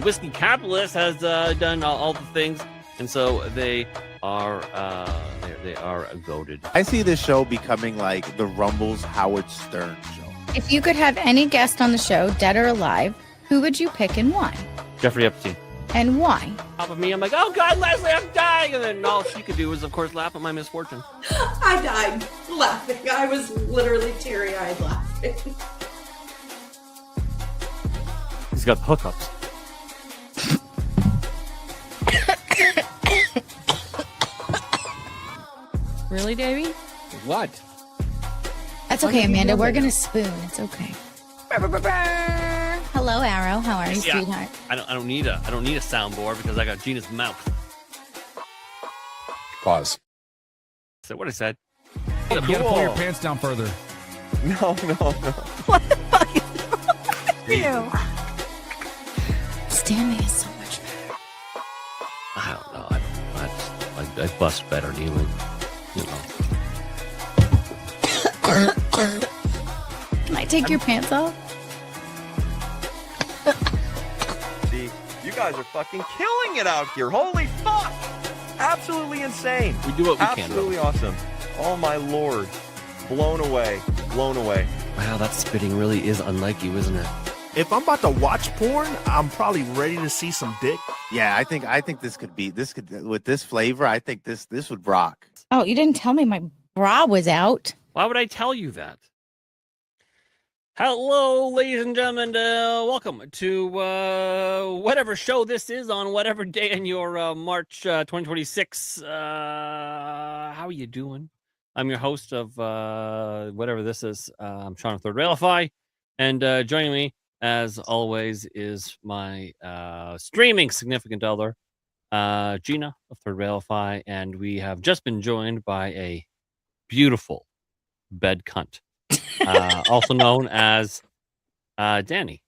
whiskey capitalist has done all the things, and so they are goated. I see this show becoming like the Rumble's Howard Stern show. If you could have any guest on the show, dead or alive, who would you pick and why? Jeffrey Epstein. And why? Top of me, I'm like, oh God, Leslie, I'm dying, and then all she could do was, of course, laugh at my misfortune. I died laughing. I was literally teary-eyed laughing. He's got hookups. Really, Davey? What? That's okay, Amanda. We're going to spoon. It's okay. Hello, Arrow. How are you, sweetheart? I don't need a soundboard because I got Gina's mouth. Pause. So what I said. You gotta pull your pants down further. No. What the fuck is wrong with you? Standing is so much better. I don't know. I bust better kneeling. You know. Can I take your pants off? See, you guys are fucking killing it out here. Holy fuck! Absolutely insane. We do what we can. Absolutely awesome. Oh my lord. Blown away. Blown away. Wow, that spitting really is unlike you, isn't it? If I'm about to watch porn, I'm probably ready to see some dick. Yeah, I think this could with this flavor. I think this would rock. Oh, you didn't tell me my bra was out. Why would I tell you that? Hello, ladies and gentlemen. Welcome to whatever show this is on whatever day in your March 2026. How are you doing? I'm your host of whatever this is. I'm Shawn of Third Railify. And joining me, as always, is my streaming significant other, Gina of Third Railify. And we have just been joined by a beautiful bed cunt. Also known as Danny.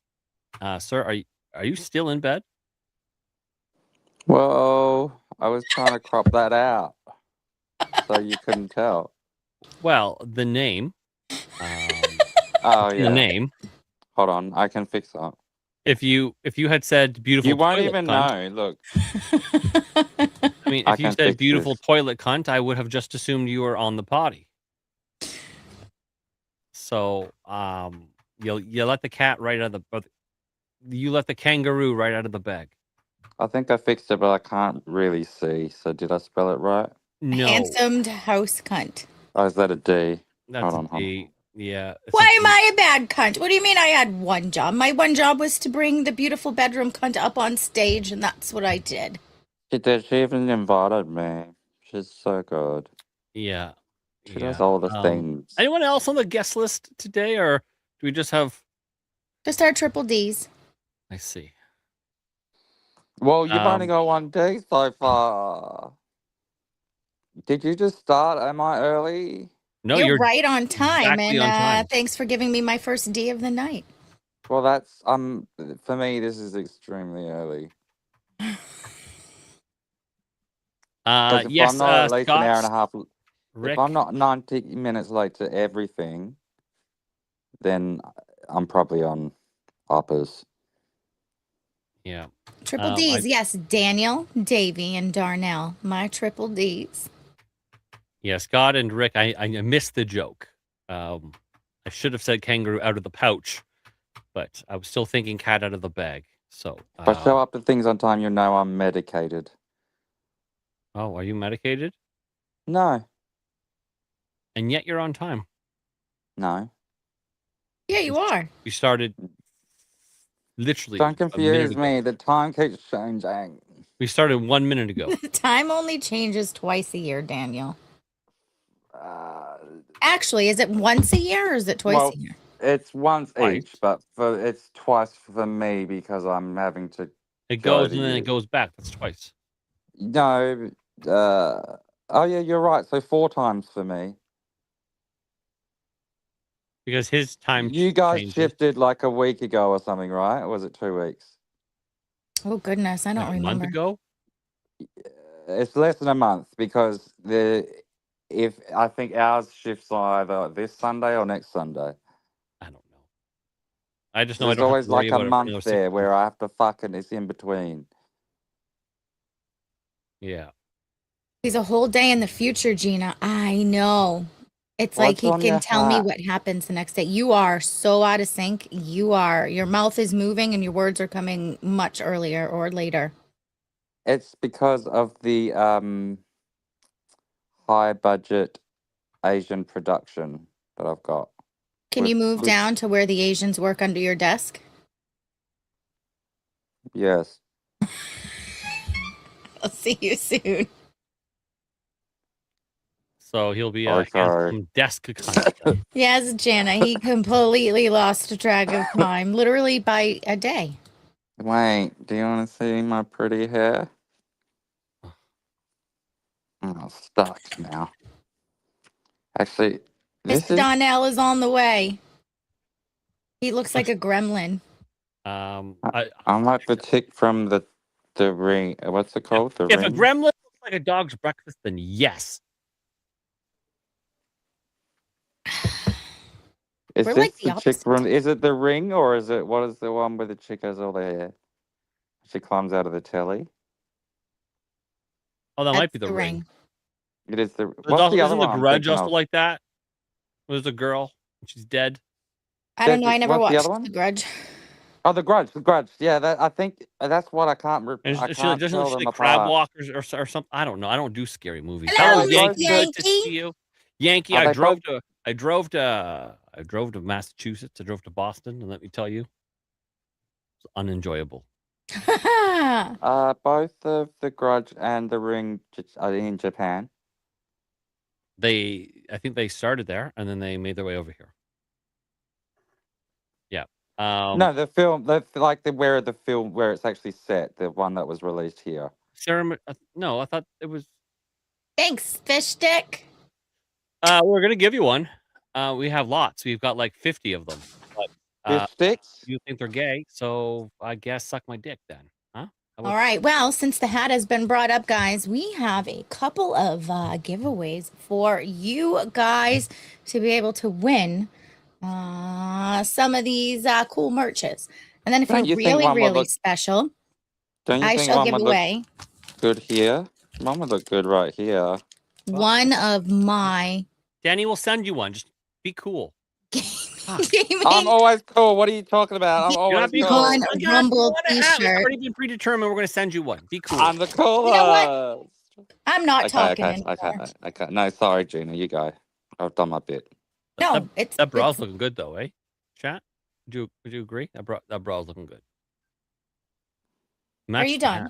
Sir, are you still in bed? Whoa, I was trying to crop that out so you couldn't tell. Well, the name. Oh yeah. The name. Hold on, I can fix that. If you had said beautiful, you won't toilet even cunt, know. Look, I mean, I if you can said fix beautiful this. toilet cunt, I would have just assumed you were on the potty. So, you let the cat right out of you let the kangaroo right out of the bag. I think I fixed it, but I can't really see. So did I spell it right? No, Handsomed house cunt. Oh, is that a D? that's Hold on. yeah. it's Why a am I a bad cunt? What do you mean I had one job? My one job was to bring the beautiful bedroom cunt up on stage, and that's what I did. She did. She even invited me. She's so good. Yeah. She does all the things. Anyone else on the guest list today, or do we just have? Just our triple Ds. I see. Well, you've only got one D so far. Did you just start? Am I early? No, you're right on time, exactly and on time. thanks for giving me my first D of the night. Well, that's for me. This is extremely early. If yes, I'm not at least an hour and a Scott, half. Rick, If I'm not 90 minutes late to everything, then I'm probably on uppers. yeah. Triple Ds, yes. Daniel, Davey, and Darnell. My triple Ds. Yeah, Scott and Rick, I missed the joke. I should have said kangaroo out of the pouch, but I was still thinking cat out of the bag. So, If I show up to things on time, you know I'm medicated. oh, are you medicated? No, And yet you're on time. no. Yeah, you are. We started literally. Don't a minute confuse ago. me. The time keeps changing. We started 1 minute ago. Time only changes twice a year, Daniel. Uh, Actually, is it once a year or is it twice Well, a year? it's once Twice. each, but it's twice for me because I'm having to. It Go goes to and then you. it goes back. That's twice. No. Oh yeah, you're right. So 4 times for me. Because his time. You guys changes. shifted like a week ago or something, right? Or was it 2 weeks? Oh, goodness. I don't Like a month remember. ago. It's less than a month because if I think ours shifts either this Sunday or next Sunday. I don't know. I just know I There's don't have always to worry like a about it for another month 6 there where months. I have to fuck and it's in between. Yeah. He's a whole day in the future, Gina. I know. It's like What's he on your can tell me hat? what happens the next day. You are so out of sync. Your mouth is moving and your words are coming much earlier or later. It's because of the high budget Asian production that I've got. Can you move With down to where the Asians work under your desk? yes. I'll see you soon. So he'll be Sorry, sorry. handsome desk cunt. Yes, Jana, he completely lost track of time, literally by a day. Wait, do you want to see my pretty hair? Oh, stuck now. Actually, this Mr. is. Donnell is on the way. He looks like a gremlin. I, I'm like the chick from the ring. What's it called? The if a ring. gremlin looks like a dog's breakfast, then yes. Is We're this like the the chick opposite. from? Is it the ring or is it what is the one where the chick has all the hair? She climbs out of the telly. Oh, that That's might be the ring. It is the. There's What's also, the other isn't the one I'm Grudge thinking also of? like that? There's a girl and she's dead. I don't know. I never What's the watched other one? The Grudge. Oh, the Grudge. The Grudge. Yeah, that I think that's what I can't. And I she like, can't doesn't tell she them like crab apart. walkers or something? I don't know. I don't do scary movies. Hello, Hello, Miss Yankee. Good to Yankee. see you, Yankee. Are I they drove both? I drove to Massachusetts. I drove to Boston, and let me tell you, it's unenjoyable. Both of the Grudge and the Ring are in Japan. I think they started there, and then they made their way over here. Yeah. No, the film, where the film where it's actually set, the one that was released here. Sarah, no, I thought it was. Thanks, fish stick. We're gonna give you one. We have lots. We've got like 50 of them. But Fish sticks. you think they're gay, so I guess suck my dick then, huh? All right. Well, since the hat has been brought up, guys, we have a couple of giveaways for you guys to be able to win some of these cool merches. And then if Don't you're you think really, one would really look? special, Don't you I think shall one give would look away good here? One would look good right here. one of my Danny will send you one. Just be cool. gaming I'm always cool. What are you talking about? I'm You're always not being cool. Con cool. Rumble It's t-shirt. already been predetermined. We're gonna send you one. Be cool. I'm the coolest. You know what? I'm not talking anymore. Okay. No, sorry, Gina. You go. I've done my bit. No, That bra's looking good though, eh? Chat? Would you agree? That bra's looking good. Are you done?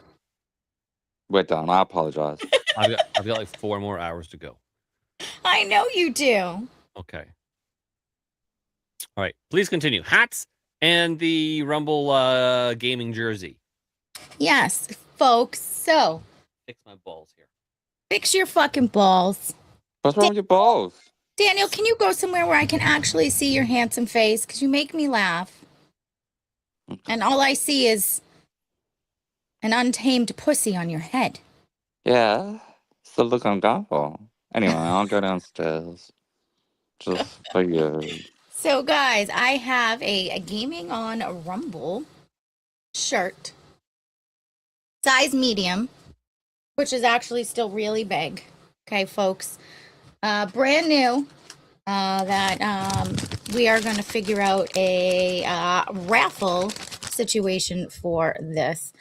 We're done. I apologize. I've got like 4 more hours to go. I know you do. Okay. All right. Please continue. Hats and the Rumble gaming jersey. Yes, folks. So Fix my balls here. fix your fucking balls. What's wrong with your balls? Daniel, can you go somewhere where I can actually see your handsome face? Because you make me laugh. And all I see is an untamed pussy on your head. Yeah. It's the look I'm going for. Anyway, I'll go downstairs. Just for you. So, guys, I have a Gaming on Rumble shirt, size medium, which is actually still really big. Okay, folks. Brand new. That we are going to figure out a raffle situation for this.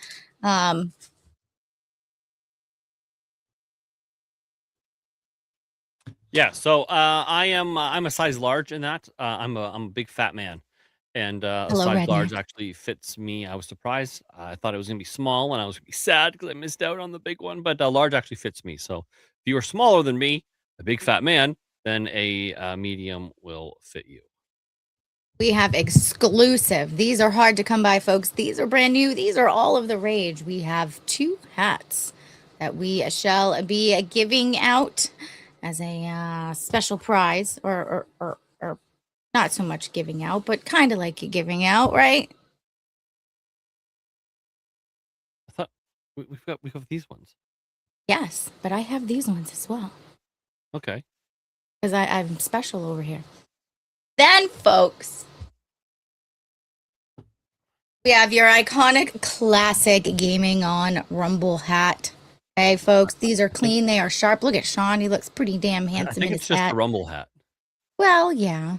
Yeah, so I'm a size large in that. I'm a big fat man, and a Hello, size redneck. large actually fits me. I was surprised. I thought it was gonna be small, and I was gonna be sad because I missed out on the big one. But large actually fits me. So if you are smaller than me, a big fat man, then a medium will fit you. We have exclusive. These are hard to come by, folks. These are brand new. These are all of the rage. We have 2 hats that we shall be giving out as a special prize, or not so much giving out, but kind of like giving out, right? I thought we have these ones. Yes, but I have these ones as well Okay. because I'm special over here. Then, folks, We have your iconic classic gaming on Rumble hat. Hey, folks, these are clean. They are sharp. Look at Shawn. He looks pretty damn I handsome think in it's his just hat. a Rumble hat. Well, yeah,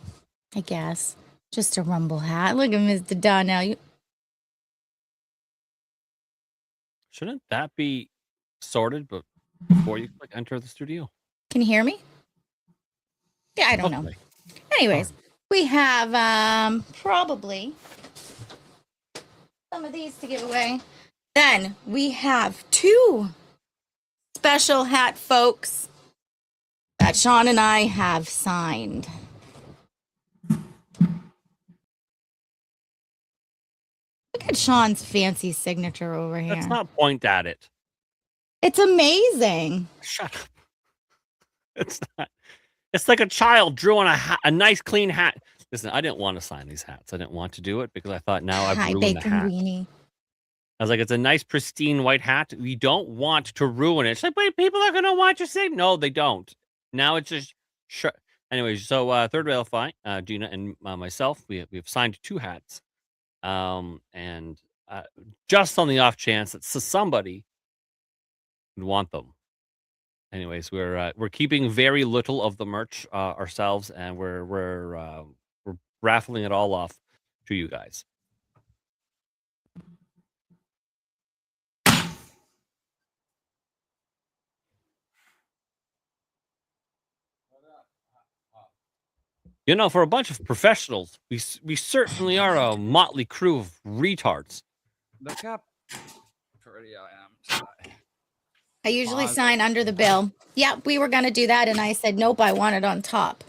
I guess. Just a Rumble hat. Look at Mr. Donnell. Shouldn't that be sorted but before you click enter the studio? Can you hear me? Yeah, I don't know. Hopefully. Anyways, we have probably some of these to give away. Then we have 2 special hat folks that Shawn and I have signed. Look at Shawn's fancy signature over here. Let's not point at it. It's amazing. Shut up. It's not. It's like a child drew on a nice clean hat. Listen, I didn't want to sign these hats. I didn't want to do it because I thought now I've Hi, ruined the Bacon hat. Weenie. I was like, it's a nice, pristine white hat. We don't want to ruin it. It's like, wait, people are going to want your sign. No, they don't. Now it's just, sure. Anyways, so Third Rail Fi, Gina and myself, we have signed 2 hats. And just on the off chance that somebody would want them. Anyways, we're keeping very little of the merch ourselves, and we're raffling it all off to you guys. You know, for a bunch of professionals, we certainly are a motley crew of retards. Look how pretty I am today. I usually sign under the bill. Yeah, we were going to do that, and I said, nope, I want it on top.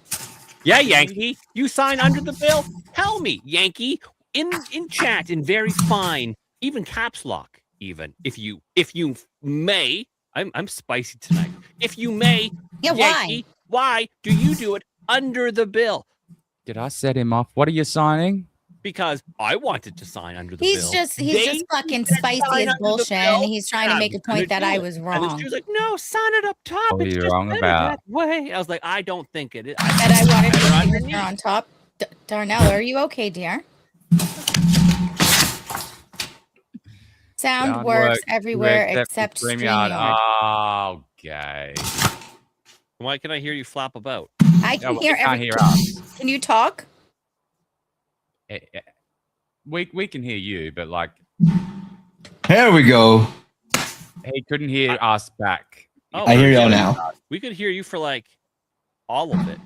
Yeah, Yankee, you sign under the bill? Tell me, Yankee, in chat, in very fine, even caps lock, even if you may. I'm spicy tonight. If you may, Yeah, Yankee, why do you do it under the bill? Did I set him off? What are you signing? Because I wanted to sign under the He's bill. just They fucking said spicy sign as under the bullshit, bill. and he's trying to Yeah, make a I'm gonna point that do I it. was And wrong. then she was like, no, sign it up top. What are It's you just wrong better about? that way. I was like, I don't think it is. That I wanted better your underneath. signature on top. Darnell, are you okay, dear? Sound works everywhere except StreamYard. Oh, okay. Why can I hear you flap about? I No, can but hear we can't everything. hear us. Can you talk? We can hear you, but like There we go. he couldn't hear us back. Oh, I hear y'all now. We could hear you for like all of it.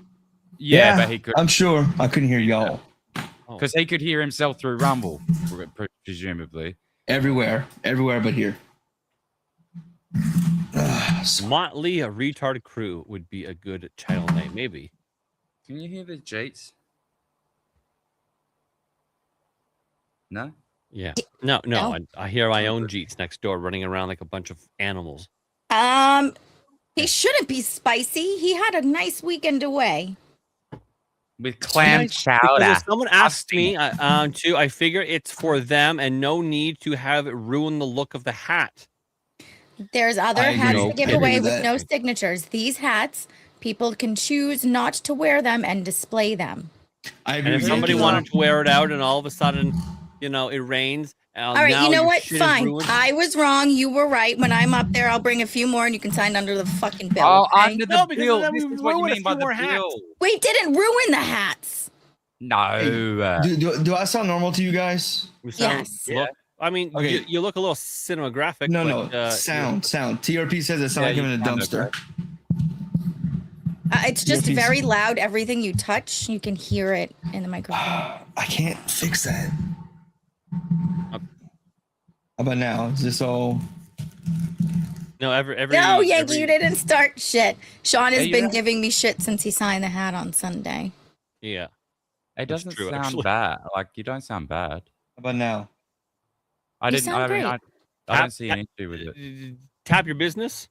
Yeah, but he could I'm sure I couldn't hear y'all. because he could hear himself through Rumble, presumably. Everywhere but here. Motley, a retard crew would be a good channel name, maybe. Can you hear the Jeets? No? Yeah. No. I hear my own Jeets next door running around like a bunch of animals. He shouldn't be spicy. He had a nice weekend away. With clam Because chowder. if someone asks me to, I figure it's for them and no need to have it ruin the look of the hat. There's other I hats agree. to give I agree away with with that. no signatures. These hats, people can choose not to wear them and display them. I And agree if with somebody you. wanted to wear it out and all of a sudden, it rains. All right, now you know your what? shit is Fine. ruined. I was wrong. You were right. When I'm up there, I'll bring a few more and you can sign under the fucking bill. Oh, okay? under the No, because bill. then This we is what you ruin a mean by few the more hats. bill. We didn't ruin the hats. No. Do I sound normal to you guys? We sound- Yes. Look, I mean, Okay. you look a little cinematographic. No. but, Sound. TRP says it sounds like Yeah, I'm in a you sound dumpster. It's just Your piece- very loud. Everything you touch, you can hear it in the microphone. I can't fix that. Uh, How about now? Is this all? No, every No, Yankee, every- you didn't start shit. Shawn has you been don't- giving me shit since he signed the hat on Sunday. Yeah. It That's doesn't true, sound actually. bad. Like, you don't sound bad. How about now? I You didn't. sound I mean, great. I don't see an issue with it. Tap your business.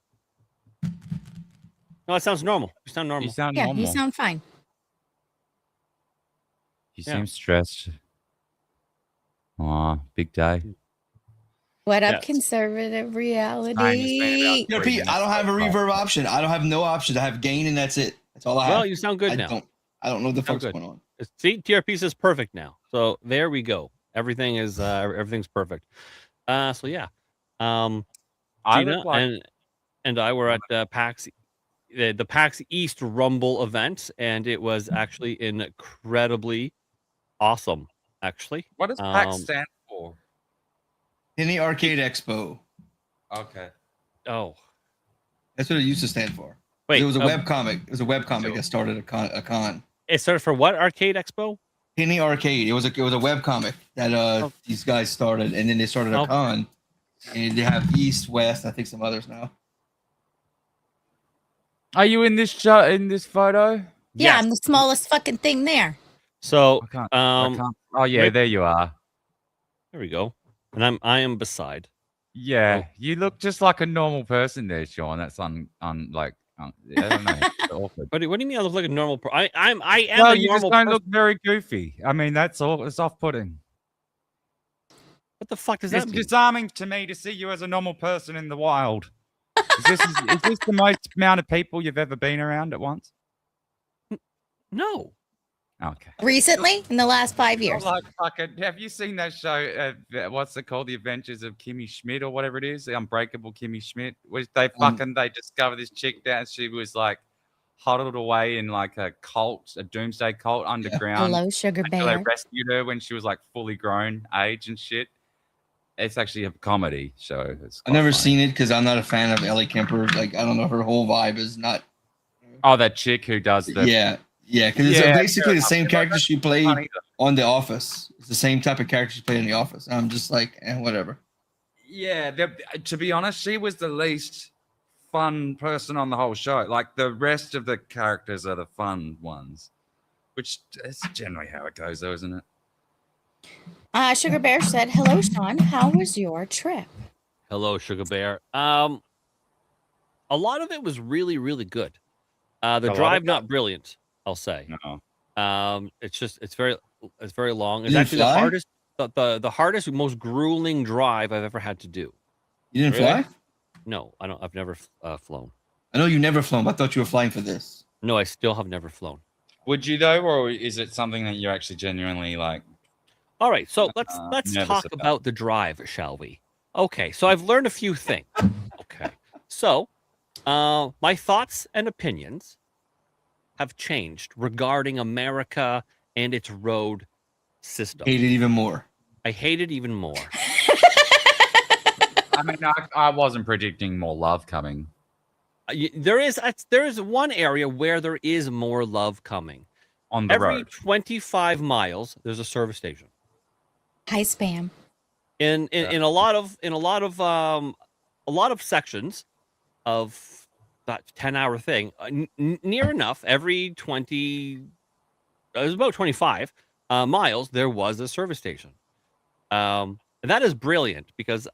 No, it sounds normal. You sound normal. You sound Yeah, normal. you sound fine. You Yeah. seem stressed. Aw, big day. What up, Yes. conservative Time reality? is about- TRP, I don't have a reverb option. I don't have no options. I have gain and that's it. That's all I have. Well, you sound good I now. don't know what the Sound fuck's good. going on. See, TRP says perfect now. So there we go. everything's perfect. So yeah, I Gina look like and I were at PAX, the PAX East Rumble event, and it was actually incredibly awesome. Actually, what does PAX stand for? Penny Arcade Expo. Okay. Oh, That's what it used to stand for. wait, It was a web comic. It was a web comic that started a con. it started for what? Arcade Expo? Penny Arcade. It was a web comic that these guys started, and then they started a con, and they have East, West, I think some others now. Are you in this shot in this photo? Yeah, Yes. I'm the smallest fucking thing there. So I can't. Oh yeah, right- there you are. there we go. And I am beside. Yeah, Oh. you look just like a normal person there, Shawn. That's I don't know. It's awkward. What do you mean I look like a normal person? I am No, a you just normal don't person. look very goofy. I mean, that's all. It's off-putting. What the fuck does It's that mean? disarming to me to see you as a normal person in the wild. Is this the most amount of people you've ever been around at once? No. Okay. Recently, in the last 5 years. Like fucking, have you seen that show? What's it called? The Adventures of Kimmy Schmidt or whatever it is, the Unbreakable Kimmy Schmidt. Which they discover this chick down. She was like huddled away in like a cult, a doomsday cult underground. Hello, Sugar Until they Bear. rescued her when she was like fully grown age and shit. It's actually a comedy show. I've never seen it because I'm not a fan of Ellie Kemper. Like, I don't know, her whole vibe is not. Oh, that chick who does the Yeah, because it's basically the same character she played funny. on The Office. It's the same type of character she played in The Office. I'm just like, whatever. Yeah, to be honest, she was the least fun person on the whole show. Like the rest of the characters are the fun ones, which is generally how it goes, though, isn't it? Sugar Bear said, "Hello, Shawn. How was your trip?" Hello, Sugar Bear. A lot of it was really, really good. The drive not brilliant, I'll say. No. It's very long. It's You didn't actually fly? the hardest, the hardest, most grueling drive I've ever had to do. You didn't Really? fly? No, I don't. I've never flown. I know you never flown, but I thought you were flying for this. No, I still have never flown. Would you though, or is it something that you're actually genuinely like? All right, so let's nervous talk about the drive, shall we? Okay, so I've learned a few things. Okay, so my thoughts and opinions have changed regarding America and its road system. Hate it even more. I hate it even more. I mean, I wasn't predicting more love coming. There is one area where there is more love coming. On the Every road. 25 miles, there's a service station. Hi, spam. In a lot of sections of that 10-hour thing, near enough every 20, it was about 25 miles, there was a service station. And that is brilliant because,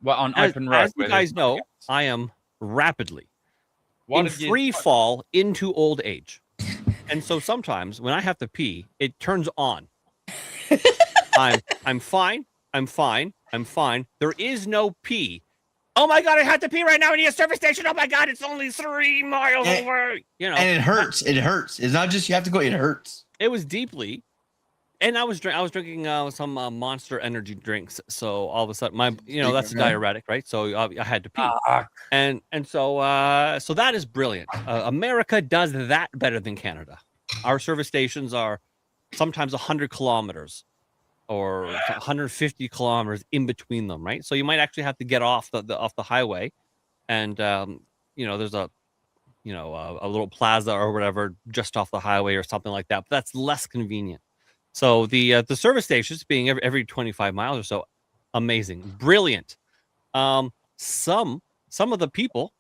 well, on as, open road, as you guys know, I am rapidly in free fall into old age. And so sometimes when I have to pee, it turns on. I'm fine. There is no pee. Oh my God, I have to pee right now. I need a service station. Oh my God, it's only 3 miles away. You know, and it hurts. It hurts. It's not just you have to go. It hurts. It was deeply. And I was drinking some Monster energy drinks. So all of a sudden, that's a diuretic, right? So I had to pee. And so that is brilliant. America does that better than Canada. Our service stations are sometimes 100 kilometers or 150 kilometers in between them, right? So you might actually have to get off the highway, and there's a little plaza or whatever just off the highway or something like that. But that's less convenient. So the service stations being every 25 miles or so, amazing, brilliant. Some of the people,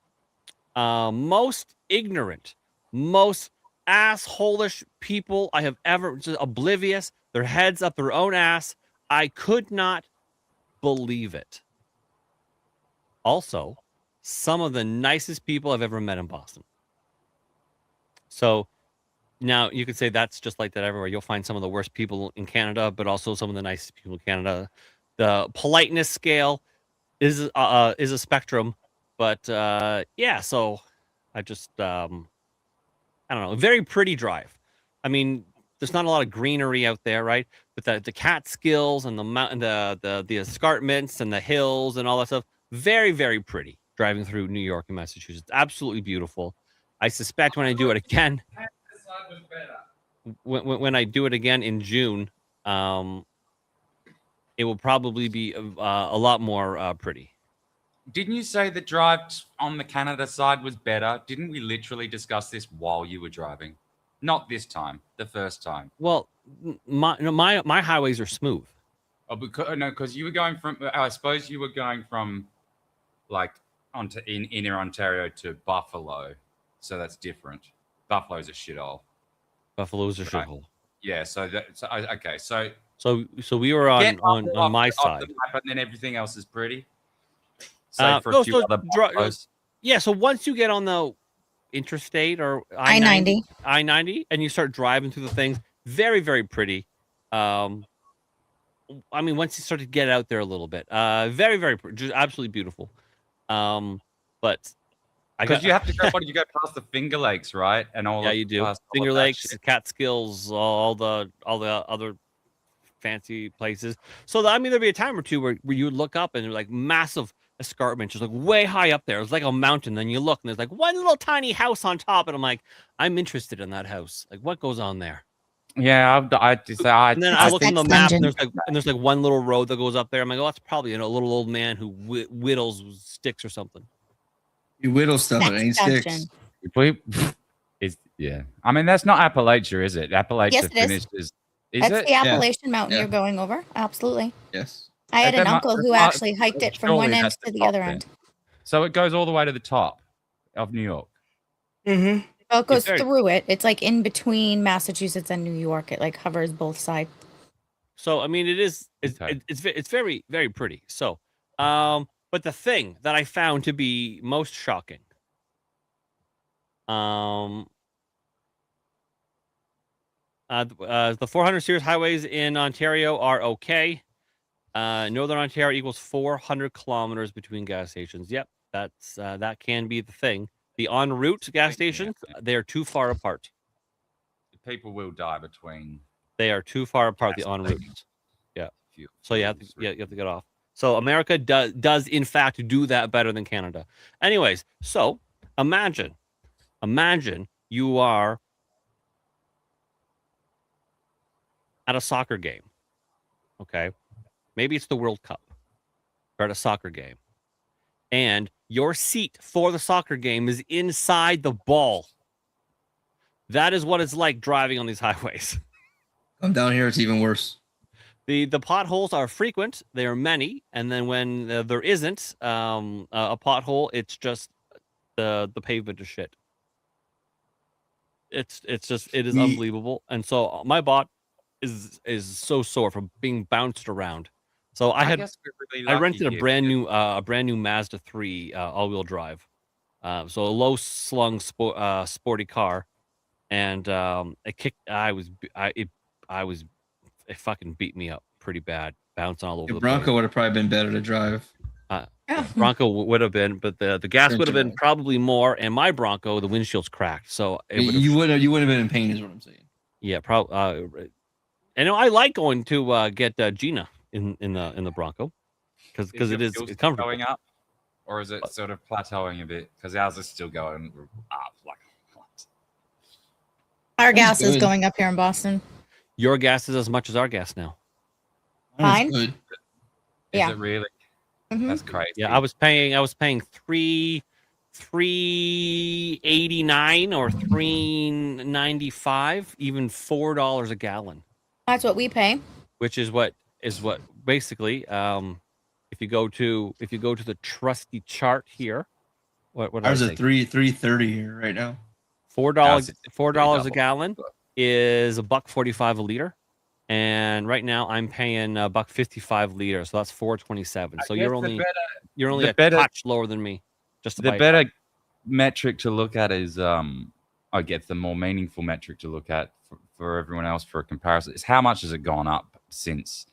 most ignorant, most assholish people I have ever, just oblivious, their heads up their own ass. I could not believe it. Also, some of the nicest people I've ever met in Boston. So now you could say that's just like that everywhere. You'll find some of the worst people in Canada, but also some of the nicest people in Canada. The politeness scale is a spectrum, but yeah. So I just I don't know. Very pretty drive. I mean, there's not a lot of greenery out there, right? But the Catskills and the mountain, the escarpments and the hills and all that stuff, very, very pretty. Driving through New York and Massachusetts, absolutely beautiful. I suspect when I do it again, when I do it again in June, it will probably be a lot more pretty. Didn't you say the drive on the Canada side was better? Didn't we literally discuss this while you were driving? Not this time, the first time. Well, my highways are smooth. Oh, because you were going from. I suppose you were going from, like, onto inner Ontario to Buffalo, so that's different. Buffalo's a shithole. Buffalo's a shithole. Yeah. Okay. So we were on my side, and then everything else is pretty. So for a few other yeah. So once you get on the interstate or I-90, and you start driving through the things, very, very pretty. I mean, once you start to get out there a little bit, very, very pretty, just absolutely beautiful. But because you have to go, you go past the Finger Lakes, right? And all you do. Finger Lakes, Catskills, all the other fancy places. So I mean, there'd be a time or two where you would look up and there's like massive escarpment, just like way high up there. It's like a mountain. Then you look and there's like one little tiny house on top, and I'm like, I'm interested in that house. Like, what goes on there? Yeah, and then I look on the map, and there's like one little road that goes up there. I'm like, oh, that's probably a little old man who whittles sticks or something. You whittle stuff, it ain't sticks. Yeah. I mean, that's not Appalachia, is it? Appalachia yes, it finished is. Is that's it? the Appalachian Mountain you're going over. Absolutely. Yes. I had an uncle who actually hiked it from one end to the other end. So it goes all the way to the top of New York. Mm-hmm. Well, it goes through it. It's like in between Massachusetts and New York. It like hovers both sides. So I mean, it's very, very pretty. So, but the thing that I found to be most shocking, the 400 series highways in Ontario are okay. Northern Ontario equals 400 kilometers between gas stations. Yep, that can be the thing. The en route gas stations, they are too far apart. People will die between. They are too far apart. The en route. Yeah. So you have to get off. So America does in fact do that better than Canada. Anyways, so imagine you are at a soccer game. Okay. Maybe it's the World Cup. Or at a soccer game. And your seat for the soccer game is inside the ball. That is what it's like driving on these highways. Come down here, it's even worse. The potholes are frequent. They are many. And then when there isn't a pothole, it's just the pavement is shit. It is unbelievable. And so my butt is so sore from being bounced around. So I rented a brand new Mazda 3 all-wheel drive, so a low slung sporty car, and it fucking beat me up pretty bad, bouncing all over. Your Bronco would have probably been better to drive. Bronco would have been, but the gas would have been probably more, and my Bronco, the windshield's cracked, so you would have been in pain, is what I'm saying. Yeah, probably. And I like going to get Gina in the Bronco because it's comfortable. Going up, or is it sort of plateauing a bit? Because ours is still going up like a lot. Our gas is going up here in Boston. Your gas is as much as our gas now. Fine. Is it really? Mm-hmm. That's crazy. Yeah, I was paying $3.89 or $3.95, even $4 a gallon. That's what we pay. Which is what basically, if you go to the trusty chart here, what ours is $3.30 here right now. $4 a gallon is $1.45 a liter, and right now I'm paying $1.55 a liter, so that's $4.27. So you're only a touch lower than me. Just the better metric to look at is I guess the more meaningful metric to look at for everyone else for a comparison is how much has it gone up since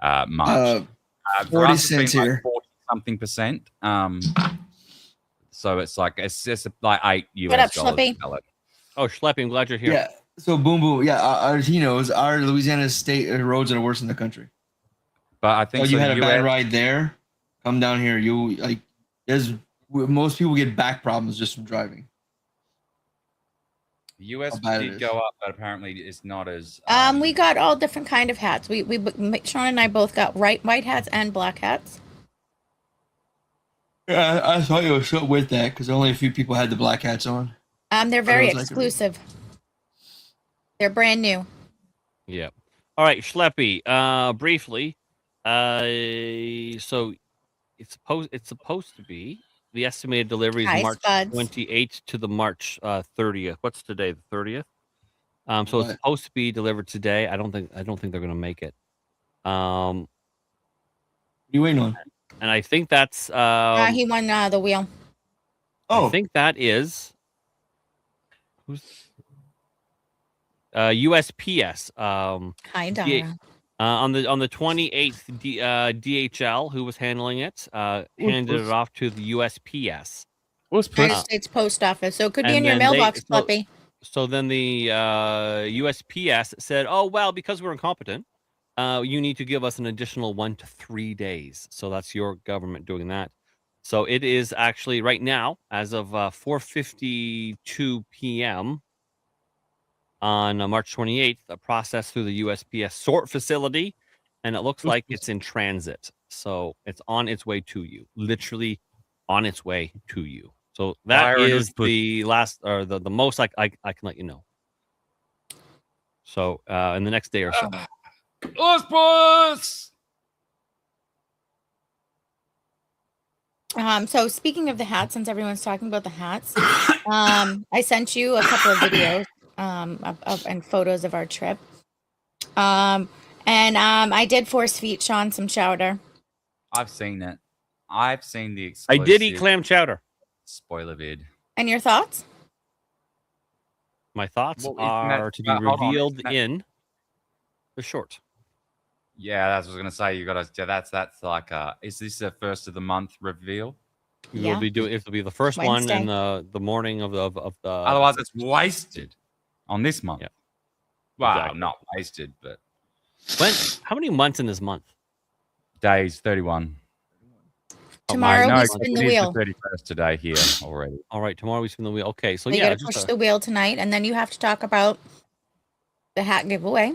March? 40 cents here. 40-something%. So it's just like $8 US. What up, Schleppy? Oh, Schleppy, I'm glad you're here. Yeah, So boom, boom. Yeah, he knows our Louisiana state roads are the worst in the country. But I think So you so had a bad US ride there. Come down here. You like. There's most people get back problems just from driving. US How bad it did is. go up, but apparently it's not as. We got all different kind of hats. Shawn and I both got white hats and black hats. Yeah, I thought you were so with that because only a few people had the black hats on. They're very was like- exclusive. They're brand new. Yeah. All right, Schleppy. Briefly. So it's supposed to be the estimated delivery is Hi, March Spuds. 28th to the March 30th. What's today? The 30th. So it's What? supposed to be delivered today. I don't think they're gonna make it. What are you waiting on? And I think that's He won the wheel. Oh, I think that is who's USPS. Hi, D- Dara. on the 28th, DHL, who was handling it, handed it off to the USPS. What's United States Post Office. So it could be and in your then mailbox, so- Fluffy. So then the USPS said, "Oh well, because we're incompetent, you need to give us an additional 1 to 3 days." So that's your government doing that. So it is actually right now, as of 4:52 p.m. on March 28th, a process through the USPS sort facility, and it looks like it's in transit. So it's on its way to you, literally on its way to you. So that is the last or the most I can let you know. So in the next day or so. So speaking of the hats, since everyone's talking about the hats, I sent you a couple of videos and photos of our trip. And I did force feed Shawn some chowder. I've seen it. I've seen the I exclusive did eat clam chowder. spoiler vid. And your thoughts? My thoughts Well, isn't that- are to be hold on, revealed isn't that- in the short. Yeah, that's what I was gonna say. You gotta. Yeah, that's like. Is this a first of the month reveal? We Yeah. will be doing. It'll be the first Wednesday. one in the morning of the. Otherwise, it's wasted on this month. Yeah. Well, Exactly. not wasted, but How many months in this month? days 31. Tomorrow no, we it spin is the wheel. 31st today here already. All right, tomorrow we spin the wheel. Okay, so So you yeah, got to just push the wheel tonight, and then you have to talk about the hat giveaway.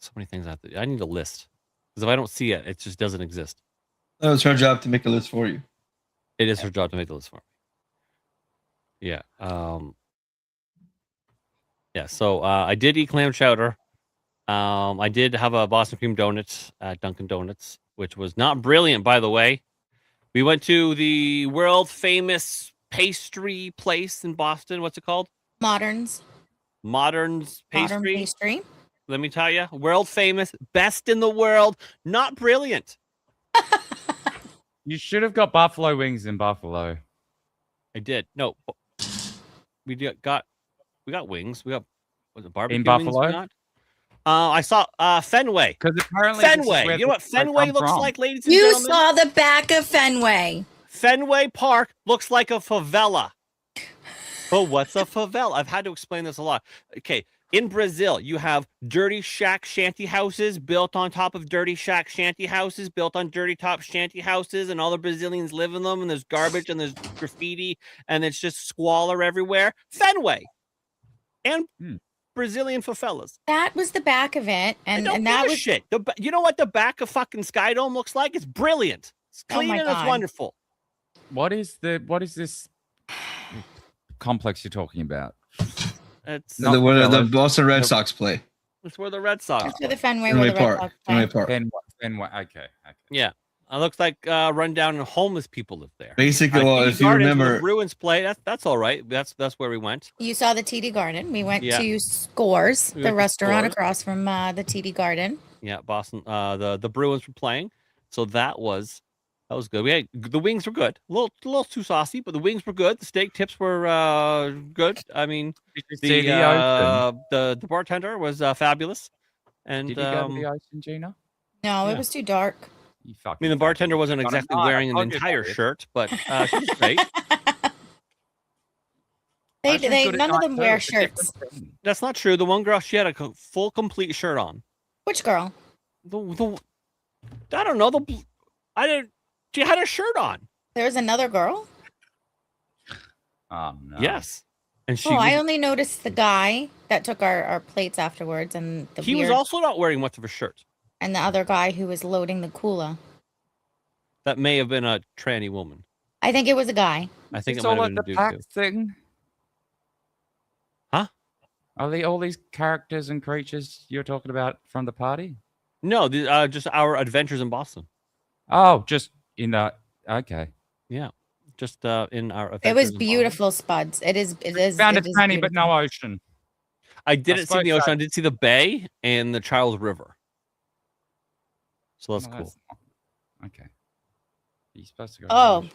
so many things I need a list because if I don't see it, it just doesn't exist. that was her job to make a list for you. It is her job to make the list for me. Yeah. Yeah. So I did eat clam chowder. I did have a Boston cream donut at Dunkin' Donuts, which was not brilliant, by the way. We went to the world famous pastry place in Boston. What's it called? Modern Modern Pastry. pastry. Let me tell you, world famous, best in the world, not brilliant. You should have got buffalo wings in Buffalo. I did. No, we got wings. We got was it barbecue In wings we Buffalo? got? I saw Fenway. Because apparently this is Fenway. where You know what the- Fenway come looks from. like, ladies and You gentlemen? saw the back of Fenway. Fenway Park looks like a favela. But what's a favela? I've had to explain this a lot. Okay, in Brazil, you have dirty shack shanty houses built on top of dirty shack shanty houses, built on dirty top shanty houses, and all the Brazilians live in them, and there's garbage and there's graffiti, and it's just squalor everywhere. Fenway. And Brazilian favelas. That was the back of it, and I don't that give a was shit. You know what the back of fucking Skydome looks like? It's brilliant. It's Oh clean my and it's God. wonderful. What is this complex you're talking about? It's Not Where the fellas. Boston Red Sox play. it's where the Red Sox. that's where the Fenway, Fenway where the Red Park. Sox Fenway play. Park. Fenway. Okay. Yeah, it looks like rundown and homeless people live there. Basically, well, TD if you Gardens, where remember, the Bruins play. That's all right. That's where we went. You saw the TD Garden. We went Yeah. to Scores, We the went to restaurant Scores. across from the TD Garden. Yeah, Boston. The Bruins were playing, so that was good. We had the wings were good. A little too saucy, but the wings were good. The steak tips were good. I mean, Did you see the ocean? the bartender was fabulous. And Did you go to the ocean, Gina? No, Yeah. it was too dark. You I mean, the bartender wasn't exactly wearing an entire shirt, but she was great. None of them wear shirts. That's not true. The one girl, she had a full, complete shirt on. Which girl? I don't know. She had a shirt on. There's another girl? Oh, no. Yes. And she I only noticed the guy that took our plates afterwards, and he was also not wearing much of a shirt. And the other guy who was loading the cooler. That may have been a tranny woman. I think it was a guy. I think it's it might all have like been the a dude pack too. thing. Huh? Are they all these characters and creatures you're talking about from the party? No, just our adventures in Boston. Oh, just in the okay. Yeah, just in our. It was beautiful, Spuds. It is. Found it a is tranny, but beautiful. no ocean. I didn't see the ocean. I did see the bay and the Charles River. So that's cool. Okay. You're supposed to go. Oh,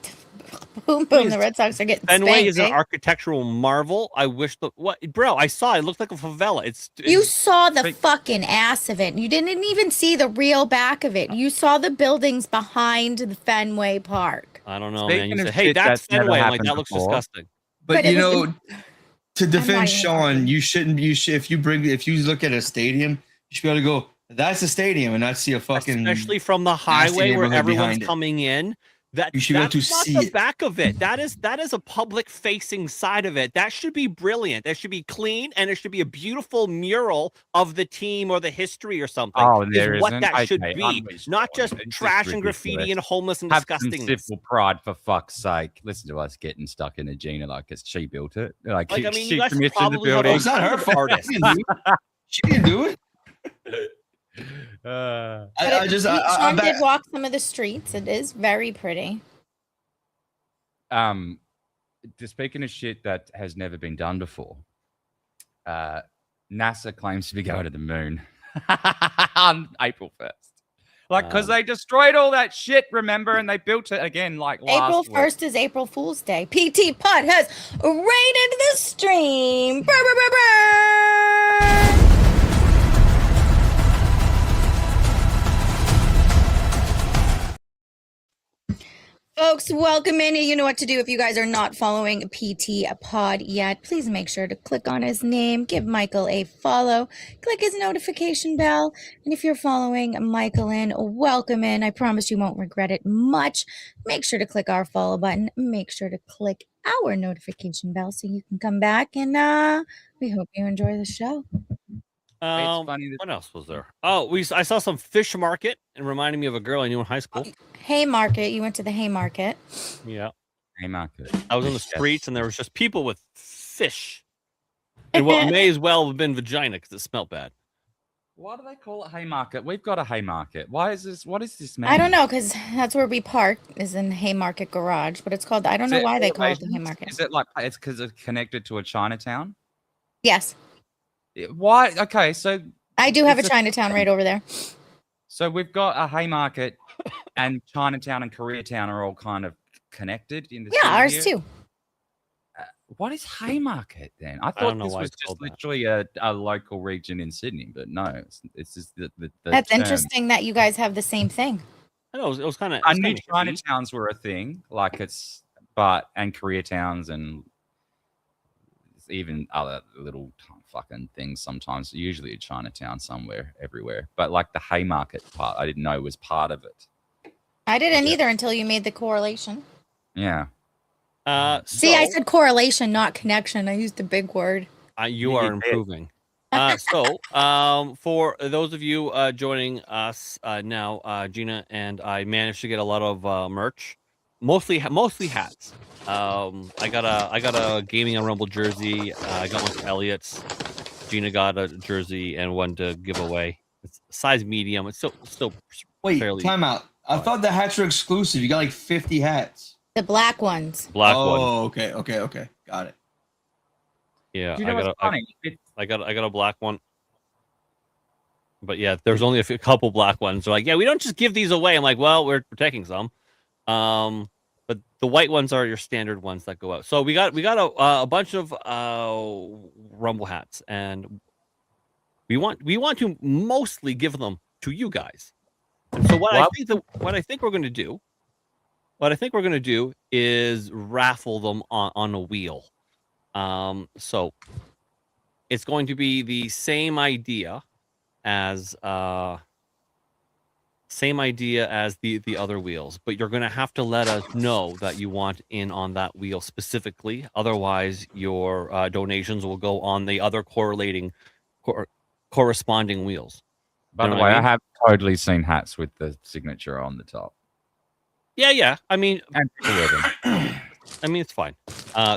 boom, boom! The Red Sox are getting Fenway spanked, is an architectural marvel. I wish bro. I saw it. Looked like a favela. You saw the fucking ass of it. You didn't even see the real back of it. You saw the buildings behind the Fenway Park. I don't know, Speaking man. You of said, "Hey, shit that's that's never Fenway." I'm like, happened that looks before. disgusting. But it you was- know, to not defend even Shawn, arguing. you shouldn't. If you look at a stadium, you should be able to go. That's a stadium, and not see a fucking. Especially from the nasty highway where neighborhood everyone's behind it. coming in. You should be able to that's not see the it. back of it. That is a public facing side of it. That should be brilliant. That should be clean, and it should be a beautiful mural of the team or the history or something. Oh, there is what isn't? that should Okay, be, not just it's trash and ridiculous. graffiti and homeless and Have some disgusting. civil pride, for fuck's sake. Listen to us getting stuck in a Gina like she built it. Like I mean, she you guys should commissioned the probably have building. It's not her fault. artist. She didn't do it. Shawn did walk some of the streets. It is very pretty. Speaking of shit that has never been done before, NASA claims to be going to the moon on April 1st. Like, because they destroyed all that shit, remember? And they built it again, like, April last week. 1st is April Fool's Day. PT Pod has raided the stream. Brr, brr, brr, brr. Folks, welcome in. You know what to do if you guys are not following PT Pod yet. Please make sure to click on his name, give Michael a follow, click his notification bell, and if you're following Michael in, welcome in. I promise you won't regret it much. Make sure to click our follow button. Make sure to click our notification bell so you can come back, and we hope you enjoy the show. It's funny What else was there? Oh, I saw some fish market and reminded me of a girl I knew in high school. Haymarket. You went to the Haymarket. Yeah. Haymarket. I was in the streets and there was just people with fish. And what may as well have been vagina because it smelled bad. Why do they call it Haymarket? We've got a Haymarket. Why is this? What is this, man? I don't know, because that's where we park, is in Haymarket Garage, but it's called, I don't know why they call it the Haymarket. Is it like, it's because it's connected to a Chinatown? Yes. Why? Okay, so I do have a Chinatown right over there. So we've got a Haymarket, and Chinatown and Koreatown are all kind of connected in the Yeah, city ours here. too. What is Haymarket then? I don't thought know this why was it's just called that. literally a local region in Sydney, but no, it's just the That's term. interesting that you guys have the same thing. I know it was kind of. I knew Chinatowns were a thing, like and Koreatowns and even other little fucking things sometimes, usually a Chinatown somewhere, everywhere. But like the Haymarket part, I didn't know was part of it. I didn't either until you made the correlation. Yeah. See, I said correlation, not connection. I used a big word. You are improving. For those of you joining us now, Gina and I managed to get a lot of merch, mostly hats. I got a Gaming on Rumble jersey. I got one for Elliot's. Gina got a jersey and one to give away. It's size medium. It's still Wait, fairly. time out. I thought the hats were exclusive. You got like 50 hats. The black ones. Black one. Oh, okay. Got it. Yeah, Do you know what's funny? I got a black one. But yeah, there's only a couple black ones. They're like, yeah, we don't just give these away. I'm like, well, we're taking some. But the white ones are your standard ones that go out. So we got a bunch of Rumble hats, and we want to mostly give them to you guys. And so what I think we're going to do is raffle them on a wheel. So it's going to be the same idea as the other wheels, but you're going to have to let us know that you want in on that wheel specifically. Otherwise, your donations will go on the other corresponding wheels. By You know the what way, I I mean? have totally seen hats with the signature on the top. Yeah. I mean, And people wear them. I mean, it's fine.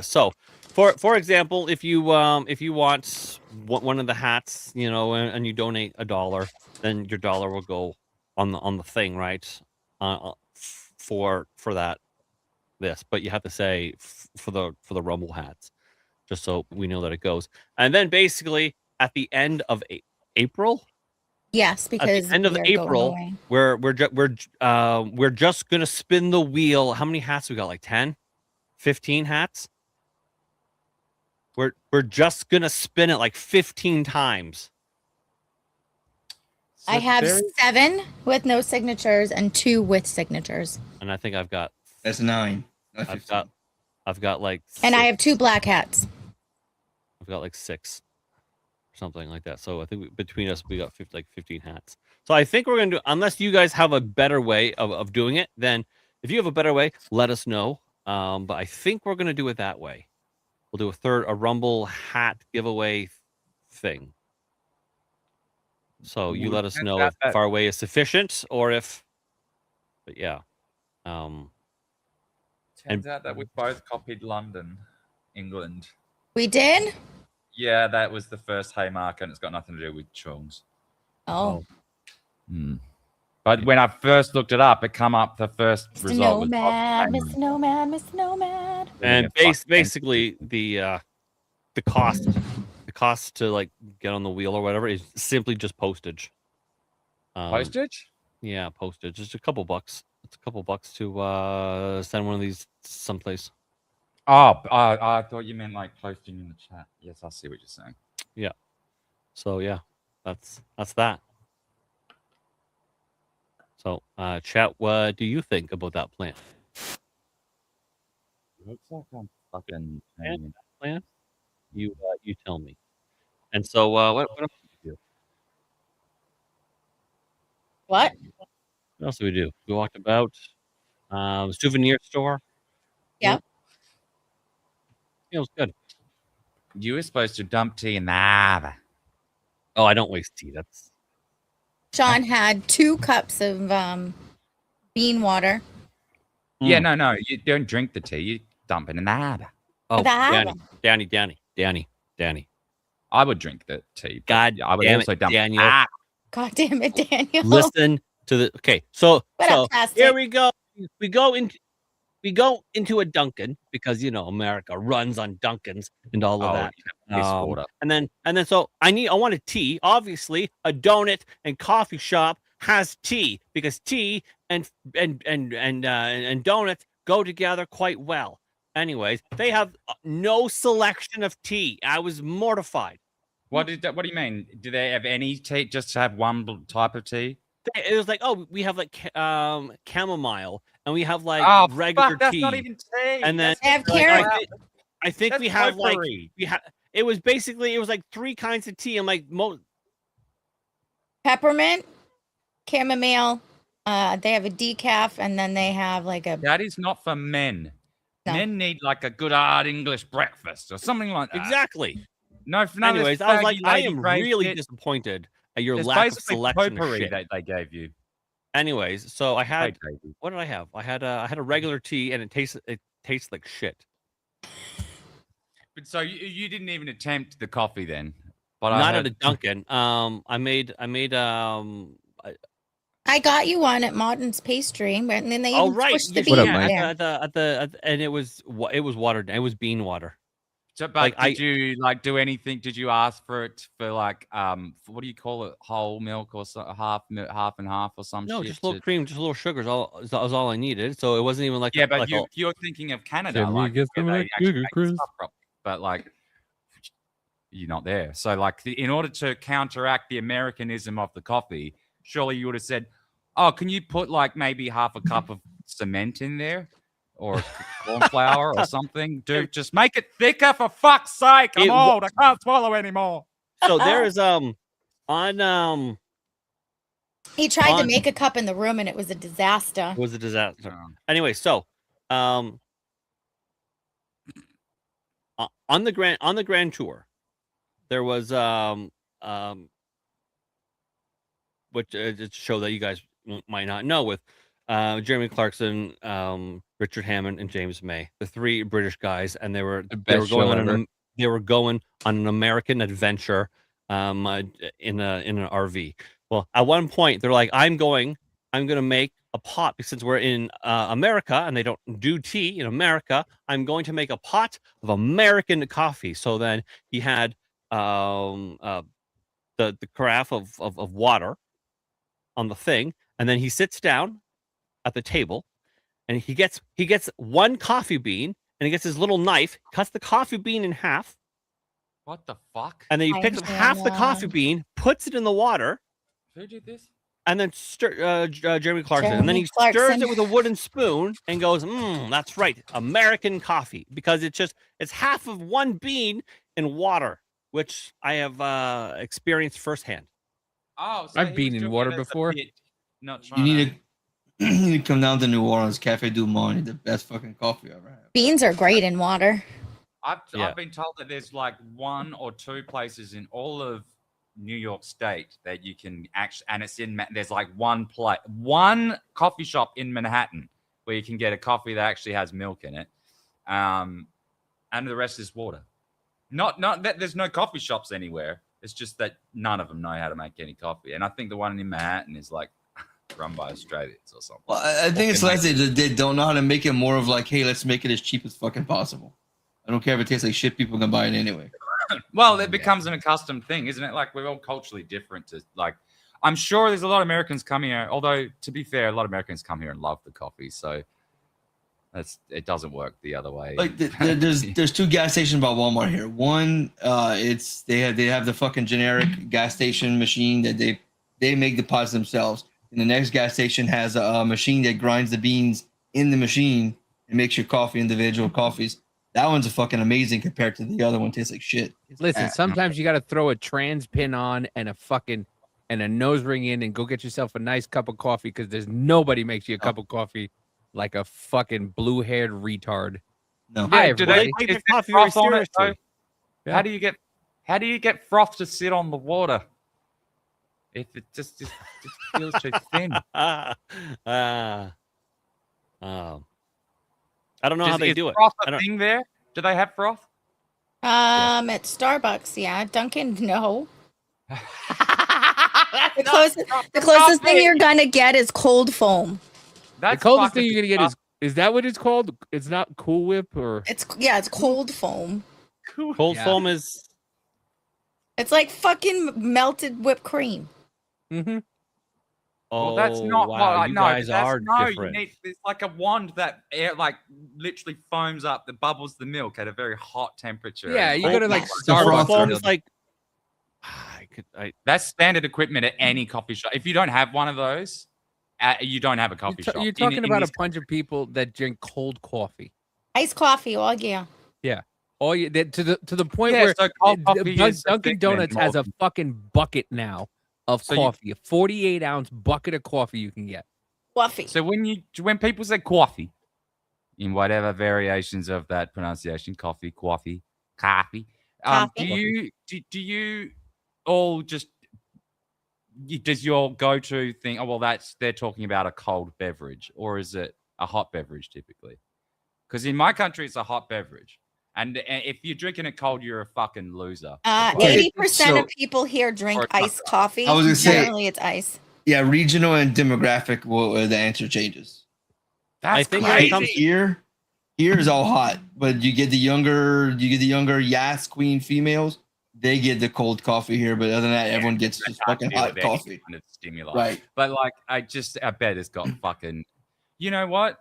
So for example, if you want one of the hats, you know, and you donate $1, then your dollar will go on the thing, right? For this, but you have to say for the Rumble hats, just so we know that it goes. And then basically at the end of April, Yes, at the because end of we are April, going we're just gonna spin the wheel. How many hats we got? Like 10, 15 hats. We're just gonna spin it like 15 times. I have 7 with no signatures and 2 with signatures. And I think I've got That's 9. I've got like And I 6. have 2 black hats. I've got like 6, something like that. So I think between us we got 15 hats. So I think we're gonna do, unless you guys have a better way of doing it, then if you have a better way, let us know. But I think we're gonna do it that way. We'll do a Rumble hat giveaway thing. So you let us know if our way is sufficient or if, but yeah. Turns out that we both copied London, England. We did? Yeah, that was the first Haymarket, and it's got nothing to do with Chung's. Oh. But when I first looked it up, it come up the first Mr. result was Nomad, Mr. Nomad, Mr. Nomad. And basically the cost to like get on the wheel or whatever is simply just postage. Postage? Yeah, postage. Just a couple bucks. It's a couple bucks to send one of these someplace. Oh, I thought you meant like posting in the chat. Yes, I see what you're saying. Yeah. So yeah, that's that. So chat, what do you think about that plan? Looks like I'm fucking plan. You tell me. And so what else do we do? What else do we do? We walked about souvenir store. Yep. It was good. You were supposed to dump tea in the harbor. Oh, I don't waste tea. That's Shawn had 2 cups of bean water. Yeah, no, you don't drink the tea. You dump it in the harbor. Oh, The Danny. I would drink the tea. God I would damn also it, dump Daniel. God damn it, Daniel. Listen to the so What up, Plastic? here we go. We go into a Dunkin' because you know America runs on Dunkins and all of that. Water. And then so I want a tea. Obviously, a donut and coffee shop has tea because tea and donuts go together quite well. Anyways, they have no selection of tea. I was mortified. What do you mean? Do they have any tea? Just to have one type of tea? It was like, oh, we have like chamomile, and we have like regular fuck, that's tea. not even tea. And then They have like, carrot. I think That's we have potpourri. it was basically like 3 kinds of tea. I'm like Peppermint, chamomile. They have a decaf, and then they have like a. That is not for men. No. Men need like a good hard English breakfast or something like that. exactly. No, Anyways, I was like, I am really disappointed at your lack of selection of shit. that they gave you. Anyways, so I had Baby. what did I have? I had a regular tea, and it tastes like shit. But so you didn't even attempt the coffee then? But Not at a Dunkin'. I made I got you one at Modern's Pastry, and then they oh even right, pushed the yeah, bean yeah, there. at the and it was watered. It was bean water. So, but did you like do anything? Did you ask for it for like what do you call it, whole milk or half and half or some No, shit? just a little cream, just a little sugar. That was all I needed. So it wasn't even like But you're thinking of Canada, Can we like get where some of they that actually sugar, make Chris? stuff properly. But like you're not there. So like in order to counteract the Americanism of the coffee, surely you would have said, "Oh, can you put like maybe half a cup of cement in there?" or corn flour or something. Dude, just make it thicker for fuck's sake. I'm old. I can't swallow anymore. So there is He tried to make a cup in the room and it was a disaster. It was a disaster. Anyway, so on the grand tour, there was which it's a show that you guys might not know, with Jeremy Clarkson, Richard Hammond, and James May, the three British guys, and they were going on an American adventure in an RV. Well, at one point they're like, I'm gonna make a pot, since we're in America and they don't do tea in America. I'm going to make a pot of American coffee. So then he had the carafe of water on the thing, and then he sits down at the table, and he gets one coffee bean, and he gets his little knife, cuts the coffee bean in half. What the fuck? And then he picks up half the coffee bean, puts it in the water. Who did this? And then Jeremy Clarkson. And then he stirs it with a wooden spoon and goes, that's right, American coffee. Because it's half of one bean in water, which I have experienced firsthand. Oh, so I've been in water before. You need to come down to New Orleans, Cafe Du Monde, the best fucking coffee I've ever had. Beans are great in water. I've been told that there's like one or two places in all of New York State that you can actually, and there's like one coffee shop in Manhattan where you can get a coffee that actually has milk in it, and the rest is water. Not that there's no coffee shops anywhere. It's just that none of them know how to make any coffee, and I think the one in Manhattan is like run by Australians or something. Well, I think it's less they don't know how to make it, more of like, hey, let's make it as cheap as fucking possible. I don't care if it tastes like shit, people can buy it anyway. Well, it becomes an accustomed thing, isn't it? Like, we're all culturally different. I'm sure there's a lot of Americans come here, although, to be fair, a lot of Americans come here and love the coffee, so it doesn't work the other way. Like, there's two gas stations by Walmart here. One, they have the fucking generic gas station machine that they make the pots themselves, and the next gas station has a machine that grinds the beans in the machine and makes your coffee individual coffees. That one's a fucking amazing compared to the other one. Tastes like shit. Listen, sometimes you got to throw a trans pin on and a nose ring in and go get yourself a nice cup of coffee, because there's nobody makes you a cup of coffee like a fucking blue-haired retard. No. Yeah, do they take the coffee very seriously? Yeah. How do you get froth to sit on the water if it just feels too thin? I don't know how they do it. Froth a thing there? Do they have froth? At Starbucks, yeah. Dunkin', no. The closest thing you're gonna get is cold foam. The coldest thing you're gonna get is that what it's called? It's not Cool Whip, or it's cold foam. Cold foam is. It's like fucking melted whipped cream. Mm-hmm. Well, that's not wow. what You no, guys that's, are no, different. It's like a wand that literally foams up, that bubbles the milk at a very hot temperature. Yeah, you go to like Starbucks. Starbucks. It's like that's standard equipment at any coffee shop. If you don't have one of those, you don't have a coffee shop. You're talking about a bunch of people that drink cold coffee. Iced coffee, all yeah. Yeah. To the point Yeah, where so cold coffee is a Dunkin' thing Donuts then, has a fucking bucket now of coffee, a 48-ounce bucket of coffee you can get. Coffee. So when people say coffee, in whatever variations of that pronunciation, coffee, do you all just, does your go-to thing, they're talking about a cold beverage, or is it a hot beverage typically? Because in my country, it's a hot beverage. And if you're drinking it cold, you're a fucking loser. 80% of people here drink iced coffee. I was gonna say, generally it's ice. Yeah, regional and demographic the answer changes. I think here is all hot, but you get the younger Yas Queen females, they get the cold coffee here, but other than that, everyone gets just fucking hot coffee. Kind of stimuli. Right. But I bet it's got fucking, you know what?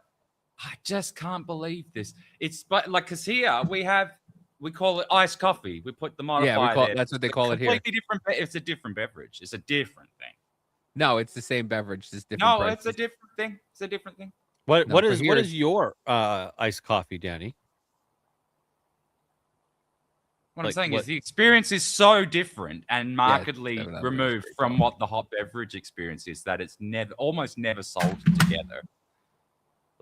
I just can't believe this. Because here we call it iced coffee. We put the modifier. That's what they call it here. Completely different. It's a different beverage. It's a different thing. No, it's the same beverage. It's different. No, prices. it's a different thing. It's a different thing. What No, what for is here what it's- is your iced coffee, Danny? What Like, I'm saying what- is the experience is so different and markedly 7-Eleven is removed great from coffee. what the hot beverage experience is that it's almost never sold together.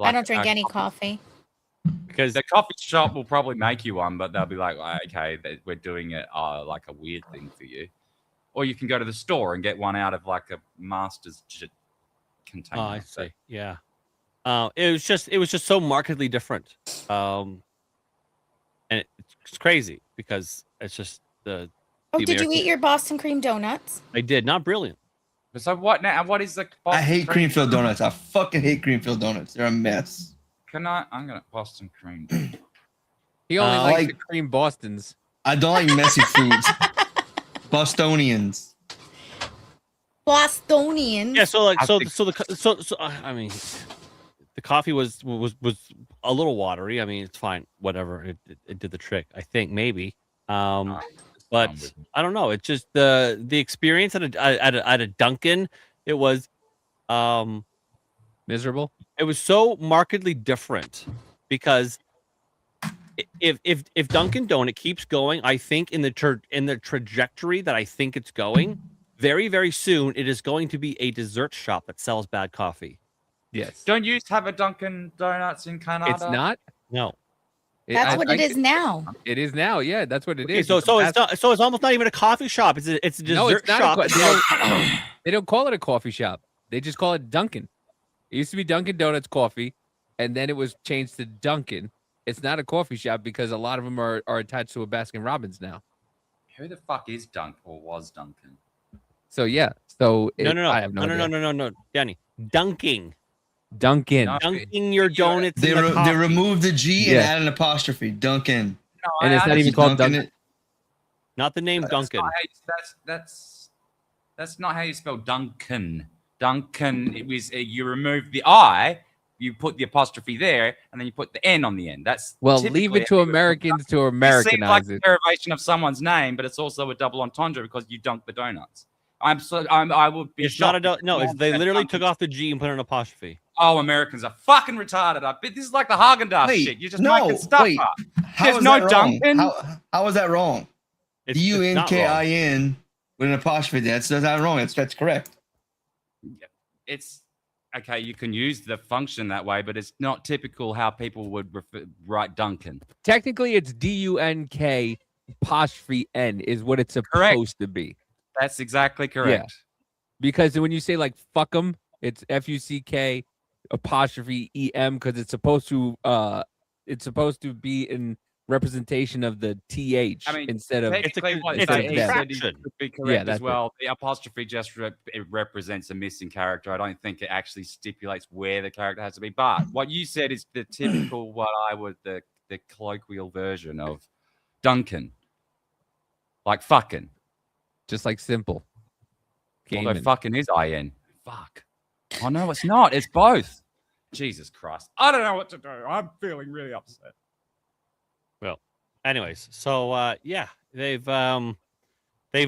I don't drink a any coffee. Because The coffee shop will probably make you one, but they'll be like, "Oh, okay, we're doing it like a weird thing for you. Or you can go to the store and get one out of like a master's container. I see. Yeah. It was just so markedly different. And it's crazy because it's just the. Oh, the did you American- eat your Boston cream donuts? I did. Not brilliant. So what now? What is the? I Boston hate cream? cream filled donuts. I fucking hate cream filled donuts. They're a mess. I'm gonna Boston cream. He only likes like- the cream Bostons. I don't like messy foods. Bostonians. Bostonians. Yeah. So like I so think- so the so I mean, the coffee was a little watery. I mean, it's fine. Whatever. It did the trick. I think maybe. But I don't know. It's just the experience at a Dunkin'. It was Miserable. it was so markedly different because if Dunkin' Donut keeps going, I think in the trajectory that I think it's going, very very soon it is going to be a dessert shop that sells bad coffee. Yes. Don't you have a Dunkin' Donuts in Canada? It's not. No. That's what it is now. It is now. Yeah, that's what it Okay, is. so It's a so it's fast- not, so it's almost not even a coffee shop. It's a dessert No, it's not. shop. They don't call it a coffee shop. They just call it Dunkin'. It used to be Dunkin' Donuts coffee, and then it was changed to Dunkin'. It's not a coffee shop because a lot of them are attached to a Baskin Robbins now. Who the fuck is Dunk or was Dunkin'? So yeah. So No, I have no idea. no, Danny. Dunking Dunkin'. No. dunking your donuts. They in the they coffee. removed the G and Yeah. added an apostrophe. Dunkin'. No, And it's not even called Dunkin' Dunkin'. it. Not the name Duncan. That's not how you spell Duncan. Duncan. It was you remove the I, you put the apostrophe there, and then you put the N on the end. That's Well, leave typically it to how you would put Americans to It seems like Americanize a it. derivation of someone's name, but it's also a double entendre because you dunk the donuts. I would be It's not shocked if no. It's, someone they said literally Dunkin'. took off the G and put an apostrophe. Oh, Americans are fucking retarded. This is like the Haagen-Dazs Wait, shit. You're just no, making stuff wait. up. How There's is no that wrong? Dunkin'. How is that wrong? It's not wrong. Dunkin with an apostrophe. That's not wrong. That's correct. It's okay. You can use the function that way, but it's not typical how people would write Duncan. Technically, it's DUNK apostrophe N is what it's supposed Correct. to be. That's exactly correct. Because when you say like fuck 'em, it's FUCK apostrophe EM because it's supposed to be in representation of the TH I mean, instead of technically, what it's a Dave said contraction. could be Yeah, correct as that's well. The apostrophe just it represents a missing character. I don't think it actually stipulates where the character has to be. But what you said is the typical, what I would the colloquial version of Duncan, like fucking. just like simple. Although Gaming. fucking is IN. Fuck. Oh no, it's not. It's both. Jesus Christ. I don't know what to do. I'm feeling really upset. Anyways, so yeah, they've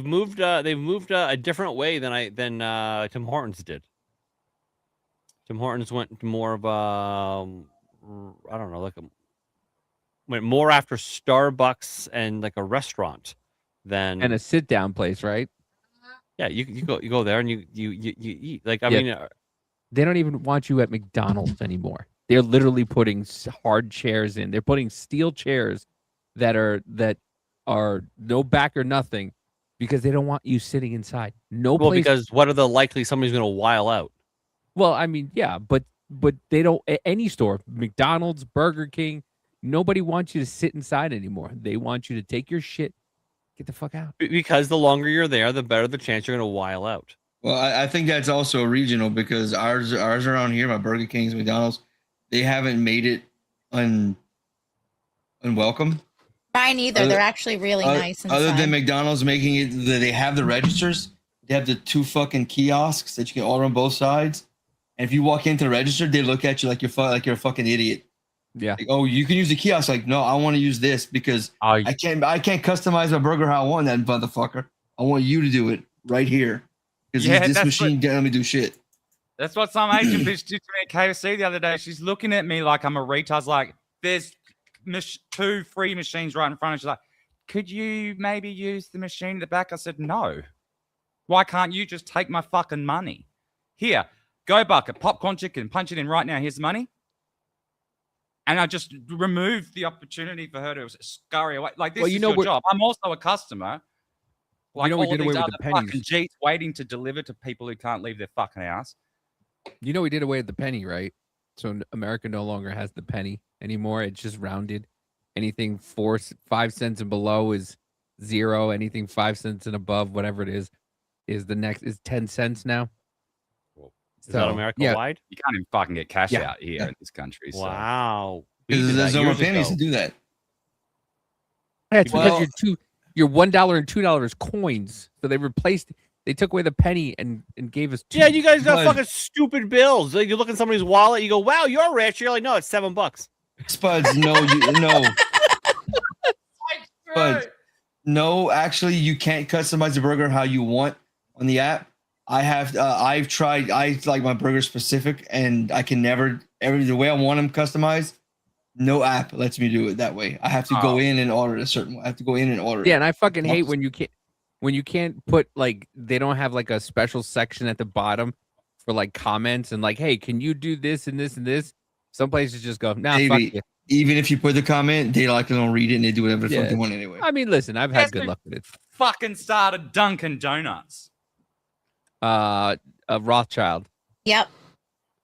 moved a different way than Tim Hortons did. Tim Hortons went more of I don't know, went more after Starbucks and like a restaurant than And a sit down place, right? yeah. You go there and you eat. Like I Yeah. mean, They don't even want you at McDonald's anymore. They're literally putting hard chairs in. They're putting steel chairs that are no back or nothing because they don't want you sitting inside. No well, place. because what are the likely somebody's going to while out? Well, I mean, yeah, but they don't. Any store, McDonald's, Burger King, nobody wants you to sit inside anymore. They want you to take your shit, get the fuck out. Because the longer you're there, the better the chance you're going to while out. Well, I think that's also regional because ours around here, my Burger Kings, McDonald's, they haven't made it unwelcome. Mine either. Other- They're actually really nice inside. Other than McDonald's making it, they have the registers. They have the 2 fucking kiosks that you can order on both sides. And if you walk into the register, they look at you like you're a fucking idiot. Yeah. Like, oh, you can use the kiosk. Like, no, I want to use this because I can't customize my burger how I want that motherfucker. I want you to do it right here because Yeah, this that's machine can't let me do shit. That's what some Asian bitch did to me at KFC the other day. She's looking at me like I'm a retard. I was like, there's 2 free machines right in front of her. She's like, could you maybe use the machine in the back? I said, no. Why can't you just take my fucking money? Here, go bucket, popcorn chicken, punch it in right now. Here's the money. And I just removed the opportunity for her to scurry away. Like, this is your job. I'm also a customer. Like, all of these other fucking G's waiting to deliver to people who can't leave their fucking house. You know, we did away with the penny, right? So America no longer has the penny anymore. It's just rounded. Anything 5 cents and below is 0. Anything 5 cents and above, whatever it is the next is 10 cents now. Well, is that America wide? You can't even fucking get cash out here in this country. So. Wow. Because there's no more pennies to do that. Yeah, it's because your $1 and $2 coins. So they took away the penny and gave us 2. Yeah, you guys got fucking stupid bills. Like, you look in somebody's wallet, you go, wow, you're rich. You're like, no, it's $7. Spuds, no. Spuds, no, actually, you can't customize the burger how you want on the app. I've tried. I like my burger specific, and I can never the way I want them customized. No app lets me do it that way. I have to go in and order it a certain way. I have to go in and order it. Yeah, and I fucking hate when you can't put, like, they don't have like a special section at the bottom for like comments and like, hey, can you do this and this and this? Some places just go, nah, fuck you. Even if you put the comment, they don't read it and they do whatever the fuck they want anyway. I mean, listen, I've had good luck with it. Fucking started Dunkin' Donuts. A Rothschild. Yep.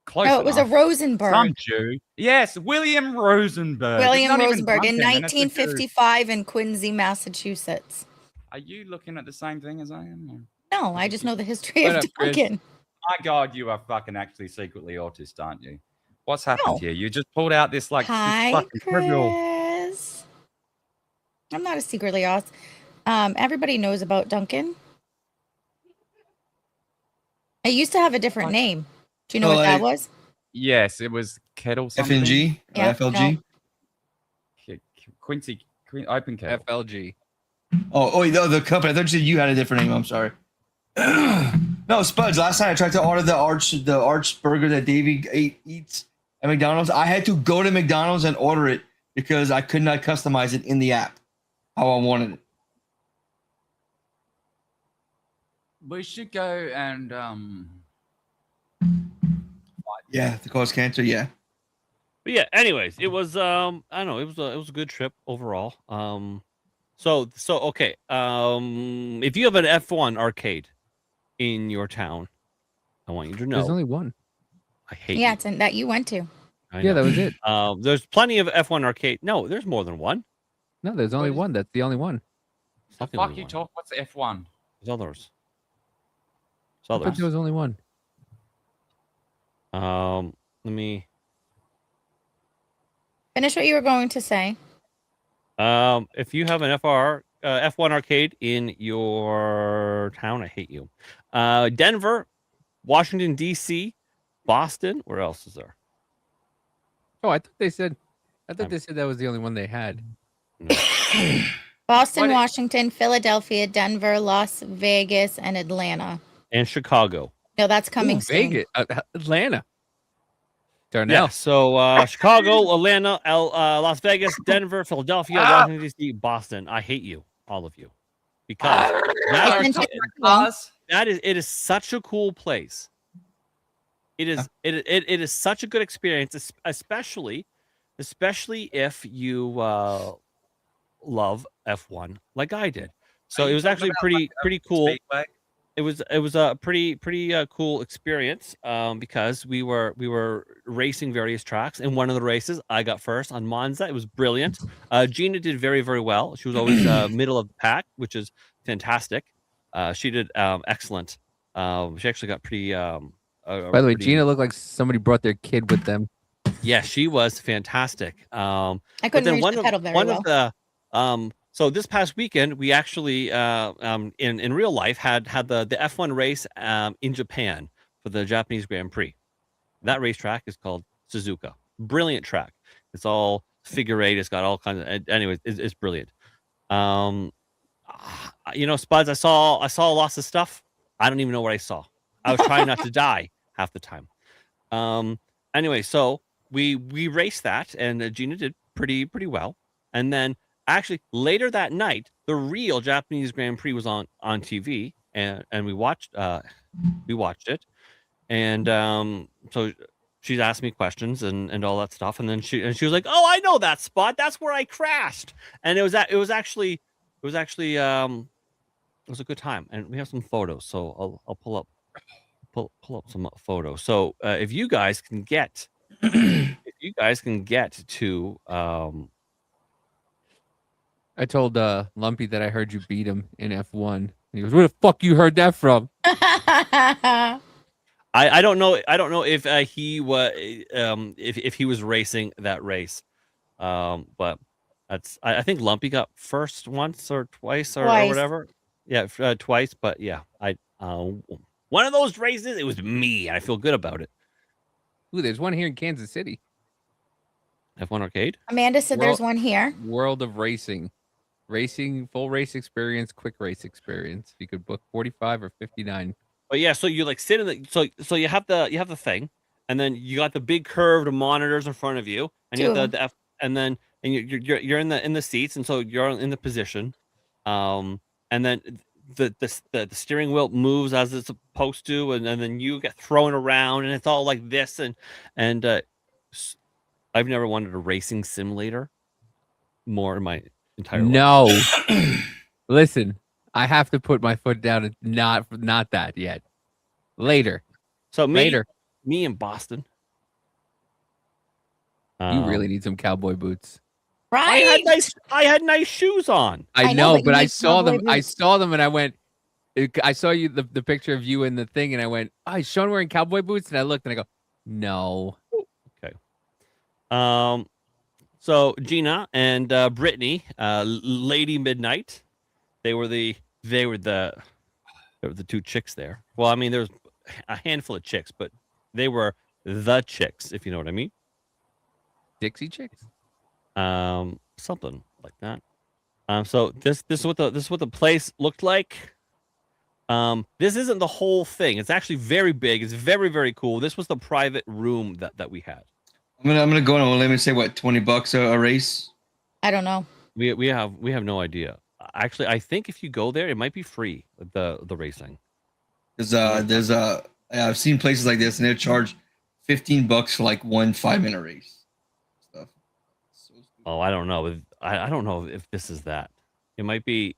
Close it was a Rosenberg. Some Jew. Yes, William Rosenberg. William Rosenberg in 1955 in Quincy, Massachusetts. Are you looking at the same thing as I am? Or? No, I just know the history of Dunkin'. My God, you are fucking actually secretly autist, aren't you? What's happened here? You just pulled out this like Hi, this fucking trivial. Chris. I'm not a secretly autist. Everybody knows about Dunkin'. It used to have a different name. Do you know what that was? Yes, it was Kettle something. FNG? Yeah, FLG? No. Quincy Open Kettle. FLG. Oh, the company. I thought you said you had a different name. I'm sorry. No, Spuds. Last night I tried to order the Arch burger that Davey eats at McDonald's. I had to go to McDonald's and order it because I could not customize it in the app how I wanted it. We should go and Yeah, to cause cancer. Yeah. But yeah, anyways, it was I don't know, it was a good trip overall. So okay. If you have an F1 arcade in your town, I want you to know there's only one. I hate Yeah, it's in that you went to. Yeah, that was it. There's plenty of F1 arcade. No, there's more than one. No, there's only one. That's the only one. The fuck you talk? What's F1? There's others. I thought there was only one. Let me finish what you were going to say. If you have an F1 arcade in your town, I hate you. Denver, Washington D.C., Boston. Where else is there? Oh, I thought they said that was the only one they had. No. Boston, Washington, Philadelphia, Denver, Las Vegas, and Atlanta. And Chicago. No, that's coming soon. Vegas, Atlanta. Darnell. Yeah, so Chicago, Atlanta, Las Vegas, Denver, Philadelphia, Washington D.C., Boston. I hate you, all of you, because it is such a cool place. It is such a good experience, especially if you love F1 like I did. So it was actually pretty cool. Speedway? It was a pretty cool experience because we were racing various tracks. In one of the races, I got first on Monza. It was brilliant. Gina did very, very well. She was always middle of the pack, which is fantastic. She did excellent. She actually got pretty. By the way, Gina looked like somebody brought their kid with them. Yeah, she was fantastic. I couldn't reach the pedal very well. So this past weekend, we actually, in real life, had the F1 race in Japan for the Japanese Grand Prix. That racetrack is called Suzuka. Brilliant track. It's all figure eight. It's got all kinds of. Anyways, it's brilliant. Spuds. I saw lots of stuff. I don't even know what I saw. I was trying not to die. half the time. Anyway, so we raced that, and Gina did pretty well. And then actually later that night, the real Japanese Grand Prix was on TV, and we watched it. And so she's asked me questions and all that stuff, and then she was like, "Oh, I know that spot. That's where I crashed." And it was actually it was a good time, and we have some photos. So I'll pull up some photos. So if you guys can get to I told Lumpy that I heard you beat him in F1. He goes, "Where the fuck you heard that from?" I don't know if he was if he was racing that race, but that's I think Lumpy got first once or twice or whatever. Yeah, twice. But yeah, one of those races it was me. I feel good about it. Ooh, there's one here in Kansas City. F1 Arcade. Amanda said there's one here. World of Racing, full race experience, quick race experience. You could book 45 or 59. But yeah, so you like sit in the so you have the thing, and then you got the big curved monitors in front of you, and you have the and then you're in the seats, and so you're in the position, and then the steering wheel moves as it's supposed to, and then you get thrown around, and it's all like this, and I've never wanted a racing simulator more in my entire life. No, listen. I have to put my foot down and not that yet. Later. So me Later. in Boston. You really need some cowboy boots. Right? I had nice shoes on. I know, but I saw them. I saw them, and I went. I saw you the picture of you in the thing, and I went, "Oh, is Shawn wearing cowboy boots?" And I looked, and I go, "No." Okay. So Gina and Brittany, Lady Midnight, they were the two chicks there. Well, I mean, there's a handful of chicks, but they were the chicks, if you know what I mean. Dixie Chicks. Something like that. So this is what the place looked like. This isn't the whole thing. It's actually very big. It's very, very cool. This was the private room that we had. I'm gonna go on a limb and say what, $20 a race? I don't know. We have no idea. Actually, I think if you go there, it might be free. The racing. I've seen places like this, and they charge $15 for like 1 5-minute race. Stuff. Oh, I don't know. I don't know if this is that. It might be.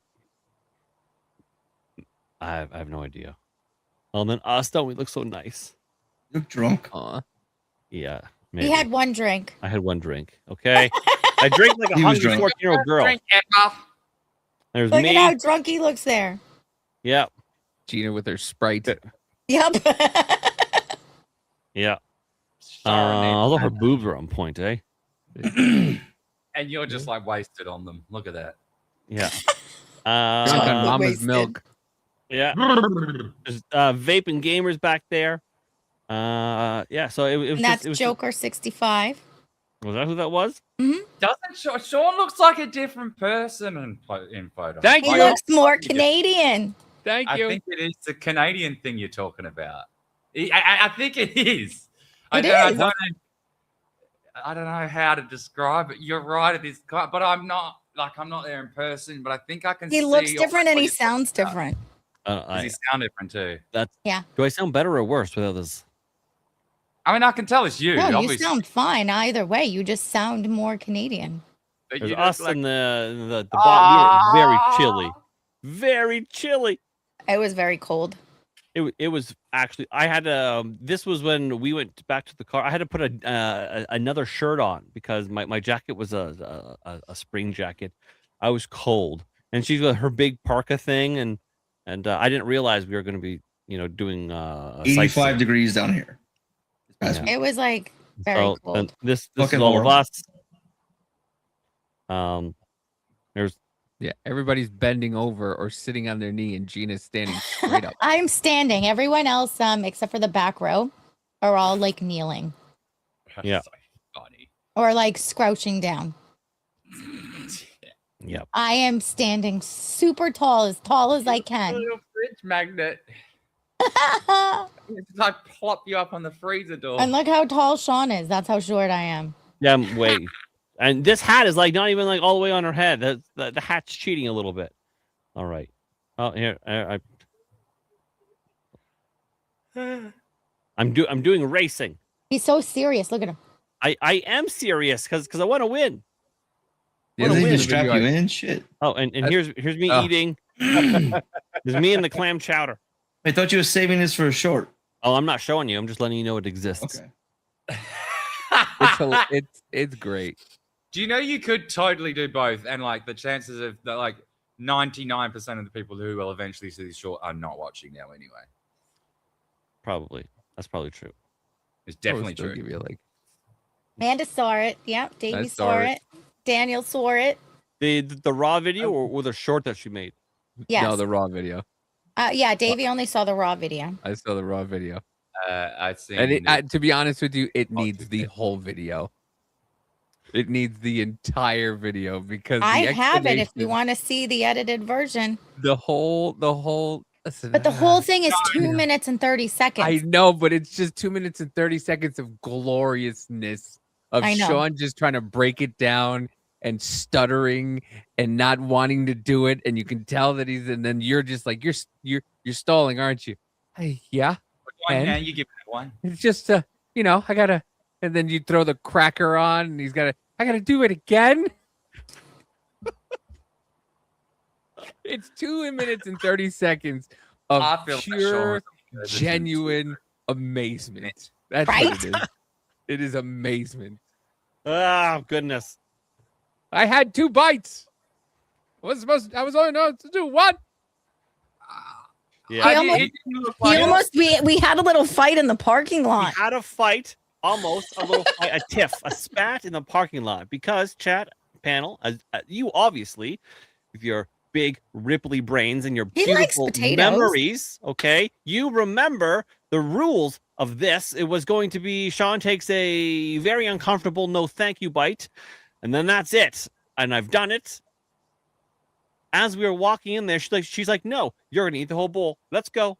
I have no idea. Well, then us, don't we look so nice? You look drunk. Yeah. Maybe. He had one drink. I had one drink. Okay. I drink like a hungry 14-year-old girl. There's Look me. at how drunk he looks there. Yep. Gina with her Sprite. Yep. Yeah. Although her boobs are on point, eh? And you're just like wasted on them. Look at that. Yeah. Drunk on mama's milk. Yeah. There's vaping gamers back there. Yeah. So it was. And that's it was Joker 65. Was that who that was? Mm-hmm. Doesn't Shawn looks like a different person in photo? Thank He you. looks more Canadian. Thank I you. think it is the Canadian thing you're talking about. I think it is. I is. don't know how to describe it. You're right. It is, but I'm not there in person. But I think I can. He looks different and he sounds different. Does he sound different too? Yeah. Do I sound better or worse without this? I mean, I can tell it's you. No, you obviously. sound fine either way. You just sound more Canadian. But There's you us look like- and the bottom. We were very chilly. Very chilly. It was very cold. It was actually. I had this was when we went back to the car. I had to put another shirt on because my jacket was a spring jacket. I was cold, and she's got her big parka thing, and I didn't realize we were going to be doing 85 degrees down here. Yeah. It was like very cold. This is Fucking all of horrible. us. There's everybody's bending over or sitting on their knee, and Gina's standing straight up. I'm standing. Everyone else, except for the back row, are all like kneeling Yeah. So funny. or like scrouching down. Yeah. I am standing super tall as I can. Little fridge magnet. It's like plop you up on the freezer door. And look how tall Shawn is. That's how short I am. Yeah, wait. And this hat is like not even like all the way on her head. The hat's cheating a little bit. All right. Oh, here I'm doing racing. He's so serious. Look at him. I am serious because I want to win. Yeah, Wanna they win. strap you in. Shit. Oh, and here's me eating. There's me and the clam chowder. I thought you were saving this for a short. Oh, I'm not showing you. I'm just letting you know it exists. Okay. It's great. Do you know you could totally do both, and like the chances of that, like 99% of the people who will eventually see this short are not watching now anyway. Probably. That's probably true. It's definitely Still true. give you like Amanda saw it. Yep. Davey I saw saw it. Daniel saw it. The raw video or the short that she made? Yes. no the raw video. Yeah, Davey only saw the raw video. I saw the raw video, I'd seen and to be honest with you, it needs the whole video. It needs the entire video because I the have it if you explanation- want to see the edited version. the whole. Listen, But the whole thing is 2 minutes and 30 seconds. I know, but it's just 2 minutes and 30 seconds of gloriousness of I know. Shawn just trying to break it down and stuttering and not wanting to do it, and you can tell that he's. And then you're just like you're stalling, aren't you? Hey, yeah. One, And- you give it one. It's just I gotta. And then you throw the cracker on, and I gotta do it again. It's 2 minutes and 30 seconds of I feel like pure, Shawn was genuine amazement. That's Right? what it is. It is amazement. Oh goodness. I had 2 bites. I was only supposed to do one. Yeah. He almost we had a little fight in the parking We lot. had a fight, almost a little fight, a tiff, a spat in the parking lot because chat panel, you obviously, with your big ripply brains and your He likes beautiful potatoes. memories, okay, you remember the rules of this. It was going to be Shawn takes a very uncomfortable no thank you bite, and then that's it. And I've done it. As we were walking in there, she's like, no, you're gonna eat the whole bowl. Let's go.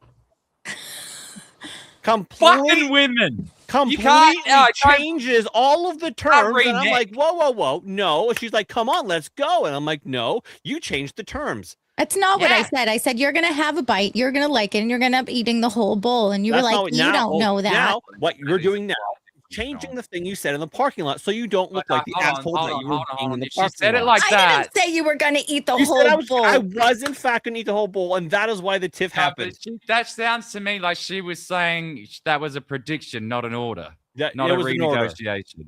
Fucking women. Completely can't- changes all of the terms. And I'm renege. like, whoa, no. And she's like, come on, let's go. And I'm like, no, you changed the terms. That's not what I Yeah. said. I said you're gonna have a bite, you're gonna like it, and you're gonna end up eating the whole bowl. And you were That's not like, what- you now- don't know that. Now, what you're That is doing now, wrong. changing the thing you said in the parking lot so you don't look But, like the hold on, asshole hold that on, you were hold on, being hold in the on. She parking said it lot. like I that. didn't say you were gonna eat the You whole said bowl. I was in fact gonna eat the whole bowl, and that is why the tiff Yeah, happened. but that sounds to me like she was saying that was a prediction, not an order, That, not it a was an order. renegotiation.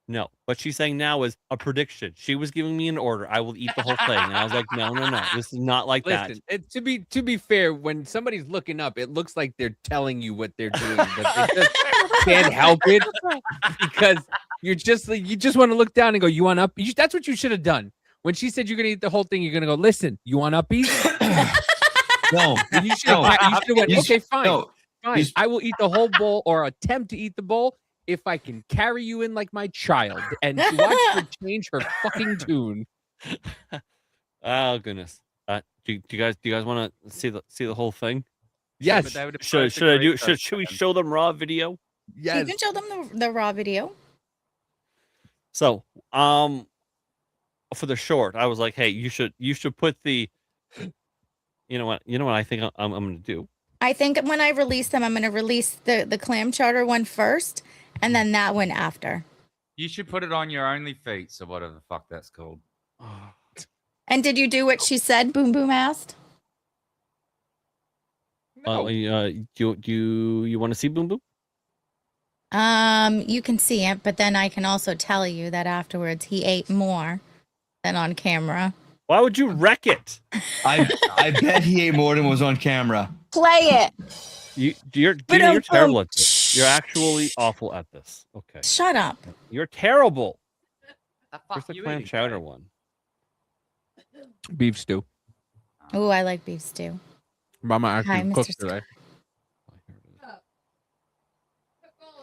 No, what she's saying now is a prediction. She was giving me an order. I will eat the whole thing. And I was like, no. This is not like Listen, to be fair, when somebody's looking up, it looks like they're telling you what they're doing, but they just can't help it because you just want to look down and go, "You want up?" That's what you should have done. When she said you're gonna eat the whole thing, you're gonna go, "Listen, you want uppies?" No. And you should have went, You- "Okay, fine, no. fine. you- I will eat the whole bowl or attempt to eat the bowl if I can carry you in like my child and watch her change her fucking tune." that. Oh goodness. Do you guys want to see the whole thing? Yes, but they would have Should both I do? agreed first Should we time. show them raw video? You yes. can show them the raw video. So, for the short, I was like, hey, you should put the. You know what I think I'm going to do. I think when I release them, I'm gonna release the clam chowder one first, and then that one after. You should put it on your OnlyFeet or whatever the fuck that's called. And did you do what she said? Boom Boom asked. No. Do you want to see Boom Boom? You can see it, but then I can also tell you that afterwards he ate more than on camera. Why would you wreck it? I bet he ate more than was on camera. Play it. You're Gina, you're terrible at this. You're actually awful at this. Okay, Shut up. you're terrible. The fuck Where's the you clam eating, chowder mate? one? Beef stew. Oh, I like beef stew. Mama actually Hi, Mr. cooked Scott. today.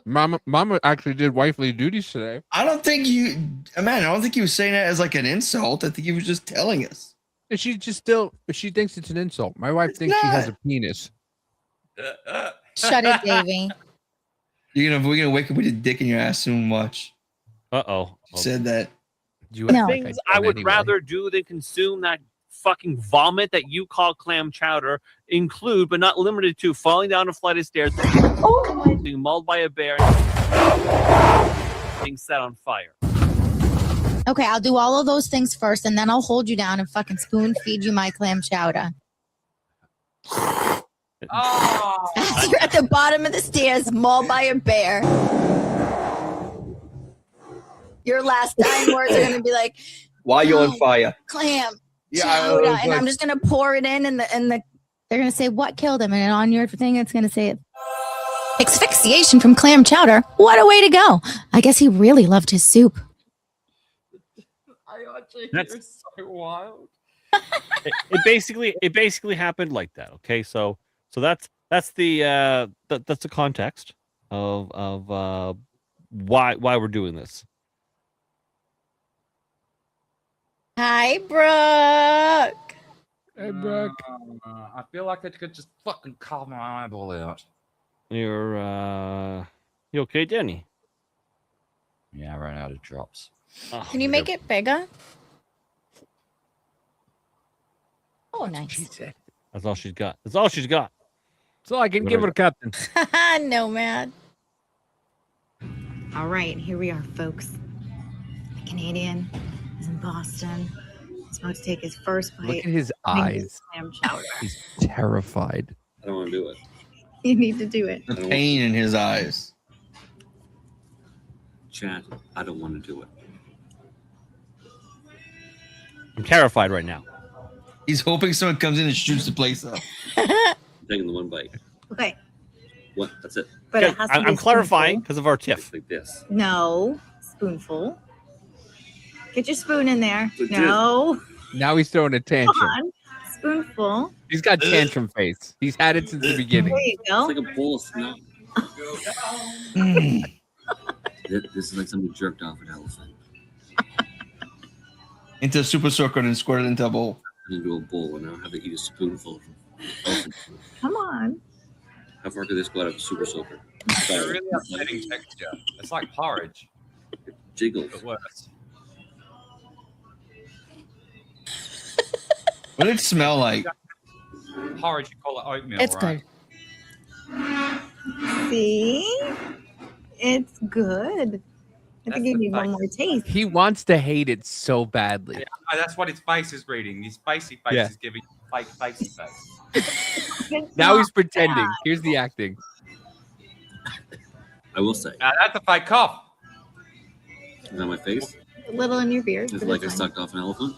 Mama actually did wifely duties today. I don't think he was saying that as like an insult. I think he was just telling us. And she just she thinks it's an insult. My wife It's thinks she has a not. penis. Shut it, Davey. We're gonna wake up with a dick in your ass soon. Watch. Uh-oh. She said that. You No. like Things I would anyway. rather do than consume that fucking vomit that you call clam chowder include, but not limited to, falling down a flight of stairs, being mauled by a bear, and being set on fire. Okay, I'll do all of those things first, and then I'll hold you down and fucking spoon feed you my clam chowder. Oh, As you're at the bottom of the stairs, mauled by a bear. Your last dying words are going to be like, Why you on fire? clam Yeah, chowder. I was And like- I'm just going to pour it in, and they're going to say, what killed him? And on your thing, it's going to say, asphyxiation from clam chowder. What a way to go. I guess he really loved his soup. That's so wild. it basically happened like that. Okay, so that's the that's the context of why we're doing this. Hi, Brooke. Hey, Brooke. I feel like it could just fucking carve my eyeball out. You're you okay, Danny? Yeah, I ran out of drops. Oh, Can you make it bigger? Oh, nice. That's all she's got. That's all she's got. So I can give her, Captain. No, man. All right, here we are, folks. The Canadian is in Boston. He's about to take his first bite. Look at his Make his eyes. clam chowder. He's terrified. I don't want to do it. You need to do it. The pain in his eyes. Chat, I don't want to do it. I'm terrified right now. He's hoping someone comes in and shoots the place up. I'm taking the one bite. Okay, What? That's it. but it has to be I'm a clarifying spoonful. because of our tiff. Like this. No, spoonful. Get your spoon in there. But No, Now he's throwing a come tantrum. on. Spoonful. He's got tantrum face. He's had it since the beginning. There you go. It's like a bowl of snot. Mm. This is like somebody jerked off an elephant Into a super soaker and squirt it into a bowl. into a bowl, and now have to eat a spoonful of elephant food. Come on. How far could this go out of a super soaker? It's a really upsetting texture. It's like porridge, Jiggles. but worse. What did it smell like? Porridge, you call it oatmeal, It's right? good. See? It's good. I That's think you the need one face. more taste. He wants to hate it so badly. Yeah, that's what his face is reading. His facey face Yeah. is giving fake facey face. It's Now he's not pretending. bad. Here's the acting. I will say. That's a fake cough. Is that my face? A little in your beard. Is but it like I it's fine. sucked off an elephant?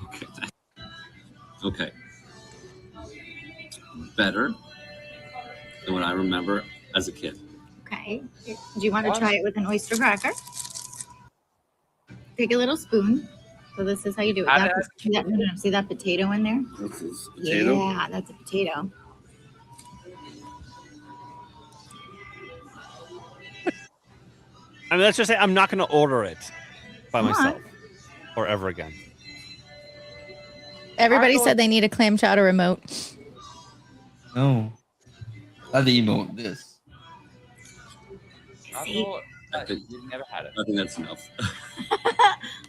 Okay. Okay. Better than what I remember as a kid. Okay. Do you want to What? try it with an oyster cracker? Take a little spoon. So this is how you do it. How That's see that potato in there? This is potato. Yeah, that's a potato. I mean, let's just say I'm not going to order it by Come on. myself or ever again. Everybody Alright, said they need a clam chowder remote. No. Not the emote. This. I See? thought that you've never had it. I think that's enough.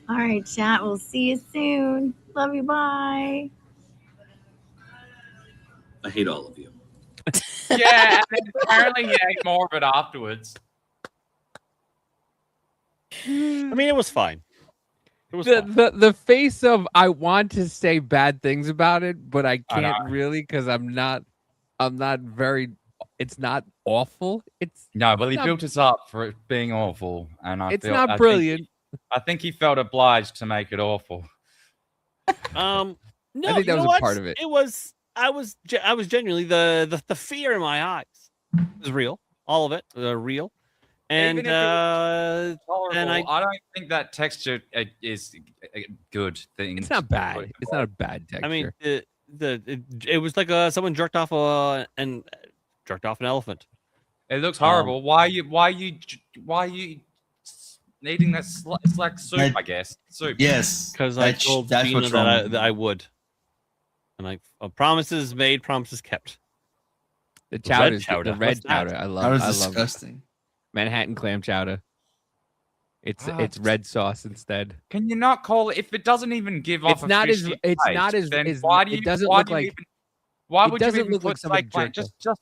All right, chat. We'll see you soon. Love you. Bye. I hate all of you. Yeah, and then apparently he ate more of it afterwards. I mean, it was fine. It was The, fine. the face of I want to say bad things about it, but I I know. can't really because I'm not very. It's not awful. It's No, but he not- built us up for it being awful, and I it's feel- not I think- brilliant. I think he felt obliged to make it awful. No, I think that you know was a what? part of it. It was. I was genuinely the fear in my eyes was real. All of it, real. And Even if it Horrible. And I I- don't think that texture is a good thing. It's not bad. It's not a bad texture. I mean, it was like someone jerked off an elephant. It looks horrible. Why you eating that? It's like soup, That- I guess. Soup. Yes. Because I That's- told that's Gina what's wrong. that I would, and promises made, promises kept. The chowder, red chowder. the red What's that? chowder. I That love. was I love disgusting. Manhattan clam chowder. It's Ah, it's red sauce instead. Can you not call it if it doesn't even give off It's a not as fishy it's taste, not as then as why do you it doesn't why look do you like even why it would you doesn't even look like put somebody say clam? jerked off.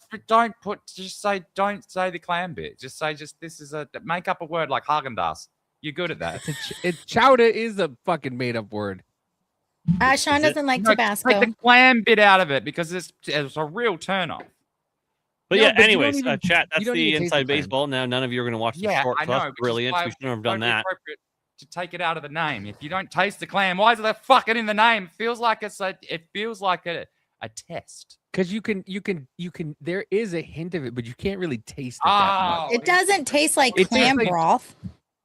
Don't say the clam bit. Just say this is a make up a word like Haagen-Dazs. You're good at that. It's chowder is a fucking made up word. Shawn doesn't like No, just Tabasco. take the clam bit out of it because it's a real turn off. But No, yeah, but you don't anyways, even- chat. you That's don't the even taste the inside clam. baseball. Now none of you are going to watch the Yeah, short. I So know. that's brilliant. We shouldn't have done that. Appropriate to take it out of the name. If you don't taste the clam, why is it fucking in the name? It feels like a test. Because you can there is a hint of it, but you can't really taste it that much. It doesn't taste like It tastes clam like- broth.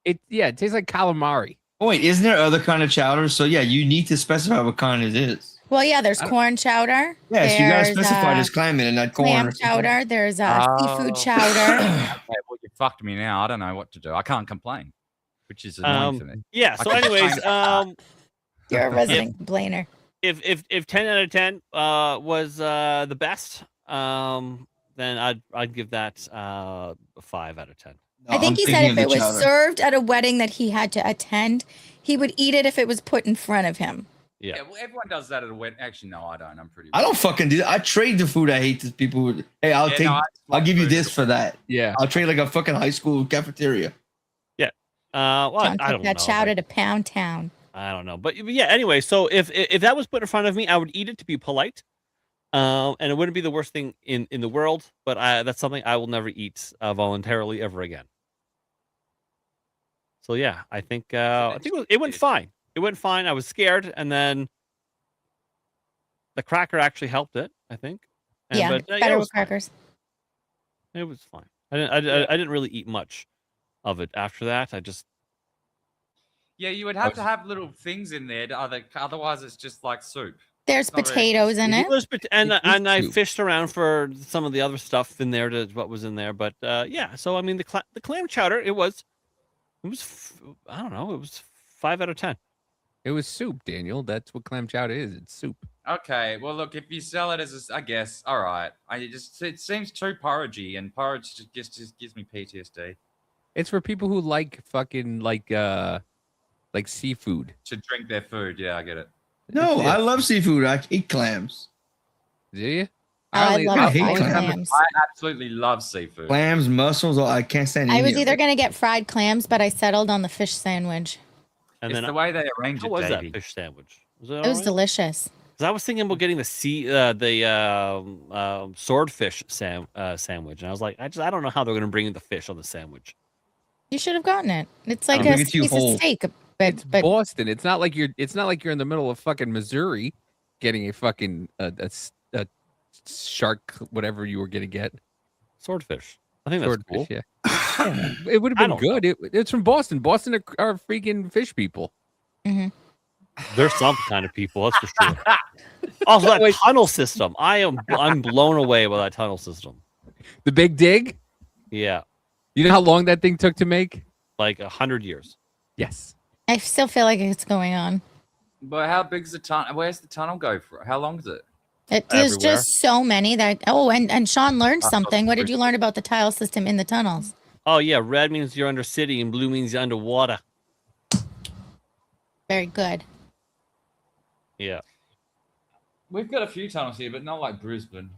It tastes like calamari. Oh, wait, isn't there other kind of chowder? So yeah, you need to specify what kind it is. Well, yeah, there's corn chowder. Yes, you gotta There's, specify there's clam in it, not corn. clam or something. chowder. There's seafood Oh. chowder. Okay, well, you fucked me now. I don't know what to do. I can't complain, which is annoying for me. Yeah. I So, can anyways, find You're a resident complainer. if 10 out of 10 was the best, then I'd give that a 5 out of 10. I think I'm he said thinking if of the it was chowder. served at a wedding that he had to attend, he would eat it if it was put in front of him. Yeah. Yeah, well, everyone does that at a wedding. Actually, no, I don't. I'm pretty. I don't fucking do that. I trade the food I hate to people. Who, hey, I'll Yeah, take. no, I I'll like give you food. this for that. Yeah. I'll trade like a fucking high school cafeteria. Well, John I took don't that know. chowder Like, to Pound Town. I don't know, but yeah. Anyway, so if that was put in front of me, I would eat it to be polite, and it wouldn't be the worst thing in the world. But that's something I will never eat voluntarily ever again. So yeah, I think it went fine. It went fine. I was scared, and then the cracker actually helped it. I think. Yeah, but, it's it better was with fine. crackers. It was fine. I didn't really eat much of it after that. I just Yeah, you would have to have little things in there. Otherwise, it's just like soup. There's It's not very potatoes in it. and It is I soup. fished around for some of the other stuff in there to what was in there, but yeah. So I mean, the clam chowder, it was I don't know, it was 5 out of 10. It was soup, Daniel. That's what clam chowder is. It's soup. Okay, well, look, if you sell it as I guess, all right. It seems too porridgey, and porridge just gives me PTSD. It's for people who like fucking like seafood. To drink their food, yeah, I get it. No, Yeah. I love seafood. I eat clams. Do you? I love I hate fried clams. clams. I absolutely love seafood. Clams, mussels. I can't stand. I any was of either it. going to get fried clams, but I settled on the fish sandwich. And It's then the way they arrange how it, was that Davey. fish sandwich? Was It was alright? delicious. 'Cause I was thinking about getting the swordfish sandwich, and I was like, I don't know how they're going to bring in the fish on the sandwich. You should have gotten it. It's like Bring a it to you piece whole. of steak, It's but Boston. It's not like you're in the middle of fucking Missouri getting a fucking a shark, whatever you were gonna get. Swordfish. I think that's cool. Swordfish, yeah. It would I have been don't good. It's from Boston. Boston are freaking fish people. There's some kind of people, that's for sure. Also, that tunnel system. I'm blown away by that tunnel system. The Big Dig. Yeah, You know how long that thing took to make? like 100 years. Yes. I still feel like it's going on. But how big's the tunnel? Where's the tunnel go for? How long is it? There's Everywhere. just so many that. Oh, and Shawn learned Oh, something. What did you learn about the tile system in the tunnels? Oh yeah, red means you're under city, and blue means you're underwater. Very good. Yeah. We've got a few tunnels here, but not like Brisbane.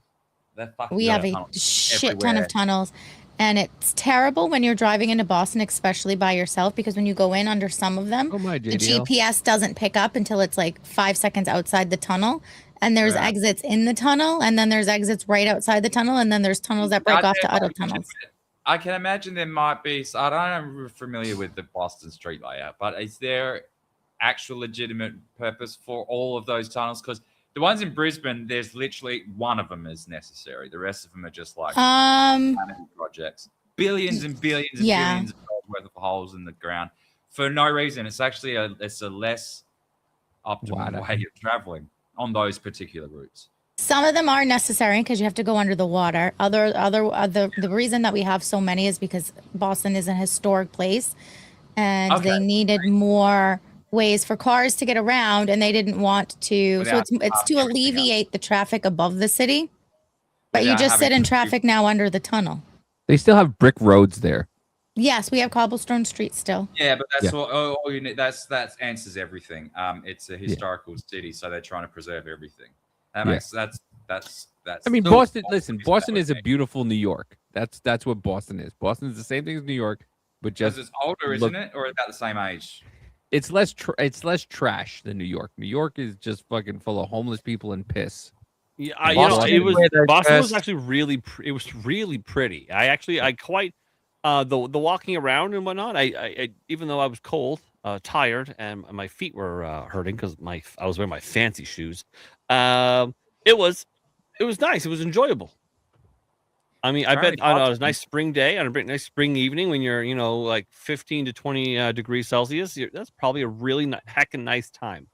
They're fucking We have a tunnels shit ton everywhere. of tunnels. And it's terrible when you're driving into Boston, especially by yourself, because when you go in under some of them, Oh my the JDL. GPS doesn't pick up until it's like 5 seconds outside the tunnel. And there's Right. exits in the tunnel, and then there's exits right outside the tunnel, and then there's tunnels that break off to other tunnels. I can imagine there might be. I don't know, familiar with the Boston street layout, but is there actual legitimate purpose for all of those tunnels? Because the ones in Brisbane, there's literally one of them is necessary. The rest of them are just like vanity projects. Billions and billions and Yeah. billions of dollars worth of holes in the ground for no reason. It's actually a less optimal way of traveling on those particular routes. Some of them are necessary because you have to go under the water. The reason that we have so many is because Boston is a historic place, and they needed more ways for cars to get around, and they didn't want to. So Without it's to everything else. alleviate the traffic above the city. But you without just sit having in to- traffic now under the tunnel. They still have brick roads there. Yes, we have cobblestone streets still. Yeah, but that's Yeah. all you need. That answers everything. It's a historical city, so they're trying to preserve everything. That Yeah. makes that's. I mean, So- Boston. Listen, that Boston would is a make- beautiful New York. That's what Boston is. Boston is the same thing as New York, but Because just it's older, look- isn't it, or about the same age? it's less trash than New York. New York is just fucking full of homeless people and piss. Yeah, you Boston know, is it was where they're Boston was best. actually really. It was really pretty. I quite the walking around and whatnot. I even though I was cold, tired, and my feet were hurting because I was wearing my fancy shoes. It was nice. It was enjoyable. I mean, I bet on a nice spring day, on a nice spring evening when you're, like 15 to 20 degrees Celsius, that's probably a really heckin' nice time.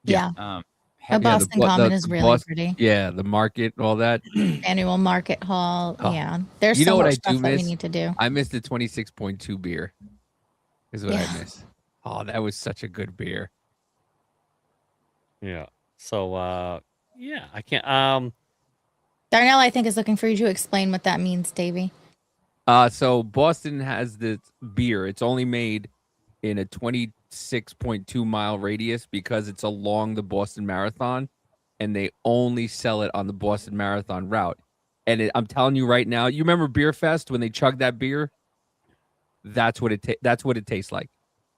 Yeah. The Boston Common is really pretty. Yeah, the market, all that. Annual market hall. Oh. Yeah. There's You know so what much I stuff do that we miss? need to do. I missed the 26.2 beer. Is what Yeah. I miss. Oh, that was such a good beer. Yeah. So yeah, I can't Darnell, I think, is looking for you to explain what that means, Davey. So Boston has this beer. It's only made in a 26.2 mile radius because it's along the Boston Marathon, and they only sell it on the Boston Marathon route. And I'm telling you right now, you remember Beer Fest when they chugged that beer? That's what it tastes like.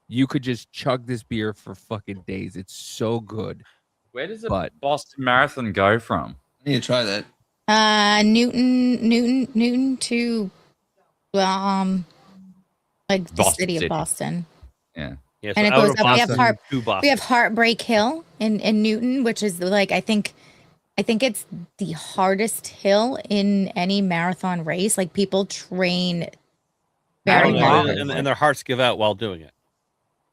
You could just chug this beer for fucking days. It's so good. Where does the Boston Marathon go from? I need to try that. Newton to like the Boston city of City. Boston. Yeah. Yeah, And so it goes out of up. Boston, We have Heartbreak Hill in Newton, which is like I think it's the hardest hill in any marathon race. Like people train very hard. and their hearts give out while doing it.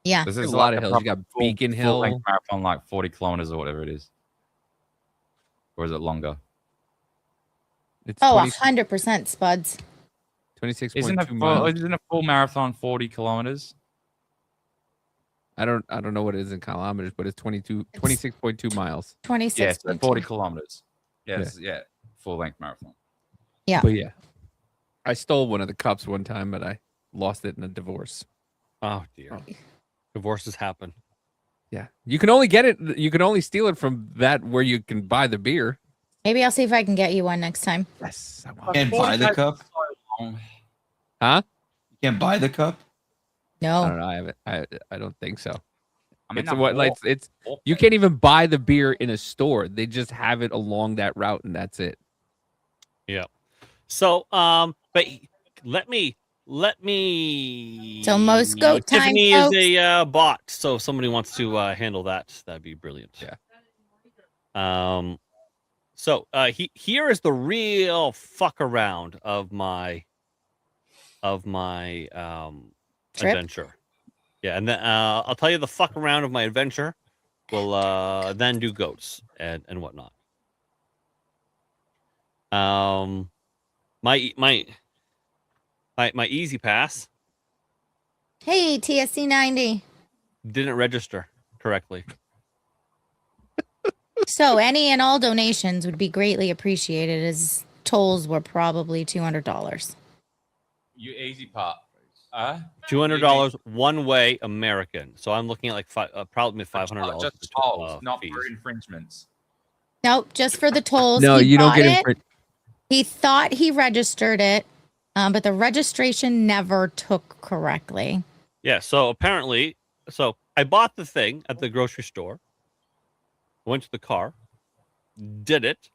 Yeah. This There's is a lot like of hills. You got full- Beacon full-length Hill. marathon, like 40 kilometers or whatever it is. Or is it longer? It's Oh, 20 100% Spuds. 26.2 miles. Isn't a full marathon 40 kilometers? I don't know what it is in kilometers, but it's 26.2 miles. 26. Yes, 40 kilometers. Yes, yeah. Full length marathon. Yeah. But yeah, I stole one of the cups one time, but I lost it in a divorce. Oh dear. Divorces happen. Yeah, you can only get it. You can only steal it from that where you can buy the beer. Maybe I'll see if I can get you one next time. Yes, I You can't buy the cup. Huh? You can't buy the cup. I No. don't know. I haven't. I don't think so. I mean, It's I'm what like all- it's. You can't even buy the beer in a store. They just have it along that route, and that's it. Yeah. So but let me So most goat time, Tiffany folks. is a bot, so if somebody wants to handle that, that'd be brilliant. Yeah. So here is the real fuck around of my Trip? adventure. Yeah, and then I'll tell you the fuck around of my adventure. We'll then do goats and whatnot. My easy pass Hey, TSC 90. didn't register correctly. So any and all donations would be greatly appreciated, as tolls were probably $200. You easy part. $200 one way American. So I'm looking at like probably $500. Just for, tolls, not fees. for infringements. Nope, just for the tolls. No, He you don't bought get it. it. He thought he registered it, but the registration never took correctly. Yeah. So apparently, I bought the thing at the grocery store. Went to the car, did it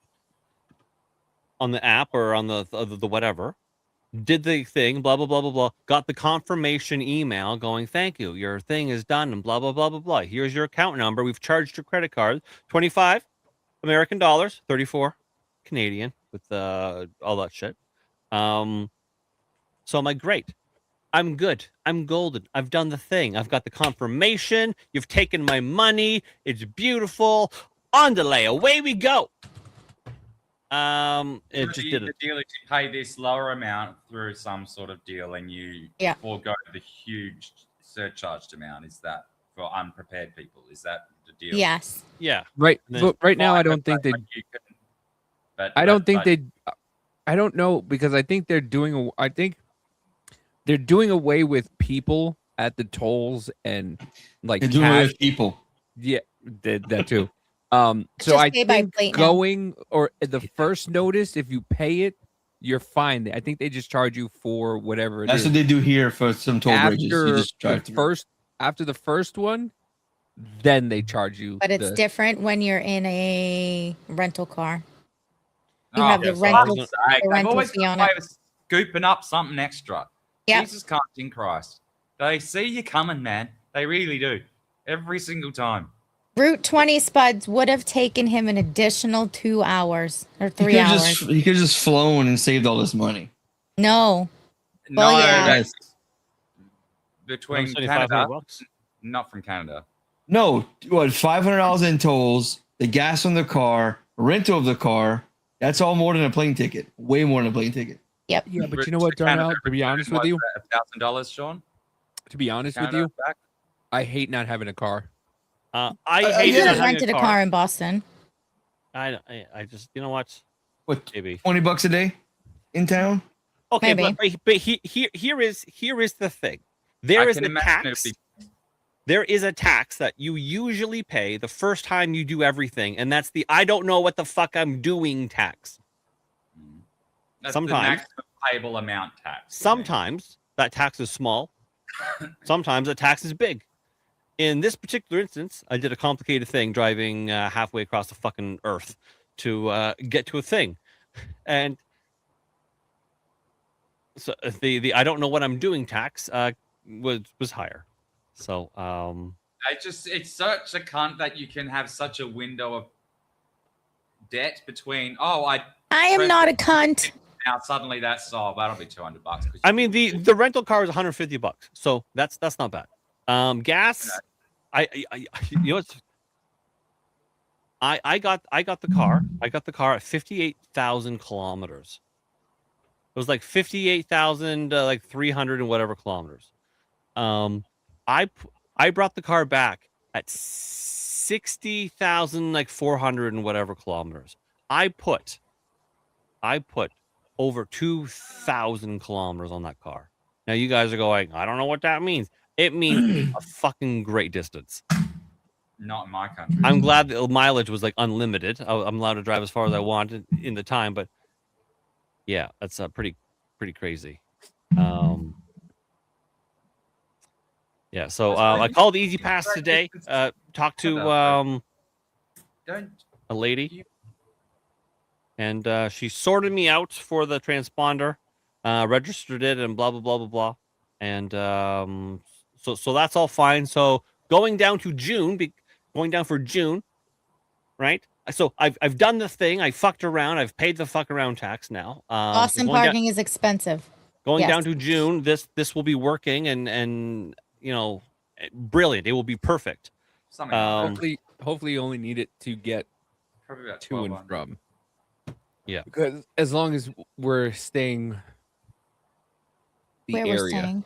on the app or on the whatever. Did the thing, blah blah blah blah blah. Got the confirmation email going, "Thank you, your thing is done," and blah blah blah blah blah. Here's your account number. We've charged your credit card, 25 American dollars, 34 Canadian with all that shit. So I'm like, great. I'm good. I'm golden. I've done the thing. I've got the confirmation. You've taken my money. It's beautiful. On delay. Away we go. It just didn't. The dealer to pay this lower amount through some sort of deal, and you forego the huge surcharged amount. Is that for unprepared people? Is that the deal? Yes. Yeah. Right. Then- But right now, I Fine, don't think but that. you can- But I don't think they. I don't know because I think they're doing. I think they're doing away with people at the tolls and like They're doing away with people. Yeah, that too. So Just I pay by think plate now. going or the first notice, if you pay it, you're fine. I think they just charge you for whatever it That's is. what they do here for some toll bridges. You After just drive the through. after the first one, then they charge you. But it's the- different when you're in a rental car. You Oh, have the for rental, fuck's sake, the they've rental always fee got on away it. with scooping up something extra. Yep. Jesus fucking Christ. They see you coming, man. They really do. Every single time. Route 20 Spuds would have taken him an additional 2 hours or 3 hours. He could have just flown and saved all this money. No. No, Well, yeah. that's between $175 Canada, bucks. not from Canada. No, what, $500 in tolls, the gas on the car, rental of the car. That's all more than a plane ticket. Way more than a plane ticket. Yep. Yeah, but you know what, Darnell? To be honest with you, $1,000, Sean. to be honest with Canada you, back. I hate not having a car. I You hate could not have having rented a car in Boston. I just, you know what? What, Maybe. $20 a day in town? Okay, Maybe. but here is the thing. There I is can a imagine it'd tax. be- There is a tax that you usually pay the first time you do everything, and that's the I don't know what the fuck I'm doing tax. That's Sometimes. the maximum payable amount tax. Sometimes that tax is small. Sometimes that tax is big. In this particular instance, I did a complicated thing driving halfway across the fucking earth to get to a thing. And so the I don't know what I'm doing tax was higher. So it's such a cunt that you can have such a window of debt between I am not a cunt. now suddenly that's that'll be $200. I mean the rental car is $150, so that's not bad. Gas, I you know what's I got the car. I got the car at 58,000 kilometers. It was like 58,000 like 300 and whatever kilometers. I brought the car back at 60,000 like 400 and whatever kilometers. I put over 2,000 kilometers on that car. Now you guys are going, I don't know what that means. It means a fucking great distance. Not in my country. I'm glad the mileage was like unlimited. I'm allowed to drive as far as I wanted in the time, but yeah, that's pretty crazy. Yeah, so I called Easy Pass today. Talked to a lady, and she sorted me out for the transponder, registered it, and blah blah blah blah blah. And so that's all fine. So going down for June, right? So I've done the thing. I fucked around. I've paid the fuck around tax now. Boston parking is expensive. Going Yes. down to June, this will be working and you know, brilliant. It will be perfect. Hopefully you only need it to get Probably about to and 1200. from. Yeah. Because as long as we're staying the Where we're area, staying.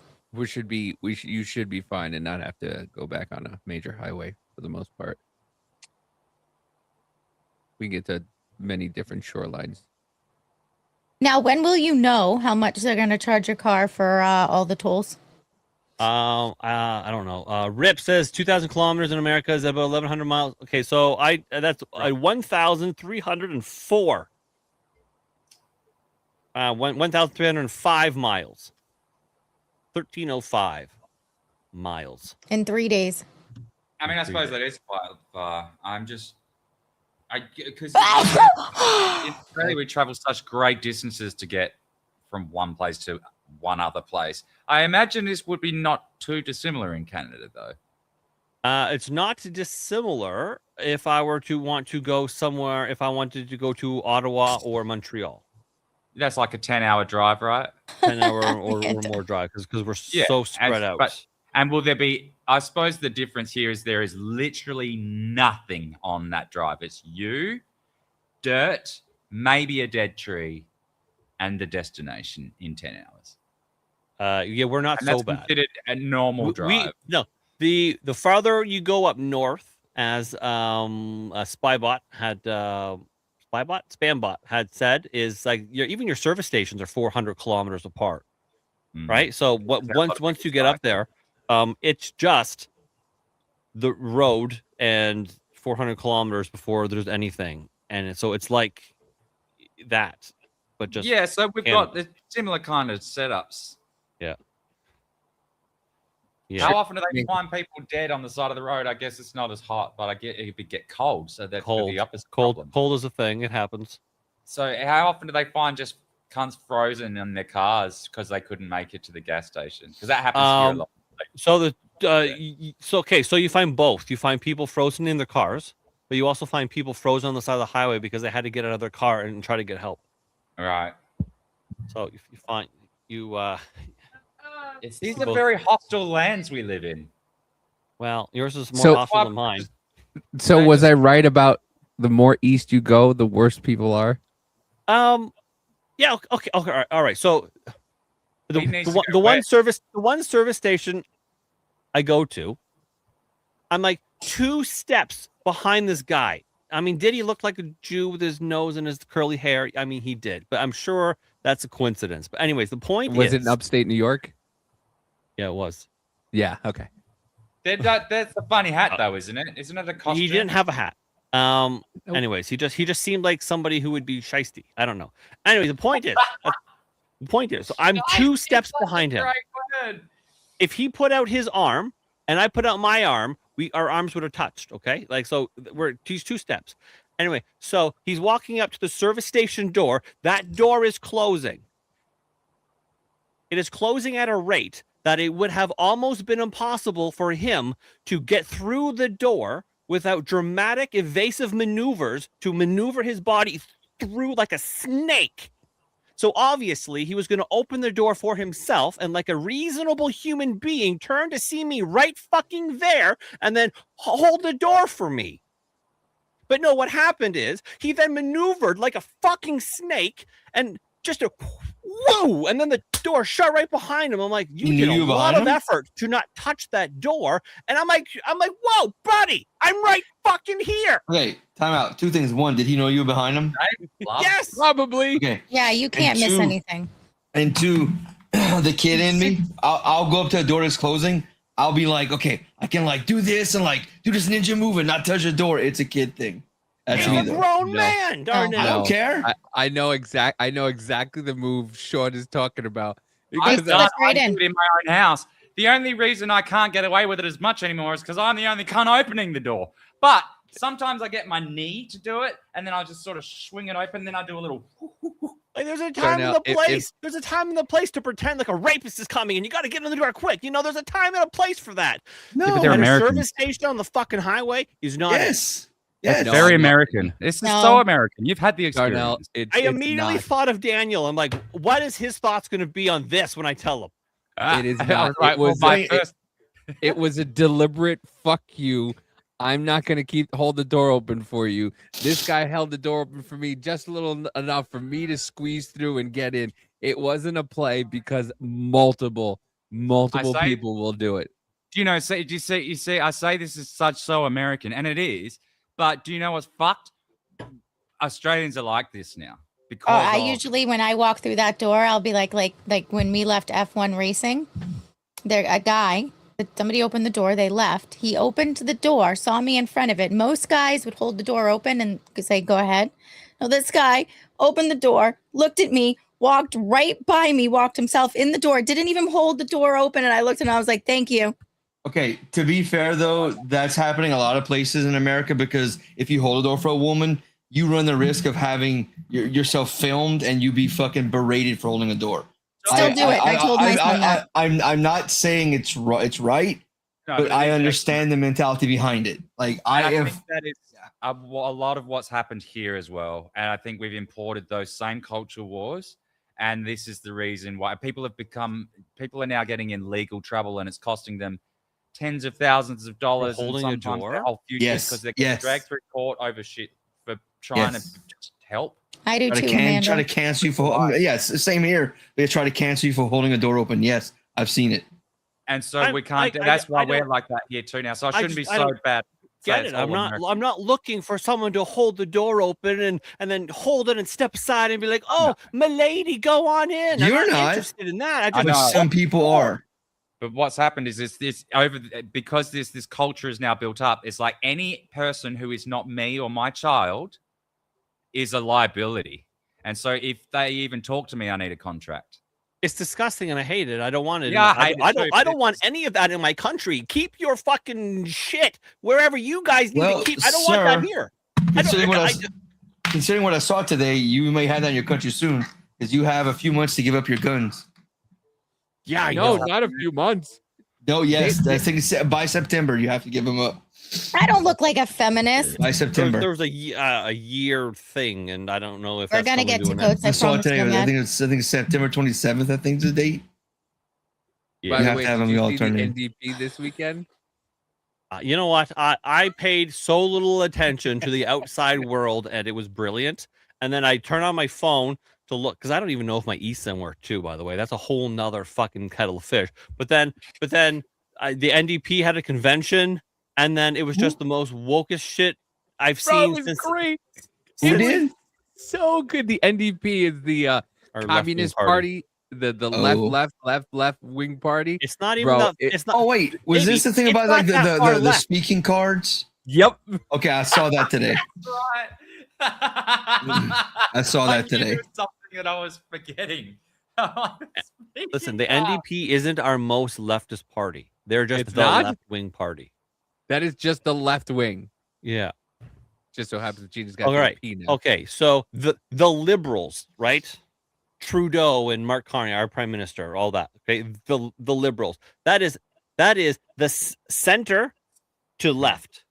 you should be fine and not have to go back on a major highway for the most part. We get to many different shorelines. Now, when will you know how much they're going to charge your car for all the tolls? I don't know. Rip says 2,000 kilometers in America is about 1,100 miles. Okay, so that's 1,304. 1,305 miles. 1,305 miles. In 3 days. I mean, I suppose that is quite far. Because in Australia we travel such great distances to get from one place to one other place. I imagine this would be not too dissimilar in Canada, though. It's not dissimilar if I were to want to go somewhere, if I wanted to go to Ottawa or Montreal. That's like a 10-hour drive, right? 10-hour or more drive because we're so spread out. And will there be, I suppose the difference here is there is literally nothing on that drive. It's you, dirt, maybe a dead tree, and the destination in 10 hours. Yeah, we're not And so that's bad. considered a normal drive. No, the farther you go up north, as a Spybot had Spambot had said is like even your service stations are 400 kilometers apart, right? So once you get up there, it's just the road and 400 kilometers before there's anything, and so it's like that, but just so we've got the similar kind of setups. Yeah. How often do they find people dead on the side of the road? I guess it's not as hot, but I get it would get cold, so that's the opposite problem. Cold is a thing. It happens. So how often do they find just cunts frozen in their cars because they couldn't make it to the gas station? Because that happens here a lot. So you find both. You find people frozen in their cars, but you also find people frozen on the side of the highway because they had to get out of their car and try to get help. Right. So you find these are very hostile lands we live in. Well, yours is more hostile than mine. So was I right about the more east you go, the worse people are? Yeah. Okay. All right. So the one service station I go to, I'm like 2 steps behind this guy. I mean, did he look like a Jew with his nose and his curly hair? I mean, he did, but I'm sure that's a coincidence. But anyways, the point was it in upstate New York? Yeah, it was. Yeah. Okay. That's a funny hat, though, isn't it? Isn't it a costume? He didn't have a hat. Anyways, he just seemed like somebody who would be shisty. I don't know. Anyway, the point is, so I'm 2 steps behind him. If he put out his arm and I put out my arm, our arms would have touched. Okay, like so he's 2 steps. Anyway, so he's walking up to the service station door. That door is closing. It is closing at a rate that it would have almost been impossible for him to get through the door without dramatic evasive maneuvers to maneuver his body through like a snake. So obviously he was going to open the door for himself and like a reasonable human being turn to see me right fucking there and then hold the door for me. But no, what happened is he then maneuvered like a fucking snake and just a whoa, and then the door shut right behind him. I'm like, you did a lot of effort to not touch that door. And I'm like, whoa, buddy, I'm right fucking here. Okay, time out. 2 things. 1, did he know you were behind him? Yes, probably. Okay. Yeah, you can't miss anything. And 2, the kid in me, I'll go up to the door that's closing. I'll be like, okay, I can like do this and like do this ninja move and not touch the door. It's a kid thing. That's me, though. Grown man, darn it. I don't care. I know exactly the move Shawn is talking about. I do it in my own house. The only reason I can't get away with it as much anymore is because I'm the only cunt opening the door. But sometimes I get my knee to do it, and then I'll just sort of swing it open. Then I do a little. Like there's a time and a place. There's a time and a place to pretend like a rapist is coming, and you got to get in the door quick. You know, there's a time and a place for that. No, yeah, but they're American. A service station on the fucking highway is not. Yes. Yes. That's very American. This is so American. You've had the experience. I immediately thought of Daniel. I'm like, what is his thoughts going to be on this when I tell him? It is not. It was a deliberate fuck you. I'm not going to hold the door open for you. This guy held the door open for me just a little enough for me to squeeze through and get in. It wasn't a play because multiple people will do it. You know, you see, I say this is so American, and it is. But do you know what's fucked? Australians are like this now. Because I usually, when I walk through that door, I'll be like when we left F1 racing, somebody opened the door, they left. He opened the door, saw me in front of it. Most guys would hold the door open and say, go ahead. No, this guy opened the door, looked at me, walked right by me, walked himself in the door, didn't even hold the door open. And I looked and I was like, thank you. Okay, to be fair, though, that's happening a lot of places in America because if you hold a door for a woman, you run the risk of having yourself filmed and you be fucking berated for holding a door. Still do it. I told my son that. I'm not saying it's right, but I understand the mentality behind it. Like I think that is a lot of what's happened here as well, and I think we've imported those same culture wars. And this is the reason why people are now getting in legal trouble, and it's costing them tens of thousands of dollars holding and sometimes their whole futures because they're getting dragged through court over shit for trying to just help. I do too, Amanda. Try to cancel you for yes, same here. They try to cancel you for holding a door open. Yes, I've seen it. And so we can't. That's why we're like that here too now. So I shouldn't be so bad. get it. I'm not looking for someone to hold the door open and then hold it and step aside and be like, "Oh, milady, go on in." You're I'm not not interested in that. But some people are. But what's happened is this over because this culture is now built up. It's like any person who is not me or my child is a liability, and so if they even talk to me, I need a contract. It's disgusting and I hate it. I don't want it. Yeah, I don't want any of that in my country. Keep your fucking shit wherever you guys need to keep. I don't want that here. Considering what I saw today, you may have that in your country soon, because you have a few months to give up your guns. Yeah, I no, know. not a few months. No, yes, I think it's by September you have to give them up. I don't look like a feminist. By September. There was a year thing, and I don't know if We're that's gonna get to doing votes. I saw it today. I think it's September 27th. I think is the date. Yeah, By you the have way, to have did them you all see turn the in. NDP this weekend? You know what? I paid so little attention to the outside world, and it was brilliant. And then I turn on my phone to look, because I don't even know if my eSIM worked too. By the way, that's a whole nother fucking kettle of fish. But then the NDP had a convention, and then it was just the most wokest shit I've seen. It was great. Who did? So good. The NDP is the Communist Party. The left wing party. It's not even. Bro, it's not. Oh wait, was this the thing about like the speaking cards? Yep. Okay, I saw that today. I saw that today. Something that I was forgetting. Listen, the NDP isn't our most leftist party. They're just It's the not? left wing party. That is just the left wing. Yeah. Just so happens that Gina's got All right. P now. Okay. So the liberals, right? Trudeau and Mark Carney, our prime minister, all that. Okay. The liberals. That is the center to left.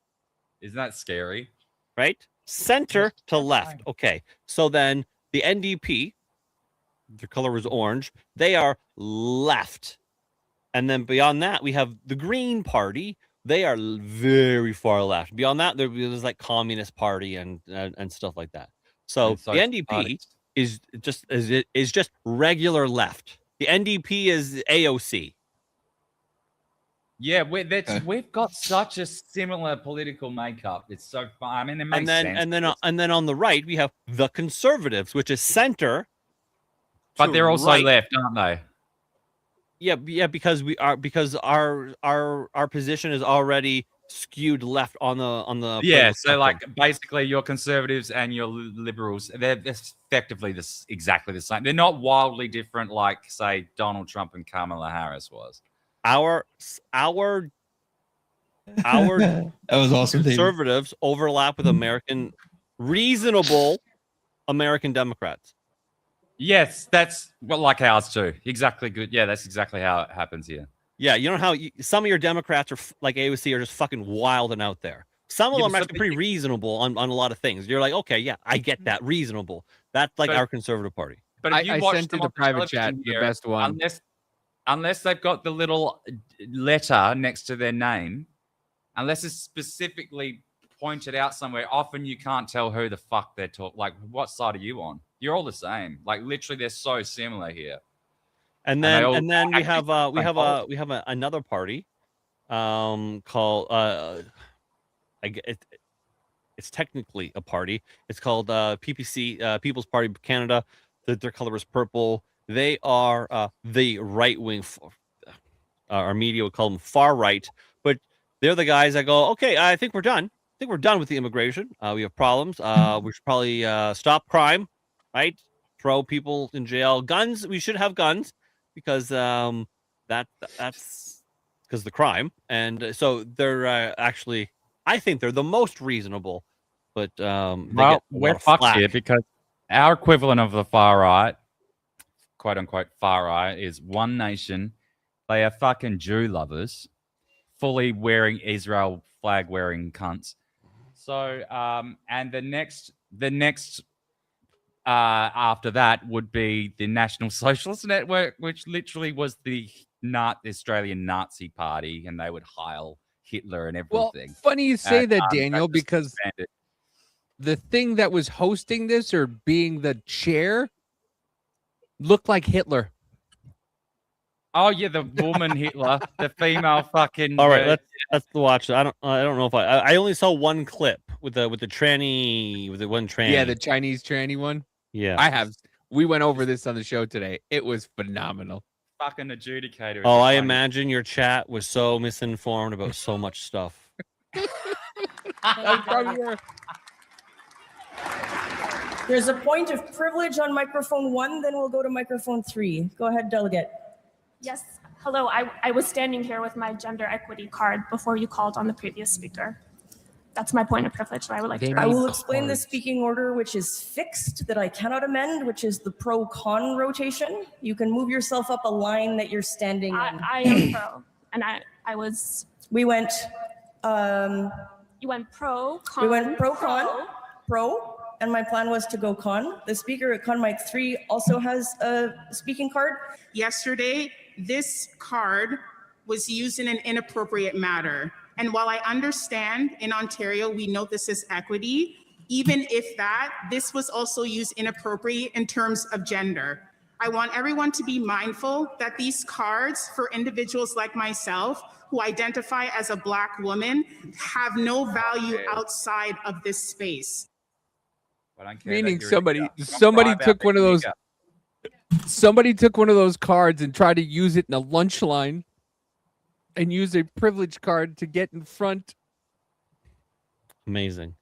Isn't that scary? Right? Center to left. Okay. So then the NDP, their color was orange. They are left. And then beyond that, we have the Green Party. They are very far left. Beyond that, there's like Communist Party and stuff like that. So the NDP is just regular left. The NDP is AOC. Yeah, we've got such a similar political makeup. It's so fun. I mean, it makes sense. And then on the right, we have the Conservatives, which is center. But they're also left, aren't they? Yeah, because our position is already skewed left on the yeah. So like basically, your conservatives and your liberals, they're effectively exactly the same. They're not wildly different, like say Donald Trump and Kamala Harris was. Our That was awesome. Conservatives overlap with reasonable American Democrats. Yes, that's like ours too. Exactly good. Yeah, that's exactly how it happens here. Yeah, you know how some of your Democrats are like AOC are just fucking wild and out there. Some of them are actually pretty reasonable on a lot of things. You're like, okay, yeah, I get that. Reasonable. That's like our conservative party. But if you I watch sent them it to on private television chat, the here, best one. Unless they've got the little letter next to their name, unless it's specifically pointed out somewhere, often you can't tell who the fuck they're talking. Like, what side are you on? You're all the same. Like, literally, they're so similar here. And then we have another party, called it's technically a party. It's called PPC, People's Party of Canada. Their color is purple. They are the right wing. Our media would call them far right, but they're the guys that go, okay, I think we're done. I think we're done with the immigration. We have problems. We should probably stop crime, right? Throw people in jail. Guns. We should have guns because that's because the crime. And so they're actually, I think they're the most reasonable. But we're fucked here because our equivalent of the far right, quote unquote far right, is One Nation. They are fucking Jew lovers, fully wearing Israel flag wearing cunts. So and the next after that would be the National Socialist Network, which literally was the Australian Nazi Party, and they would heil Hitler and everything. Well, funny you say that, Daniel, because the thing that was hosting this or being the chair looked like Hitler. Oh yeah, the woman Hitler, the female fucking. All right, let's watch it. I don't know if I only saw one clip with the tranny with the one tranny. Yeah, the Chinese tranny one. Yeah, I have. We went over this on the show today. It was phenomenal. Fucking adjudicator. Oh, I imagine your chat was so misinformed about so much stuff. There's a point of privilege on microphone 1, then we'll go to microphone 3. Go ahead, delegate. Yes, hello. I was standing here with my gender equity card before you called on the previous speaker. That's my point of privilege that I would like to I will explain the speaking order, which is fixed, that I cannot amend, which is the pro-con rotation. You can move yourself up a line that you're standing in. I am pro, and I was... We went... You went pro, con, We went pro-con, pro, and my plan was to go con. The speaker at con mic 3 also has a speaking card. Yesterday, this card was used in an inappropriate manner. And while I understand in Ontario, we know this is equity, even if this was also used inappropriately in terms of gender. I want everyone to be mindful that these cards for individuals like myself who identify as a Black woman have no value outside of this space. Meaning somebody took one of those. Somebody took one of those cards and tried to use it in a lunch line and use a privilege card to get in front. Amazing.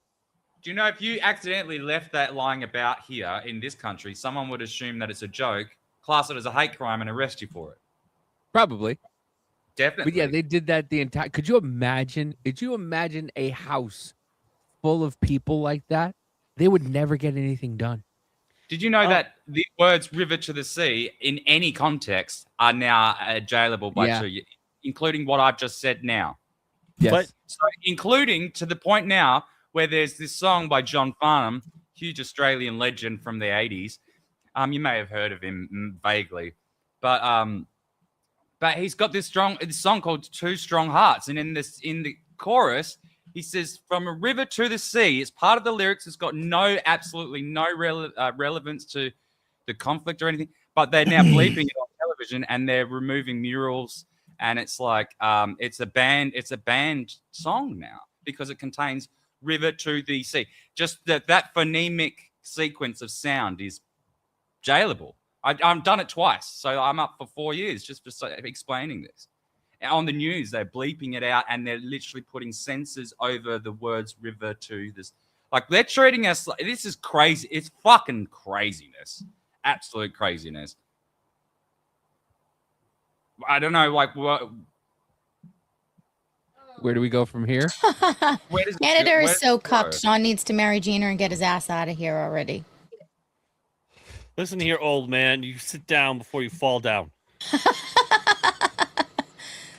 Do you know if you accidentally left that lying about here in this country, someone would assume that it's a joke, class it as a hate crime, and arrest you for it? Probably. Definitely. But yeah, they did that the entire. Could you imagine? Could you imagine a house full of people like that? They would never get anything done. Did you know that the words "river to the sea" in any context are now jailable by 2 years, including what I've just said now? Yes. But, so including to the point now where there's this song by John Farnham, huge Australian legend from the 80s. You may have heard of him vaguely, but he's got this song called "Two Strong Hearts," and in the chorus, he says, "From a river to the sea." It's part of the lyrics. It's got absolutely no relevance to the conflict or anything. But they're now bleeping it on television, and they're removing murals. And it's like it's a banned song now because it contains "river to the sea." Just that phonemic sequence of sound is jailable. I've done it twice, so I'm up for 4 years just for explaining this. On the news, they're bleeping it out, and they're literally putting censors over the words "river to this." Like, they're treating us like this is crazy. It's fucking craziness, absolute craziness. I don't know, like what. Where do we go from here? Canada is so cucked. Shawn needs to marry Gina and get his ass out of here already. Listen here, old man. You sit down before you fall down.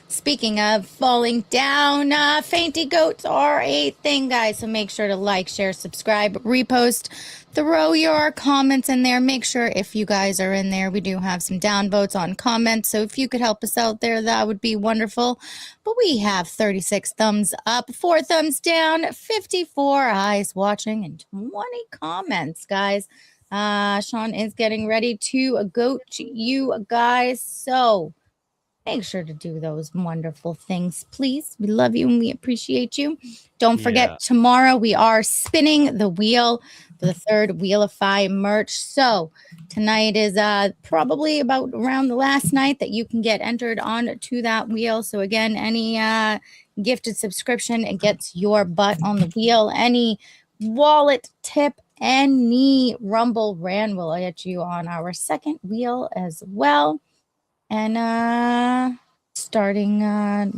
Speaking of falling down, fainty goats are a thing, guys. So make sure to like, share, subscribe, repost, throw your comments in there. Make sure if you guys are in there, we do have some downvotes on comments. So if you could help us out there, that would be wonderful. But we have 36 thumbs up, 4 thumbs down, 54 eyes watching, and 20 comments, guys. Shawn is getting ready to goat you guys. So make sure to do those wonderful things, please. We love you and we appreciate you. Don't forget, tomorrow we are spinning the wheel for the 3rd Wheelify merch. So tonight is probably about around the last night that you can get entered on to that wheel. So again, any gifted subscription, it gets your butt on the wheel. Any wallet tip, any Rumble Rand will get you on our 2nd wheel as well. And starting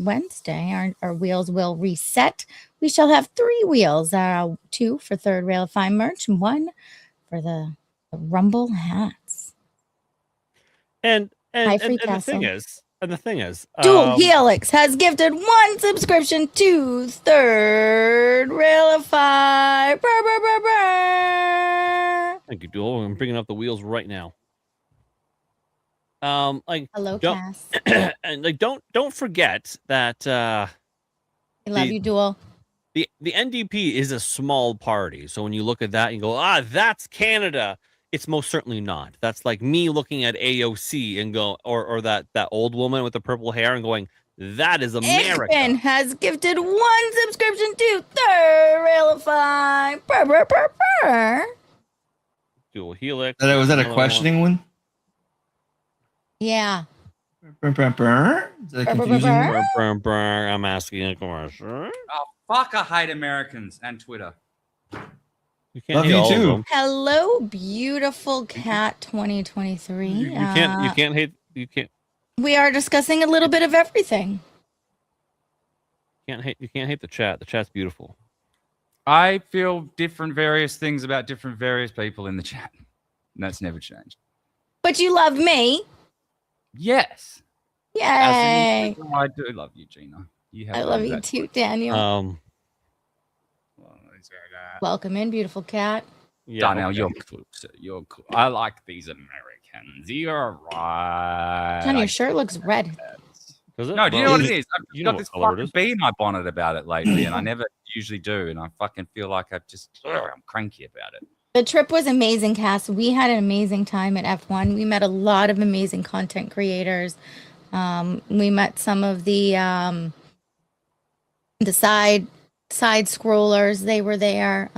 Wednesday, our wheels will reset. We shall have 3 wheels, 2 for 3rd Wheelify merch and 1 for the Rumble hats. And the thing is, Dual Helix has gifted 1 subscription to 3rd Wheelify. Thank you, Dual. I'm bringing up the wheels right now. Hello, Cass. And don't forget that I love you, Dual. The NDP is a small party, so when you look at that, you go, that's Canada. it's most certainly not. That's like me looking at AOC and go, or that old woman with the purple hair and going, that is America. Ickman has gifted 1 subscription to Thoroughfly. Brr, brr, brr, brr. Dual Helix. Was that a questioning one? Yeah. Is that confusing? I'm asking a question. Oh, fuck, I hate Americans and Twitter. You can't Love hate you all of too. them. Hello, beautiful cat 2023. You can't hate. You can't. We are discussing a little bit of everything. You can't hate the chat. The chat's beautiful. I feel various things about various people in the chat. And that's never changed. But you love me. Yes. Yay. I do love you, Gina. I love you too, Daniel. Welcome in, beautiful cat. Yeah, Daniel, okay. you're cool. Sir. You're cool. I like these Americans. You're right. John, your shirt looks red. Does it? No, do you know what it is? You I've know got what this color it fucking is. bee in my bonnet about it lately, and I never usually do, and I fucking feel like I'm cranky about it. The trip was amazing, Cass. We had an amazing time at F1. We met a lot of amazing content creators. We met some of the side scrollers. They were there.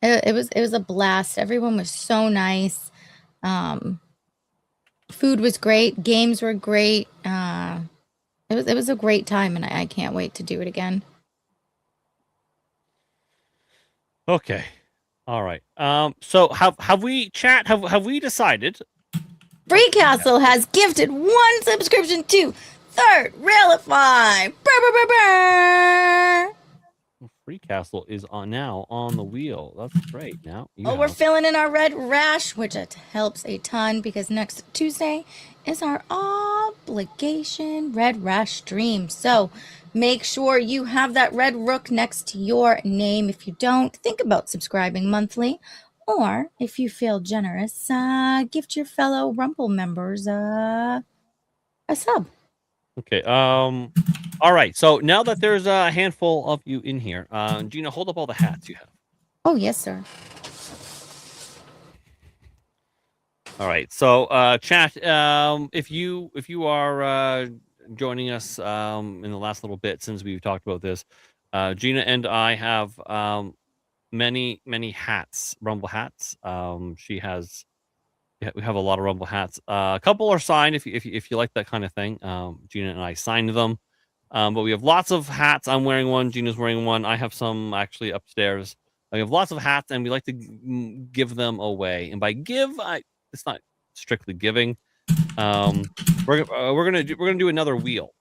It was a blast. Everyone was so nice. Food was great. Games were great. It was a great time, and I can't wait to do it again. Okay. All right. So have we decided? Free Castle has gifted 1 subscription to Third Railify. Brr, brr, brr, brr. Free Castle is now on the wheel. That's great. Now We're filling in our red rash, which it helps a ton because next Tuesday is our obligation red rash stream. So make sure you have that red rook next to your name. If you don't, think about subscribing monthly. Or if you feel generous, gift your fellow Rumble members a sub. Okay. All right. So now that there's a handful of you in here, Gina, hold up all the hats you have. Oh, yes, sir. All right. So, chat, if you are joining us in the last little bit since we've talked about this, Gina and I have many hats, Rumble hats. We have a lot of Rumble hats. A couple are signed if you like that kind of thing. Gina and I signed them. But we have lots of hats. I'm wearing one. Gina's wearing one. I have some actually upstairs. We have lots of hats, and we like to give them away. And by give, it's not strictly giving. We're gonna do another wheel,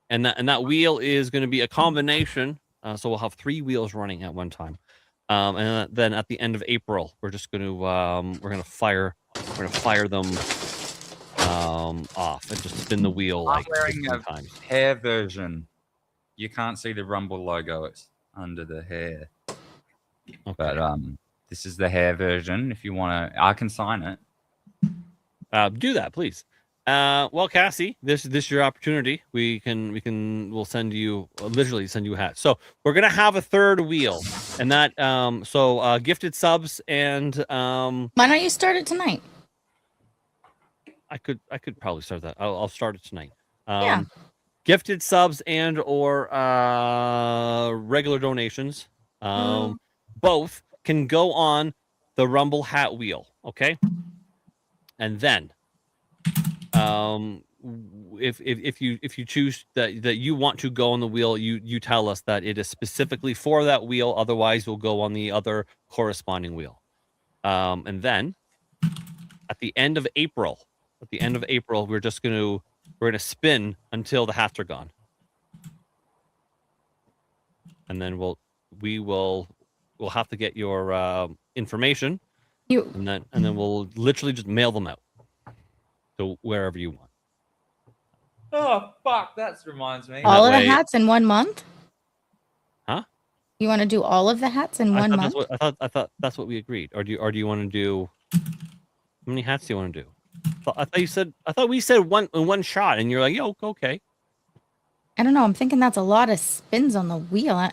and that wheel is going to be a combination. So we'll have 3 wheels running at one time. And then at the end of April, we're just going to fire them off and just spin the wheel I'm like wearing a times. hair version. You can't see the Rumble logo. It's under the hair. Okay. But this is the hair version. If you want to, I can sign it. Do that, please. Well, Cassie, this is your opportunity. We'll send you literally send you a hat. So we're gonna have a 3rd wheel, and that gifted subs and Why don't you start it tonight? I could probably start that. I'll start it tonight. Yeah. Gifted subs and or regular donations, both can go on the Rumble hat wheel. Okay, and then if you choose that you want to go on the wheel, you tell us that it is specifically for that wheel. Otherwise, we'll go on the other corresponding wheel. And then at the end of April, we're gonna spin until the hats are gone, and then we'll have to get your information, and then we'll literally just mail them out to wherever you want. Oh fuck! That reminds me. All of the hats in 1 month? Huh? You want to do all of the hats in 1 month? I thought that's what we agreed. Or do you want to do? How many hats do you want to do? I thought we said one in one shot, and you're like, yo, okay. I don't know. I'm thinking that's a lot of spins on the wheel.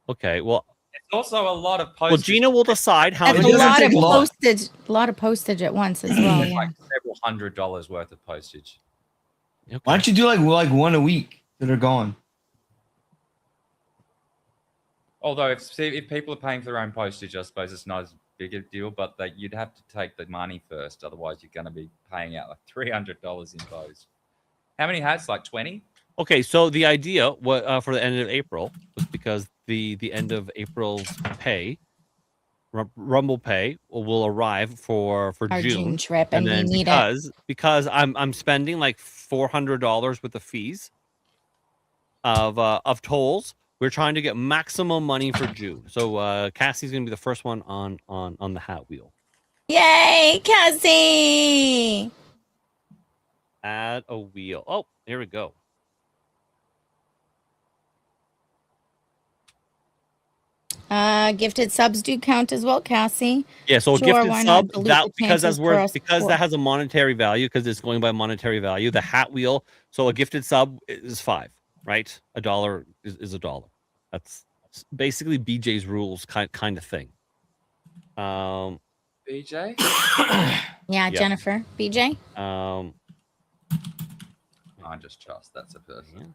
Okay, well, It's also a lot of postage. Well, Gina will decide how That's many. a lot of take long. postage. A lot of postage at once as well. It's Yeah. like several $100s worth of postage. Why don't you do like one a week that are gone? Although if people are paying for their own postage, I suppose it's not as big a deal. But you'd have to take the money first, otherwise you're going to be paying out like $300 in post. How many hats? Like 20? Okay, so the idea for the end of April was because the end of April's pay, Rumble pay, will arrive for Our June. June trip, and we then need it. because I'm spending like $400 worth of fees of tolls. We're trying to get maximum money for June. So Cassie's gonna be the first one on the hat wheel. Yay, Cassie! Add a wheel. Oh, here we go. Gifted subs do count as well, Cassie. Yeah, so a Sure, gifted why not sub delete that the because chances that's worth for us because for- that has a monetary value because it's going by monetary value. The hat wheel. So a gifted sub is $5, right? $1 is $1. That's basically BJ's rules kind of thing. BJ? Yeah, Jennifer. BJ? I just trust that's a person.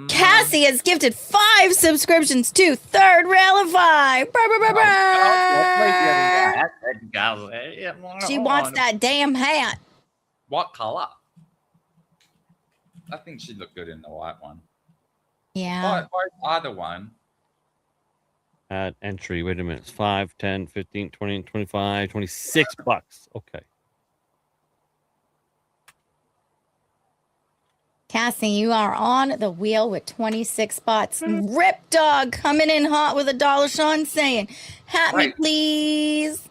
Cassie has gifted 5 subscriptions to Third Rail of 5. Brr, brr, brr, brr. She wants that damn hat. What color? I think she'd look good in the white one. Yeah. Either one. Add entry. Wait a minute. It's 5, 10, 15, 20, 25, $26. Okay. Cassie, you are on the wheel with 26 spots. Rip Dog coming in hot with $1. Shawn saying, hat me, Wait. please.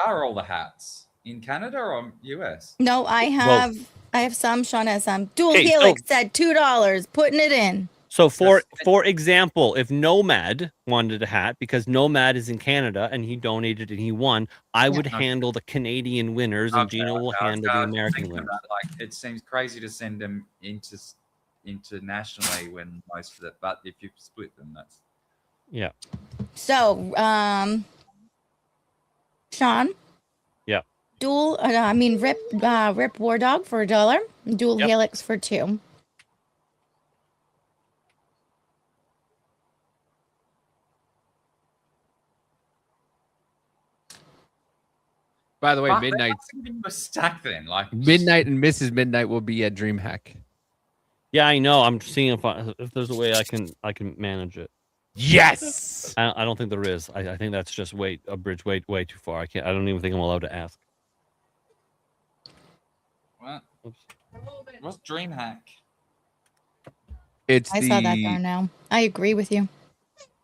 Where are all the hats? In Canada or US? No, I have some. Shawn has some. Dual Okay, Helix said $2. Putting it in. So for example, if Nomad wanted a hat because Nomad is in Canada and he donated and he won, I would handle the Canadian winners and Gina will handle the American winners. Like, it seems crazy to send them internationally when most of it, but if you split them, that's yeah. So, Shawn. Yeah. Rip War Dog for $1. Dual Helix for $2. By the way, Fuck, Midnight. a stack then, like Midnight and Mrs. Midnight will be at DreamHack. Yeah, I know. I'm seeing if there's a way I can manage it. Yes. I don't think there is. I think that's just a bridge way too far. I don't even think I'm allowed to ask. What? What's DreamHack? It's I saw that there now. I agree with you.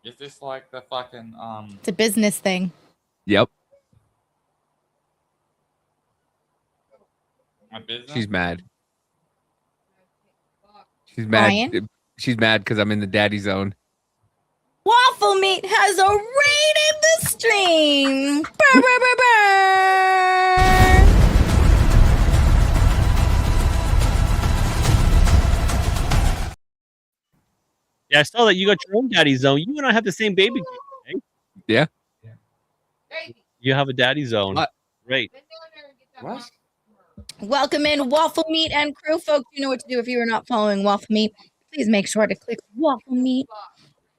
Is this like the fucking It's a business thing. Yep. my business? She's mad. She's mad. Brian? She's mad because I'm in the daddy zone. Waffle Meat has raided the stream. Burr, burr, burr, burr. Yeah, I saw that you got your own daddy zone. You and I have the same baby. Right? Yeah. You have a daddy zone. Great. What? Welcome in Waffle Meat and crew. Folks, you know what to do if you are not following Waffle Meat. Please make sure to click Waffle Meat.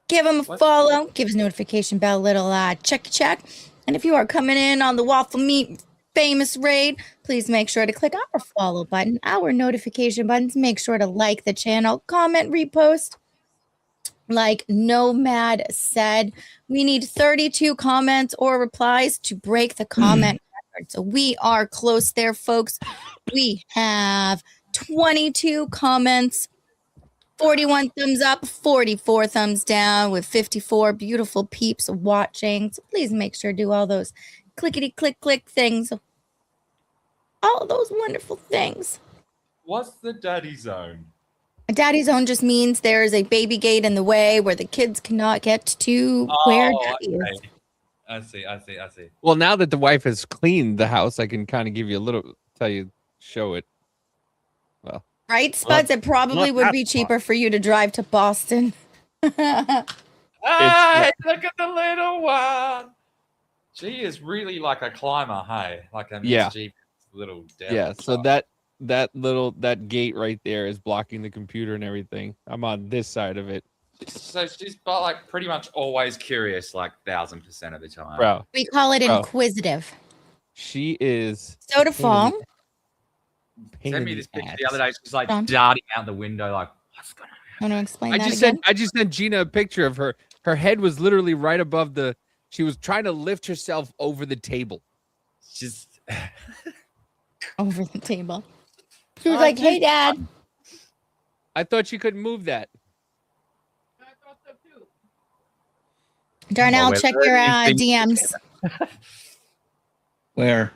Give him a follow. Give his notification bell a little check. And if you are coming in on the Waffle Meat famous raid, please make sure to click our follow button, our notification buttons. Make sure to like the channel, comment, repost. Like Nomad said, we need 32 comments or replies to break the comment record. So we are close there, folks. We have 22 comments, 41 thumbs up, 44 thumbs down, with 54 beautiful peeps watching. So please make sure to do all those clickety-click things. All those wonderful things. What's the daddy zone? A daddy zone just means there is a baby gate in the way where the kids cannot get to where daddy is. I see. Well, now that the wife has cleaned the house, I can kind of give you a little, show it. Well, Right, Spuds? It probably would be cheaper for you to drive to Boston. Hey, look at the little one. She is really like a climber, hey? Like a Yeah. mischievous little devil. Yeah, so that gate right there is blocking the computer and everything. I'm on this side of it. So she's like pretty much always curious, like 1000% of the time. Bro. We call it Bro. inquisitive. She is Soda fall. Sent me this picture the other day. She's like Shawn? darting out the window, like, what's going on? Want to explain I that just again? sent Gina a picture of her. Her head was literally right above the. She was trying to lift herself over the table. She's over the table. She was like, "Hey, Dad." I thought she couldn't move that. Darnell, Well, check we're your learning DMs. Where?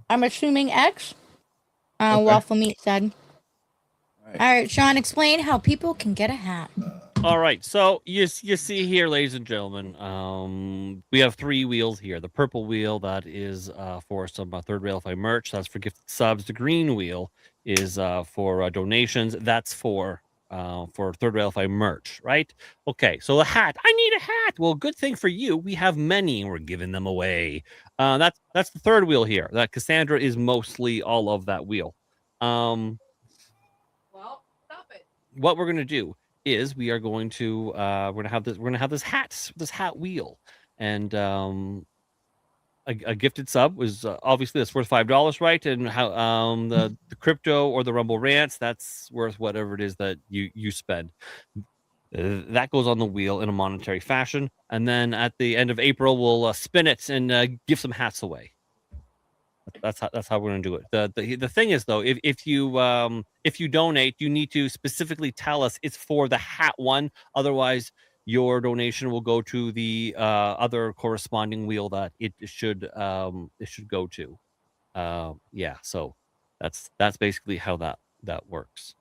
I'm assuming X. Waffle Meat said. All right, Shawn, explain how people can get a hat. All right, so you see here, ladies and gentlemen, we have 3 wheels here. The purple wheel, that is for some Third Railify merch. That's for gifted subs. The green wheel is for donations. That's for Third Railify merch, right? Okay, so the hat. I need a hat. Well, good thing for you, we have many, and we're giving them away. That's the third wheel here. That Cassandra is mostly all of that wheel. Well, stop it. What we're gonna do is we are going to we're gonna have this hat wheel, and a gifted sub was obviously that's worth $5, right? And how the crypto or the Rumble Rants, that's worth whatever it is that you spend. That goes on the wheel in a monetary fashion, and then at the end of April we'll spin it and give some hats away. That's how we're gonna do it. The thing is though, if you donate, you need to specifically tell us it's for the hat one. Otherwise, your donation will go to the other corresponding wheel that it should go to. Yeah, so that's basically how that works.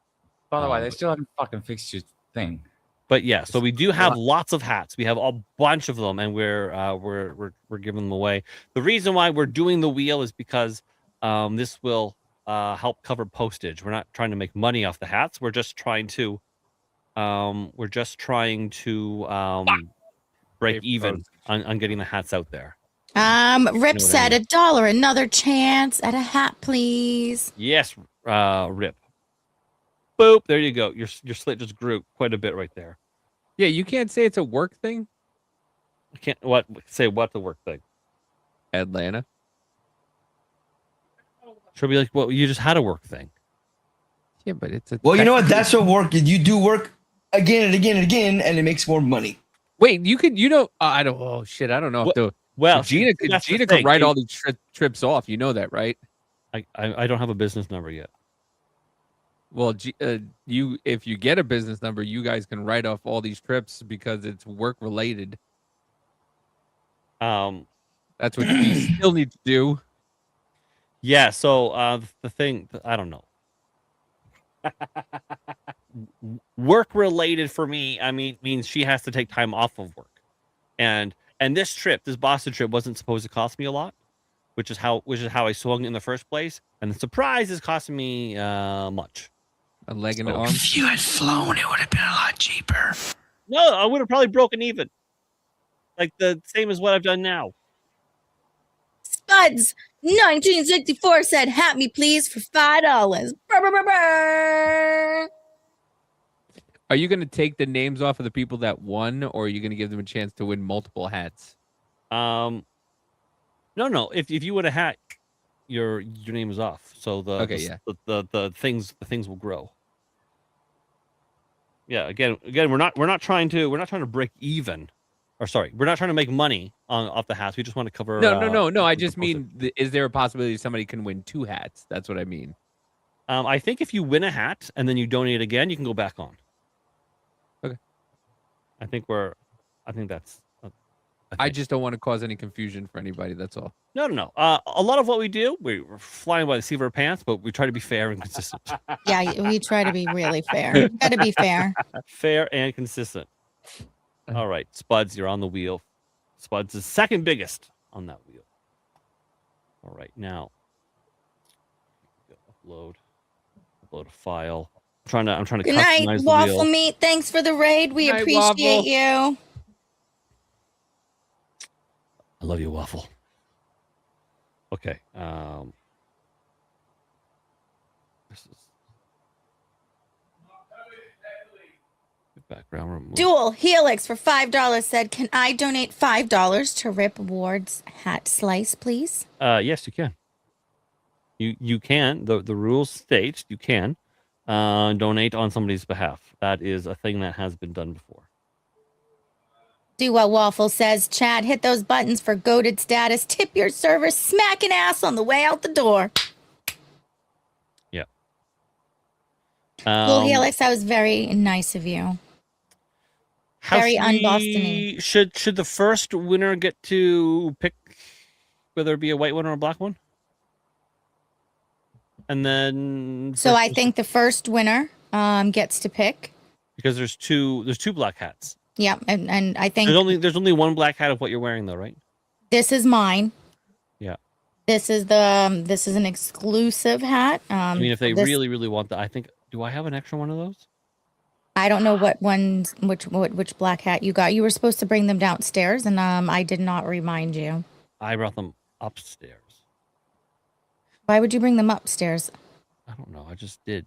By the way, they still haven't fucking fixed your thing. But yeah, so we do have lots of hats. We have a bunch of them, and we're giving them away. The reason why we're doing the wheel is because this will help cover postage. We're not trying to make money off the hats. We're just trying to break even on getting the hats out there. Rip said $1. Another chance at a hat, please. Yes, Rip. Boop. There you go. Your slit just grew quite a bit right there. Yeah, you can't say it's a work thing. I can't say what the work thing. Atlanta. Should be like, well, you just had a work thing. Yeah, but it's a. Well, you know what? That's what work. You do work again and again and again, and it makes more money. Wait, you could. I don't. Oh shit, I don't know. Well, Gina could write all these trips off. You know that, right? I don't have a business number yet. Well, if you get a business number, you guys can write off all these trips because it's work related. That's what you still need to do. Yeah. So the thing, I don't know. Work related for me, I mean, means she has to take time off of work, and this Boston trip wasn't supposed to cost me a lot, which is how I swung in the first place, and the surprise is costing me much. A leg and an arm. If you had flown, it would have been a lot cheaper. No, I would have probably broken even, like the same as what I've done now. Spuds 1964 said, "Hat me please for $5." Brr, brr, brr, brr. Are you going to take the names off of the people that won, or are you going to give them a chance to win multiple hats? No. If you win a hat, your name is off. So the things will grow. Yeah. Again, we're not trying to break even, or sorry, we're not trying to make money off the hats. We just want to cover. No. I just mean, is there a possibility somebody can win 2 hats? That's what I mean. I think if you win a hat and then you donate again, you can go back on. Okay. I think that's. I just don't want to cause any confusion for anybody. That's all. No. A lot of what we do, we're flying by the seat of our pants, but we try to be fair and consistent. Yeah, we try to be really fair. Got to be fair. Fair and consistent. All right, Spuds, you're on the wheel. Spuds is second biggest on that wheel. All right, now upload a file. I'm trying to Good night, customize the Waffle wheel. Meat. Thanks for the raid. We Good night, appreciate Waffle. you. I love you, Waffle. Okay. This is background removal. Dual Helix for $5 said, "Can I donate $5 to Rip Ward's hat slice, please?" Yes, you can. You can. The rules state you can donate on somebody's behalf. That is a thing that has been done before. Do what Waffle says. Chad, hit those buttons for goated status. Tip your server. Smack an ass on the way out the door. Yeah. Dual Helix, that was very nice of you. Very un-Boston-y. Should the first winner get to pick whether it be a white one or a black one? And then So I think the first winner gets to pick. because there's two black hats. Yeah, and I think There's only one black hat of what you're wearing though, right? this is mine. Yeah. This is an exclusive hat. I mean, if they this- really want that, I think. Do I have an extra one of those? I don't know which black hat you got. You were supposed to bring them downstairs, and I did not remind you. I brought them upstairs. Why would you bring them upstairs? I don't know. I just did.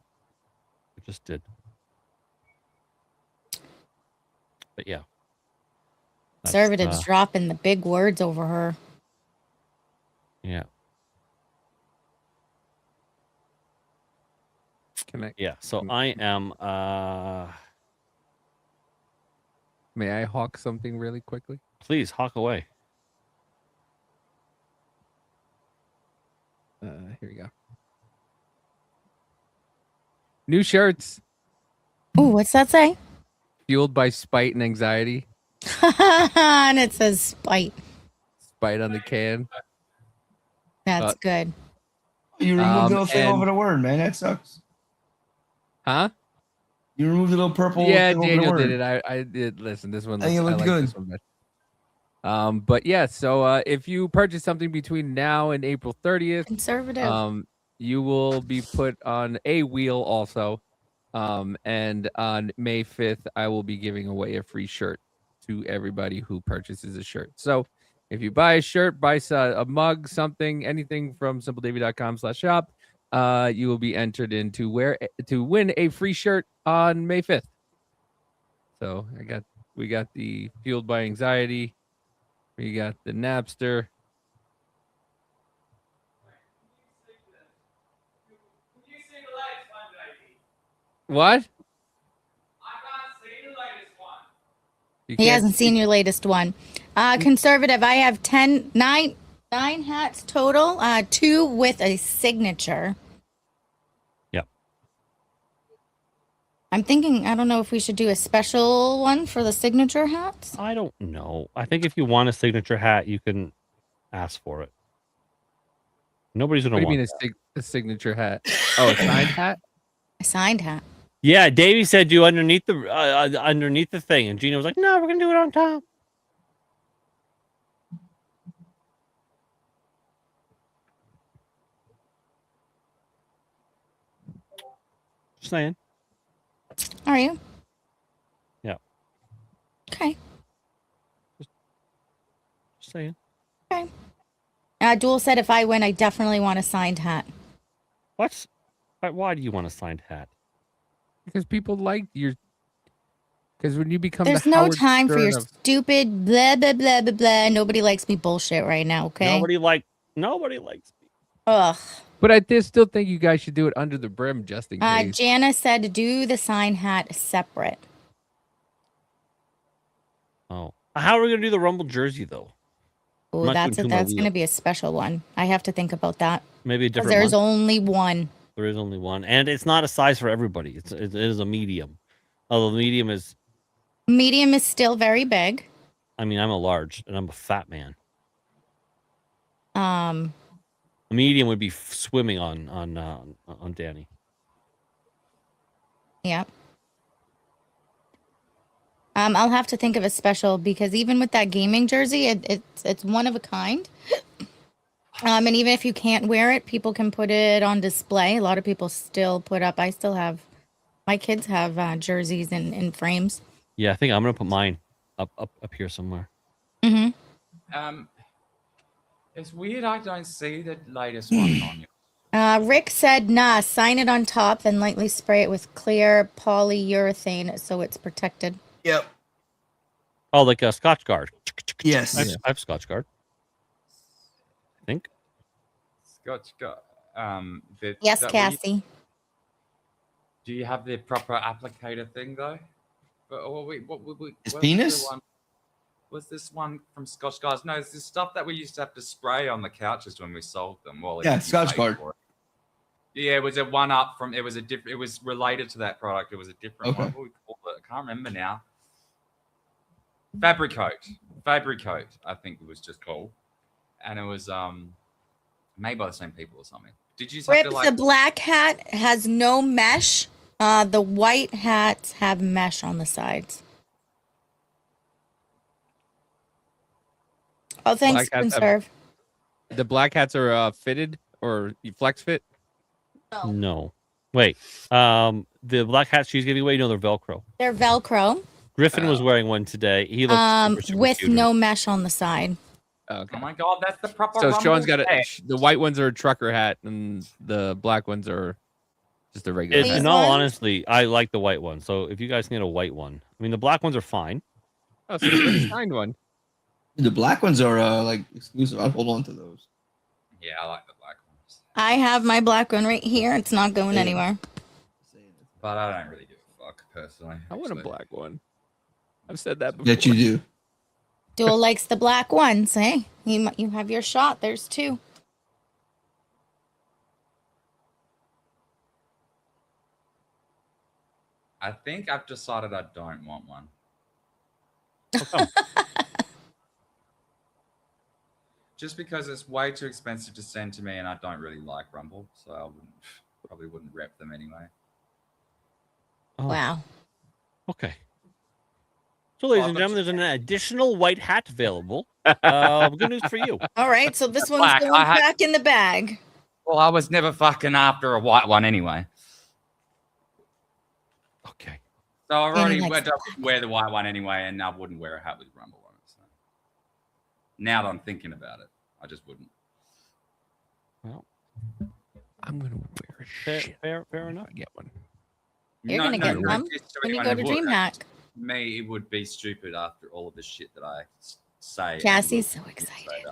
But yeah. That's, Conservatives dropping the big words over her. Yeah. Yeah. So I am. May I hawk something really quickly? Please hawk away. Here we go. New shirts. Ooh, what's that say? Fueled by spite and anxiety. And it says spite. Spite on the can. That's good. You removed the little thing and- over the word, man. That sucks. Huh? You removed the little purple. Yeah, thing over the Daniel word. did it. I did. Listen, this one. I think it looked good. This one better. But yeah, so if you purchase something between now and April 30th, conservative, you will be put on a wheel also. And on May 5th, I will be giving away a free shirt to everybody who purchases a shirt. So if you buy a shirt, buy a mug, something, anything from simpledavy.com/shop, you will be entered in to win a free shirt on May 5th. So we got the Fueled by Anxiety. We got the Napster. What? he hasn't seen your latest one. Conservative, I have 9 hats total, 2 with a signature. Yep. I'm thinking, I don't know if we should do a special one for the signature hats. I don't know. I think if you want a signature hat, you can ask for it. Nobody's gonna What do you want mean a signature hat? Oh, a signed hat? A signed hat. Yeah, Davey said do underneath the thing, and Gina was like, "No, we're gonna do it on top." Just saying. Are you? Yeah. Okay. Just saying. Okay. Duel said if I win, I definitely want a signed hat. What? Why do you want a signed hat? Because people like your. Because when you become There's the no Howard time for your Stern of- stupid blah blah blah blah blah. Nobody likes me bullshit right now. Okay. Nobody likes me. Ugh. But I still think you guys should do it under the brim just in case. Jana said to do the sign hat separate. Oh, how are we gonna do the Rumble jersey though? Oh, I'm not that's doing two more going to be a special one. I have to think about that. Maybe a Because different. there's month. only one. There is only one, and it's not a size for everybody. It is a medium. Although the medium is. Medium is still very big. I mean, I'm a large, and I'm a fat man. Um, A medium would be swimming on Danny. yeah. I'll have to think of a special because even with that gaming jersey, it's one of a kind. And even if you can't wear it, people can put it on display. A lot of people still put up. I still have My kids have jerseys in frames. Yeah, I think I'm gonna put mine up here somewhere. Mm-hmm. It's weird. I don't see the latest one on you. Rick said, nah, sign it on top, then lightly spray it with clear polyurethane so it's protected. Yep. Oh, like a Scotch Guard. Yes. I have Scotch Guard. I think. Scotch Guard. Yes, Cassie. Do you have the proper applicator thing though? His penis? Was this one from Scotch Guards? No, it's this stuff that we used to have to spray on the couches when we sold them. Well, Yeah, you Scotch paid Guard. for it. Yeah, it was a one up from. It was a different. It was related to that product. It was a different one. What we called it? I can't remember now. Fabricoat, I think it was just called, and it was made by the same people or something. Did you have Rip, to like the black hat has no mesh. The white hats have mesh on the sides. Oh, thanks, Conserve. The black hats are fitted or flex fit? No. Wait. The black hats she's giving away, no, they're Velcro. They're Velcro. Griffin was wearing one today. He looked super with cute. no mesh on the side. Okay. Oh my god, that's the proper. So Rumble Sean's got hat. the white ones are a trucker hat, and the black ones are just a regular. hat. In all honesty, I like the white one. So if you guys can get a white one, I mean the black ones are fine. Oh, so the signed one. The black ones are like exclusive. I'd hold on to those. Yeah, I like the black ones, I have my black one right here. It's not going anywhere. but I don't really give a fuck personally. I want a black one. I've said that before. That you do. Duel likes the black ones. Hey, you have your shot. There's two. I think I've decided I don't want one. Just because it's way too expensive to send to me, and I don't really like Rumble, so I probably wouldn't rep them anyway. Oh. Wow. Okay. So, ladies and gentlemen, there's an additional white hat available. Good news for you. All right, so this one's Black. going I had- back in the bag. Well, I was never fucking after a white one anyway. Okay. So I already likes went up to wear the white one anyway, and I wouldn't wear a hat with Rumble on it. So. Now that I'm thinking about it, I just wouldn't. Well, I'm gonna wear a shit. Fair enough. I get one. You're gonna get one when you go to DreamHack. Me, it would be stupid after all of the shit that I say. Cassie's so excited.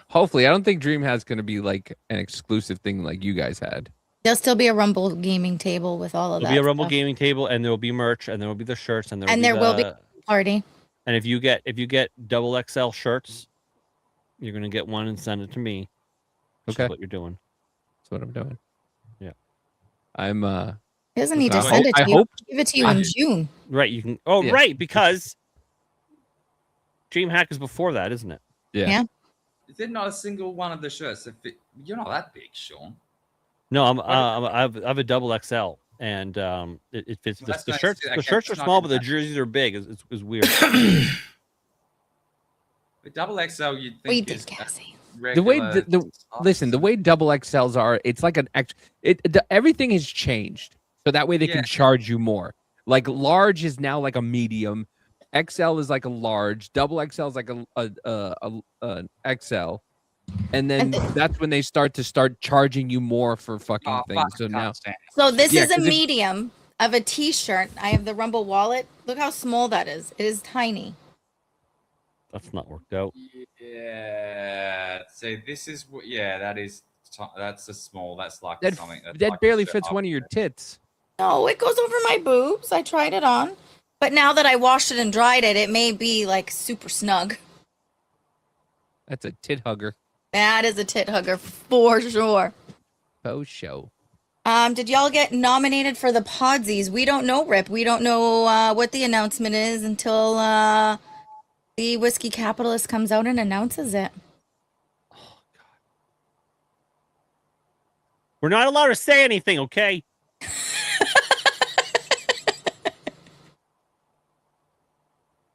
Hopefully, I don't think Dreamhack's gonna be like an exclusive thing like you guys had. There'll still be a Rumble gaming table with all of There'll that. be a Rumble stuff. gaming table, and there will be merch, and there will be the shirts, and And there will be a party. And if you get double XL shirts, you're gonna get one and send it to me. Which Okay. is what you're doing. That's what I'm doing. Yeah. I'm He doesn't need to I send hope- it to I you. hope- Give it to you in June. Right. You can. Oh, Yeah. right. Because DreamHack is before that, isn't it? Yeah. Is there not a single one of the shirts? You're not that big, Sean. No, I have a double XL, and it fits. Well, that's The nice. shirts Okay, the shirts are it's not small, but the gonna- jerseys are big. It's weird. But double XL, you'd think We did, is Cassie. the way regular listen, the way double XLs are, it's like an everything has changed, so that way they can charge you more. Like large is now like a medium, XL is like a large, double XL is like an XL, and then that's when they start charging you more for fucking things. So now, So this Yeah, is a 'cause it- medium of a T-shirt. I have the Rumble wallet. Look how small that is. It is tiny. That's not worked out. Yeah. See, this is what. Yeah, that's a small. That's like that something that like barely a fits shirt one of your tits. No, it goes over my boobs. I tried it on, but now that I washed it and dried it, it may be like super snug. That's a tit hugger. That is a tit hugger for sure. Faux show. Did y'all get nominated for the Podsies? We don't know, Rip. We don't know what the announcement is until the Whiskey Capitalist comes out and announces it. We're not allowed to say anything, okay?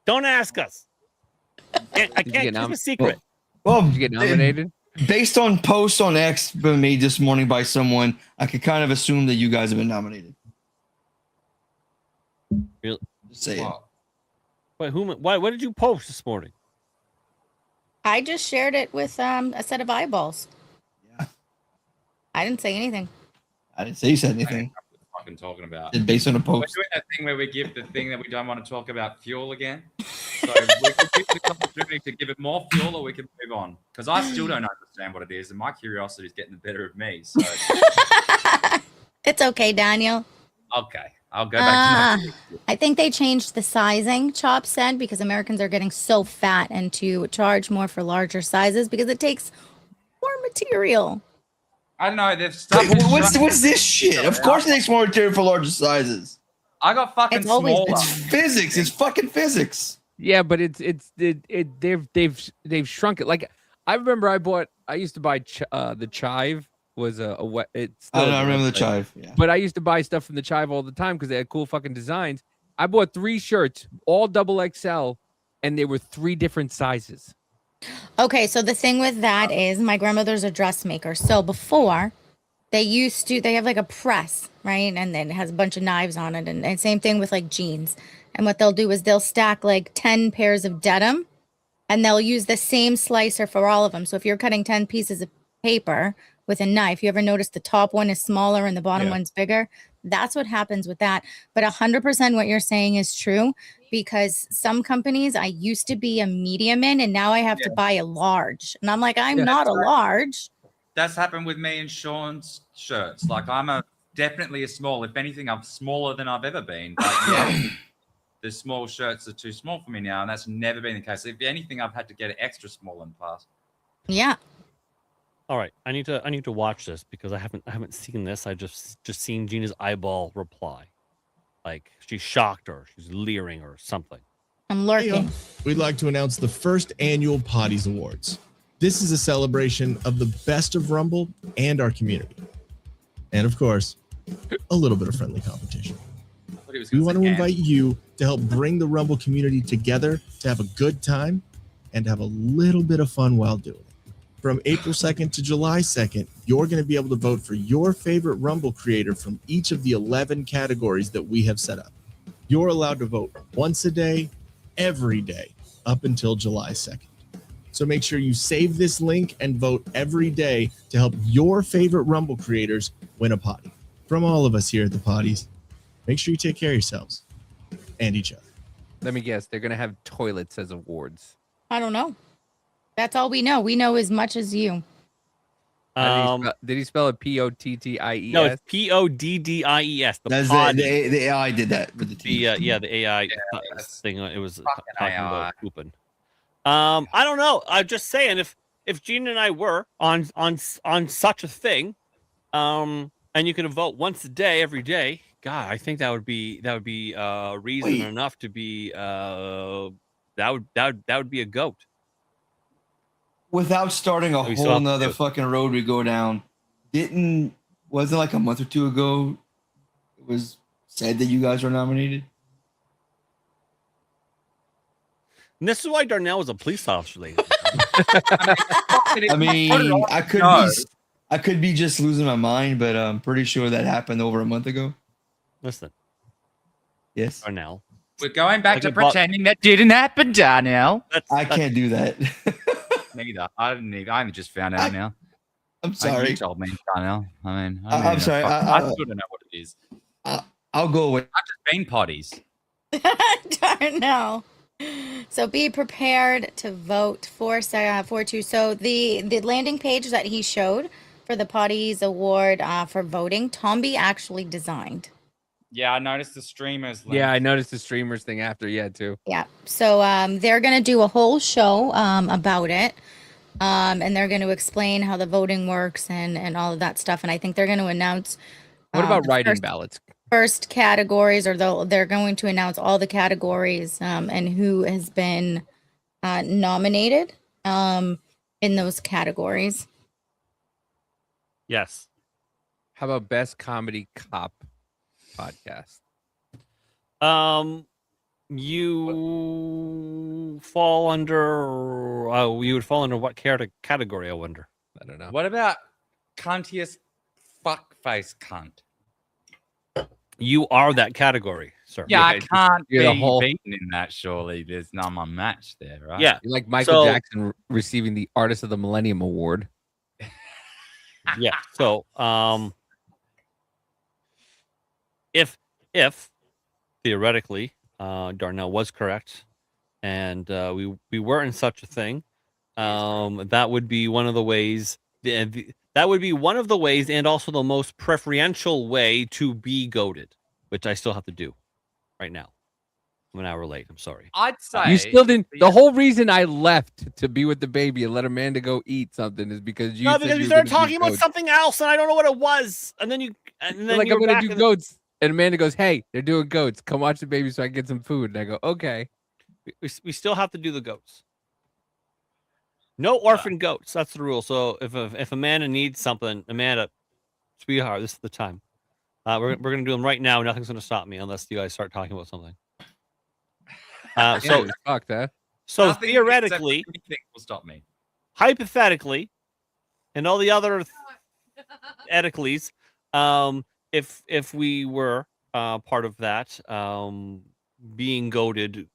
Don't ask us. I Did you can't get keep a secret. Well, Did you get nominated? Based on posts on X been made this morning by someone, I could kind of assume that you guys have been nominated. Really? Just saying. Wait, why? What did you post this morning? I just shared it with a set of eyeballs. Yeah. I didn't say anything. I didn't say you said anything. Fucking talking about. It's based on a We're post. doing that thing where we give the thing that we don't want to talk about fuel again. So we could use the opportunity to give it more fuel, or we can move on. Because I still don't understand what it is, and my curiosity is getting the better of me. So It's okay, Daniel. okay, I'll go back to my. I think they changed the sizing, Chop said, because Americans are getting so fat and to charge more for larger sizes because it takes more material. I don't know. They've stuck. What's this shit? Of course, it takes more material for larger sizes. I got fucking smaller. It's physics. It's fucking physics. Yeah, but they've shrunk it. Like I remember, I used to buy the Chive was a wet. It's I don't remember the Chive. Yeah. But I used to buy stuff from the Chive all the time because they had cool fucking designs. I bought 3 shirts, all double XL, and they were 3 different sizes. Okay, so the thing with that is my grandmother's a dressmaker. So before they have like a press, right? And then it has a bunch of knives on it. And same thing with like jeans. And what they'll do is they'll stack like 10 pairs of denim and they'll use the same slicer for all of them. So if you're cutting 10 pieces of paper with a knife, you ever notice the top one is smaller and the bottom one's bigger? That's what happens with that. But 100% what you're saying is true because some companies I used to be a medium in and now I have to buy a large. And I'm like, I'm not a large. That's happened with me and Shawn's shirts. Like I'm definitely a small. If anything, I'm smaller than I've ever been. But yeah, the small shirts are too small for me now, and that's never been the case. If anything, I've had to get it extra small in the past. Yeah. All right, I need to watch this because I haven't seen this. I just seen Gina's eyeball reply, like she's shocked or she's leering or something. I'm lurking. We'd like to announce the first annual Potties Awards. This is a celebration of the best of Rumble and our community, and of course, a little bit of friendly competition. We want to invite you to help bring the Rumble community together to have a good time and have a little bit of fun while doing it. From April 2nd to July 2nd, you're going to be able to vote for your favorite Rumble creator from each of the 11 categories that we have set up. You're allowed to vote once a day, every day, up until July 2nd. So make sure you save this link and vote every day to help your favorite Rumble creators win a potty. From all of us here at the Potties, make sure you take care of yourselves and each other. Let me guess. They're going to have toilets as awards. I don't know. That's all we know. We know as much as you. Did he spell it Potties? No, it's Poddies. That's the AI did that with the T. The AI thing. It was talking about pooping. I don't know. I'm just saying if Gina and I were on such a thing, and you could vote once a day, every day. God, I think that would be reason enough to be that would be a goat. Without starting a whole nother fucking road we go down, wasn't like a month or two ago it was said that you guys were nominated? And this is why Darnell was a police officer, ladies. I mean, I could be just losing my mind, but I'm pretty sure that happened over a month ago. Listen. Yes. Darnell. We're going back to pretending that didn't happen, Darnell. I can't do that. Neither. I didn't either. I only just found out now. I'm sorry. You told me, Darnell. I mean, I'm sorry. I still don't know what it is. I'll go away. I've just been potties. Darnell. So be prepared to vote for 2. So the landing page that he showed for the Potties Award for voting, Tomby actually designed. Yeah, I noticed the streamers. Link. Yeah, I noticed the streamers thing after. Yeah, too. Yeah. So they're going to do a whole show about it. And they're going to explain how the voting works and all of that stuff. And I think they're going to announce. What about writing ballots? First categories, or they're going to announce all the categories and who has been nominated in those categories. Yes. How about best comedy cop podcast? You fall under. You would fall under what category? I wonder. I don't know. What about cuntiest fuckface cunt? You are that category. sir. Yeah, I can't You're the be whole- beaten in that. Surely there's not my match there, right? Yeah. You're like Michael Jackson receiving the Artist of the Millennium Award. Yeah. So, if theoretically Darnell was correct, and we were in such a thing, that would be one of the ways. That would be one of the ways, and also the most preferential way to be goated, which I still have to do right now. I'm an hour late. I'm sorry. I'd say You still didn't. The whole reason I left to be with the baby and let Amanda go eat something is because you. No, said because we you were started gonna do talking about goats. something else, and I don't know what it was. And then You're you I'm were gonna back do in goats, and Amanda goes, "Hey, they're doing goats. Come watch the baby so I can get some food." And I go, "Okay." We still have to do the goats. No orphan goats. That's the rule. So if Amanda needs something, Amanda, sweetheart, this is the time. We're gonna do them right now. Nothing's gonna stop me unless you guys start talking about something. So fuck that. So Nothing theoretically, except anything will stop me. hypothetically, and all the other ethicallys, if we were part of that, being goaded,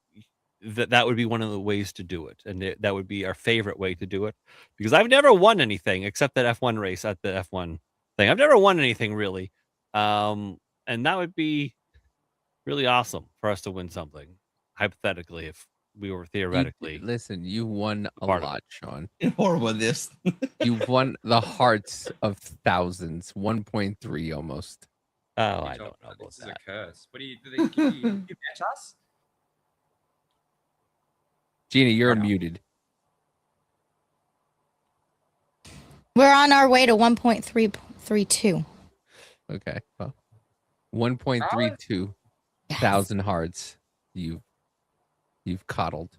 that would be one of the ways to do it, and that would be our favorite way to do it, because I've never won anything except that F1 race at the F1 thing. I've never won anything really, and that would be really awesome for us to win something, hypothetically, if we were theoretically. Listen, you won a part of lot, Shawn. Horrible at this. You've won the hearts of thousands, 1.3 almost. Oh, I don't know about This is that. a curse. What do you do? Can you match us? Gina, you're muted. We're on our way to 1.332. Okay. Well, 1.32 thousand hearts you've coddled.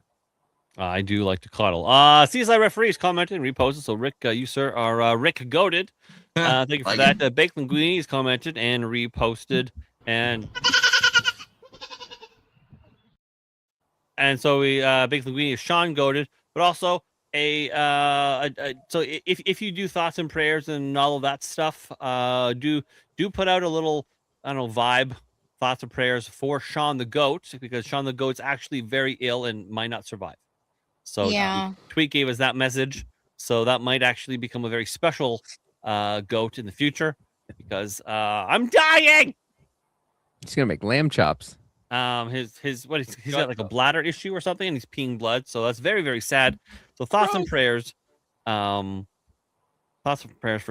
I do like to coddle. CSI referees commented and reposted. So Rick, you sir are Rick goated. Thank you for Like that. Baked Linguini's commented and reposted, and so we Baked Linguini is Shawn goated, but also so if you do thoughts and prayers and all of that stuff, do put out a little, I don't know, vibe, thoughts and prayers for Shawn the goat, because Shawn the goat's actually very ill and might not survive. So Yeah. Tweet gave us that message, so that might actually become a very special goat in the future, because I'm dying. He's gonna make lamb chops. He's got like a bladder issue or something, and he's peeing blood, so that's very, very sad. So thoughts and prayers, for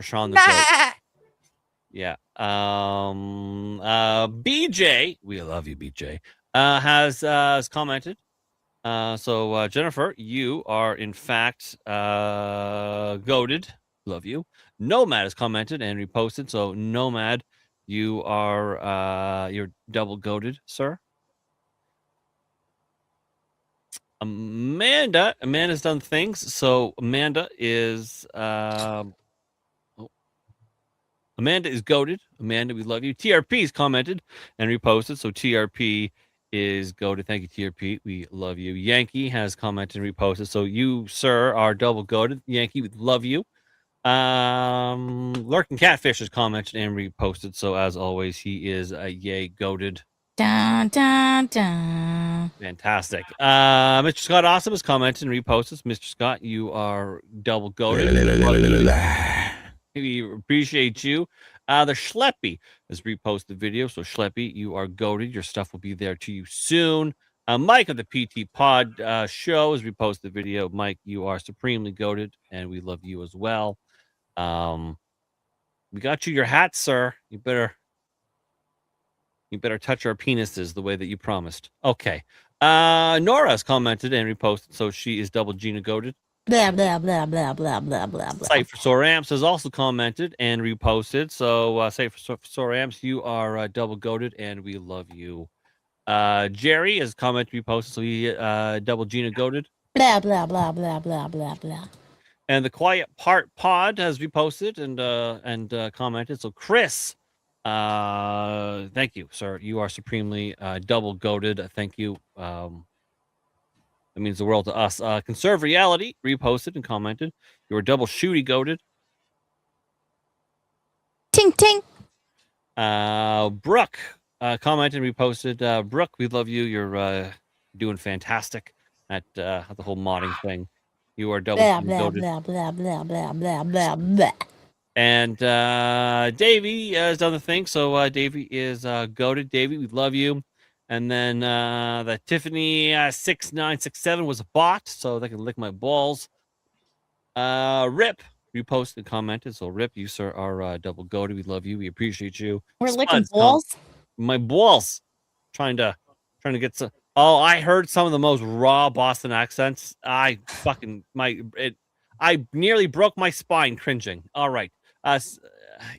Shawn the goat. Yeah. BJ, we love you, BJ. Has commented. So Jennifer, you are in fact goated. Love you. Nomad has commented and reposted. So Nomad, you are you're double goated, sir. Amanda's done things. So Amanda is Amanda is goated. Amanda, we love you. TRP's commented and reposted. So TRP is goated. Thank you, TRP. We love you. Yankee has commented and reposted. So you, sir, are double goated. Yankee, we love you. Lurking Catfish has commented and reposted. So as always, he is a yay goated. Dun, dun, dun. Fantastic. Mr. Scott Awesome has commented and reposted. Mr. Scott, you are double goated. We appreciate you. The Schleppy has reposted the video. So Schleppy, you are goated. Your stuff will be there to you soon. Mike of the PT Pod show has reposted the video. Mike, you are supremely goated, and we love you as well. We got you your hat, sir. You better touch our penises the way that you promised. Okay. Nora's commented and reposted, so she is double Gina goated. Blah, blah, blah, blah, blah, blah, blah, blah. Site for Sore Amps has also commented and reposted. So Site for Sore Amps, you are double goated, and we love you. Jerry has commented, reposted, so he double Gina goated. Blah, blah, blah, blah, blah, blah, blah. And the Quiet Part Pod has reposted and commented. So Chris, thank you, sir. You are supremely double goated. Thank you. It means the world to us. Conserve Reality reposted and commented. You are double shooty goated. Ting ting. Brooke commented and reposted. Brooke, we love you. You're doing fantastic at the whole modding thing. You are double Blah blah goated. blah blah blah blah blah blah blah. And Davey has done the thing. So Davey is goated. Davey, we love you. And then the Tiffany 6967 was a bot, so they can lick my balls. Rip, you posted and commented. So Rip, you sir are double goated. We love you. We appreciate you. We're licking Spuds, balls. my balls. Trying to get some. Oh, I heard some of the most raw Boston accents. I nearly broke my spine cringing. All right.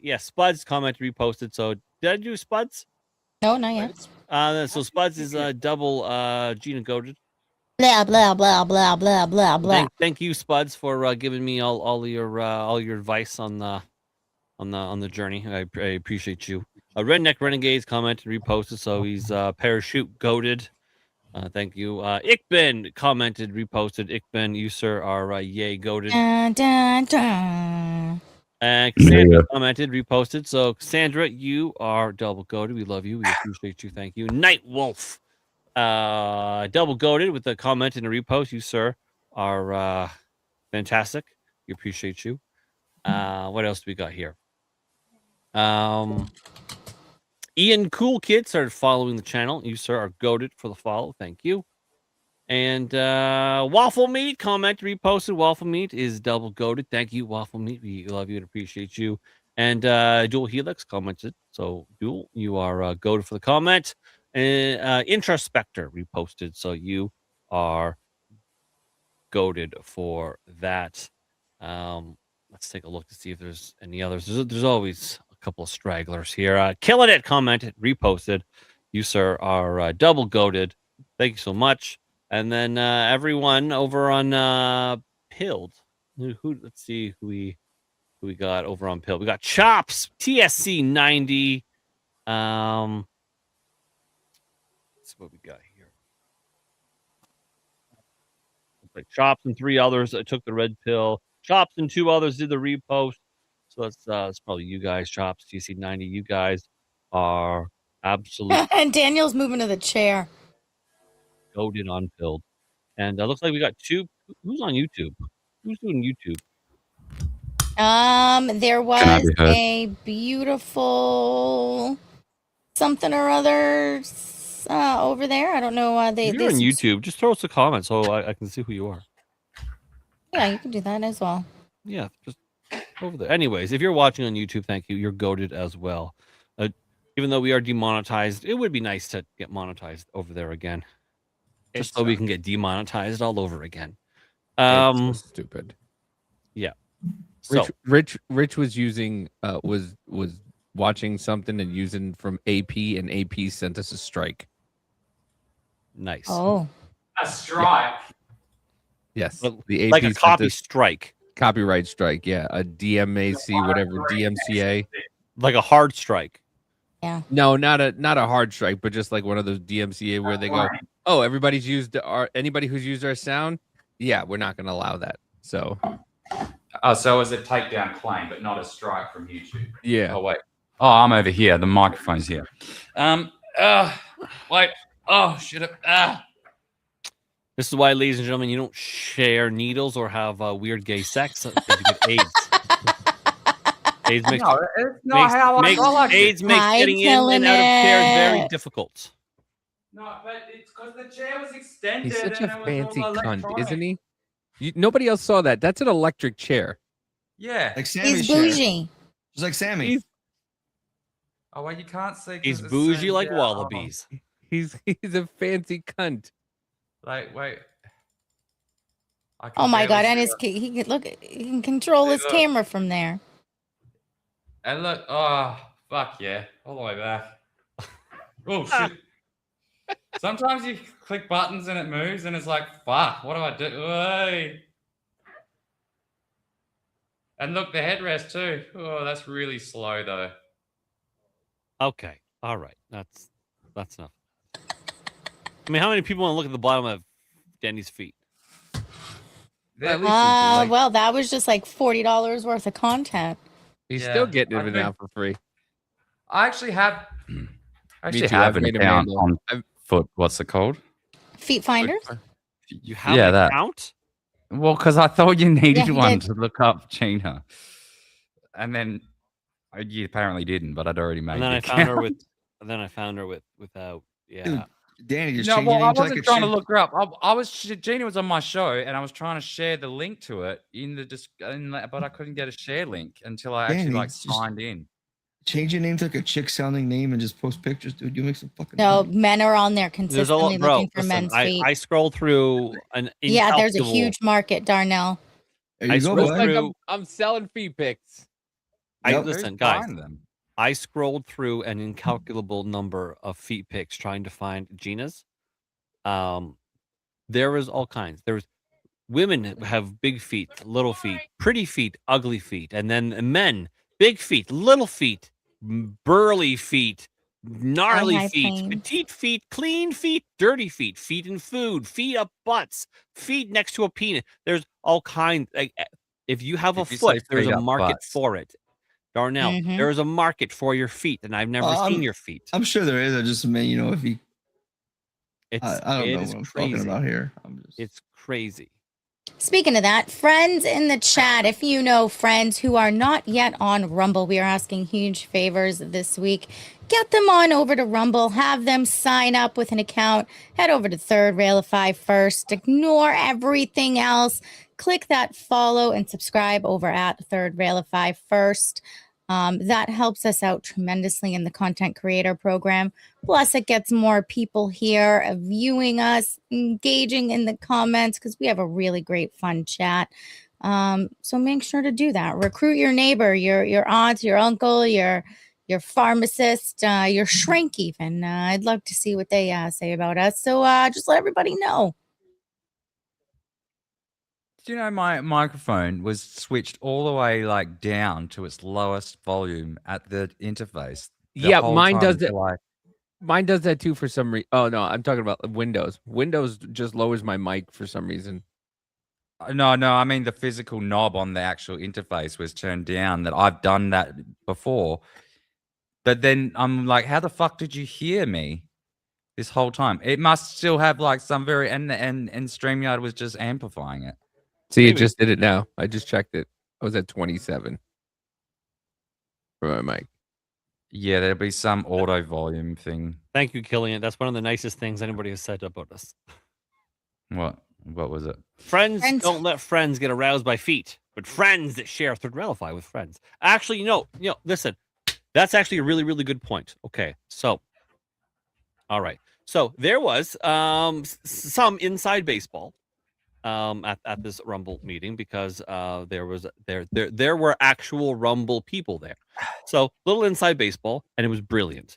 Yeah, Spuds commented, reposted. So did I do Spuds? No, not yet. So Spuds is double Gina goated. Blah blah blah blah blah blah blah. Thank you, Spuds, for giving me all your advice on the journey. I appreciate you. Redneck Renegades commented, reposted, so he's parachute goated. Thank you. Ickben commented, reposted. Ickben, you sir are yay goated. Dun, dun, dun. And Cassandra commented, reposted. So Cassandra, you are double goated. We love you. We appreciate you. Thank you. Night Wolf, double goated with a comment and a repost. You sir are fantastic. We appreciate you. What else do we got here? Ian Cool Kid started following the channel. You sir are goated for the follow. Thank you. And Waffle Meat comment reposted. Waffle Meat is double goated. Thank you, Waffle Meat. We love you and appreciate you. And Dual Helix commented. So Dual, you are goated for the comment. And Introspector reposted. So you are goated for that. Let's take a look to see if there's any others. There's always a couple of stragglers here. Killing It commented, reposted. You sir are double goated. Thank you so much. And then everyone over on Pilled. Let's see who we got over on Pilled. We got Chops, TSC 90. That's what we got here. Like Chops and 3 others that took the red pill. Chops and 2 others did the repost. So that's probably you guys, Chops, TSC 90. You guys are absolutely And Daniel's moving to the chair. goaded on Pilled. And looks like we got 2. Who's on YouTube? Who's doing YouTube? There was a beautiful something or other over there. I don't know. If you're on YouTube, just throw us a comment so I can see who you are. Yeah, you can do that as well. Yeah, just over there. Anyways, if you're watching on YouTube, thank you. You're goated as well. Even though we are demonetized, it would be nice to get monetized over there again. Just so we can get demonetized all over again. It's so stupid. Yeah. So Rich was using was watching something and using from AP, and AP sent us a strike. Nice. Oh. A strike. Yes. The AP like a copy strike. Copyright strike, yeah. A DMAC, whatever, DMCA. Like a hard strike. Yeah. No, not a hard strike, but just like one of those DMCA where they go, oh, anybody who's used our sound, yeah, we're not gonna allow that. So so it was a takedown claim, but not a strike from YouTube. Yeah. Oh wait. Oh, I'm over here. The microphone's here. Wait. Oh shit. This is why, ladies and gentlemen, you don't share needles or have weird gay sex because you get AIDS. AIDS makes AIDS makes getting in and out of chairs very difficult. No, but it's because the chair was extended. He's such and a it was fancy all cunt, electronic. isn't he? Nobody else saw that. That's an electric chair. Yeah. Like Sammy's He's chair. bougie. Just like Sammy. Oh, well, you can't see. 'cause He's it's bougie saying- like yeah, hold on. wallabies. He's a fancy cunt. Like, wait. I can Oh my God! barely And see he can look. He can control his look. camera from there. And look, oh, fuck yeah. All the way back. Oh, shit. Sometimes you click buttons and it moves and it's like, fuck, what do I do? Hey. And look, the headrest too. Oh, that's really slow though. Okay. All right. That's enough. I mean, how many people want to look at the bottom of Danny's feet? Well, that was just like $40 worth of content. He's Yeah, still getting I it think- now for free. I actually have actually too, have I've an made a account manual. on Foot. What's it called? Feet finders. You have Yeah, an that. account? Well, because I thought you needed he one did. to look up Gina, and then you apparently didn't. But I'd already made. And then the I found her account. with. And then I found her without. Yeah. Dude, Danny, just No, change well, your I name to wasn't like a trying to chick. look her up. I was Gina was on my show, and I was trying to share the link to it but I couldn't get a share link until I actually Danny, like just signed in. change your name to like a chick sounding name and just post pictures, dude. You make some fucking No, money. men are on there There's a consistently lot, bro. looking for Listen, men's feet. I scroll through an Yeah, there's a incalculable. huge market, Darnell. There I you go, scrolled bud. Like through. I'm selling feet pics. Yep. Listen, Who's guys. buying them? I scrolled through an incalculable number of feet pics trying to find Gina's. There was all kinds. There was women have big feet, little feet, pretty feet, ugly feet, and then men, big feet, little feet, burly feet, gnarly Hi, feet, Plains. petite feet, clean feet, dirty feet, feet in food, feet up butts, feet next to a penis. There's all kinds. Like, if you have a If you foot, say there's feet a up market butts. for it. Darnell, Mhm. there is a market for your feet, and I've never seen your feet. I'm sure there is. I just mean, if he. It's I don't it know is what I'm crazy. talking about here. It's crazy. Speaking of that, friends in the chat, if you know friends who are not yet on Rumble, we are asking huge favors this week. Get them on over to Rumble, have them sign up with an account, head over to Third Railify first, ignore everything else, click that follow and subscribe over at Third Railify first. That helps us out tremendously in the content creator program. Plus, it gets more people here viewing us, engaging in the comments because we have a really great, fun chat. So make sure to do that. Recruit your neighbor, your aunt, your uncle, your pharmacist, your shrink even. I'd love to see what they say about us. So just let everybody know. Do you know my microphone was switched all the way like down to its lowest volume at the interface? The Yeah, whole mine time does that. until I- Mine does that too for some reason. Oh no, I'm talking about Windows. Windows just lowers my mic for some reason. No, I mean the physical knob on the actual interface was turned down. That I've done that before, but then I'm like, how the fuck did you hear me this whole time? It must still have like some very and StreamYard was just amplifying it. See, Maybe. it just did it now. I just checked it. I was at 27 for my mic. Yeah, there'll be some auto volume thing. Thank you, Killian. That's one of the nicest things anybody has said about us. What was it? Friends don't let friends get aroused by feet, but friends that share Third Railify with friends. Actually, listen, that's actually a really, really good point. Okay, so, all right. So there was some inside baseball at this Rumble meeting because there were actual Rumble people there. So little inside baseball, and it was brilliant.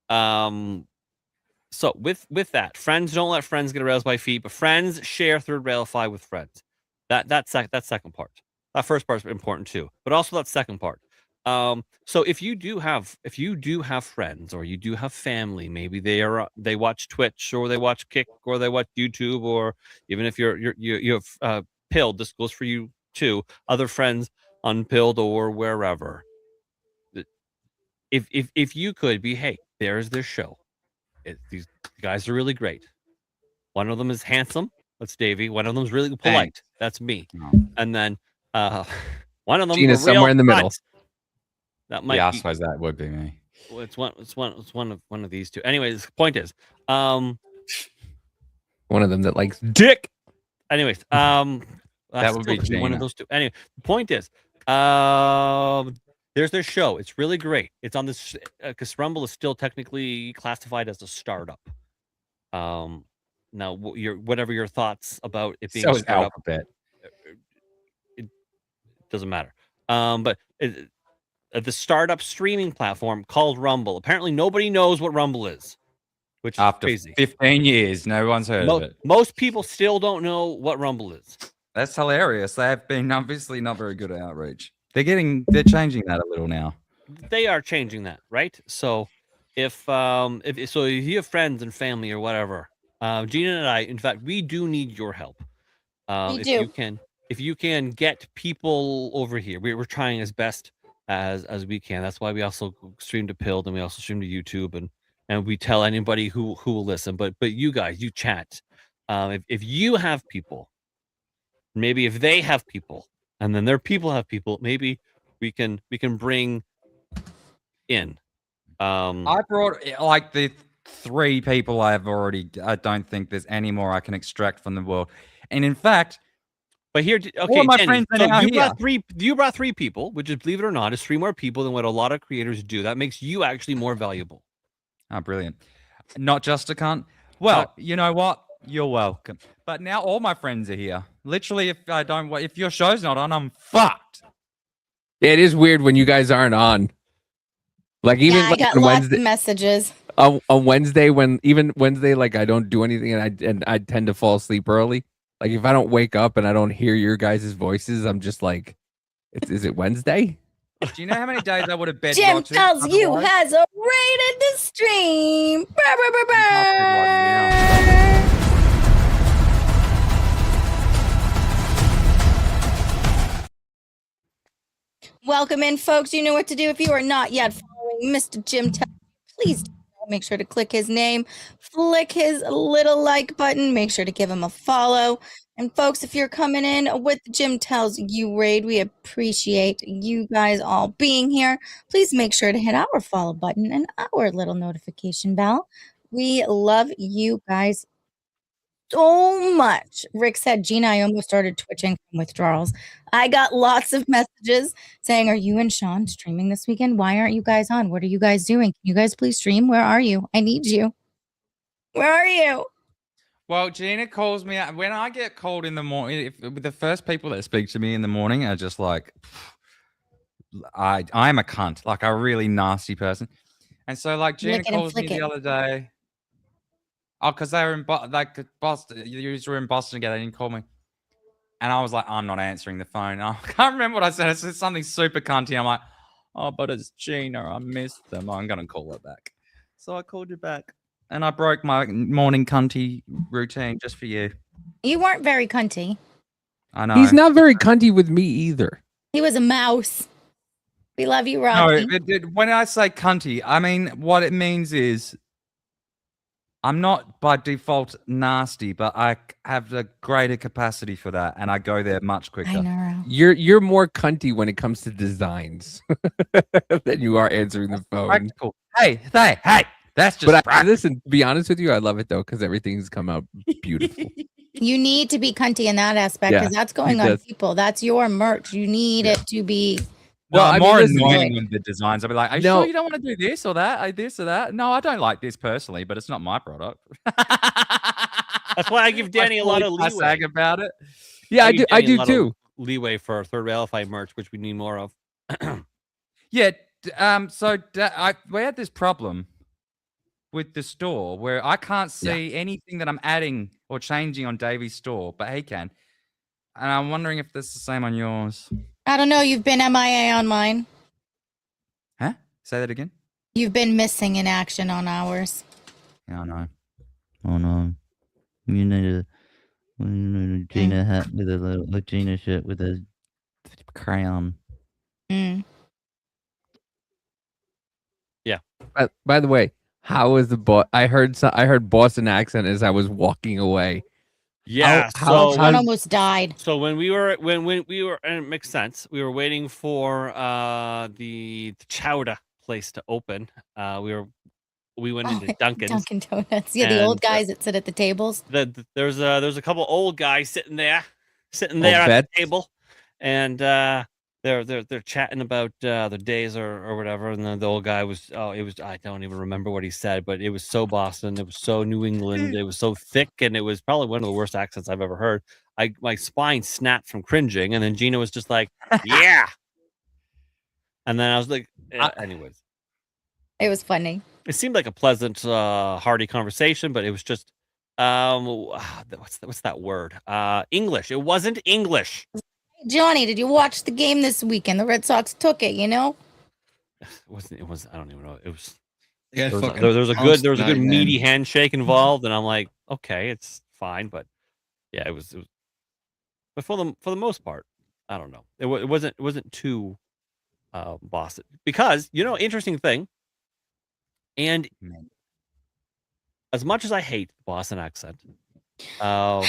So with that, friends don't let friends get aroused by feet, but friends share Third Railify with friends. That second part. That first part's important too, but also that second part. So if you do have friends or you do have family, maybe they watch Twitch or they watch Kick or they watch YouTube, or even if you have Pilled, this goes for you too. Other friends on Pilled or wherever. If you could be, hey, there's this show. These guys are really great. One of them is handsome. That's Davey. One of them is really polite. Thanks. That's me. And then one of them Gina's somewhere in the middle. That might Yeah, I be, suppose that would be me. well, it's one of these two. Anyways, the point is, One of them that likes dick. anyways, That would be one Gina. of those two. Anyway, the point is, there's this show. It's really great. It's on this because Rumble is still technically classified as a startup. Now, whatever your thoughts about it being So a is startup, Alphabet. it doesn't matter. But the startup streaming platform called Rumble. Apparently, nobody knows what Rumble is, which is After crazy. 15 years, no one's heard of it. Most people still don't know what Rumble is. That's hilarious. They have been obviously not very good at outreach. They're changing that a little now. They are changing that, right? So if you have friends and family or whatever, Gina and I, in fact, we do need your help. If you can get people over here, we're trying as best as we can. That's why we also stream to Pilled and we also stream to YouTube, and and we tell anybody who will listen. But you guys, you chat. If you have people, maybe if they have people, and then their people have people, maybe we can bring in. I brought like the 3 people I've already. I don't think there's any more I can extract from the world. And in fact, but here, all of my Danny, friends are so now you here. brought 3. You brought 3 people, which is, believe it or not, is 3 more people than what a lot of creators do. That makes you actually more valuable. Oh, brilliant! Not just a cunt. Well, you know what? You're welcome. But now all my friends are here. Literally, if your show's not on, I'm fucked. It is weird when you guys aren't on. Like even Yeah, I like got on lots Wednesday, of messages. on Wednesday even Wednesday, like I don't do anything and I tend to fall asleep early. Like if I don't wake up and I don't hear your guys' voices, I'm just like, is it Wednesday? Do you know how many days I would have bed Jim rotted tells you otherwise? has rated the stream. Brr, brr, brr, brr. Welcome in, folks. You know what to do. If you are not yet following Mr. Jim Tells You, please make sure to click his name, flick his little like button, make sure to give him a follow. And folks, if you're coming in with the Jim Tells You raid, we appreciate you guys all being here. Please make sure to hit our follow button and our little notification bell. We love you guys so much. Rick said, Gina, I almost started twitching from withdrawals. I got lots of messages saying, are you and Shawn streaming this weekend? Why aren't you guys on? What are you guys doing? Can you guys please stream? Where are you? I need you. Where are you? Well, Gina calls me out when I get called in the morning. If the first people that speak to me in the morning are just like, I'm a cunt, like a really nasty person. And so, like, Gina calls me the other day. Oh, because they were in Boston. You were in Boston together. They didn't call me. And I was like, I'm not answering the phone. I can't remember what I said. I said something super cunty. I'm like, oh, but it's Gina. I missed them. I'm going to call her back. So I called you back. And I broke my morning cunty routine just for you. You weren't very cunty. I know. He's not very cunty with me either. He was a mouse. We love you, Robbie. No, when I say cunty, I mean, what it means is I'm not by default nasty, but I have a greater capacity for that, and I go there much quicker. I know. You're more cunty when it comes to designs than you are answering the phone. Practical. Hey, that's just. But listen, to be honest with you, I love it though because everything's come out beautiful. You need to be cunty in that aspect because that's going on people. That's your merch. You need it to be. Well, I'm more annoying with the designs. I'll be like, are you sure you don't want to do this or that? This or that? No, I don't like this personally, but it's not my product. That's why I give Danny a lot of leeway. Sag about it. Yeah, I do too. Leeway for third rail fight merch, which we need more of. Yeah. So we had this problem with the store where I can't see anything that I'm adding or changing on Davey's store, but he can. And I'm wondering if this is the same on yours. I don't know. You've been MIA on mine. Huh? Say that again? You've been missing in action on ours. Yeah, I know. Oh no. You need a Gina hat with a Gina shirt with a crayon. Mm. Yeah. By the way, how was the I heard Boston accent as I was walking away. Yeah, Shawn almost died. So when we were and it makes sense. We were waiting for the chowder place to open. We went into Dunkin's. Dunkin' Donuts. Yeah, the old guys that sit at the tables. There's a couple old guys sitting there at the table, and they're chatting about the days or whatever. And then the old guy was I don't even remember what he said, but it was so Boston, it was so New England, it was so thick, and it was probably one of the worst accents I've ever heard. My spine snapped from cringing, and then Gina was just like, "Yeah," and then I was like, anyways, it was funny. It seemed like a pleasant, hearty conversation, but it was just what's that word? English. It wasn't English. Johnny, did you watch the game this weekend? The Red Sox took it, you know? It was I don't even know. It was there was a good meaty handshake involved, and I'm like, okay, it's fine, but yeah, it was but for the most part, I don't know. It wasn't too Boston, because interesting thing, and as much as I hate the Boston accent, and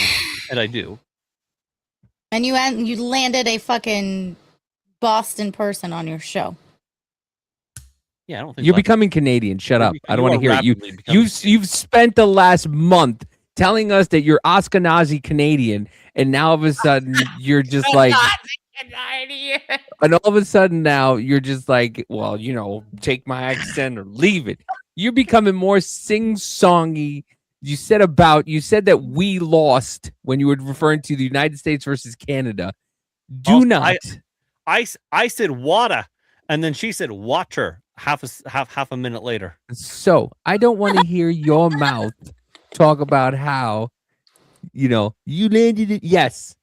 I do. And you landed a fucking Boston person on your show. Yeah, I don't think You're so. becoming Canadian. Shut You're up. bec- I don't you want to are hear it. rapidly becoming You've spent the last month telling us that you're Ashkenazi Canadian, and now all of a sudden you're just like, and all of a sudden now you're just like, well, you know, take my accent or leave it. You're becoming more sing-songy. You said that we lost when you were referring to the United States versus Canada. Do Also, not. I said water, and then she said water half a minute later. So I don't want to hear your mouth talk about how, you know, you landed it. Yes.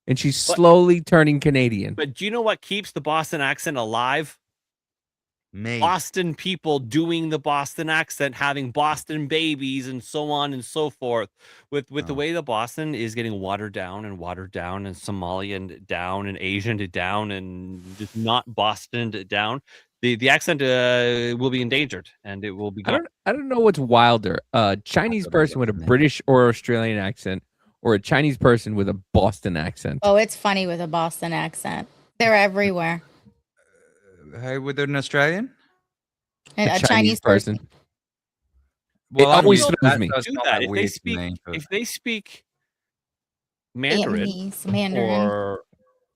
And she's slowly turning Canadian. But do you know what keeps the Boston accent alive? Me. Boston people doing the Boston accent, having Boston babies, and so on and so forth. With the way the Boston is getting watered down, and Somalian down, and Asian down, and just not Boston down, the accent will be endangered, and it will be gone. I don't know what's wilder, a Chinese person with a British or Australian accent, or a Chinese person with a Boston accent. Oh, it's funny with a Boston accent. They're everywhere. Hey, with an Australian? And a Chinese person. Well, It always I mean, throws me. That's Do not that that if weird they to speak me, but- if they speak Mandarin, Vietnamese, Mandarin. or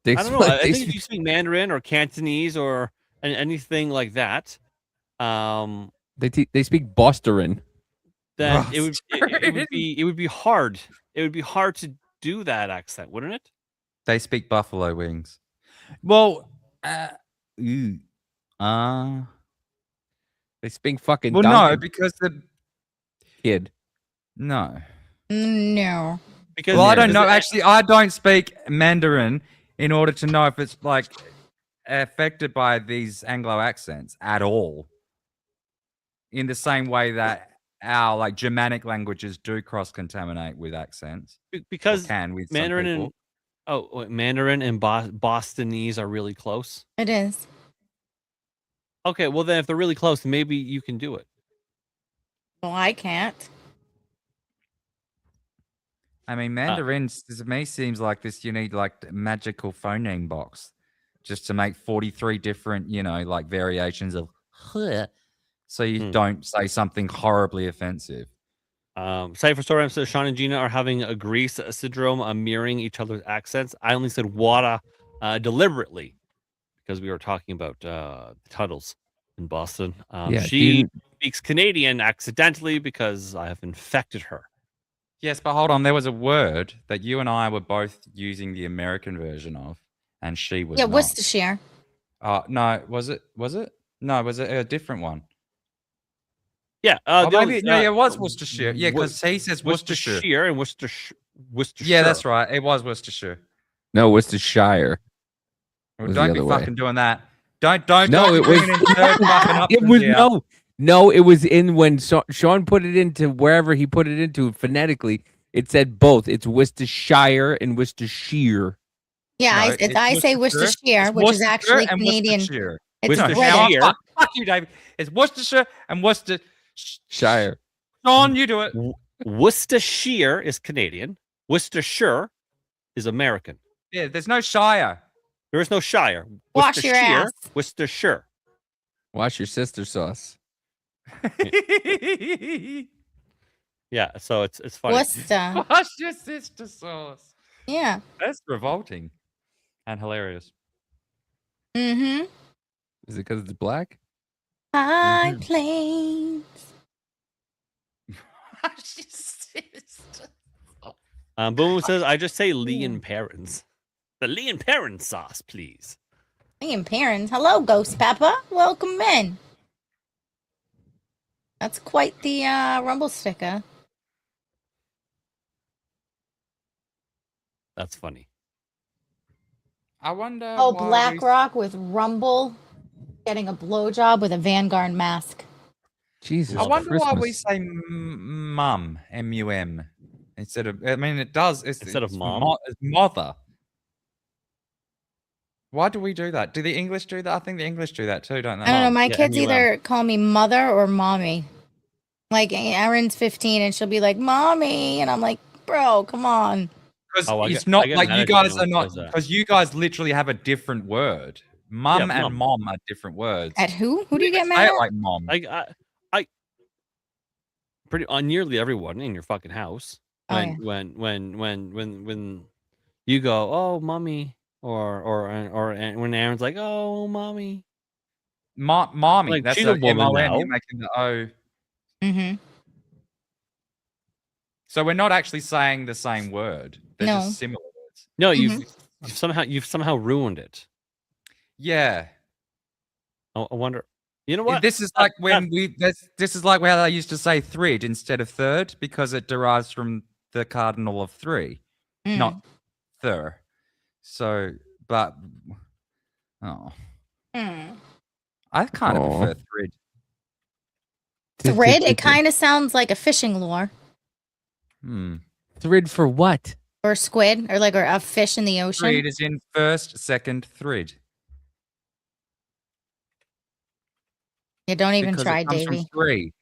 They I don't know. speak- I they think if you speak Mandarin or Cantonese or anything like that, They speak Boston. then it would be hard. It would be hard to do that accent, wouldn't it? They speak buffalo wings. Well, They speak fucking. well, donkey. no, because the Kid. no. No. Because Well, I don't know. Actually, I don't speak Mandarin in order to know if it's like affected by these Anglo accents at all. In the same way that our like Germanic languages do cross-contaminate with accents, because or can with Mandarin some people. and Mandarin and Bostonese are really close. It is. Okay, well then if they're really close, maybe you can do it. Well, I can't. I mean, Mandarin to me seems like this. You need like magical phoneme box just to make 43 different, you know, like variations of so you don't say something horribly offensive. Cypher Story says Shawn and Gina are having a Greece syndrome, mirroring each other's accents. I only said water deliberately because we were talking about the Tuttles in Boston. Yeah, she speaks Canadian accidentally because I have infected her. Yes, but hold on. There was a word that you and I were both using the American version of, and she was not. Worcestershire. No, was it? Was it? No, was it a different one? Yeah, maybe no, it was Worcestershire. Yeah, because he says Worcestershire. and Worcestershire. Yeah, that's right. It was Worcestershire. No, Worcestershire. Well, Was don't the be other way. fucking doing that. Don't. No, it was. It was no. It was in when Shawn put it into wherever he put it into phonetically. It said both. It's Worcestershire and Worcestershire. Yeah, No, I say Worcestershire, which is actually Canadian. Worcestershire. It's Worcestershire. British. Fuck you, David. It's Worcestershire and Worcestershire. Shawn, you do it. Worcestershire is Canadian. Worcestershire is American. Yeah, there's no Shire. There is no Shire. Wash your ass. Worcestershire. Wash your sister sauce. Yeah, so it's funny. Worcester. Wash your sister sauce. Yeah. That's revolting and hilarious. Mm-hmm. Is it because it's black? High plains. Boom says, I just say Lee and Perrins. The Lee and Perrins sauce, please. Lee and parents. Hello, Ghost Pepper. Welcome in. That's quite the Rumble sticker. That's funny. I wonder. Oh, why BlackRock with Rumble getting a blowjob with a Vanguard mask. Jesus. I wonder why we Christmas. say mum, M-U-M, instead of. I mean, it does. Instead of mom? It's mother. Why do we do that? Do the English do that? I think the English do that too, don't they? I don't know. My Yeah, kids MUM. either call me mother or mommy. Like Aaron's 15 and she'll be like, "Mommy," and I'm like, "Bro, come on." Because Oh, it's not like you guys are are not, because you guys literally have a different word. Mum and mom are different words. At who? Who do you even get say mad it at? like mom. I pretty on nearly everyone in your fucking house. Oh, When yeah. when you go, oh mommy, or when Aaron's like, oh mommy. Mommy. Like That's she's a a woman M-O-M. now. You're making the O. Mm-hmm. So we're not actually saying the same word. They're No. just similar words. No, Mm-hmm. you've somehow ruined it. Yeah. I wonder. You know what? This is like when this is like how they used to say thrid instead of third because it derives from the cardinal of 3, not thir. So, but I kind of prefer thrid. Thread. It kind of sounds like a fishing lure. Thrid for what? Or squid, or like a fish in the ocean. Thrid is in first, second, thrid. Yeah, don't even Because try, it comes Davey. from 3.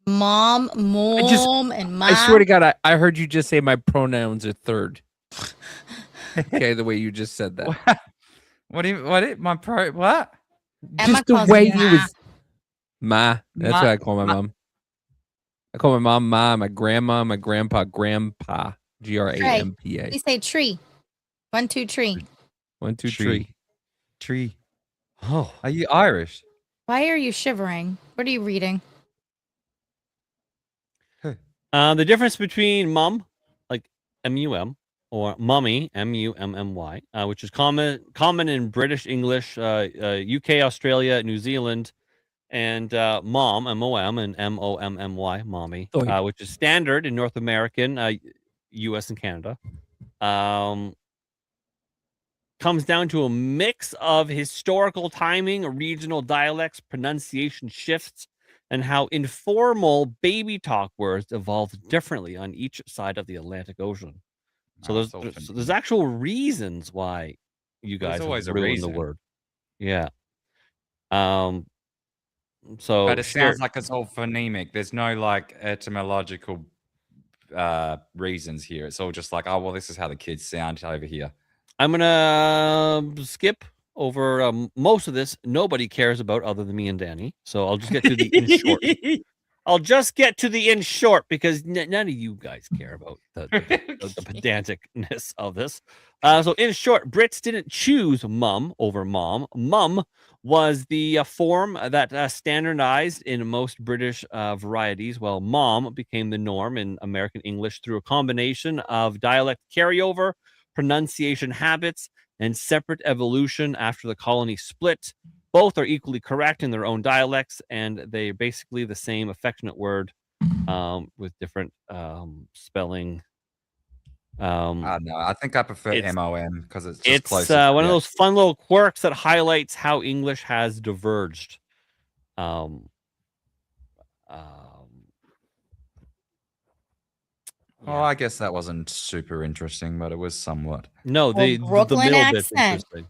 Mom, and mom. I swear to God, I heard you just say my pronouns are third. Okay, the way you just said that. What? Just the way you was ma. That's what I call my mom. I call my mom ma, my grandma, my grandpa, grandpa. Grampa. We say tree. 1, 2, tree. 1, 2, tree. Tree. Oh, are you Irish? Why are you shivering? What are you reading? The difference between mum, like M-U-M, or mummy, M-U-M-M-Y, which is common in British English, UK, Australia, New Zealand, and mom, M-O-M, and M-O-M-M-Y, mommy, which is standard in North American, U.S. and Canada. Comes down to a mix of historical timing, regional dialects, pronunciation shifts, and how informal baby talk words evolved differently on each side of the Atlantic Ocean. So there's actual reasons why you guys always have a ruined the reason. word. Yeah. So, But it sounds like it's all phonemic. There's no like etymological reasons here. It's all just like, oh well, this is how the kids sound over here. I'm gonna skip over most of this. Nobody cares about other than me and Danny. So I'll just get to the in short. I'll just get to the in short because none of you guys care about the pedanticness of this. So in short, Brits didn't choose mum over mom. Mum was the form that standardized in most British varieties, while mom became the norm in American English through a combination of dialect carryover, pronunciation habits, and separate evolution after the colony split. Both are equally correct in their own dialects, and they're basically the same affectionate word with different spelling. I know. I think I prefer M-O-M because it's just closer. It's one of those fun little quirks that highlights how English has diverged. Oh, I guess that wasn't super interesting, but it was somewhat. No, the Brooklyn middle bit's accent. interesting.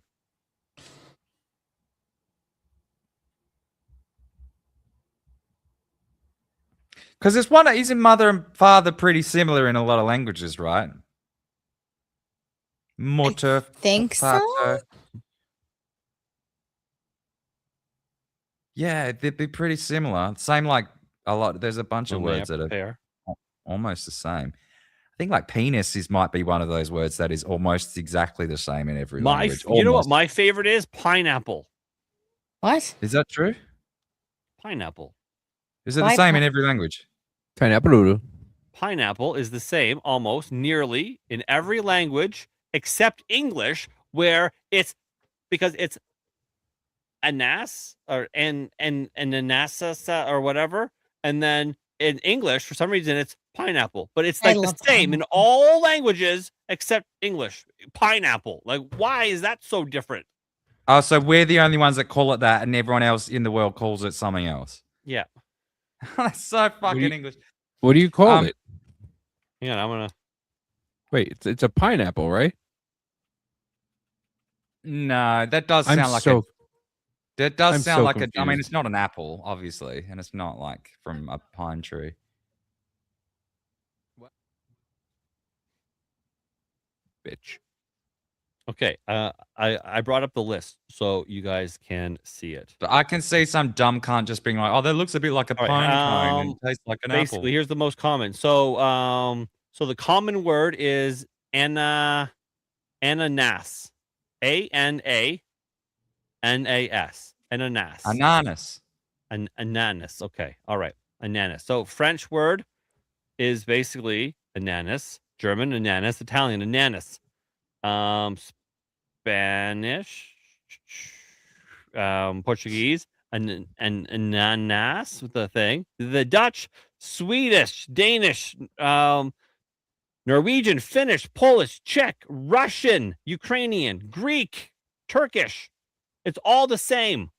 Because it's one, isn't mother and father pretty similar in a lot of languages, right? Mutter, think so. vater. Yeah, they'd be pretty similar. Same like a lot. There's a bunch of When they words that are pair. almost the same. I think like penis might be one of those words that is almost exactly the same in every language. You know what my favorite is? Pineapple. What? Is that true? Pineapple. Is it the same in every language? Pineapple. Pineapple is the same almost nearly in every language except English, where it's because it's anas or an anasa or whatever, and then in English for some reason it's pineapple, but it's like the same in all languages except English. Pineapple. Like, why is that so different? Oh, so we're the only ones that call it that, and everyone else in the world calls it something else. Yeah. That's so fucking English. What do you call it? Yeah, I'm gonna wait. It's a pineapple, right? No, that does I'm sound like so That does I'm sound so like a. I mean, confused. it's not an apple, obviously, and it's not like from a pine tree. Bitch. Okay, I brought up the list so you guys can see it. But I can see some dumb cunt just being like, "Oh, that looks a bit like a All right, pine cone and tastes like an basically, apple." here's the most common. So so the common word is ananas. Ananas. Ananas. Ananas. Ananas. An ananas. Okay. All right. Ananas. So French word is basically ananas. German ananas. Italian ananas. Spanish. Portuguese. An ananas with the thing. The Dutch, Swedish, Danish, Norwegian, Finnish, Polish, Czech, Russian, Ukrainian, Greek, Turkish. It's all the same.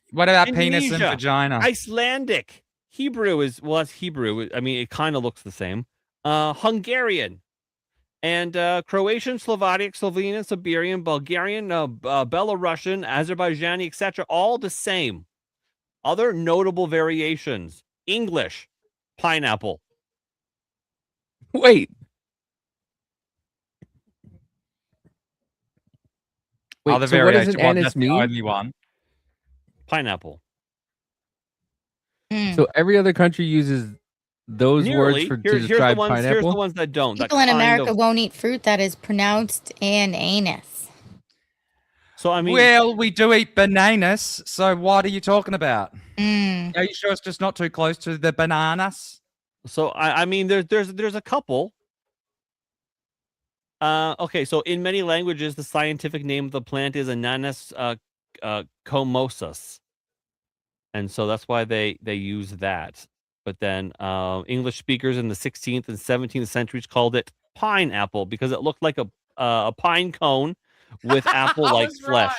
What about penis and Indonesia, vagina? Icelandic. Hebrew is, well, that's Hebrew. I mean, it kind of looks the same. Hungarian. And Croatian, Slovak, Slovenian, Siberian, Bulgarian, Belarusian, Azerbaijani, etc. All the same. Other notable variations. English, pineapple. Wait. Other So what does variation. an Well, anise that's the mean? only one. Pineapple. So every other country uses those words Nearly. to Here's the describe ones. pineapple. Here's the ones that don't. People that in kind America of- won't eat fruit that is pronounced an anus. So I mean, well, we do eat bananas. So what are you talking about? Mm. Are you sure it's just not too close to the bananas? So I mean, there's a couple. Okay, so in many languages, the scientific name of the plant is Ananas comosus, and so that's why they use that. But then English speakers in the 16th and 17th centuries called it pineapple because it looked like a pine cone with apple-like flesh.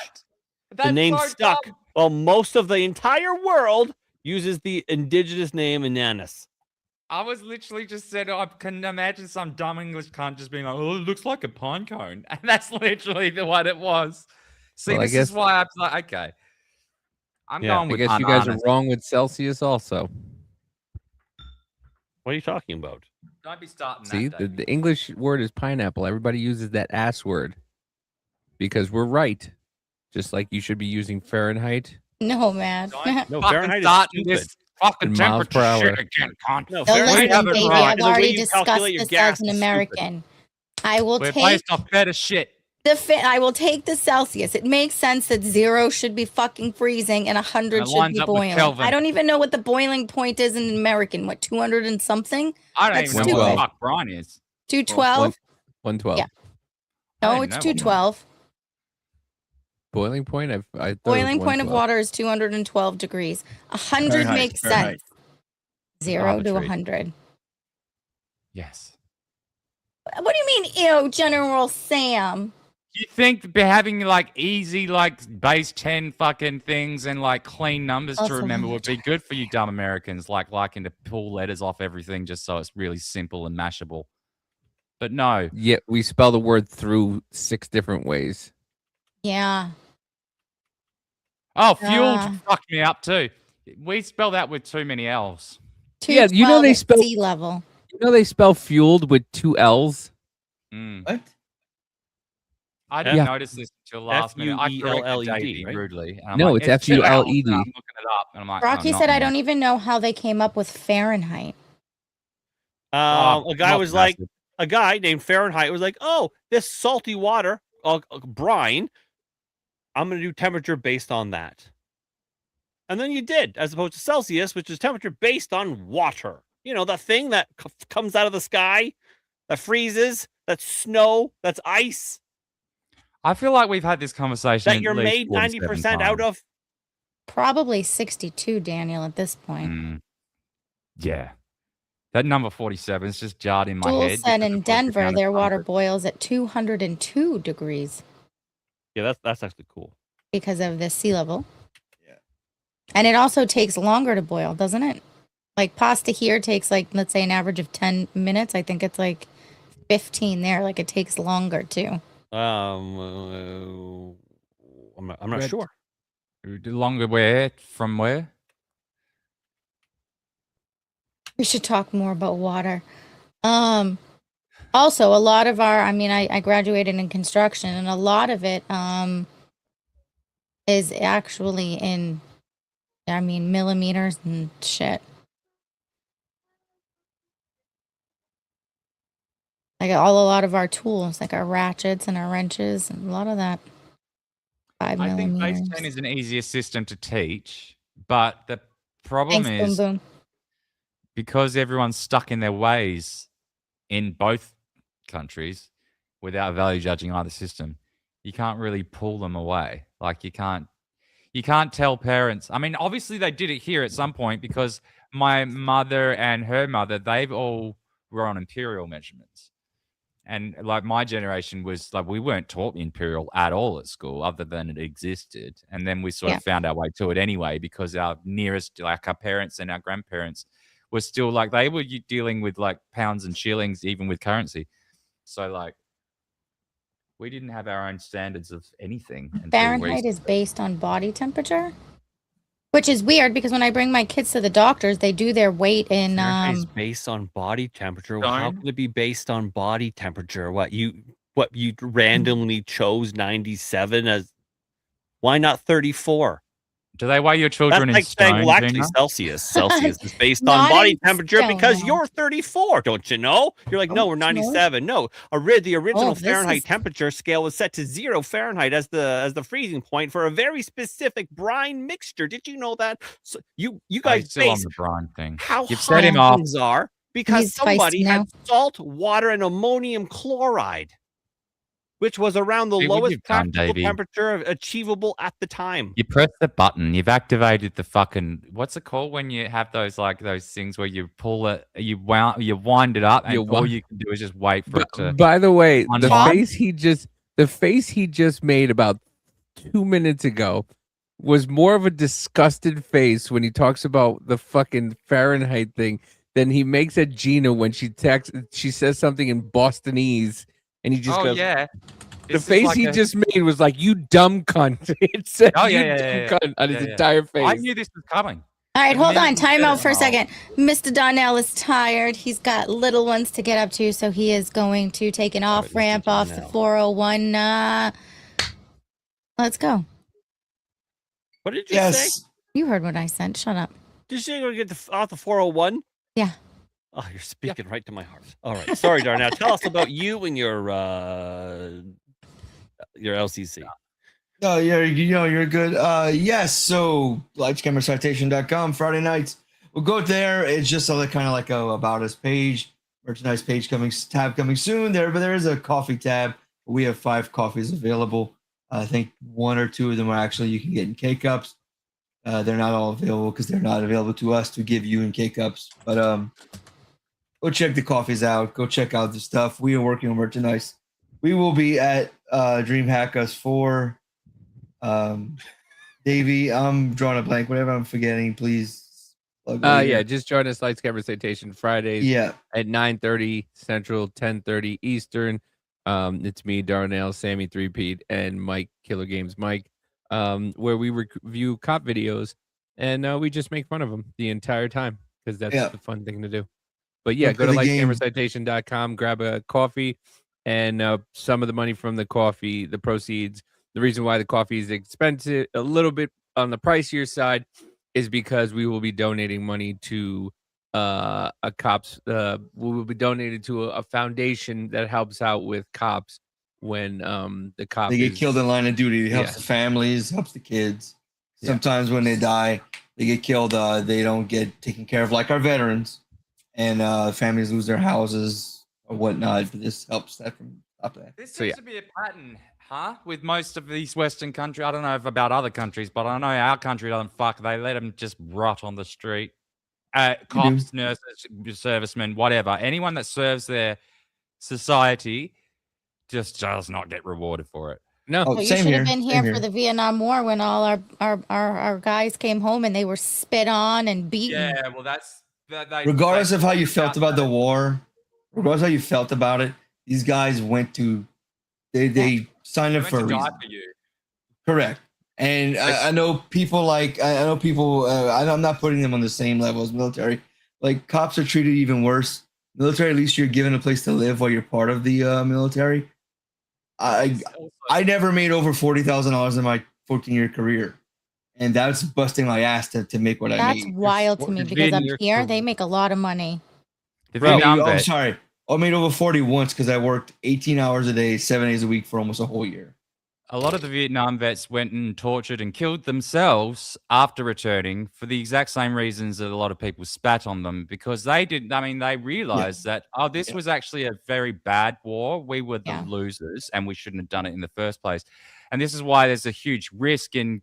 The That's name so stuck. dumb. Well, most of the entire world uses the indigenous name Ananas. I was literally just said, I can imagine some dumb English cunt just being like, "Oh, it looks like a pine cone," and that's literally what it was. See, Well, I this guess- is why I'm like, okay, I'm going I with guess you guys are bananas. wrong with Celsius also. What are you talking about? Don't be starting See, that. the English word is pineapple. Everybody uses that ass word because we're right. Just like you should be using Fahrenheit. No, man. No, Fucking Fahrenheit is starting stupid. this fucking And miles temperature per hour. shit again, cunt. No, So Fahrenheit listen, have it baby, wrong. I've The way already you discussed calculate your this gas as an is stupid. American. I will We're take based off better shit. I will take the Celsius. It makes sense that 0 should be fucking freezing and 100 It should lines be up with boiling. Kelvin. I don't even know what the boiling point is in American. What, 200 and something? I don't That's even know what the stupid. fuck Brian is. 212? 112. Yeah. I No, don't it's even know what 212. Boiling point? I thought it was Boiling point of 112. water is 212 degrees. 100 Fahrenheit, makes Fahrenheit. sense. 0 to Arbitrary. 100. Yes. What do you mean, ew, General Sam? You think having like easy, like base 10 fucking things and like clean numbers to Also remember would be good for you dumb Americans, like liking to pull letters off everything just so it's really simple and mashable. But no. Yeah, we spell the word through 6 different ways. Yeah. Oh, fueled Ah. fucked me up too. We spell that with too many L's. Yeah, you know 212 they at spell sea level. You know they spell fueled with 2 L's. What? I didn't Yeah. notice this until last minute. I corrected F-U-E-L-L-E-D, Davey right? rudely. And I'm No, like, it's two L's, F-U-L-E-D. and I'm looking it up, and I'm like, Rocky oh, not said, I anymore. don't even know how they came up with Fahrenheit. A guy not was like, massive. a guy named Fahrenheit was like, "Oh, this salty water, brine. I'm going to do temperature based on that." And then you did, as opposed to Celsius, which is temperature based on water. You know, the thing that comes out of the sky, that freezes, that's snow, that's ice, I feel like we've had this conversation that at you're least made 47 90% out times. of. Probably 62, Daniel, at this point. Mm. Yeah. That number 47 is just jarred in my Joel head. said because in it was the Denver, amount of their water 100. boils at 202 degrees Yeah, that's actually cool. because of the sea level. Yeah. And it also takes longer to boil, doesn't it? Like pasta here takes like, let's say an average of 10 minutes. I think it's like 15 there. Like it takes longer too. I'm not sure. Longer where? From where? We should talk more about water. Also, a lot of our, I graduated in construction, and a lot of it is actually in, millimeters and shit. Like a lot of our tools, like our ratchets and our wrenches, and a lot of that. 5 I think millimeters. base 10 is an easier system to teach, but the problem Thanks, boom is boom. because everyone's stuck in their ways in both countries without value judging either system, you can't really pull them away. Like you can't tell parents. I mean, obviously they did it here at some point because my mother and her mother, they've all were on imperial measurements. And like my generation was like, we weren't taught imperial at all at school other than it existed. And then we sort of found our way to it anyway, because our nearest, like our parents and our grandparents were still like, they were dealing with like pounds and shillings, even with currency. So like, we didn't have our own standards of anything. Fahrenheit is based on body temperature, which is weird because when I bring my kids to the doctors, they do their weight in. Fahrenheit is based on body temperature. Well, how can it be based on body temperature? What you randomly chose 97 as? Why not 34? Do they weigh your children That's in like saying, stone, well, actually, Gina? Celsius is based Not on body in temperature stone, because no. you're 34. Don't you know? You're like, no, we're 97. No, the original this Fahrenheit is- temperature scale was set to 0 Fahrenheit as the freezing point for a very specific brine mixture. Did you know that? So you guys Still on base the brine thing. how You've set him hot off. things are because He's feisty somebody now. had salt, water, and ammonium chloride, which was around the See what lowest you've done, practical Davey. temperature achievable at the time. You press the button. You've activated the fucking, what's it called when you have those things where you pull it, you wind it up, and all you can do is just wait for it to. By the way, the unwind. face he just made about 2 minutes ago was more of a disgusted face when he talks about the fucking Fahrenheit thing than he makes at Gina when she says something in Bostonese, and he just goes, yeah. The It's face like he a- just made was like, "You dumb cunt." It said, Oh, "You yeah, dumb cunt" on his entire face. I knew this was coming. All right, The hold minute on. you Time said out it, for a oh. second. Mr. Donnell is tired. He's got little ones to get up to, so he is going to take an off ramp off the 401. Let's go. What did you say? You heard what I said. Shut up. Did you say you're going to get off the 401? Yeah. Oh, you're speaking right to my heart. All right. Sorry, Darnell. Tell us about you and your LCC. Oh, yeah, you're good. Yes, so lightscamercitation.com, Friday nights. We'll go there. It's just kind of like a about us page, merchandise page tab coming soon there, but there is a coffee tab. We have 5 coffees available. I think 1 or 2 of them are actually you can get in K-Cups. They're not all available because they're not available to us to give you in K-Cups. But go check the coffees out. Go check out the stuff. We are working on merchandise. We will be at DreamHack Us 4. Davey, I'm drawing a blank. Whatever I'm forgetting, please. Yeah, just join us Lights Camera Citation Fridays. Yeah. At 9:30 Central, 10:30 Eastern. It's me, Darnell, Sammy 3Pete, and Mike Killer Games Mike, where we review cop videos and we just make fun of them the entire time because that's the fun thing to do. But yeah, go to lightscamercitation.com, grab a coffee, and some of the money from the coffee, the proceeds. The reason why the coffee is expensive, a little bit on the pricier side, is because we will be donating money to we will be donated to a foundation that helps out with cops when the cop They get killed in line of duty. It helps Yeah. the families, helps the kids. Yeah. Sometimes when they die, they get killed. They don't get taken care of like our veterans, and families lose their houses or whatnot. But this helps that from stop that. This seems to be a pattern, huh? With most of these Western countries. I don't know about other countries, but I know our country doesn't fuck. They let them just rot on the street. Cops, nurses, servicemen, whatever. Anyone that serves their society just does not get rewarded for it. No. Well, you should have been here for the Vietnam War when all our guys came home and they were spit on and beaten. Yeah, well, that's... Regardless of how you felt about the war, regardless of how you felt about it, these guys went to they signed up for a die reason. for you. Correct. And I know people like I know people. I'm not putting them on the same level as military. Like cops are treated even worse. Military, at least you're given a place to live while you're part of the military. I never made over $40,000 in my 14-year career, and that's busting my ass to make what I That's made. wild to me because up here they make a lot of money. I'm sorry. I made over 40 once because I worked 18 hours a day, 7 days a week for almost a whole year. A lot of the Vietnam vets went and tortured and killed themselves after returning for the exact same reasons that a lot of people spat on them, because they didn't. I mean, they realized that this was actually a very bad war. We were the losers, and we shouldn't have done it in the first place. And this is why there's a huge risk in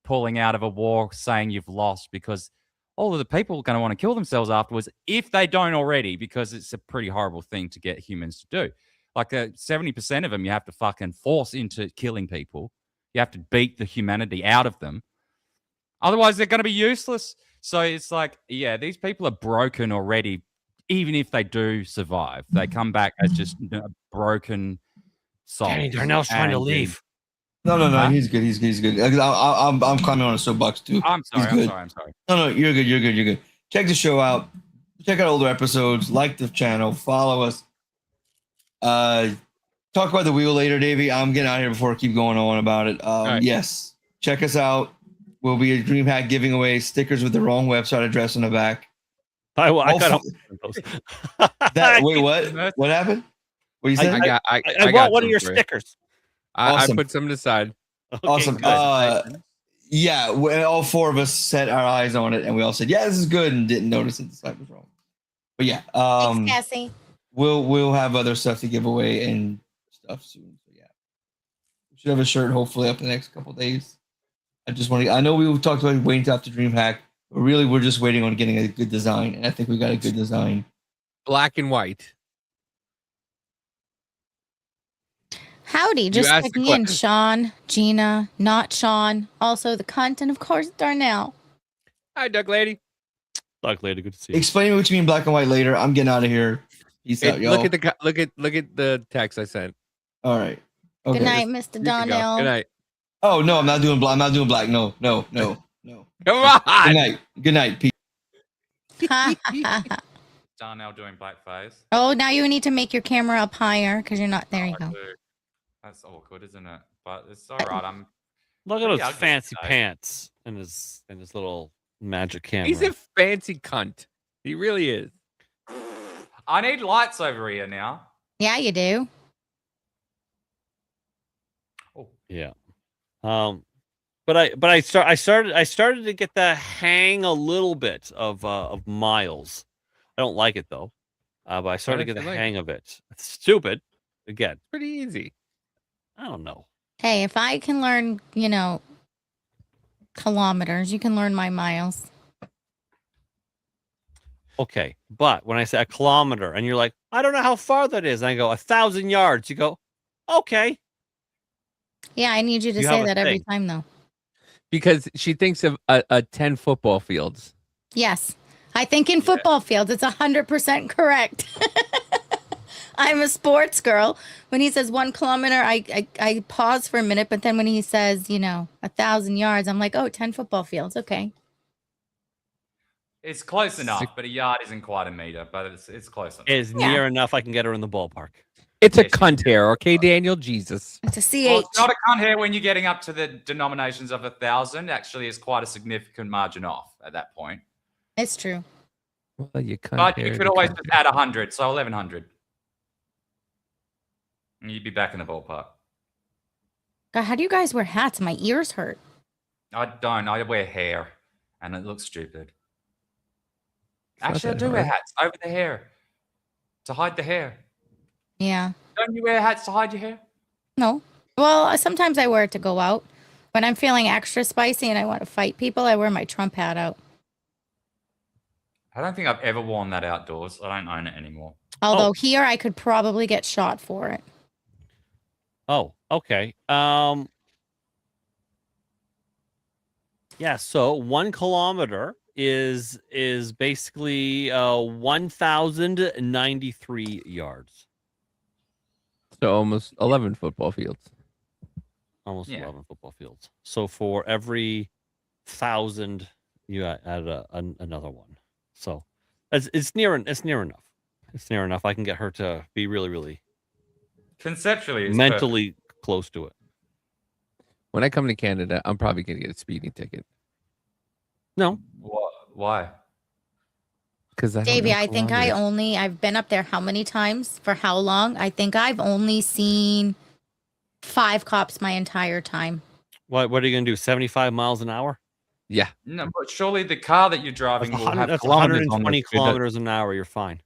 pulling out of a war, saying you've lost, because all of the people are going to want to kill themselves afterwards if they don't already, because it's a pretty horrible thing to get humans to do. Like 70% of them you have to fucking force into killing people. You have to beat the humanity out of them. Otherwise, they're going to be useless. So it's like, yeah, these people are broken already. Even if they do survive, they come back as just broken souls. Danny Darnell's trying to leave. No, he's good. He's good. I'm climbing on a soapbox too. I'm sorry. He's good. I'm sorry. No, you're good. You're good. Check the show out. Check out older episodes. Like the channel. Follow us. Talk about the wheel later, Davey. I'm getting out of here before I keep going on about it. Yes, check us out. We'll be at DreamHack giving away stickers with the wrong website address on the back. I got those. Wait, what? What happened? What you said? I bought one of your stickers. I put some aside. Okay, Awesome. Yeah, all four of us set our eyes on it, and we all said, "Yeah, this is good," and didn't notice that the site was wrong. But yeah, Thanks, Cassie. We'll have other stuff to give away and stuff soon. So yeah, we should have a shirt hopefully up in the next couple of days. I know we talked about waiting after DreamHack, but really we're just waiting on getting a good design, and I think we got a good design. Black and white. Howdy, just checking in. Shawn, Gina, not Shawn. Also the content, of course, Darnell. Hi, Duck Lady. Duck Lady, good to see you. Explain what you mean black and white later. I'm getting out of here. Peace out, y'all. Look at the text I sent. All right. Okay. Good night, Mr. Darnell. Good night. Oh no, I'm not doing black. I'm not doing black. No. Come on. Good night. Peace. Darnell doing blackface. Oh, now you need to make your camera up higher because you're not. There you go. That's awkward, isn't it? But it's all right. Look at those fancy pants and his little magic camera. He's a fancy cunt. He really is. I need lights over here now. Yeah, you do. Oh yeah. But I started to get the hang a little bit of Miles. I don't like it though. But I started to get the hang of it. It's stupid. Again, pretty easy. I don't know. Hey, if I can learn, kilometers, you can learn my miles. Okay, but when I say a kilometer, and you're like, I don't know how far that is, and I go 1,000 yards. You go, okay. Yeah, I need you to say that every time, though. Because she thinks of a 10 football fields. Yes, I think in football fields, it's 100% correct. I'm a sports girl. When he says 1 kilometer, I pause for a minute, but then when he says, 1,000 yards, I'm like, 10 football fields. Okay. It's close enough, but a yard isn't quite a meter, but it's close enough. It's near enough I can get her in the ballpark. It's a cunt hair, okay, Daniel? Jesus. It's a CH. Well, it's not a cunt hair when you're getting up to the denominations of 1,000. Actually, it's quite a significant margin off at that point. It's true. Well, you cunt But hair, you could always just add 100, so 1,100. And you'd be back in the ballpark. God, how do you guys wear hats? My ears hurt. I don't. I wear hair, and it looks stupid. Actually, I do wear hats over the hair to hide the hair. Yeah. Don't you wear hats to hide your hair? No. Well, sometimes I wear it to go out. When I'm feeling extra spicy and I want to fight people, I wear my Trump hat out. I don't think I've ever worn that outdoors. I don't own it anymore. Although here I could probably get shot for it. Oh, okay. Yeah, so 1 kilometer is basically 1,093 yards. So almost 11 football fields. Almost Yeah. 11 football fields. So for every 1,000, you add another one. So it's near enough. It's near enough. I can get her to be really, really Conceptually, it's mentally close to it. When I come to Canada, I'm probably gonna get a speeding ticket. No. Why? Because Davey, I think I've been up there how many times for how long? I think I've only seen 5 cops my entire time. What are you gonna do? 75 miles an hour? Yeah. No, but surely the car that you're driving will have That's kilometers on 120 the kilometers an hour. You're fine.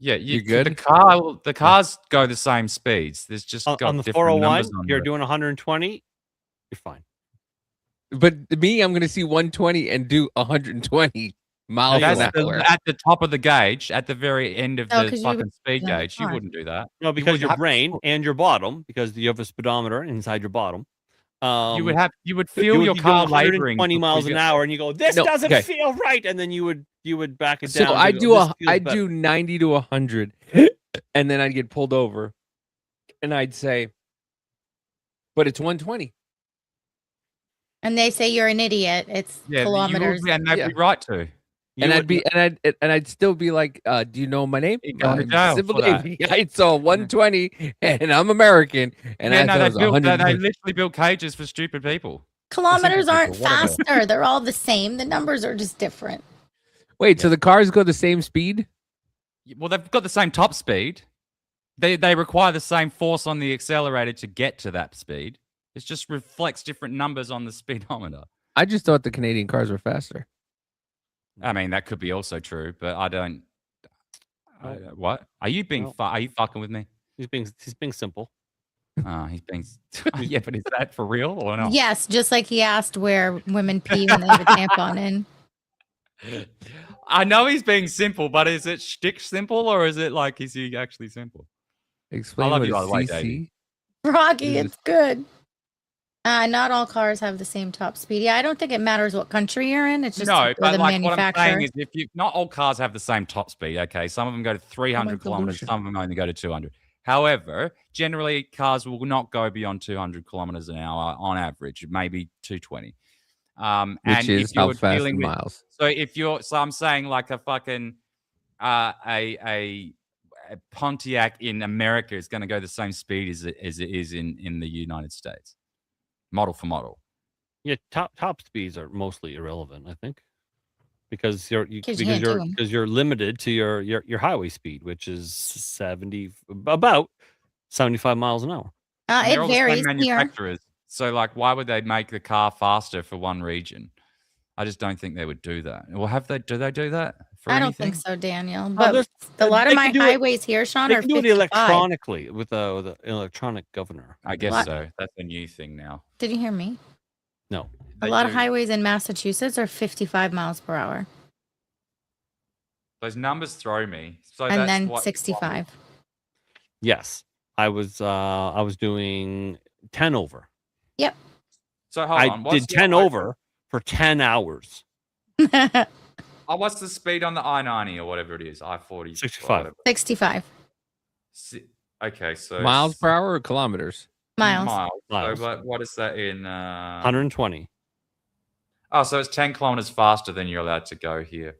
Yeah, You're good? The cars go the same speeds. There's just got On the different 401, numbers on you're it. doing 120. You're fine. But me, I'm gonna see 120 and do 120 miles That's an hour. at the top of the gauge, at the very end of Oh, the 'cause you fucking would- speed yeah, gauge. You fine. wouldn't do that. No, because would your have- brain and your bottom, because you have a speedometer inside your bottom. You would you feel would your be car doing laboring 120 before miles you an get- hour, and you go, "This No, doesn't okay. feel right," and then you would back it So down. I to do go, "This feels I better." do 90 to 100, and then I'd get pulled over, and I'd say, "But it's 120." And they say you're an idiot. It's Yeah, kilometers. and they'd be right to. And I'd still be like, "Do you know my name?" You're going to jail Civil for that. Navy. I saw 120, and I'm American, and Yeah, I no, thought it was they 120. literally built cages for stupid people. Kilometers Simple aren't people, whatever. faster. They're all the same. The numbers are just different. Wait, so the cars go the same speed? Well, they've got the same top speed. They require the same force on the accelerator to get to that speed. It just reflects different numbers on the speedometer. I just thought the Canadian cars were faster. I mean, that could be also true, but I don't. What are you being? Are you fucking with me? He's being simple. He's being. Yeah, but is that for real or not? Yes, just like he asked where women pee when they have a tampon in. I know he's being simple, but is it shtick simple or is it like is he actually simple? Explain I love what you a by the way, CC? Davey. Rocky, it's good. Not all cars have the same top speed. Yeah, I don't think it matters what country you're in. It's just No, the but like what I'm manufacturer. saying is, if you not all cars have the same top speed. Okay, some of them go to 300 kilometers, some of them only go to 200. However, generally cars will not go beyond 200 kilometers an hour on average, maybe 220. Which and is if how you're fast dealing in with- miles. So I'm saying like a fucking a Pontiac in America is going to go the same speed as it is in the United States, model for model. Yeah, top speeds are mostly irrelevant, I think, because you're Kids can't do 'em. because you're limited to your highway speed, which is about 75 miles an hour. And It they're all the same varies here. manufacturers. So like, why would they make the car faster for one region? I just don't think they would do that. Well, do they do that for I don't anything? think so, Daniel. Oh, But a lot they of my can do it- highways here, Shawn, They are can do it 55. electronically with an electronic governor. I guess What? so. That's a new thing now. Did you hear me? No. A lot of highways in Massachusetts are 55 miles per hour. Those numbers throw me. So And that's then what- 65. Yes, I was doing 10 over. Yep. So hold I on. What's did your 10 open- over for 10 hours. Oh, what's the speed on the I-90 or whatever it is? I-40. 65. 65 Okay, so Miles per hour or kilometers? miles. Miles. So what is that in? 120. Oh, so it's 10 kilometers faster than you're allowed to go here.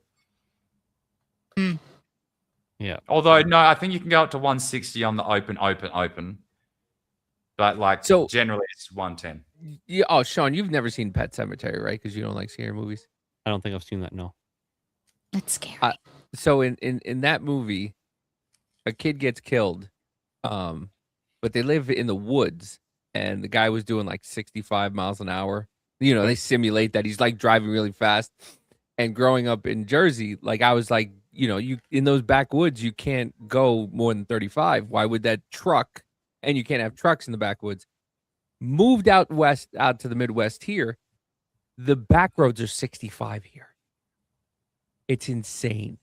Yeah. Although no, I think you can go up to 160 on the open. But like, So- generally it's 110. Yeah. Oh, Shawn, you've never seen Pet Cemetery, right? Because you don't like scary movies. I don't think I've seen that. No. That's scary. So in that movie, a kid gets killed, but they live in the woods, and the guy was doing like 65 miles an hour. You know, they simulate that he's like driving really fast. And growing up in Jersey, like I was like, you know, you in those backwoods, you can't go more than 35. Why would that truck? And you can't have trucks in the backwoods. Moved out west, out to the Midwest here, the back roads are 65 here. It's insane.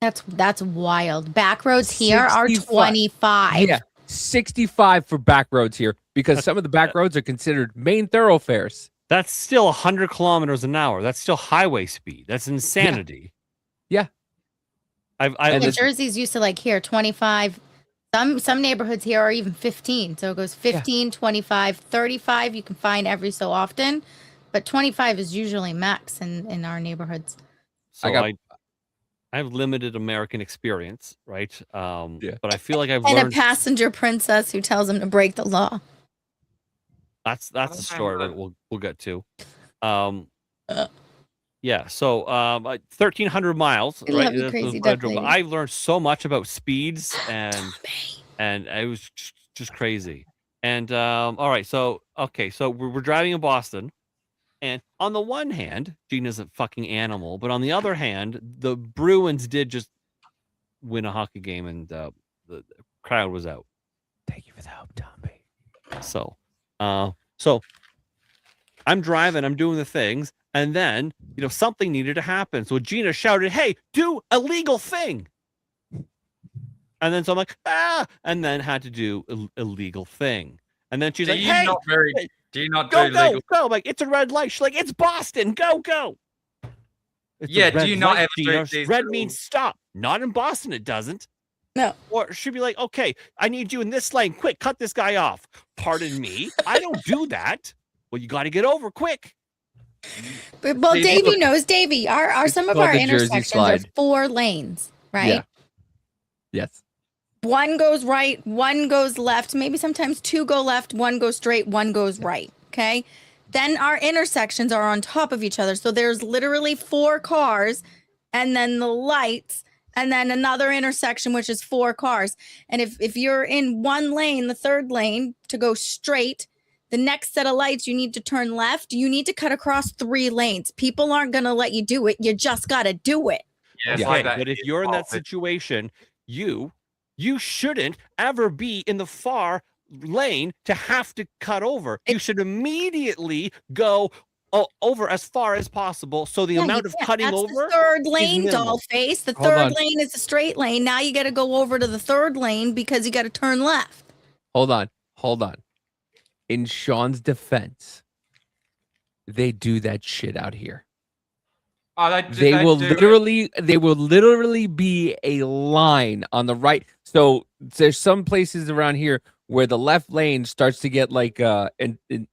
That's wild. Back roads here are 65. 25. Yeah, 65 for back roads here because some of the back roads are considered main thoroughfares. That's still 100 kilometers an hour. That's still highway speed. That's insanity. Yeah. I Yeah, Jersey's used to like here 25, Some neighborhoods here are even 15. So it goes 15, 25, 35. You can find every so often, but 25 is usually max in our neighborhoods. So I have limited American experience, right? But I feel like I've And learned. a passenger princess who tells him to break the law. That's a story we'll get to. Yeah. So 1,300 miles, I right? love you, That's crazy what I duck drove. lady. I've learned so much about speeds and it was just crazy. And all right, so we're driving in Boston, and on the one hand, Gina's a fucking animal, but on the other hand, the Bruins did just win a hockey game, and the crowd was out. Thank you for the help, Tommy. So I'm driving, I'm doing the things, and then something needed to happen. So Gina shouted, "Hey, do a legal thing!" And then so I'm like, and then had to do a legal thing. And then she's Do like, you "Hey, not do you not go, do go, legal? go!" I'm like, "It's a red light." She's like, "It's Boston, go, go." It's a Yeah, do red you not light, ever do Gina. these Red little- means stop. Not in Boston, it doesn't. No. Or she'd be like, "Okay, I need you in this lane. Quick, cut this guy off." Pardon me, I don't do that. Well, you got to get over quick. Well, Davey knows. Davey, some of called our the Jersey intersections slide. are 4 lanes, right? Yeah. Yes. One goes right, one goes left. Maybe sometimes 2 go left, 1 goes straight, 1 goes right. Okay. Then our intersections are on top of each other. So there's literally 4 cars, and then the lights, and then another intersection, which is 4 cars. And if you're in one lane, the third lane to go straight, the next set of lights, you need to turn left. You need to cut across 3 lanes. People aren't going to let you do it. You just got to do it. Yeah, it's Okay, like that. but if you're in that situation, you shouldn't ever be in the far lane to have to cut over. You should immediately go over as far as possible. So the amount of cutting That's over. the third is lane, minimal. doll face. The Hold third on. lane is a straight lane. Now you got to go over to the third lane because you got to turn left. Hold on. In Shawn's defense, they do that shit out here. Oh, They will literally be a line on the right. So there's some places around here where the left lane starts to get like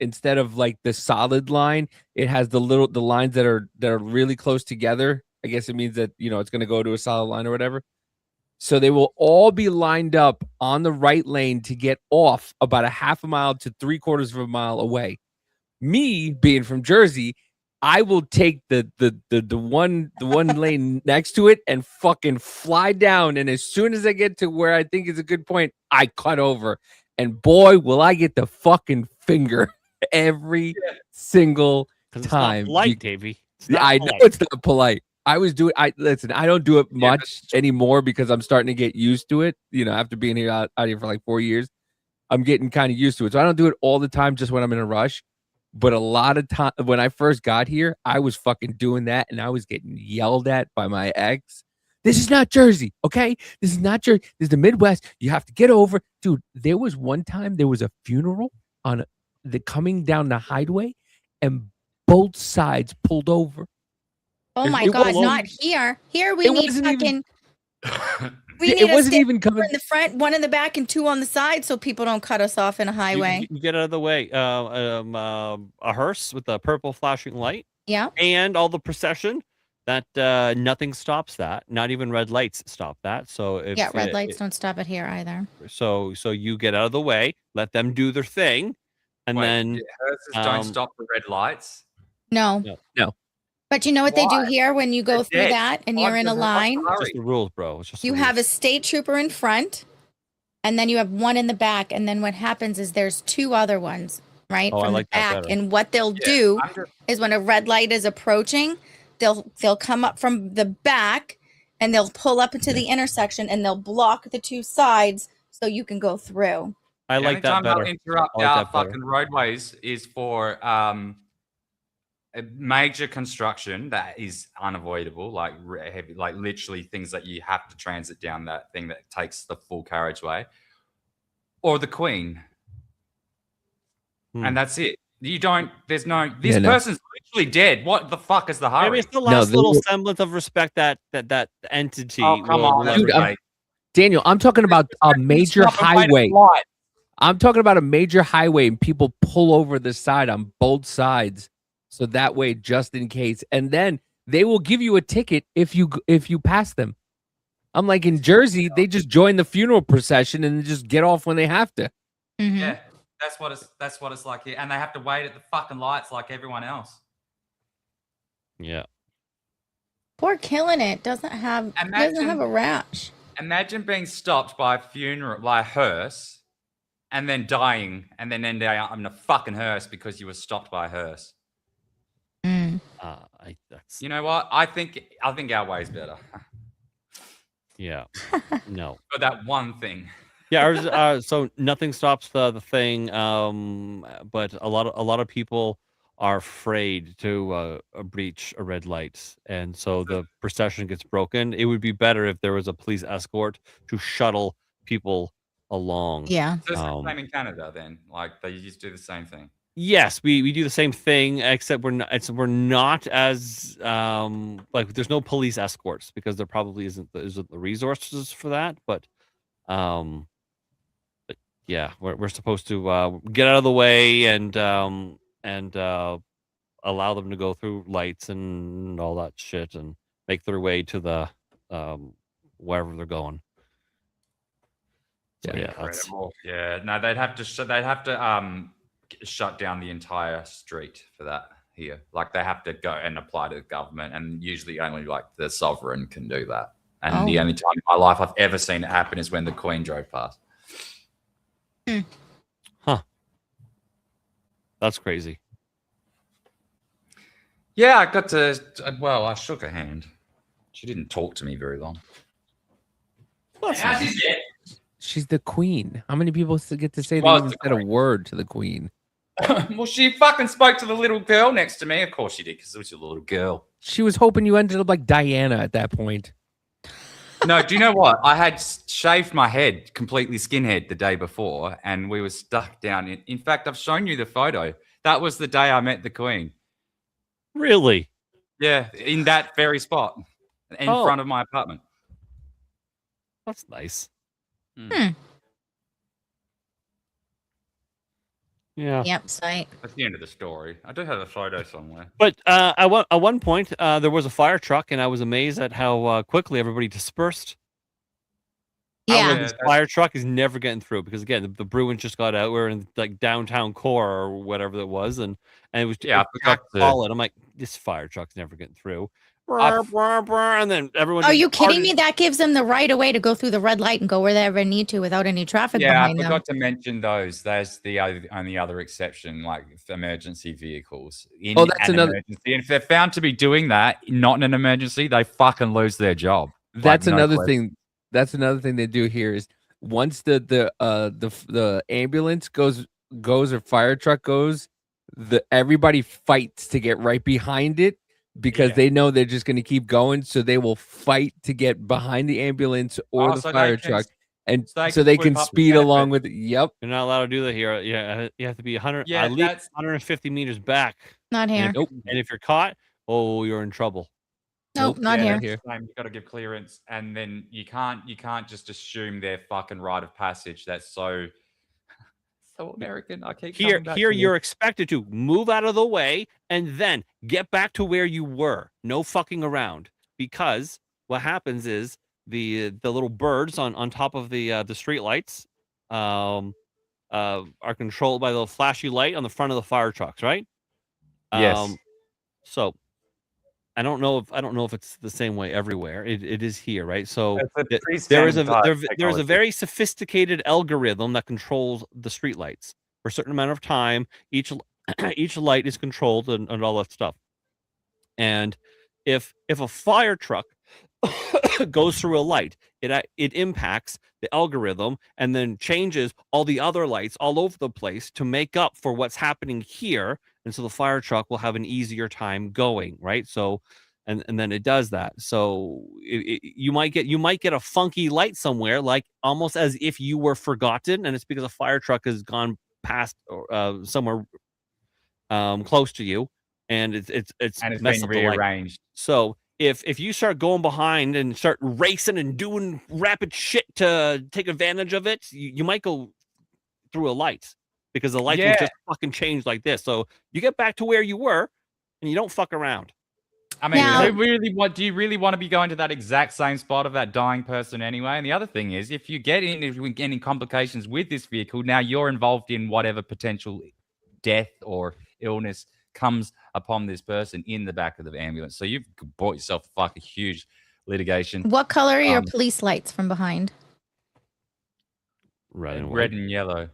instead of like the solid line, it has the lines that are really close together. I guess it means that it's going to go to a solid line or whatever. So they will all be lined up on the right lane to get off about a half a mile to 3/4 of a mile away. Me being from Jersey, I will take the one lane next to it and fucking fly down. And as soon as I get to where I think is a good point, I cut over. And boy, will I get the fucking finger every single time. It's not polite, Davey. I know it's not polite. I don't do it much anymore because I'm starting to get used to it. After being here out here for like 4 years, I'm getting kind of used to it. So I don't do it all the time just when I'm in a rush. But a lot of time when I first got here, I was fucking doing that and I was getting yelled at by my ex. This is not Jersey, okay? This is not Jersey. This is the Midwest. You have to get over. Dude, there was one time there was a funeral on the coming down the highway and both sides pulled over. Oh my God, not here. Here we need fucking. We need it wasn't even coming in the front, 1 in the back, and 2 on the side, so people don't cut us off in a highway. You get out of the way. A hearse with a purple flashing light. Yeah. And all the procession. That nothing stops that. Not even red lights stop that. So if red lights don't stop it here either. So you get out of the way, let them do their thing, and then hearses don't stop the red lights. No. But you know what they do here when you go through that and you're in a line? It's just the rules, bro. It's just You have a state trooper in front, and then you have 1 in the back, and then what happens is there's 2 other ones, right? Oh, I from like the that back. better. And what they'll do is when a red light is approaching, they'll come up from the back and they'll pull up into the intersection and they'll block the 2 sides so you can go through. I like that better. They'll interrupt I like our that better. fucking roadways is for a major construction that is unavoidable, like heavy, like literally things that you have to transit down that thing that takes the full carriageway, or the Queen, and that's it. You don't. There's no. This person's literally dead. What the fuck is the hurry? Maybe it's the last little semblance of respect that entity. Oh, come on, Dude, Daniel, I'm talking about a major Stop and wait at the highway. light. I'm talking about a major highway and people pull over the side on both sides. So that way, just in case. And then they will give you a ticket if you pass them. I'm like, in Jersey, they just join the funeral procession and just get off when they have to. Mm-hmm. Yeah, that's what it's like here. And they have to wait at the fucking lights like everyone else. Yeah. Poor Killing It doesn't have a rash. Imagine being stopped by a funeral, by a hearse, and then dying, and then ending up in a fucking hearse because you were stopped by a hearse. You know what? I think our way is better. Yeah. No. For that one thing. Yeah, ours, so nothing stops the thing, but a lot of people are afraid to breach a red light, and so the procession gets broken. It would be better if there was a police escort to shuttle people along. Yeah. So it's the same in Canada then. Like they used to do the same thing. Yes, we do the same thing, except we're not as like there's no police escorts because there probably isn't the resources for that. But yeah, we're supposed to get out of the way and allow them to go through lights and all that shit and make their way to the wherever they're going. So, yeah, that's Incredible. Yeah, no, they'd have to shut down the entire street for that here. Like they have to go and apply to the government, and usually only like the sovereign can do that. And the only time in my life I've ever seen it happen is when the Queen drove past. Huh. That's crazy. Yeah, I got to. Well, I shook her hand. She didn't talk to me very long. She's the queen. How many people get to say they Well, even said a word to the queen? Well, she fucking spoke to the little girl next to me. Of course she did, because it was a little girl. She was hoping you ended up like Diana at that point. No, do you know what? I had shaved my head completely skinhead the day before, and we were stuck down. In fact, I've shown you the photo. That was the day I met the Queen. Really? Yeah, in that very spot, in front of my apartment. That's nice. Yeah. Yep. Site. That's the end of the story. I do have a photo somewhere. But at one point, there was a fire truck, and I was amazed at how quickly everybody dispersed. Yeah. This fire truck is never getting through because again, the Bruins just got out. We're in like downtown core or whatever it was, and it was I forgot to solid. I'm like, this fire truck's never getting through. And then everyone. Are you kidding me? That gives them the right of way to go through the red light and go where they ever need to without any traffic behind I them. forgot to mention those. There's the only other exception, like emergency vehicles. That's another. Emergency. And if they're found to be doing that, not in an emergency, they fucking lose their job. That's another thing. That's another thing they do here is once the ambulance goes or fire truck goes, everybody fights to get right behind it. Because they know they're just going to keep going, so they will fight to get behind the ambulance or the fire truck, and so they can speed along with it. Yep, you're not allowed to do that here. Yeah, you have to be 100, Yeah, at least 150 meters back. Not here. And if you're caught, you're in trouble. Nope, not here. You've got to give clearance, and then you can't just assume their fucking rite of passage. That's so American. I keep Here, coming back here to you're expected to move out of the way and then get back to where you were. No fucking around, because what happens is the little birds on top of the street lights are controlled by the flashy light on the front of the fire trucks, right? Yes. So I don't know if it's the same way everywhere. It is here, right? So there is a very sophisticated algorithm that controls the streetlights for a certain amount of time. Each light is controlled and all that stuff. And if a fire truck goes through a light, it impacts the algorithm and then changes all the other lights all over the place to make up for what's happening here. And so the fire truck will have an easier time going, right? So, and then it does that. So you might get a funky light somewhere, like almost as if you were forgotten, and it's because a fire truck has gone past somewhere close to you, and it's and it's messed been up the light. rearranged. So if you start going behind and start racing and doing rapid shit to take advantage of it, you might go through a light because the lights will Yeah. just fucking change like this. So you get back to where you were and you don't fuck around. I mean, Now- do you really want to be going to that exact same spot of that dying person anyway? And the other thing is, if you get any complications with this vehicle, now you're involved in whatever potential death or illness comes upon this person in the back of the ambulance. So you've bought yourself a huge litigation. What color are your police lights from behind? Red and white. Red and yellow.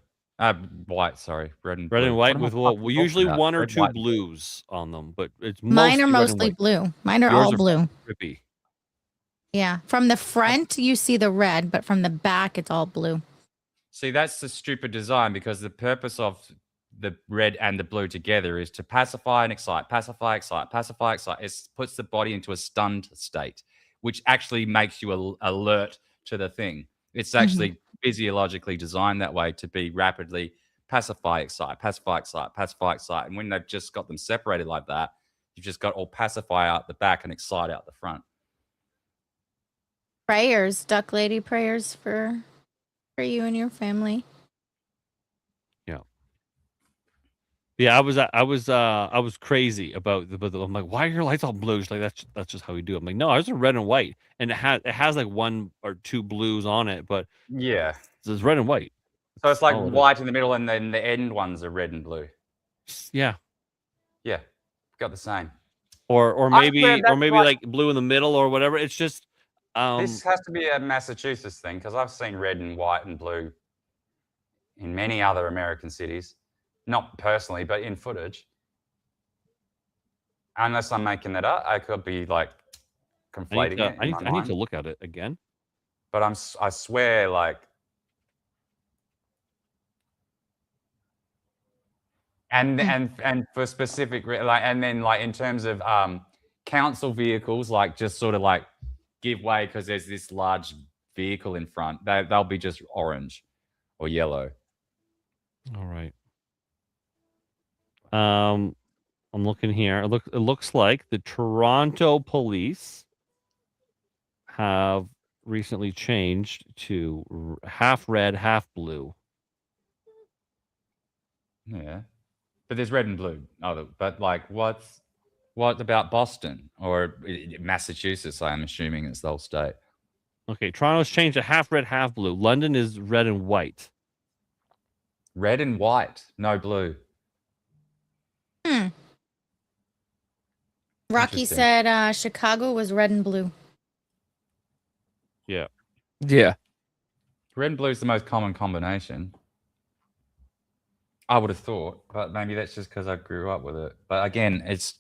White, sorry. Red and Red and blue. white What with am I well, fucking usually talking about? one or Red, two white, and blue. blues on them, but it's Mine are red and mostly white. blue. Mine are Yours all blue. Trippy. Yeah. From the front, you see the red, but from the back, it's all blue. See, that's the stupid design because the purpose of the red and the blue together is to pacify and excite, pacify, excite, pacify, excite. It puts the body into a stunned state, which actually makes you alert to the thing. It's actually physiologically designed that way to be rapidly pacify, excite, pacify, excite, pacify, excite. And when they've just got them separated like that, you've just got all pacify out the back and excite out the front. Prayers, Duck Lady prayers for you and your family. Yeah, I was crazy about I'm like, why are your lights all blue? She's like, that's just how we do it. I'm like, no, ours are red and white, and it has like one or two blues on it, but yeah, it's red and white. So it's like all it is. white in the middle, and then the end ones are red and blue. Yeah, Yeah, got the same. or I maybe swear that's like blue in the middle or whatever. It's just this has to be a Massachusetts thing because I've seen red and white and blue in many other American cities. Not personally, but in footage. Unless I'm making that up, I could be like conflating it. I need to look at it again. But I swear, like, and for specific like, and then like in terms of council vehicles, like just sort of like give way because there's this large vehicle in front. They'll be just orange or yellow. All right. I'm looking here. It looks like the Toronto police have recently changed to half red, half blue. Yeah, but there's red and blue. Oh, but like, what about Boston or Massachusetts? I'm assuming it's the whole state. Okay, Toronto's changed to half red, half blue. London is red and white. Red and white, no blue. Rocky said Chicago was red and blue. Yeah. Yeah. Red and blue is the most common combination. I would have thought, but maybe that's just because I grew up with it. But again, it's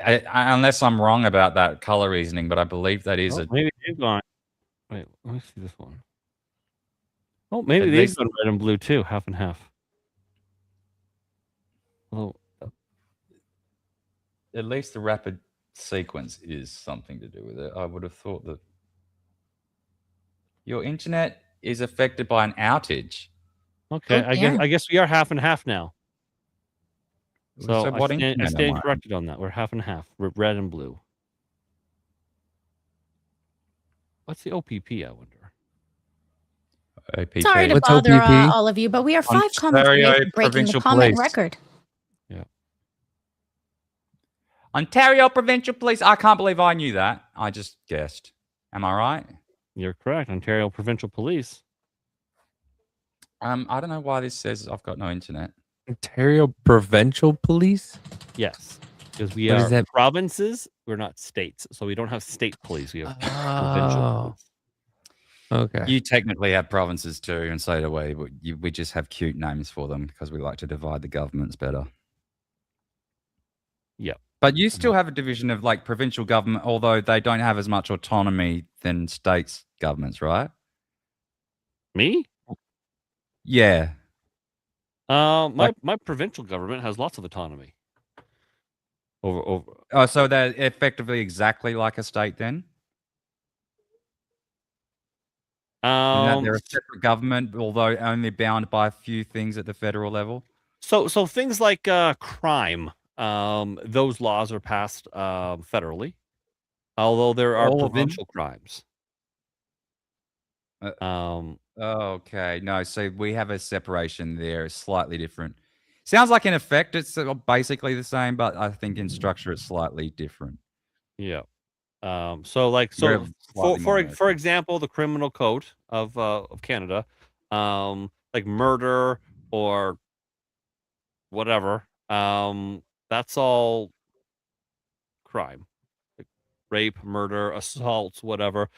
unless I'm wrong about that color reasoning, but I believe that is maybe they've gone. Wait, let me see this one. Oh, maybe they've gone red and blue too, half and half. Oh. At least the rapid sequence is something to do with it. I would have thought that your internet is affected by an outage. Okay, I guess we are half and half now. So what I internet stand am I? corrected on that. We're half and half. We're red and blue. What's the OPP, I wonder? OPP. Sorry to bother all of you, but we are 5 comments away from breaking the comment record. Yeah. Ontario Provincial Police. I can't believe I knew that. I just guessed. Am I right? You're correct. Ontario Provincial Police. I don't know why this says I've got no internet. Ontario Provincial Police? Yes. Because we What is are that? provinces, we're not states. So we don't have state police. We have provincial Oh. police. Okay. You technically have provinces too, and so do we, but we just have cute names for them because we like to divide the governments better. Yeah. But you still have a division of like provincial government, although they don't have as much autonomy than states governments, right? Me? Yeah. My provincial government has lots of autonomy. Over. Oh, so they're effectively exactly like a state then? In that they're a separate government, although only bound by a few things at the federal level. So things like crime, those laws are passed federally. Although there are All of them? provincial crimes. Okay, no, so we have a separation there, slightly different. Sounds like in effect it's basically the same, but I think in structure it's slightly different. Yeah. So like We're slightly more for example, the criminal code of Canada, like murder or whatever, that's all crime. Like rape, murder, assault, whatever.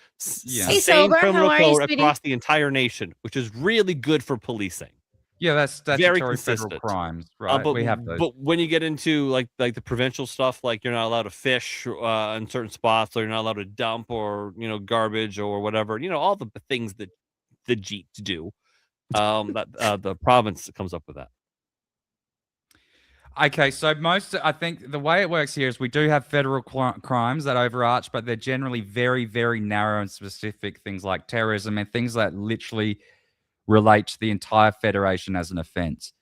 Yeah. Hey, Same Sober, how criminal are you, code sweetie? across the entire nation, which is really good for policing. Yeah, that's Very statutory federal consistent. crimes, right? But We have those. but when you get into like the provincial stuff, like you're not allowed to fish in certain spots, or you're not allowed to dump or garbage or whatever, all the things that the Jeeps do. That the province comes up with that. Okay, so I think the way it works here is we do have federal crimes that overarch, but they're generally very, very narrow and specific things like terrorism and things that literally relate to the entire federation as an offense.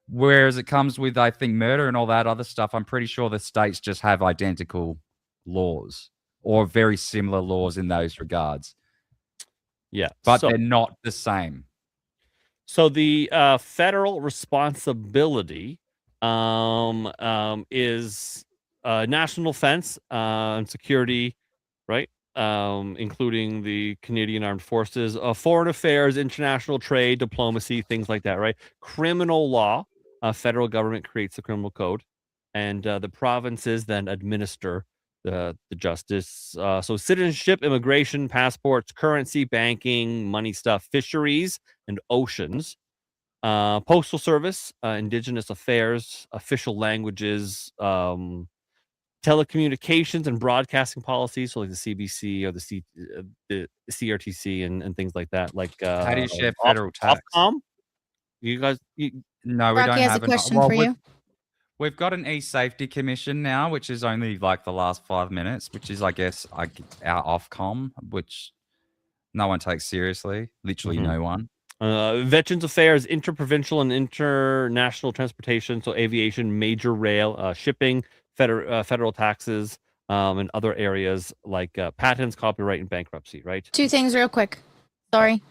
Whereas it comes with, I think, murder and all that other stuff, I'm pretty sure the states just have identical laws or very similar laws in those regards. Yeah, but they're not the same. So the federal responsibility is national defense and security, right? Including the Canadian Armed Forces, foreign affairs, international trade, diplomacy, things like that, right? Criminal law, federal government creates the criminal code, and the provinces then administer the justice. So citizenship, immigration, passports, currency, banking, money stuff, fisheries, and oceans. Postal service, indigenous affairs, official languages, telecommunications and broadcasting policies, so like the CBC or the CRTC and things like that. Like How do you share federal tax? Ofcom? You guys, No, we Rocky don't has have a question for you. We've got an e-safety commission now, which is only like the last 5 minutes, which is, I guess, our Ofcom, which no one takes seriously. Literally no one. Veterans Affairs, interprovincial and international transportation, so aviation, major rail, shipping, federal taxes, and other areas like patents, copyright, and bankruptcy, right? Two things real quick. Sorry.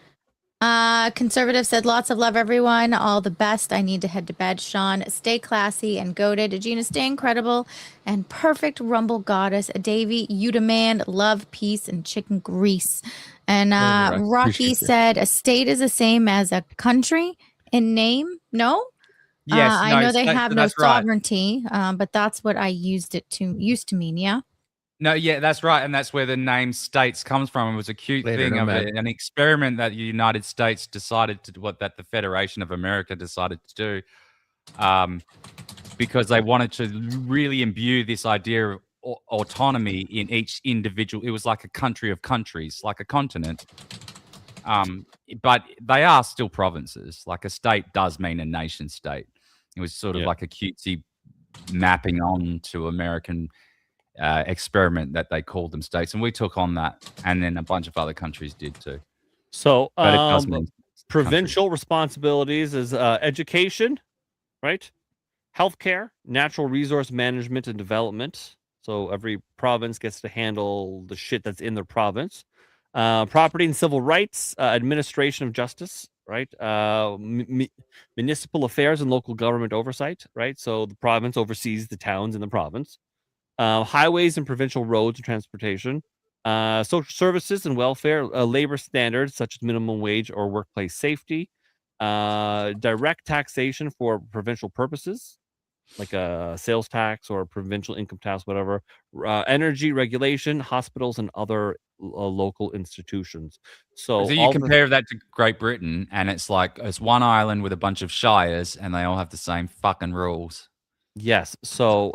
Conservative said, lots of love, everyone. All the best. I need to head to bed. Shawn, stay classy and goated. Gina, stay incredible and perfect Rumble goddess. Davey, you demand love, peace, and chicken grease. And Rocky said, a state is the same as a country in name. No? Yes, I know they so have no that's right. sovereignty, but that's what I used to mean. Yeah. No, yeah, that's right, and that's where the name states comes from. It was a cute thing of an experiment that the United States decided to do, that the Federation of America decided to do, because they wanted to really imbue this idea of autonomy in each individual. It was like a country of countries, like a continent. But they are still provinces. Like a state does mean a nation state. It was sort of like a cutesy mapping on to American experiment that they called them states, and we took on that, and then a bunch of other countries did too. So but it does mean provincial responsibilities is education, right? Healthcare, natural resource management and development. So every province gets to handle the shit that's in their province. Property and civil rights, administration of justice, right? Municipal affairs and local government oversight, right? So the province oversees the towns in the province. Highways and provincial roads and transportation, social services and welfare, labor standards such as minimum wage or workplace safety, direct taxation for provincial purposes, like a sales tax or provincial income tax, whatever, energy regulation, hospitals, and other local institutions. So you compare that to Great Britain, and it's like it's one island with a bunch of shires, and they all have the same fucking rules. Yes. So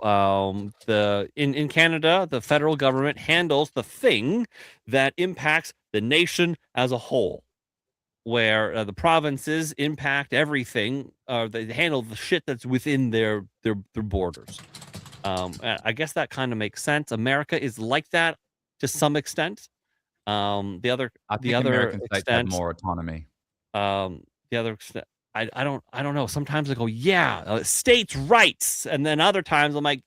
in Canada, the federal government handles the thing that impacts the nation as a whole, where the provinces impact everything. They handle the shit that's within their borders. I guess that kind of makes sense. America is like that to some extent. I think American states have more autonomy. The other extent. I don't know. Sometimes I go, yeah, states' rights. And then other times I'm like,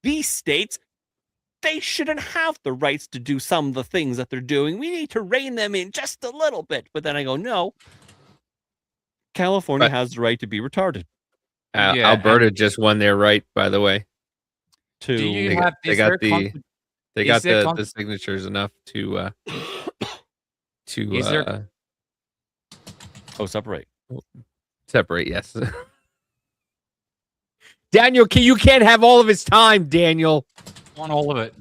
these states they shouldn't have the rights to do some of the things that they're doing. We need to rein them in just a little bit. But then I go, no, California has the right to be retarded. Alberta just won their right, by the way. Do you They have got the signatures enough to separate. Separate, yes. Daniel, you can't have all of his time, Daniel. Want all of it.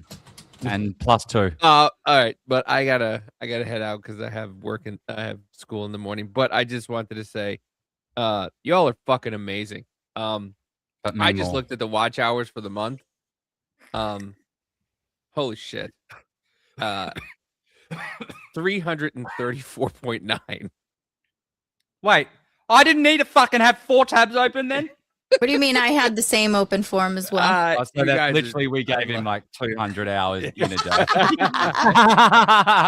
And +2. All right, but I gotta head out because I have school in the morning. But I just wanted to say, y'all are fucking amazing. I just looked at the watch hours for the month. Holy shit. 334.9. Wait, I didn't need to fucking have 4 tabs open then? What do you mean? I had the same open form as well. So that literally we gave him like 200 hours in a day.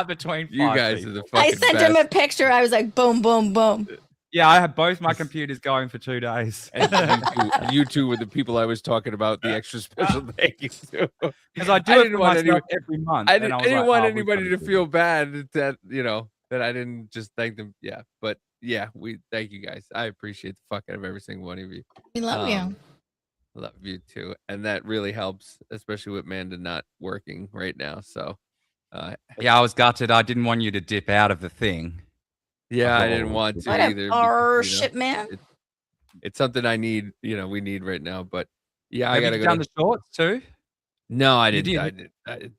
Between you guys are the fucking I sent him a picture. I was like, boom, boom, boom. Yeah, I have both my computers going for 2 days. And you two were the people I was talking about, the extra special thank you to. Because I do it for myself every month. I didn't want anybody to feel bad that, that I didn't just thank them. Yeah, but yeah, we thank you guys. I appreciate the fuck out of every single one of you. We love you. Love you too. And that really helps, especially with Amanda not working right now. So yeah, I was gutted. I didn't want you to dip out of the thing. Yeah, I didn't want to What either. a shit, man. It's something I need, we need right now. But yeah, Have I gotta you go done the shorts too? No, I You didn't. didn't?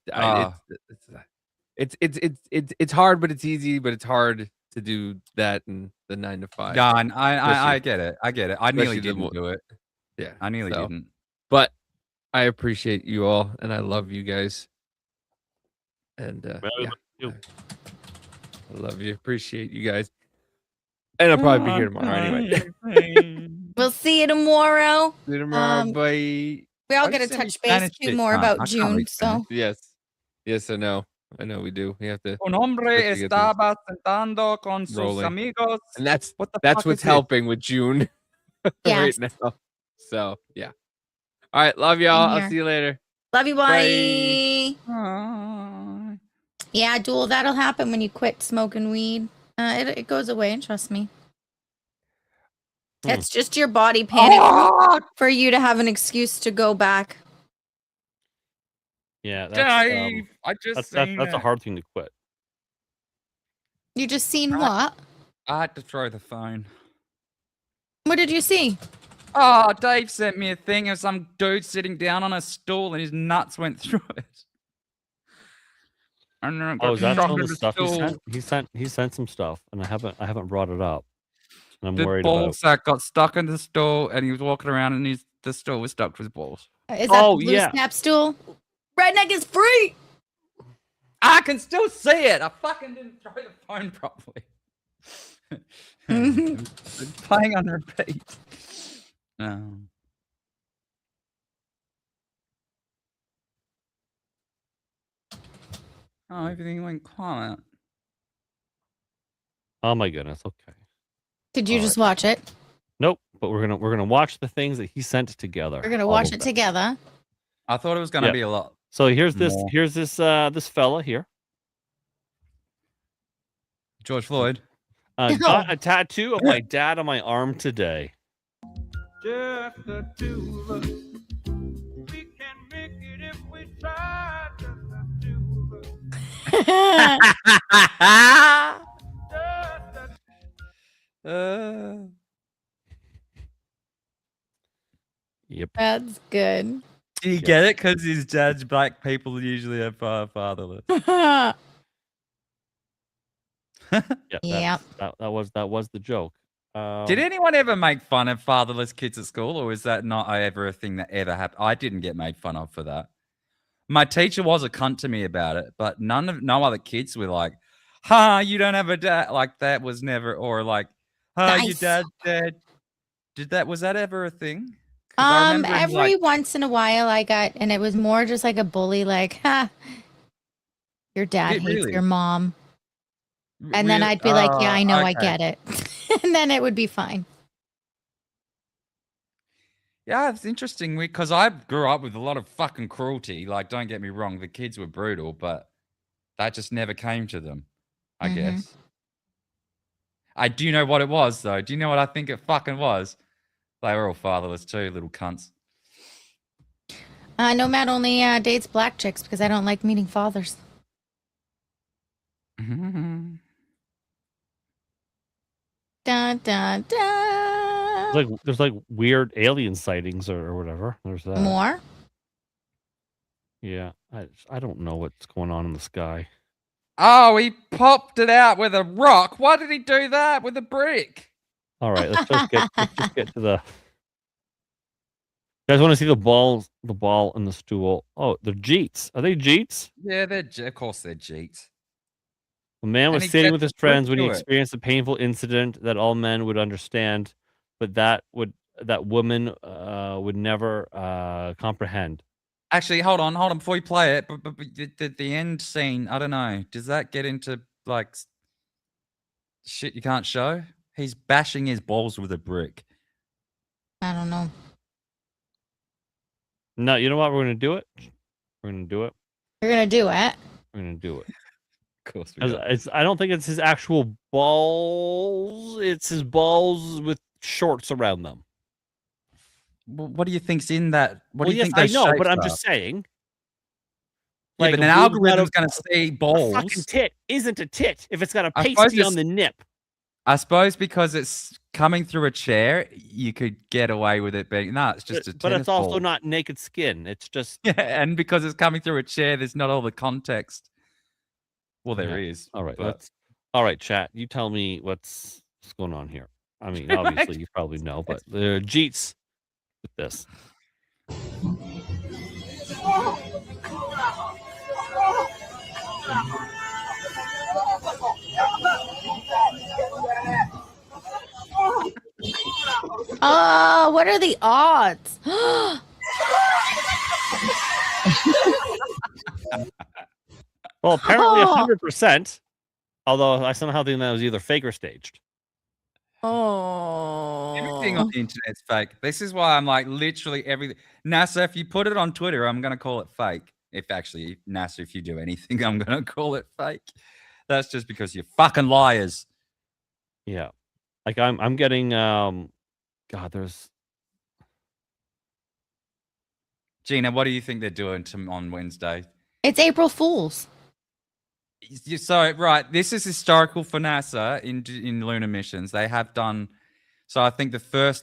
It's hard, but it's easy. But it's hard to do that in the 9 to 5. Yeah, and I get it. I get it. I nearly Especially didn't do it. Yeah, I nearly so- didn't. But I appreciate you all, and I love you guys. And yeah, I love you. Appreciate you guys. And I'll probably be here tomorrow anyway. We'll see you tomorrow. See you tomorrow. Bye. We all got to touch base too more about June. So Yes, I know. We do. We have to. Un hombre have to get estaba sentando con sus rolling. amigos. And that's What the that's fuck what's is it? helping with June right Yes. now. So yeah. All right, love y'all. Same here. I'll see you later. love you, Bye. bye. Yeah, Duel, that'll happen when you quit smoking weed. It goes away, trust me. It's just your body panicking for you to have an excuse to go back. Yeah, Dave, I just seen that's a it. hard thing to quit. You just seen what? I had to throw the phone. What did you see? Oh, Dave sent me a thing of some dude sitting down on a stool and his nuts went through it. And then it got Oh, is that stuck some of in the the stuff he stool. sent? He sent some stuff, and I haven't brought it up. And I'm The worried ball about. sack got stuck in the stool and he was walking around and the stool was stuck to his balls. Is that the blue snap stool? Redneck is free. I can still see it. I fucking didn't throw the phone properly. It's playing on repeat. Oh, everything went quiet. Oh my goodness. Okay. Did you just watch it? Nope. But we're gonna watch the things that he sent together. We're gonna all watch of it them. together. I thought it was gonna Yeah. be a lot. So here's this. more. Here's this fella here. George Floyd. Got a tattoo of my dad on my arm today. Just the two of us. We can make it if we try. Just the two of us. Yep. That's good. Do you get it? Because his dad's black people usually have fatherless. Yeah. That was the joke. Did anyone ever make fun of fatherless kids at school, or is that not ever a thing that ever happened? I didn't get made fun of for that. My teacher was a cunt to me about it, but no other kids were like, "Ha, you don't have a dad." Like that was never, or like, "Ha, your Nice. dad's dead." Was that ever a thing? 'Cause I remember him, Every once in a while I got, and it was more just like a bully, like, "Ha, your dad hates really? your mom," and then I'd be like, "Yeah, I know, I okay. get it," and then it would be fine. Yeah, it's interesting because I grew up with a lot of fucking cruelty. Like, don't get me wrong, the kids were brutal, but that just never came to them, I guess. I do know what it was, though. Do you know what I think it fucking was? They were all fatherless too, little cunts. Nomad only dates black chicks because I don't like meeting fathers. Dun, dun, dun. There's like weird alien sightings or whatever. There's that. More? Yeah, I don't know what's going on in the sky. Oh, he popped it out with a rock. Why did he do that with a brick? All right, let's just get to the. You guys want to see the ball and the stool? Oh, they're Jeets. Are they Jeets? Yeah, of course they're Jeets. A man And was he sitting gets with his the brick friends when he to it. experienced a painful incident that all men would understand, but that woman would never comprehend. Actually, hold on before you play it. But the end scene, I don't know. Does that get into like shit you can't show? He's bashing his balls with a brick. I don't know. No, you know what? We're gonna do it. We're gonna do it. You're gonna do it. We're gonna do it. Of course we are. I don't think it's his actual balls. It's his balls with shorts around them. What do you think's in that? What do you yes, think those I know, but shapes I'm are? just saying. Yeah, Like but a an boob without algorithm's going to see balls. A fucking tit isn't a tit if it's got a I suppose pasty it's- on the nip. I suppose because it's coming through a chair, you could get away with it being it's just a tennis But it's also ball. not naked skin. It's just Yeah, and because it's coming through a chair, there's not all the context. Well, there is. All right, but... all right, chat. You tell me what's going on here. I mean, obviously you probably know, but there are Jeets with this. Oh, what are the odds? Well, apparently 100%. Although I somehow think that was either fake or staged. Oh. Everything on the internet's fake. This is why I'm like literally everything. NASA, if you put it on Twitter, I'm gonna call it fake. If actually NASA, if you do anything, I'm gonna call it fake. That's just because you're fucking liars. Yeah, like I'm getting God, there's Gina. What do you think they're doing on Wednesday? It's April Fool's. So right, this is historical for NASA in lunar missions. They have done. So I think the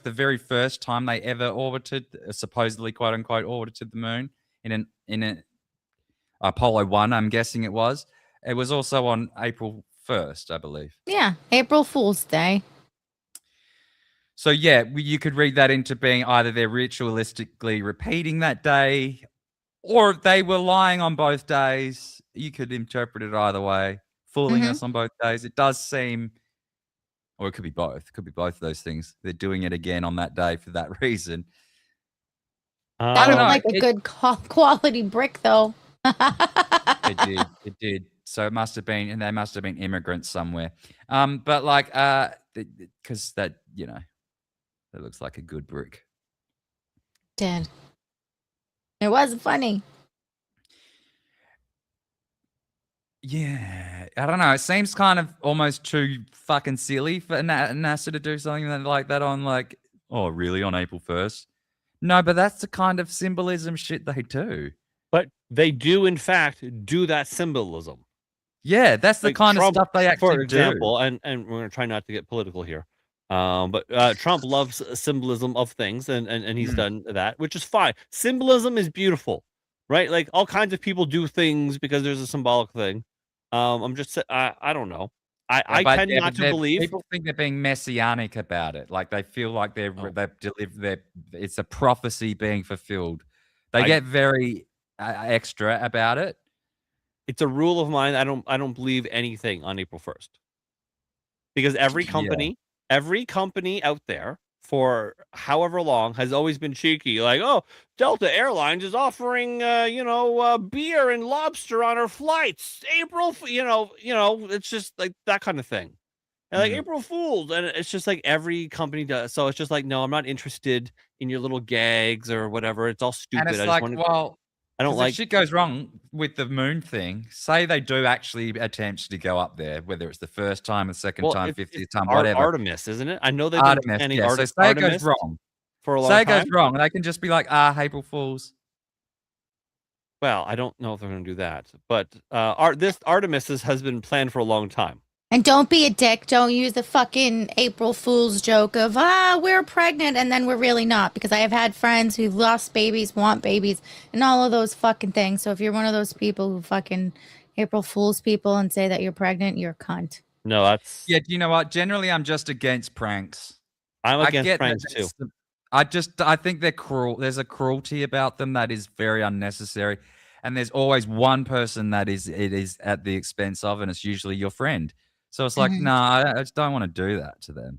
very first time they ever orbited, supposedly quote unquote orbited the moon in an Apollo 1, I'm guessing it was. It was also on April 1st, I believe. Yeah, April Fool's Day. So yeah, you could read that into being either they're ritualistically repeating that day, or they were lying on both days. You could interpret it either way, fooling us on both days. It does seem, or it could be both. It could be both of those things. They're doing it again on that day for that reason. That looked like a good quality brick, though. It did. It did. So it must have been, and they must have been immigrants somewhere. But like, because that, that looks like a good brick. Did. It was funny. Yeah, I don't know. It seems kind of almost too fucking silly for NASA to do something like that on like, oh, really, on April 1st? No, but that's the kind of symbolism shit they do. But they do, in fact, do that symbolism. Yeah, that's the Like kind Trump, of stuff they actually for example, do. and we're going to try not to get political here. But Trump loves symbolism of things, and he's done that, which is fine. Symbolism is beautiful, right? Like all kinds of people do things because there's a symbolic thing. I'm just, I don't know. I tend not to believe people think they're being messianic about it. Like they feel like they've delivered it's a prophecy being fulfilled. They get very extra about it. It's a rule of mine. I don't believe anything on April 1st because every company out there for however long has always been cheeky. Like, oh, Delta Airlines is offering, beer and lobster on our flights. April, it's just like that kind of thing. And like April Fools, and it's just like every company does. So it's just like, no, I'm not interested in your little gags or whatever. It's all stupid. And it's I like, just want well, I don't 'cause like if shit goes wrong with the moon thing. Say they do actually attempt to go up there, whether it's the first time, the second time, 50th time, whatever. Artemis, isn't it? I know they've been Artemis, planning yeah. So say Artemis it goes wrong for a long Say it time. goes wrong, they can just be like, April Fools. Well, I don't know if they're going to do that, but this Artemis has been planned for a long time. And don't be a dick. Don't use the fucking April Fool's joke of, we're pregnant and then we're really not. Because I have had friends who've lost babies, want babies, and all of those fucking things. So if you're one of those people who fucking April Fool's people and say that you're pregnant, you're a cunt. No, that's... Yeah, you know what? Generally, I'm just against pranks. I'm against pranks too. I think they're cruel. There's a cruelty about them that is very unnecessary. And there's always one person that it is at the expense of, and it's usually your friend. So it's like, nah, I just don't want to do that to them.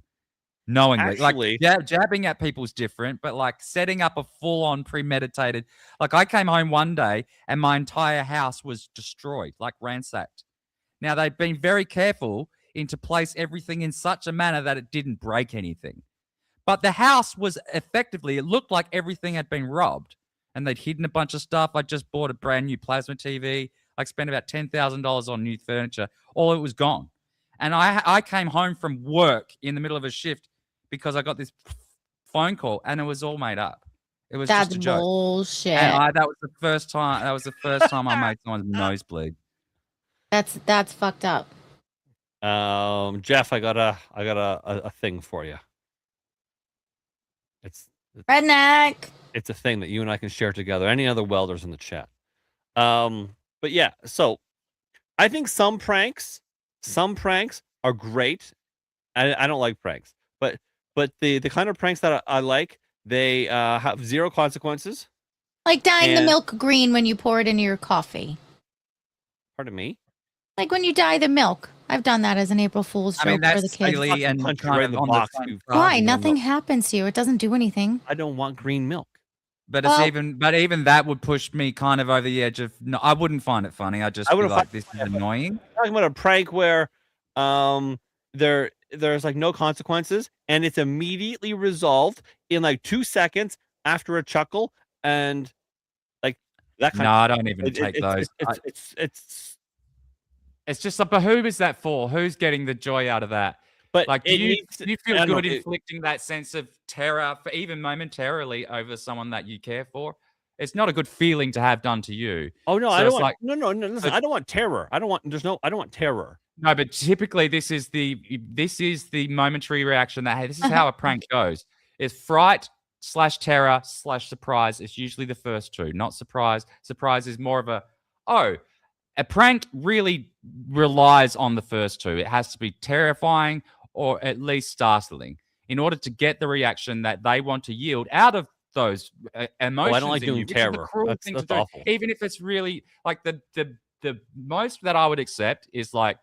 Knowingly. Actually, like jabbing at people is different, but like setting up a full-on premeditated, like I came home one day and my entire house was destroyed, like ransacked. Now they've been very careful to place everything in such a manner that it didn't break anything. But the house was effectively, it looked like everything had been robbed. And they'd hidden a bunch of stuff. I just bought a brand new plasma TV. I spent about $10,000 on new furniture. All of it was gone. And I came home from work in the middle of a shift because I got this phone call and it was all made up. It was just a joke. Bullshit. And that was the first time. That was the first time I made someone's nose bleed. That's fucked up. Jeff, I got a thing for you. It's redneck. It's a thing that you and I can share together. Any other welders in the chat? But yeah, so I think some pranks are great. I don't like pranks, but the kind of pranks that I like, they have zero consequences. Like dyeing the milk green when you pour it into your coffee. Pardon me? Like when you dye the milk. I've done that as an April Fool's joke for the kids. And punch you right in the box. Why? Nothing happens to you. It doesn't do anything. I don't want green milk. But it's even that would push me kind of over the edge of no, I wouldn't find it funny. I'd just be like, this is annoying. Talking about a prank where there's like no consequences and it's immediately resolved in like 2 seconds after a chuckle and like that kind No, I don't even take those. It's just like, but who is that for? Who's getting the joy out of that? But like, do you feel good inflicting that sense of terror, for even momentarily, over someone that you care for? It's not a good feeling to have done to you. Oh no, So I don't it's want. like, No. Listen, I don't want terror. I don't want terror. No, but typically this is the momentary reaction that, hey, this is how a prank goes. It's fright / terror / surprise. It's usually the first two, not surprise. Surprise is more of a prank really relies on the first two. It has to be terrifying or at least startling in order to get the reaction that they want to yield out of those emotions. I don't like doing terror. That's awful. Even if it's really like the most that I would accept is like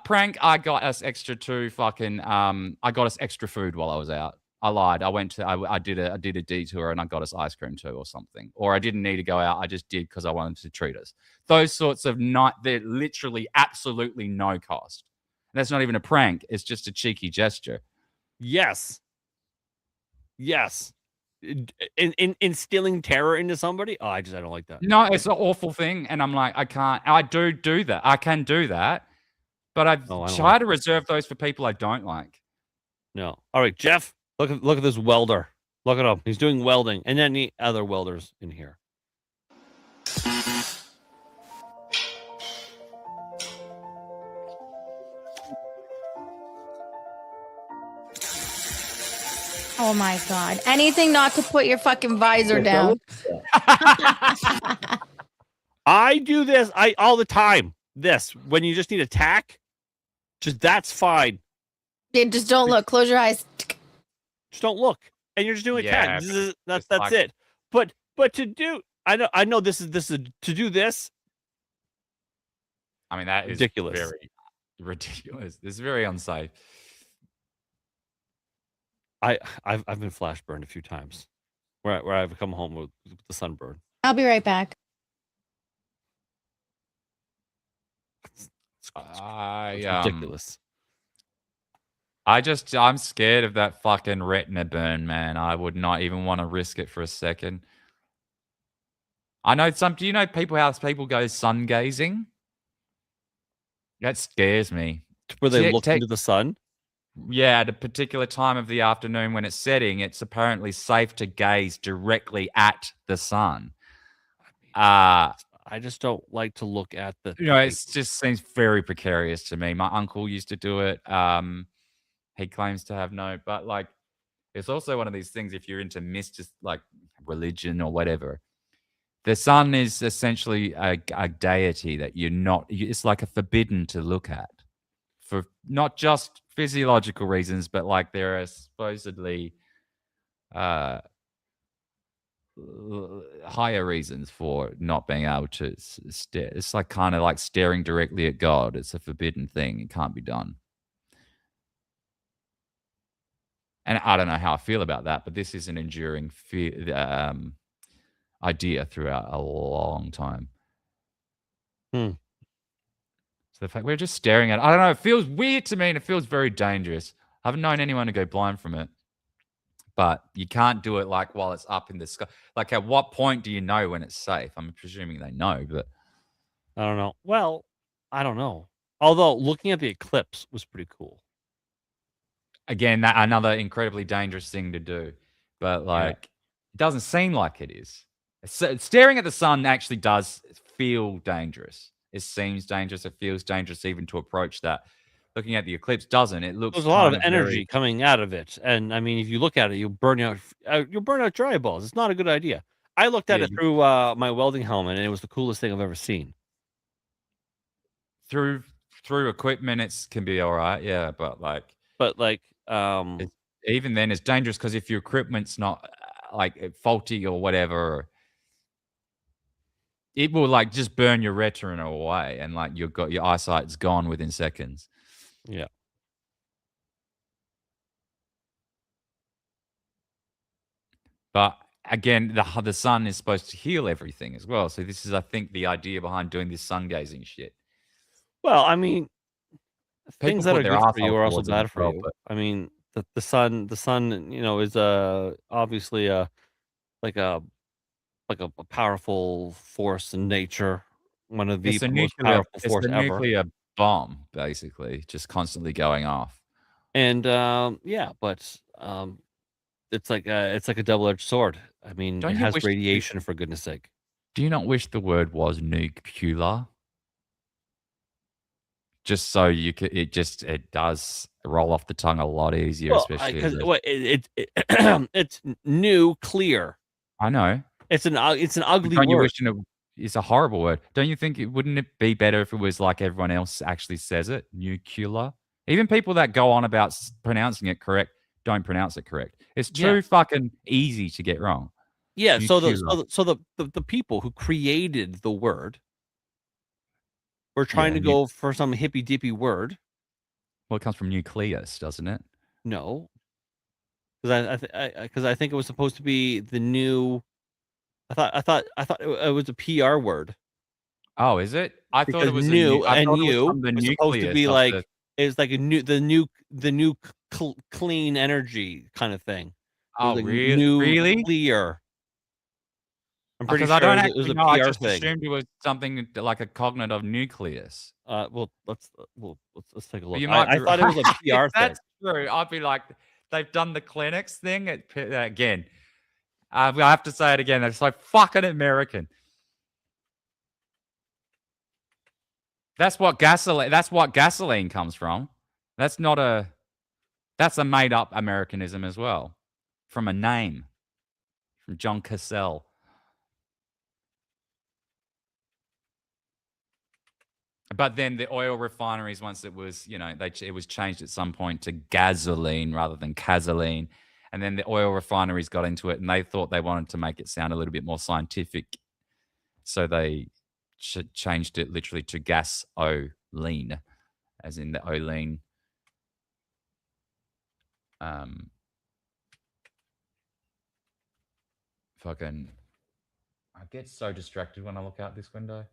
prank. I got us extra I got us extra food while I was out. I lied. I did a detour and I got us ice cream too or something. Or I didn't need to go out. I just did because I wanted to treat us. Those sorts of they're literally absolutely no cost. That's not even a prank. It's just a cheeky gesture. Yes. Instilling terror into somebody. Oh, I don't like that. No, it's an awful thing. And I'm like, I can't. I do that. I can do that. But I try to reserve those for people I don't like. No. All right, Jeff. Look at this welder. Look at him. He's doing welding. And then the other welders in here. Oh my God. Anything not to put your fucking visor down. I do this all the time. This, when you just need a tack, that's fine. Yeah, just don't look. Close your eyes. Just don't look. And you're just doing a tack. That's it. But to do, I know this is to do this. I mean, that is ridiculous. Very ridiculous. It's very unsafe. I've been flash burned a few times where I've come home with the sunburn. I'll be right back. It's ridiculous. I'm scared of that fucking retina burn, man. I would not even want to risk it for a second. I know do you know how people go sun gazing? That scares me. Where they look into the sun? Yeah, at a particular time of the afternoon when it's setting, it's apparently safe to gaze directly at the sun. I just don't like to look at the. It just seems very precarious to me. My uncle used to do it. He claims to have no, but like, it's also one of these things. If you're into like religion or whatever, the sun is essentially a deity that you're not. It's like a forbidden to look at, for not just physiological reasons, but like there are supposedly higher reasons for not being able to stare. It's like kind of like staring directly at God. It's a forbidden thing. It can't be done. And I don't know how I feel about that, but this is an enduring idea throughout a long time. So the fact we're just staring at it, I don't know, it feels weird to me and it feels very dangerous. I haven't known anyone to go blind from it. But you can't do it like while it's up in the sky. Like, at what point do you know when it's safe? I'm presuming they know, but I don't know. Well, I don't know. Although looking at the eclipse was pretty cool. Again, that another incredibly dangerous thing to do. But like, it doesn't seem like it is. Staring at the sun actually does feel dangerous. It seems dangerous. It feels dangerous even to approach that. Looking at the eclipse doesn't. It looks There's a lot of kind energy coming out of it, and I mean, if you look at it, you'll burn out your eyeballs. It's not a good idea. I looked at it through my welding helmet, and it was the coolest thing I've ever seen. Through equipment, it can be all right, yeah, but like, even then, it's dangerous because if your equipment's not like faulty or whatever, it will like just burn your retina away, and like your eyesight's gone within seconds. Yeah. But again, the sun is supposed to heal everything as well. So this is, I think, the idea behind doing this sun gazing shit. Well, I mean, things that put are their good for arsehole you are also towards it as bad for well, you. but- I mean, the sun, you know, is obviously like a powerful force in nature. One of the It's a most nuclear, powerful it's force the ever. nuclear bomb, basically, just constantly going off. And yeah, but it's like a double-edged sword. I mean, Don't it you has wish radiation, for goodness sake. Do you not wish the word was nuclear? Just so you could, it does roll off the tongue a lot easier, Well, especially because as a- it's nuclear. I know. It's an ugly Don't you word. wish it's a horrible word? Don't you think wouldn't it be better if it was like everyone else actually says it, nuclear? Even people that go on about pronouncing it correct don't pronounce it correct. It's too fucking easy to get wrong. Yeah, so Nuclear. the people who created the word were trying Yeah, to go for some hippy dippy word. Well, it comes from nucleus, doesn't it? No, because I think it was supposed to be the new. I thought it was a PR word. Oh, is it? I thought it was new I and thought it was you from the was supposed to nucleus be of like the- it's like the new clean energy kind of thing. It was Oh, like really? nuclear. I'm pretty Because sure I don't it was actually a know. I PR just thing. assumed it was something like a cognitive nucleus. Well, let's take a But look. you might I be thought it was a right. PR If thing. that's true, I'd be like, they've done the clinics thing again. I have to say it again. They're so fucking American. That's what gasoline comes from. That's a made up Americanism as well. From a name. From John Cassell. But then the oil refineries, once it was, it was changed at some point to gasoline rather than gasoline. And then the oil refineries got into it and they thought they wanted to make it sound a little bit more scientific. So they changed it literally to gas-o-lean, as in the olean. Fucking, I get so distracted when I look out this window.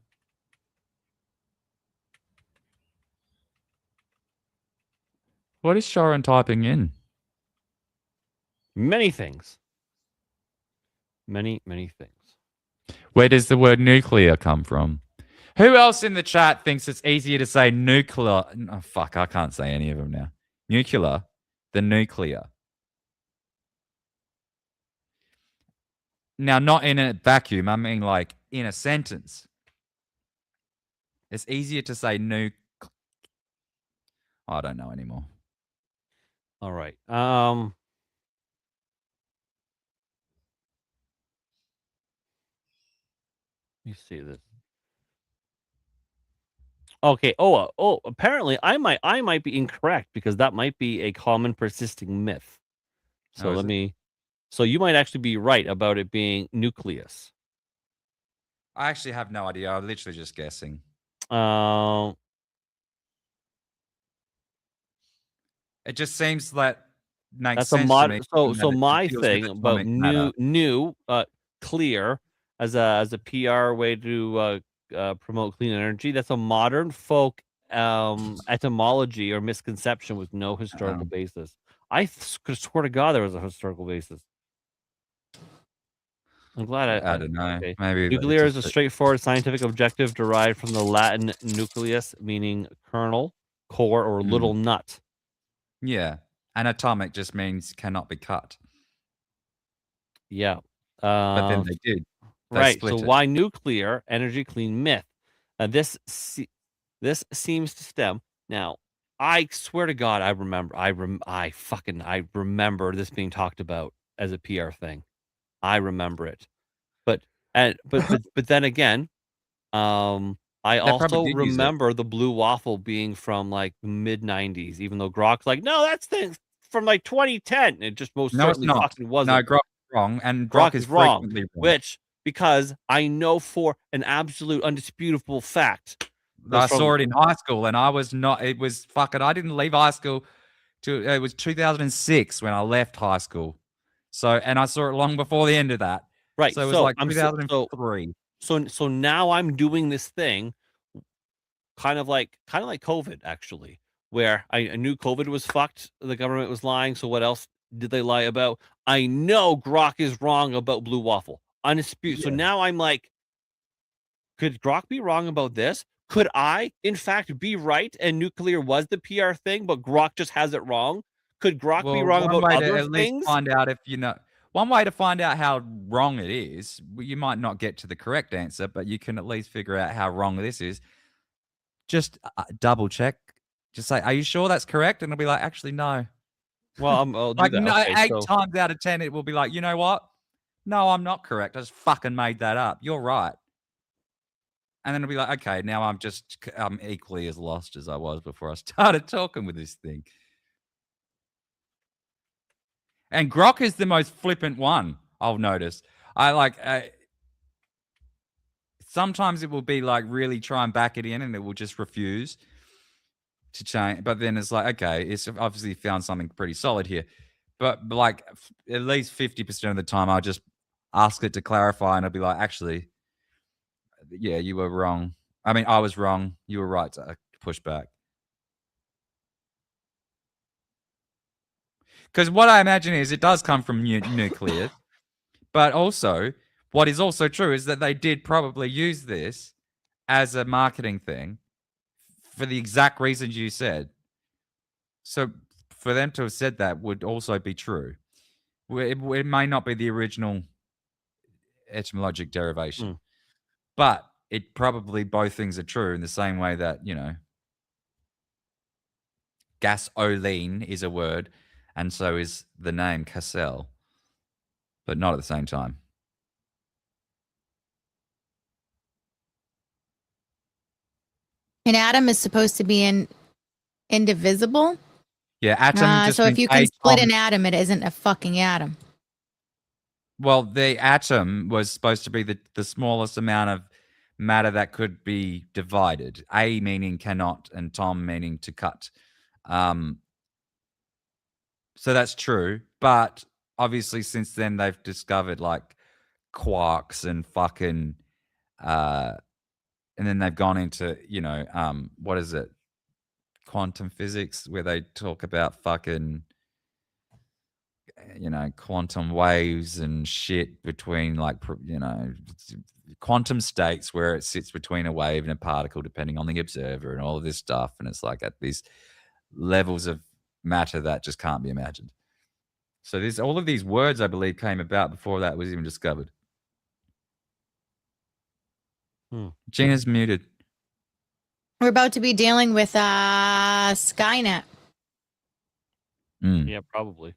What is Sharon typing in? Many things. Many things. Where does the word nuclear come from? Who else in the chat thinks it's easier to say nuclear? Oh, fuck, I can't say any of them now. Nuclear than nuclear. Now, not in a vacuum. I mean, like, in a sentence. It's easier to say I don't know anymore. All right. Let me see this. Okay. Apparently I might be incorrect because that might be a common persisting myth. So is it? So you might actually be right about it being nucleus. I actually have no idea. I'm literally just guessing. It just seems that makes That's a sense to me. so my thing about clear as a PR way to promote clean energy. That's a modern folk etymology or misconception with no historical basis. I could swear to God there was a historical basis. I'm glad I don't know. Okay. Maybe Nuclear is a straightforward scientific objective derived from the Latin nucleus, meaning kernel, core, or little nut. Yeah. And atomic just means cannot be cut. Yeah. But then they did. They Right. split So it. why nuclear energy clean myth? This seems to stem. Now, I swear to God, I remember this being talked about as a PR thing. I remember it. But then again, I They also probably did use it. remember the blue waffle being from like mid 90s, even though Grok's like, no, that's things from like 2010. It just most No, it's certainly not. fucking wasn't. No, Grok is wrong, and Grok Grok is is wrong, frequently wrong. which because I know for an absolute undisputable fact. I saw it in high school, and I was not. It was fucking. I didn't leave high school till it was 2006 when I left high school. So, and I saw it long before the end of that. Right. So it was like I'm 2003. So now I'm doing this thing, kind of like COVID actually, where I knew COVID was fucked. The government was lying. So what else did they lie about? I know Grok is wrong about blue waffle. Undisputed. So now I'm like, could Grok be wrong about this? Could I, in fact, be right and nuclear was the PR thing, but Grok just has it wrong? Could Grok be wrong about other at things? least find out if you know. One way to find out how wrong it is, you might not get to the correct answer, but you can at least figure out how wrong this is. Just double check. Just say, "Are you sure that's correct?" And it'll be like, "Actually, no." Well, I'll do like that. no, Okay, 8 times out of 10, it will be like, "You know what? No, I'm not correct. I just fucking made that up. You're right." And then it'll be like, "Okay, now I'm equally as lost as I was before I started talking with this thing." And Grok is the most flippant one, I'll notice. Sometimes it will be like really try and back it in and it will just refuse to change. But then it's like, okay, it's obviously found something pretty solid here. But like at least 50% of the time, I'll just ask it to clarify and it'll be like, actually, yeah, you were wrong. I mean, I was wrong. You were right to push back. Because what I imagine is it does come from nuclear. But also, what is also true is that they did probably use this as a marketing thing for the exact reasons you said. So for them to have said that would also be true. It may not be the original etymologic derivation, but it probably both things are true in the same way that, you know, gasoline is a word and so is the name Cassell, but not at the same time. An atom is supposed to be indivisible. Yeah, atom just so if means you can split an atom, it isn't a fucking atom. Well, the atom was supposed to be the smallest amount of matter that could be divided. A meaning cannot, and Tom meaning to cut. So that's true. But obviously, since then, they've discovered like quarks and fucking, and then they've gone into, you know, what is it? quantum physics where they talk about fucking, quantum waves and shit between like, quantum states where it sits between a wave and a particle depending on the observer and all of this stuff. And it's like at these levels of matter that just can't be imagined. So there's all of these words, I believe, came about before that was even discovered. Gina's muted. We're about to be dealing with Skynet. Yeah, probably.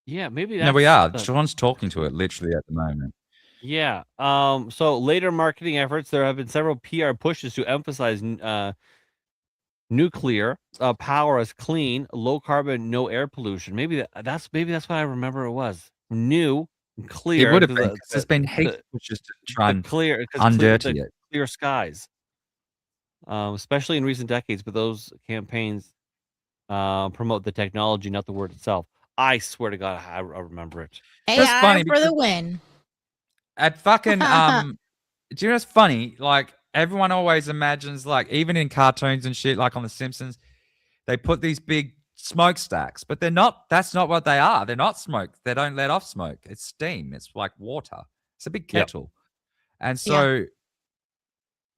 Yeah, maybe that's... No, we are. Shawn's talking to it literally at the moment. Yeah. So later marketing efforts, there have been several PR pushes to emphasize nuclear power as clean, low carbon, no air pollution. Maybe that's what I remember it was. New, clear. It would have been, because there's been hate pushes to try and undirty it. Clear skies. Especially in recent decades, but those campaigns promote the technology, not the word itself. I swear to God, I remember it. AI funny for the win. At fucking, do you know what's funny? Like, everyone always imagines, like, even in cartoons and shit, like on The Simpsons, they put these big smokestacks, but they're not, that's not what they are. They're not smoke. They don't let off smoke. It's steam. It's like water. It's a big kettle. Yep. And so,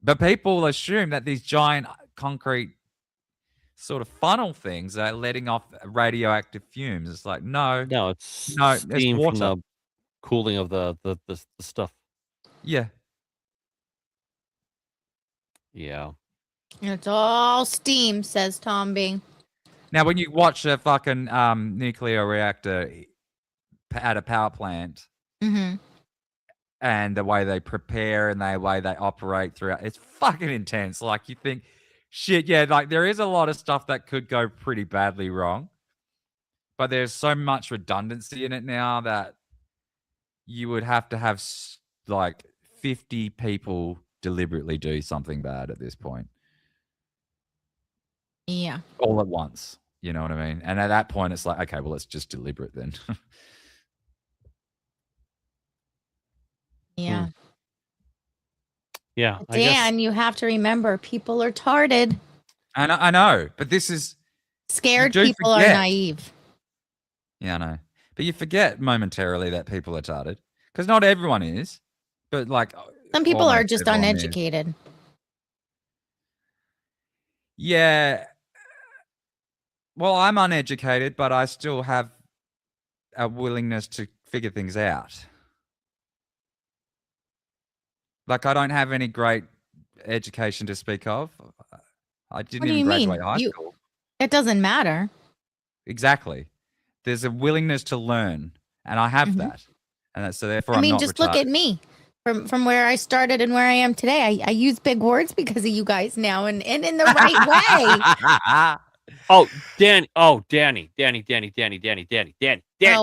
but people assume that these giant concrete sort of funnel things are letting off radioactive fumes. It's like, no, it's it's steam water. from the cooling of the stuff. Yeah. Yeah. It's all steam, says Tom Bing. Now, when you watch a fucking nuclear reactor at a power plant, and the way they prepare and the way they operate throughout, it's fucking intense. Like, you think, shit, yeah, like there is a lot of stuff that could go pretty badly wrong, but there's so much redundancy in it now that you would have to have like 50 people deliberately do something bad at this point. Yeah. All at once. You know what I mean? And at that point, it's like, okay, well, let's just deliberate then. Yeah. Yeah. Dan, you have to remember, people are tarded. I know, but this is... Scared people are naive. Yeah, I know. But you forget momentarily that people are tarded. Because not everyone is. But like... Some people are just uneducated. Is. Yeah. Well, I'm uneducated, but I still have a willingness to figure things out. Like, I don't have any great education to speak of. I didn't even graduate high school. It doesn't matter. Exactly. There's a willingness to learn, and I have that. And so therefore, I mean, I'm not just retarded. look at me. From where I started and where I am today. I use big words because of you guys now and in the right way. Oh, Danny. Oh, Danny. Oh,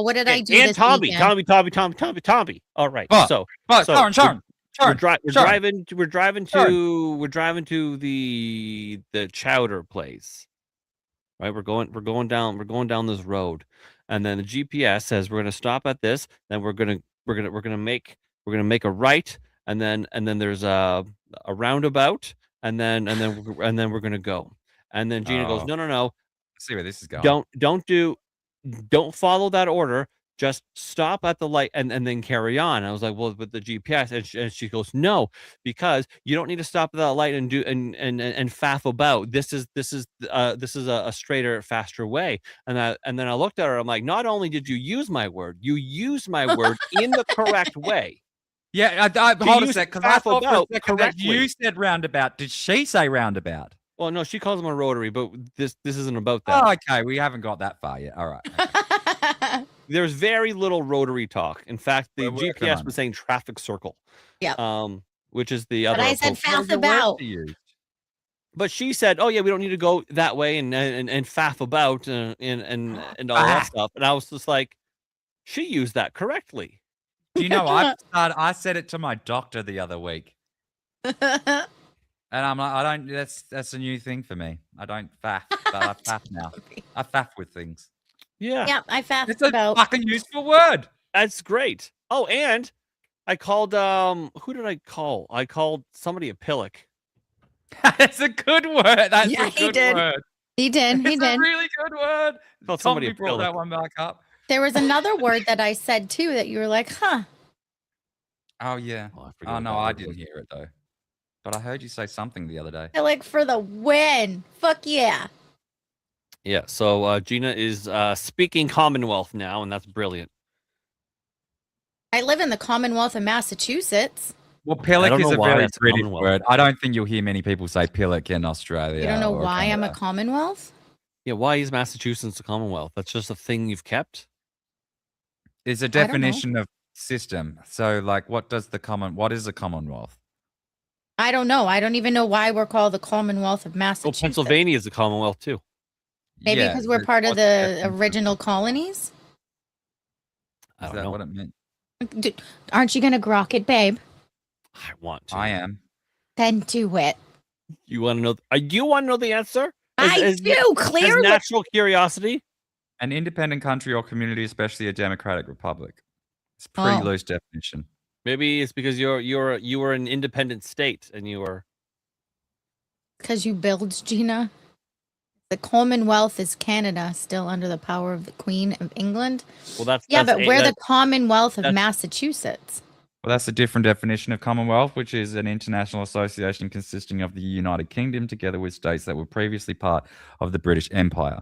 what did I do and this Tommy. weekend? Tommy. All right. Shawn. We're driving to the chowder place. Right? We're going down this road. And then the GPS says we're going to stop at this, then we're going to make a right, and then there's a roundabout, and then we're going to go. And then Gina goes, no. Let's see where this is going. Don't follow that order. Just stop at the light and then carry on. I was like, well, with the GPS, and she goes, no, because you don't need to stop at that light and do and faff about. This is a straighter, faster way. And then I looked at her. I'm like, not only did you use my word, you used my word in the correct way. Yeah, hold a sec, because I thought for a second that you said roundabout. Did she say roundabout? Well, no, she calls them a rotary, but this isn't about that. Oh, okay, we haven't got that far yet. All right. Okay. There's very little rotary talk. In fact, the GPS was saying traffic circle. Yeah. Which is the other. But I said faff about. But she said, "Oh yeah, we don't need to go that way and faff about and all that stuff." And I was just like, she used that correctly. Do you know, I said it to my doctor the other week. And I'm like, that's a new thing for me. I don't faff, but I faff now. I faff with things. Yeah. Yeah, I faffed It's a fucking useful word. That's great. Oh, and I called, who did I call? I called somebody a pillock. That's a good word. That's Yeah, a he good did. word. He did. He It's did. a really good word. Felt somebody Tommy brought that one back up. There was another word that I said too that you were like, huh. Oh yeah. Oh, I forget Oh what no, that I word didn't was. hear it though. But I heard you say something the other day. I like for the win. Fuck yeah. Yeah, so Gina is speaking Commonwealth now, and that's brilliant. I live in the Commonwealth of Massachusetts. Well, I pillock don't is know a why very that's a British Commonwealth. word. I don't think you'll hear many people say pillock in Australia. You don't know or why I'm a Canada. Commonwealth? Yeah, why is Massachusetts a Commonwealth? That's just a thing you've kept? It's a I don't know. definition of system. So, like, what is a Commonwealth? I don't know. I don't even know why we're called the Commonwealth of Well, Massachusetts. Pennsylvania is a Commonwealth too. Maybe Yeah, because we're but part of what's the definition of original colonies? I Is don't that know. what it meant? Aren't you going to grok it, babe? I want to. I am. Then do it. You want to know? Do you want to know the answer? I do, clearly. As natural curiosity. An independent country or community, especially a democratic republic. It's a pretty loose definition. Maybe it's because you were an independent state and you were. Because you build, Gina. The Commonwealth is Canada, still under the power of the Queen of England. Well, that's but we're the Commonwealth of Massachusetts. Well, that's a different definition of Commonwealth, which is an international association consisting of the United Kingdom together with states that were previously part of the British Empire.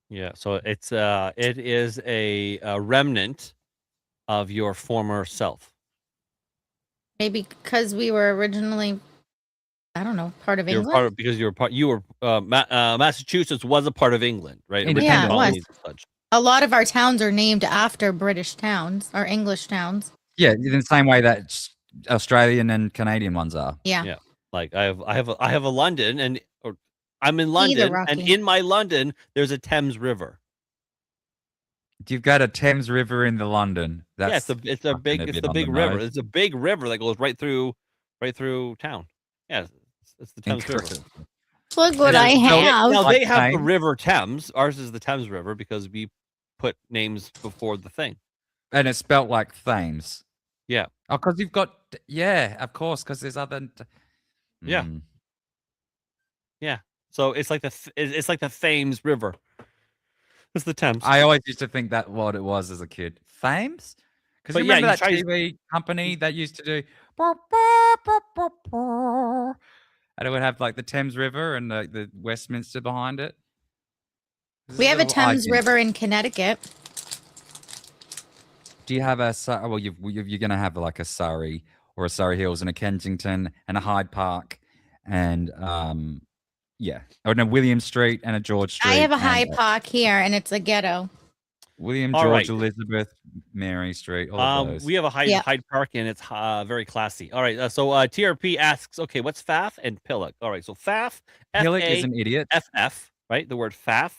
Yeah, so it is a remnant of your former self. Maybe because we were originally, I don't know, part of You're England. part of, because you were Massachusetts was a part of England, right? Yeah, it was. Colonies and such. A lot of our towns are named after British towns or English towns. Yeah, in the same way that Australian and Canadian ones are. Yeah. Yeah. Like I have a London I'm in Either, London and Rocky. in my London there's a Thames River. You've got a Thames River in the London. That's it's the big river. It's a big river that goes right through town. Yeah, it's the Thames River. Look what I have. Now they have the River Thames. Ours is the Thames River because we put names before the thing. And it's spelt like Thames. Yeah. Oh, because you've got of course, because there's other. Yeah. Yeah. So it's like the Thames River. It's the Thames. I always used to think that what it was as a kid. Thames? Because you remember that TV company that used to do and it would have like the Thames River and the Westminster behind it. We have a Thames River in Connecticut. Do you have a well? You're going to have like a Surrey or a Surrey Hills and a Kensington and a Hyde Park and William Street and a George Street. I have a Hyde Park here, and it's a ghetto. William, All George, right. Elizabeth, Mary Street. All of those. We have a Hyde Park, and it's very classy. All right, so TRP asks, okay, what's faff and pillock? All right, so faff, Pillock is an idiot. FF, right? The word faff.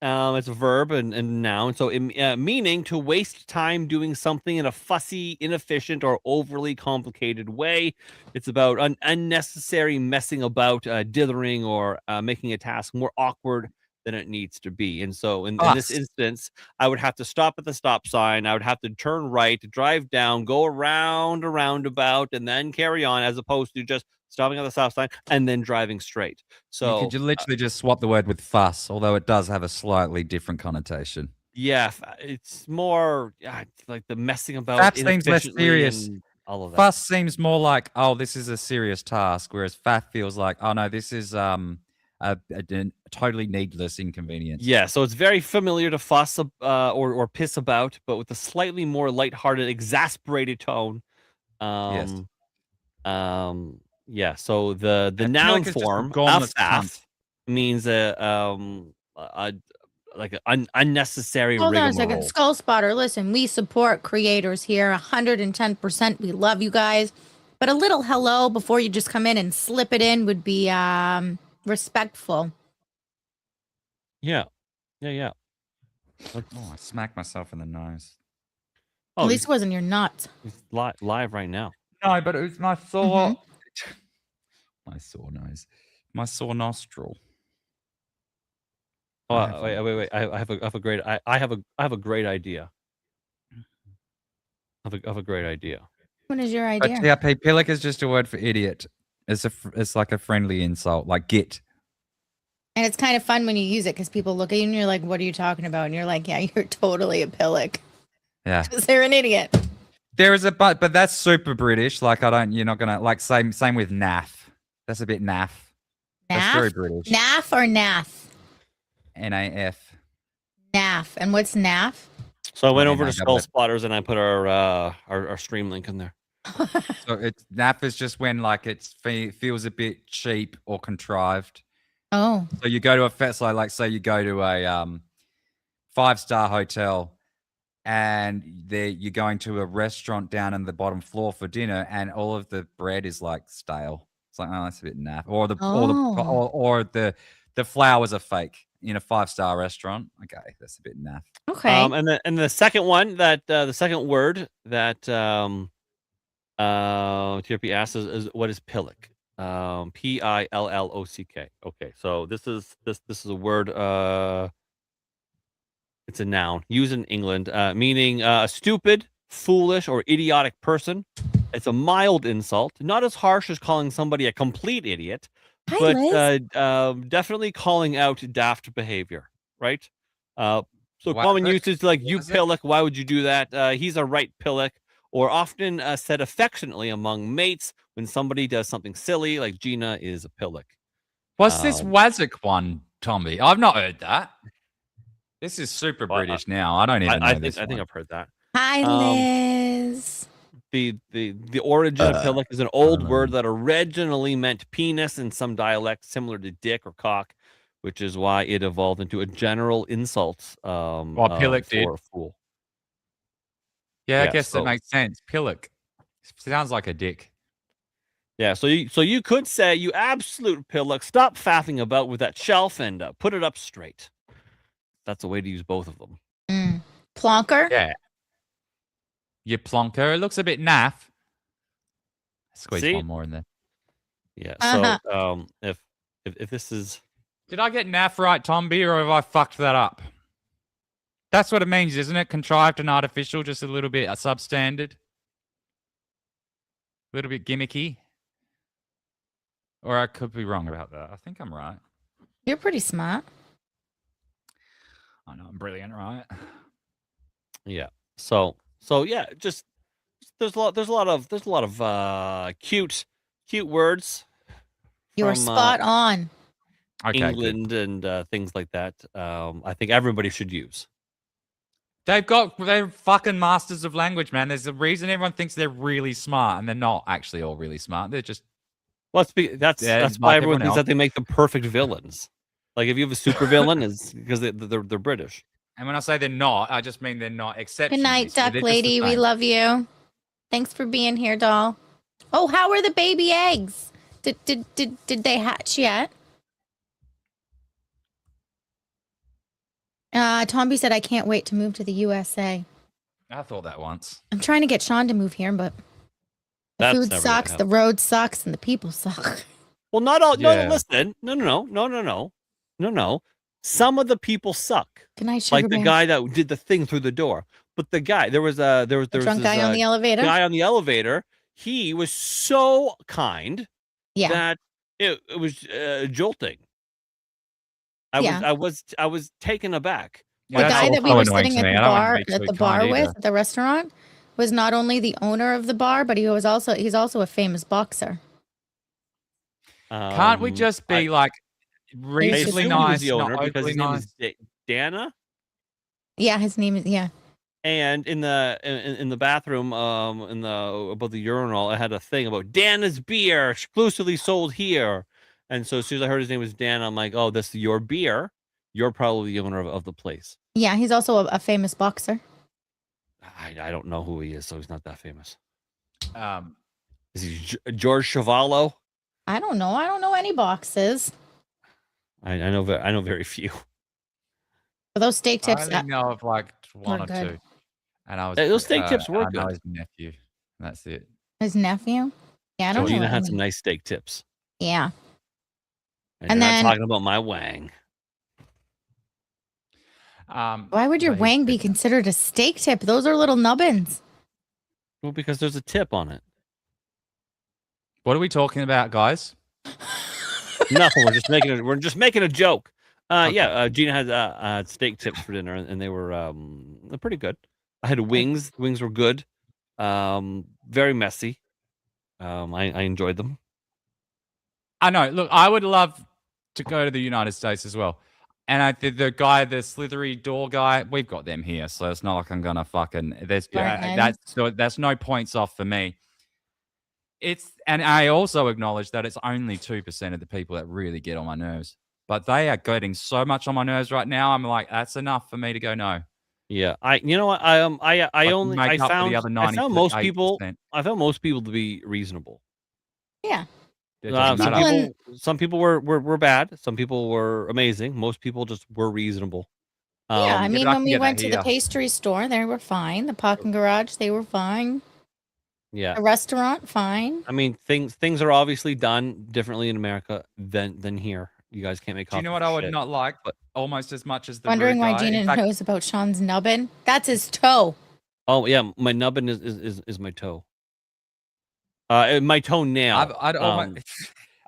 It's a verb and noun. So meaning to waste time doing something in a fussy, inefficient, or overly complicated way. It's about unnecessary messing about, dithering, or making a task more awkward than it needs to be. And so in this instance, I would have to stop at the stop sign. I would have to turn right, drive down, go around a roundabout, and then carry on, as opposed to just stopping at the stop sign and then driving straight. So you could literally just swap the word with fuss, although it does have a slightly different connotation. Yeah, it's more like the messing about. Faff seems less inefficiently serious. and all of that. Fuss seems more like, oh, this is a serious task, whereas faff feels like, oh no, this is a totally needless inconvenience. Yeah, so it's very familiar to fuss or piss about, but with a slightly more lighthearted, exasperated tone. Yes. Yeah. So the noun form faff means like an unnecessary Hold on a rigmarole. second. Skull Spotter, listen, we support creators here 110%. We love you guys. But a little hello before you just come in and slip it in would be respectful. Yeah. Oh, I smacked myself in the nose. At least it wasn't your nuts. It's live right now. No, but it was my sore, my sore nose, my sore nostril. Oh, wait! I have a great idea. I have a great idea. What is your But idea? TRP, pillock is just a word for idiot. It's like a friendly insult, like git. And it's kind of fun when you use it because people look at you and you're like, what are you talking about? And you're like, yeah, you're totally a pillock. Yeah. Because they're an idiot. There is a but that's super British. Like you're not gonna like same with naff. That's a bit naff. That's very Naff? British. Naff or naff? NAF. Naff. And what's naff? So I went over to I Skull got it. Spotters and I put our stream link in there. So it's naff is just when like feels a bit cheap or contrived. Oh. So you go to a festival, like say you go to a 5-star hotel, and you're going to a restaurant down in the bottom floor for dinner, and all of the bread is like stale. It's like, oh, that's a bit naff. Or the flowers are fake in a 5-star restaurant. Okay, that's a bit naff. Okay. And the second one that the second word that TRP asks is what is pillock? Pillock. Okay, so this is a word. It's a noun used in England, meaning a stupid, foolish, or idiotic person. It's a mild insult, not as harsh as calling somebody a complete idiot, but definitely calling out daft behavior. Right. So common usage like you pillock. Why would you do that? He's a right pillock. Or often said affectionately among mates when somebody does something silly, like Gina is a pillock. What's this Wazik one, Tommy? I've not heard that. This is super British now. I don't even know this I think one. I've heard that. Hi, Liz. The origin of pillock is an old word that originally meant penis in some dialects, similar to dick or cock, which is why it evolved into a general insult pillock did. for a fool. Yeah, I guess that makes sense. Pillock sounds like a dick. Yeah, so you could say, you absolute pillock, stop faffing about with that shelf and put it up straight. That's a way to use both of them. Plonker? Yeah. You plonker. It looks a bit naff. Squeeze one more in there. Yeah. So if this is, did I get naff right, Tom B, or have I fucked that up? That's what it means, isn't it? Contrived and artificial, just a little bit substandard. A little bit gimmicky. Or I could be wrong about that. I think I'm right. You're pretty smart. I know I'm brilliant, right? Yeah. So yeah, just there's a lot of cute words. You are spot on. England and things like that. I think everybody should use. They're fucking masters of language, man. There's a reason everyone thinks they're really smart, and they're not actually all really smart. They're just that's why everyone thinks that they make the perfect villains. Like if you have a super villain, is because they're British. And when I say they're not, I just mean they're not exceptional. Good night, Duck Lady. We love you. Thanks for being here, doll. Oh, how are the baby eggs? Did they hatch yet? Tomby said, I can't wait to move to the USA. I thought that once. I'm trying to get Shawn to move here, but the food sucks, the road sucks, and the people suck. Well, not all. Yeah. No, listen. No. Some of the people suck. Good night, Sugar Bear. The guy that did the thing through the door. But the guy, there was drunk guy on the elevator. Guy on the elevator. He was so kind. Yeah. That it was jolting. I was taken aback. The guy that we were sitting at the bar with at the restaurant was not only the owner of the bar, but he's also a famous boxer. Can't we just be like reasonably nice? The owner, because his name is Dana. Yeah, his name is And in the bathroom, above the urinal, I had a thing about Dana's beer exclusively sold here. And so as soon as I heard his name was Dan, I'm like, oh, this is your beer. You're probably the owner of the place. Yeah, he's also a famous boxer. I don't know who he is, so he's not that famous. Is he George Chavallo? I don't know. I don't know any boxes. I know very few. But those steak tips. I only know of like one or two. And those steak tips were good. I know his nephew. That's it. His nephew? Yeah, I don't know. Gina had some nice steak tips. Yeah. And then talking about my wang. Why would your wang be considered a steak tip? Those are little nubbins. Well, because there's a tip on it. What are we talking about, guys? Nothing. We're just making a joke. Yeah. Gina had steak tips for dinner, and they were pretty good. I had wings. The wings were good. Very messy. I enjoyed them. I know. Look, I would love to go to the United States as well. And the guy, the slithery door guy, we've got them here, so it's not like I'm gonna fucking. That's no points off for me. And I also acknowledge that it's only 2% of the people that really get on my nerves, but they are getting so much on my nerves right now. I'm like, that's enough for me to go no. Yeah, you know what? I found most people. I found most people to be reasonable. Yeah. Some people were bad. Some people were amazing. Most people just were reasonable. Yeah, I mean, when we went to the pastry store, they were fine. The parking garage, they were fine. Yeah. The restaurant, fine. I mean, things are obviously done differently in America than here. You guys can't make. Do you know what I would not like? But almost as much as the wondering rude why guy. Gina knows about Shawn's nubbin. That's his toe. Oh yeah, my nubbin is my toe. My toenail.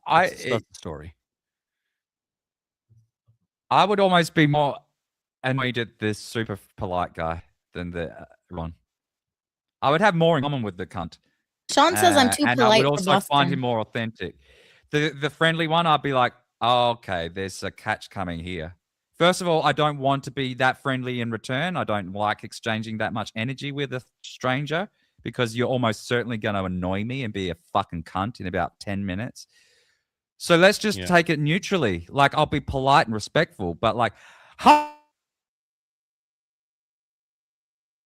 That's the story. I would almost be more annoyed at this super polite guy than the Ron. I would have more in common with the cunt. Shawn says I'm too and polite I would for also find Boston. him more authentic. The friendly one, I'd be like, oh, okay, there's a catch coming here. First of all, I don't want to be that friendly in return. I don't like exchanging that much energy with a stranger because you're almost certainly going to annoy me and be a fucking cunt in about 10 minutes. So let's just take it neutrally. Like, I'll be polite and respectful, but like, hi,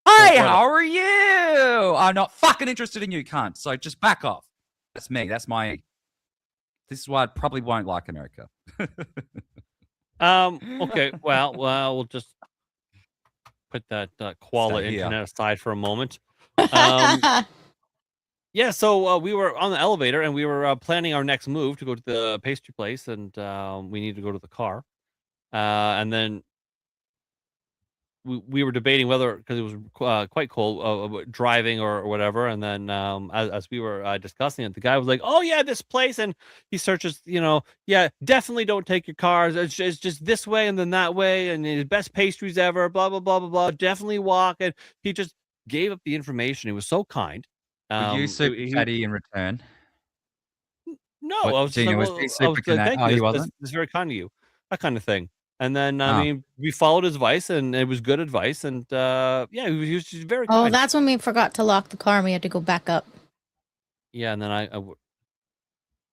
how are you? I'm not fucking interested in you, cunt. So just back off. That's me. That's my... This is why I probably won't like America. Okay. Well, we'll just put that koala Stay here. internet aside for a moment. Yeah. So we were on the elevator and we were planning our next move to go to the pastry place, and we needed to go to the car. And then we were debating whether, because it was quite cold, driving or whatever. And then as we were discussing it, the guy was like, "Oh yeah, this place," and he searches, yeah, definitely don't take your cars. It's just this way and then that way, and the best pastries ever. Blah blah blah blah blah. Definitely walk. And he just gave up the information. He was so kind. Were you super chatty in return? No, What, I was Gina, just was like, he well, I super was like, connect- thank Oh, you. he It's wasn't? very kind of you. That kind of thing. And then Oh. I mean, we followed his advice, and it was good advice. And yeah, he was just very Oh, kind. that's when we forgot to lock the car and we had to go back up. Yeah, and then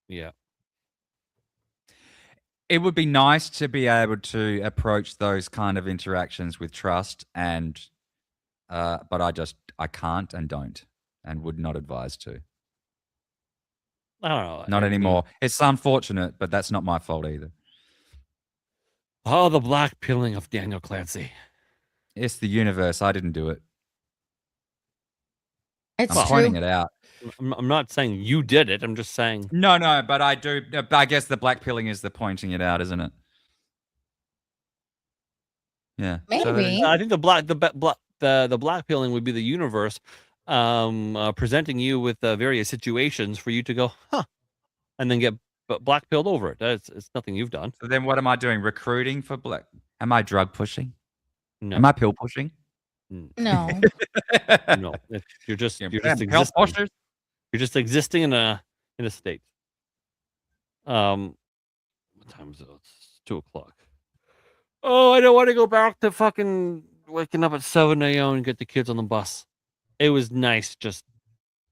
yeah. It would be nice to be able to approach those kind of interactions with trust, and but I can't and don't, and would not advise to. I don't know. Not anymore. It's unfortunate, but that's not my fault either. Oh, the black pilling of Daniel Clancy. It's the universe. I didn't do it. It's I'm pointing it out. I'm not saying you did it. I'm just saying. No, but I do. I guess the black pilling is the pointing it out, isn't it? Yeah. Maybe. I think the black pilling would be the universe presenting you with various situations for you to go, huh, and then get black pilled over it. It's nothing you've done. So then what am I doing? Recruiting for black? Am I drug pushing? No. Am I pill pushing? No. No. You're just Yeah, existing. pill pushers? You're just existing in a state. What time is it? It's 2:00. Oh, I don't want to go back to fucking waking up at 7 a.m. and get the kids on the bus. It was nice just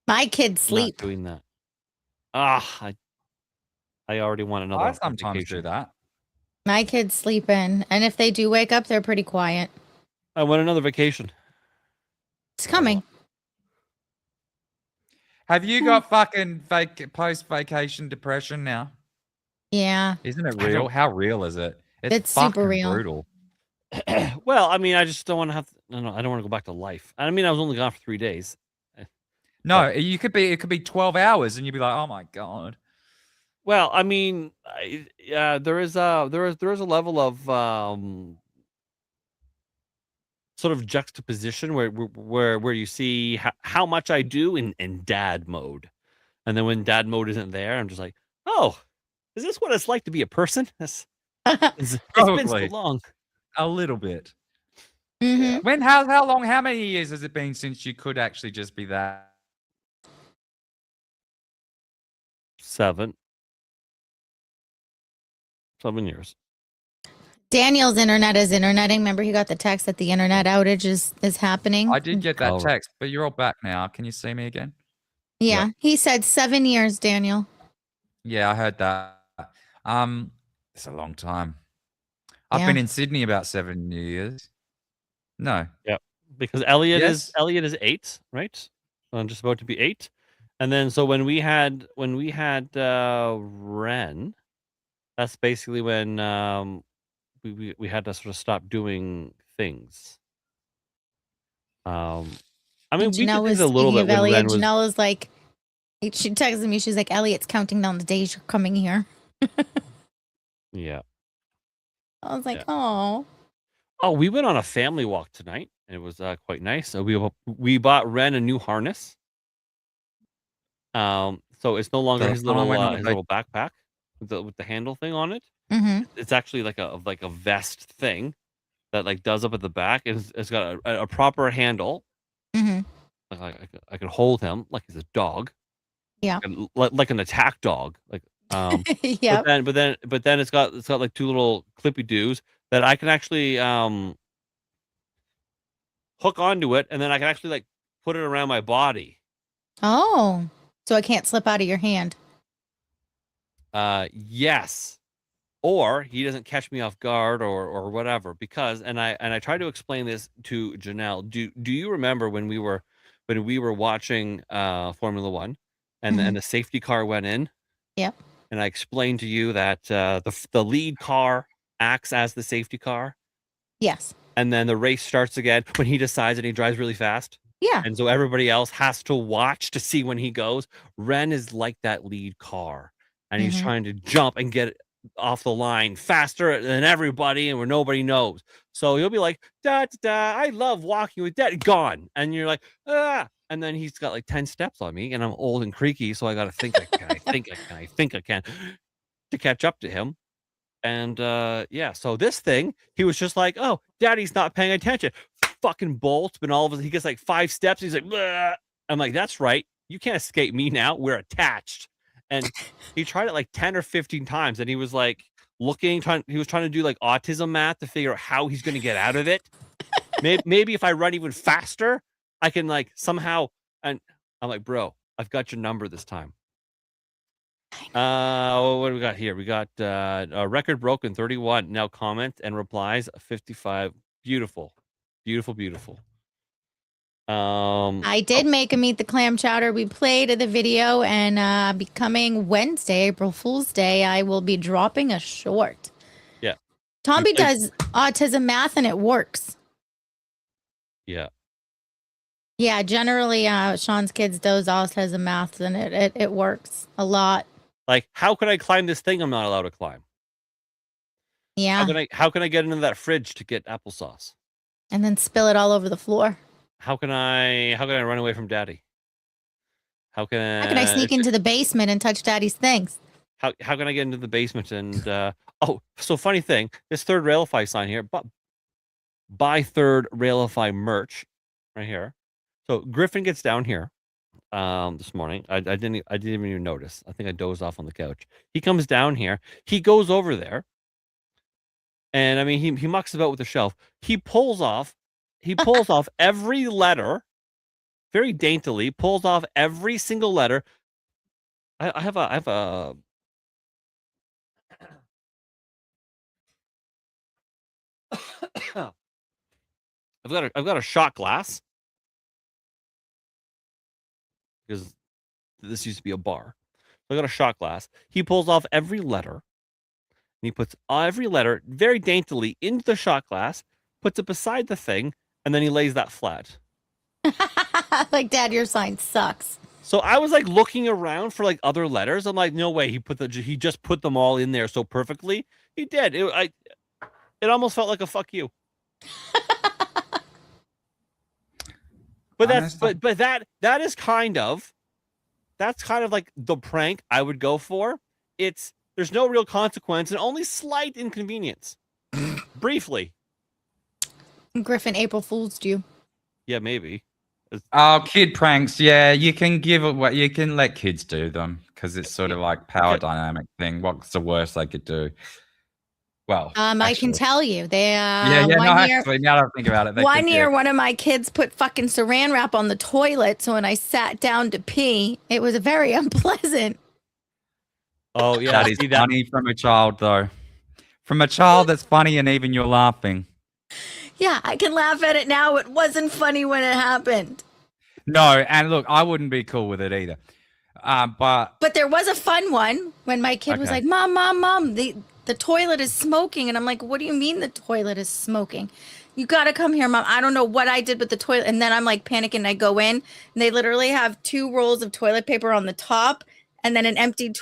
My kids sleep. not doing that. I already want another. I sometimes do that. My kids sleep in. And if they do wake up, they're pretty quiet. I want another vacation. It's coming. Have you got fucking post-vacation depression now? Yeah. Isn't it real? How real is it? It's super fucking real. brutal. Well, I mean, I just don't want to have. No, I don't want to go back to life. I mean, I was only gone for 3 days. No, it could be 12 hours, and you'd be like, oh my god. Well, I mean, there is a level of sort of juxtaposition where you see how much I do in dad mode, and then when dad mode isn't there, I'm just like, oh, is this what it's like to be a person? It's been so long. A little bit. Mm-hmm. How many years has it been since you could actually just be that? 7 years. Daniel's internet is interneting. Remember, he got the text that the internet outage is happening. I did get that text, but you're all back now. Can you see me again? Yeah, he said 7 years, Daniel. Yeah, I heard that. It's a long time. I've Yeah. been in Sydney about 7 years. No. Yeah, because Elliot Yes. is 8, right? I'm just about to be 8, and then so when we had Ren, that's basically when we had to sort of stop doing things. I mean, we Janelle did was things a little speaking bit of when Elliot. Ren was. Janelle was like, she texted me. She's like, Elliot's counting down the days you're coming here. Yeah. I was like, oh. Oh, we went on a family walk tonight, and it was quite nice. So we bought Ren a new harness. So it's no longer his little backpack with the handle thing on it. Mm-hmm. It's actually like a vest thing that like does up at the back. It's got a proper handle. Mm-hmm. Like I could hold him like he's a dog. Yeah. Like an attack dog. Like Yep. But then it's got like 2 little clippy doos that I can actually hook onto it, and then I can actually like put it around my body. Oh, so it can't slip out of your hand. Yes, or he doesn't catch me off guard or whatever. Because and I tried to explain this to Janelle. Do you remember when we were watching Formula One, and the safety car went in? Yep. And I explained to you that the lead car acts as the safety car. Yes. And then the race starts again when he decides, and he drives really fast. Yeah. And so everybody else has to watch to see when he goes. Ren is like that lead car, and he's trying to jump and get off the line faster than everybody, and where nobody knows. So he'll be like, da, da, da, I love walking with Dad. Gone. And you're like, ah. And then he's got like 10 steps on me, and I'm old and creaky, so I got to think I can to catch up to him. And yeah, so this thing, he was just like, oh, Daddy's not paying attention. Fucking bolts, but all of he gets like 5 steps. He's like, bleh. I'm like, that's right. You can't escape me now. We're attached. And he tried it like 10 or 15 times, and he was like he was trying to do like autism math to figure out how he's going to get out of it. Maybe if I run even faster, I can like somehow. And I'm like, bro, I've got your number this time. What do we got here? We got a record broken 31. Now comments and replies 55. Beautiful. I did make him eat the clam chowder. We played the video, and becoming Wednesday, April Fool's Day, I will be dropping a short. Yeah. Tomby does autism math, and it works. Yeah. Yeah, generally, Shawn's kids does autism math, and it works a lot. Like, how can I climb this thing I'm not allowed to climb? Yeah. How can I get into that fridge to get applesauce? And then spill it all over the floor. How can I run away from Daddy? How can I sneak into the basement and touch Daddy's things? How can I get into the basement and so funny thing, this Third Railify sign here, but buy Third Railify merch right here. So Griffin gets down here this morning. I didn't even notice. I think I dozed off on the couch. He comes down here. He goes over there. And I mean, he mucks about with the shelf. He pulls off every letter very daintily, pulls off every single letter. I've got a shot glass because this used to be a bar. So I got a shot glass. He pulls off every letter, and he puts every letter very daintily into the shot glass, puts it beside the thing, and then he lays that flat. Like, Dad, your sign sucks. So I was like looking around for like other letters. I'm like, no way. He just put them all in there so perfectly. He did. It almost felt like a fuck you. But that is kind of like the prank I would go for. There's no real consequence and only slight inconvenience. Briefly. Griffin April Fool's you. Yeah, maybe. Oh, kid pranks. Yeah, you can you can let kids do them because it's sort of like power dynamic thing. What's the worst they could do? Well, I can tell you. They actually, now that I think about it, one year one of my kids put fucking saran wrap on the toilet, so when I sat down to pee, it was very unpleasant. Oh yeah, that is funny from a child though. From a child that's funny and even you're laughing. Yeah, I can laugh at it now. It wasn't funny when it happened. No, and look, I wouldn't be cool with it either. But there was a fun one when my kid was like, Mom, the toilet is smoking. And I'm like, what do you mean the toilet is smoking? You got to come here, Mom. I don't know what I did with the toilet. And then I'm like panicking and I go in and they literally have 2 rolls of toilet paper on the top and then an empty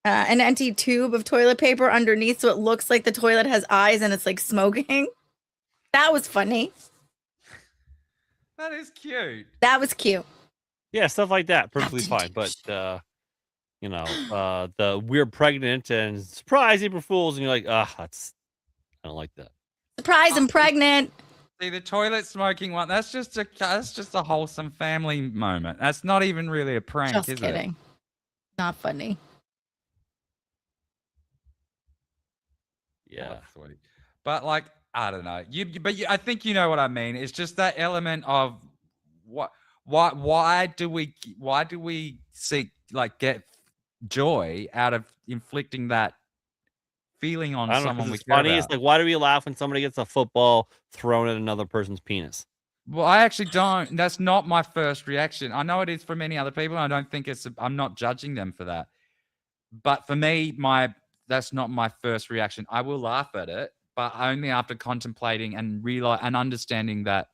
an empty tube of toilet paper underneath. So it looks like the toilet has eyes and it's like smoking. That was funny. That is cute. That was cute. Yeah, stuff like that. Perfectly fine. But, the we're pregnant and surprise April Fools. And you're like, I don't like that. Surprise, I'm pregnant. See, the toilet smoking one, that's just a wholesome family moment. That's not even really a prank, Just is kidding. it? Not funny. Yeah. Oh, sweet. But like, I don't know. I think you know what I mean. It's just that element of why do we seek get joy out of inflicting that feeling on someone we care funny. about? It's like, why do we laugh when somebody gets a football thrown at another person's penis? Well, I actually don't. That's not my first reaction. I know it is for many other people. I don't think I'm not judging them for that. But for me, that's not my first reaction. I will laugh at it, but only after contemplating and understanding that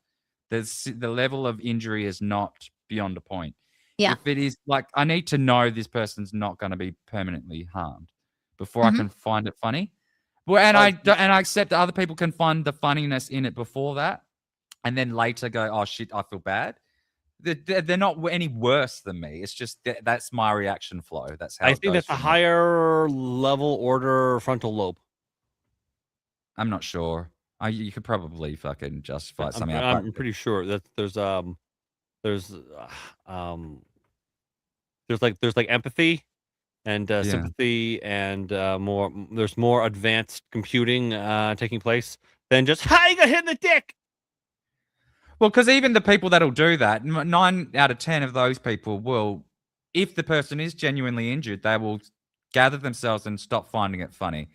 the level of injury is not beyond a point. Yeah. If it is I need to know this person's not going to be permanently harmed before I can find it funny. Well, and I accept that other people can find the funniness in it before that, and then later go, oh shit, I feel bad. They're not any worse than me. It's just that's my reaction flow. That's how I think that's a higher level order frontal lobe. I'm not sure. You could probably fucking justify something. I'm pretty sure that there's empathy and sympathy and there's more advanced computing taking place than just hi, you got hit in the dick. Well, because even the people that'll do that, 9 out of 10 of those people will, if the person is genuinely injured, they will gather themselves and stop finding it funny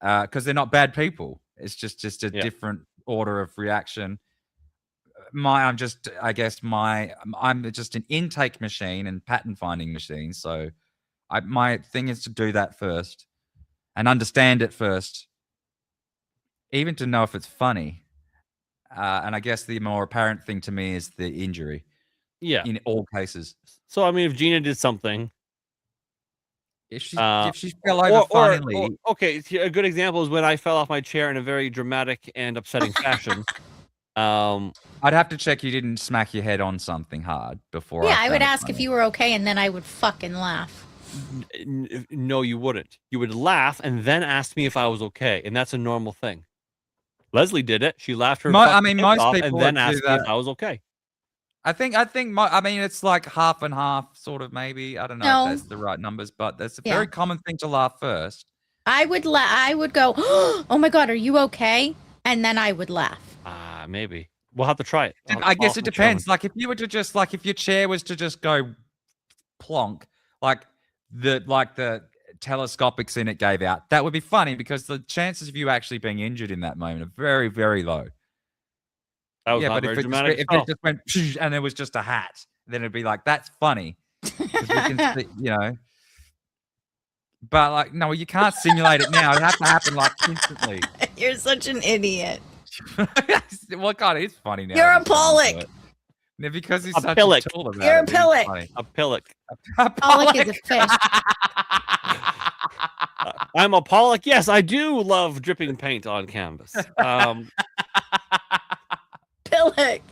because they're not bad people. It's just a different order of reaction. I'm just an intake machine and pattern finding machine. So my thing is to do that first and understand it first, even to know if it's funny. And I guess the more apparent thing to me is the injury. Yeah. In all cases. So, I mean, if Gina did something. If she fell over finally. Okay, a good example is when I fell off my chair in a very dramatic and upsetting fashion. I'd have to check you didn't smack your head on something hard before. Yeah, I would ask if you were okay, and then I would fucking laugh. No, you wouldn't. You would laugh and then ask me if I was okay, and that's a normal thing. Leslie did it. She laughed her. Most people and then asked me if I was okay. I think it's like half and half, sort of, maybe. I don't know if that's the right numbers, but that's a very common thing to laugh first. I would go, oh my God, are you okay? And then I would laugh. Maybe. We'll have to try it. I guess it depends. Like if you were to just if your chair was to just go plonk, like the telescopics in it gave out, that would be funny because the chances of you actually being injured in that moment are very, very low. That was not very dramatic. If it just went and there was just a hat, then it'd be like, that's funny. Because we can see, But no, you can't simulate it now. It has to happen instantly. You're such an idiot. Well, God, it's funny now. You're a Pollock. No, because he's a such pillock. a tool about You're it. a pillock. A pillock. A Pollock is a fish. I'm a Pollock. Yes, I do love dripping paint on canvas. Pillock.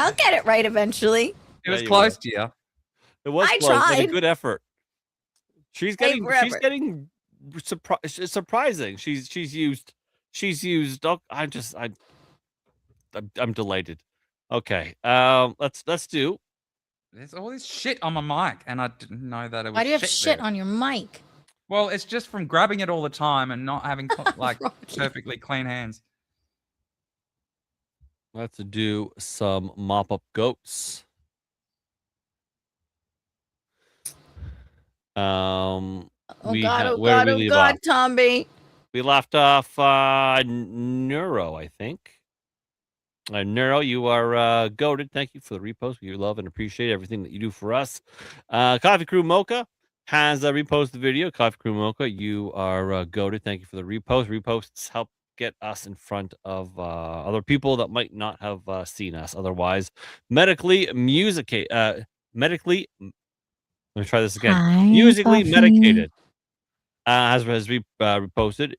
I'll get it right eventually. It was Yeah, you close to you. It was I close, but a tried. good effort. She's getting forever. surprising. She's used. Oh, I'm delighted. Okay, let's do. There's all this shit on my mic, and I didn't know that it was. Why do you have shit there. on your mic? Well, it's just from grabbing it all the time and not having like perfectly clean hands. Let's do some mop up goats. Oh We God, oh where God, did oh we leave God, off? Tomby. We left off Neuro, I think. Neuro, you are goated. Thank you for the repost. We love and appreciate everything that you do for us. Coffee Crew Mocha has reposted the video. Coffee Crew Mocha, you are goated. Thank you for the repost. Reposts help get us in front of other people that might not have seen us otherwise. Medically, let me try this again. Hi, Musically Buffy. medicated. As reposted,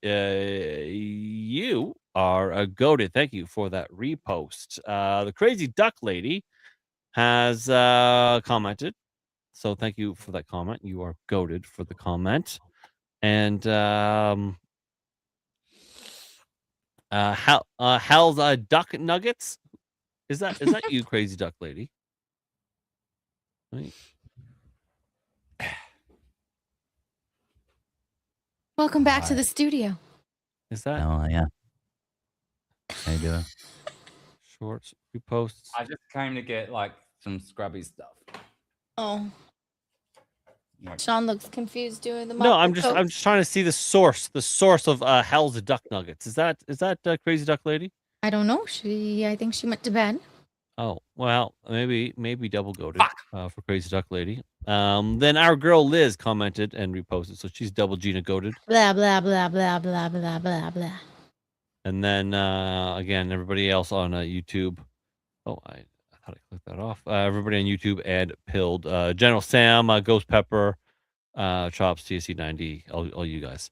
you are goated. Thank you for that repost. The Crazy Duck Lady has commented. So thank you for that comment. You are goated for the comment. And Hell's Duck Nuggets. Is that you, Crazy Duck Lady? Right. Welcome back to the studio. Is that? Oh yeah. How you doing? Shorts reposts. I just came to get like some scrubby stuff. Oh. Like, Shawn looks confused doing the No, mop I'm the just coat. trying to see the source of Hell's Duck Nuggets. Is that Crazy Duck Lady? I don't know. I think she went to bed. Oh, well, maybe double goated for Crazy Duck Lady. Then our girl Liz commented and reposted, so she's double Gina goated. Blah blah blah blah blah blah blah blah. And then again, everybody else on YouTube. Oh, I thought I clicked that off. Everybody on YouTube and Pilled. General Sam, Ghost Pepper, Chops, TSC 90, all you guys.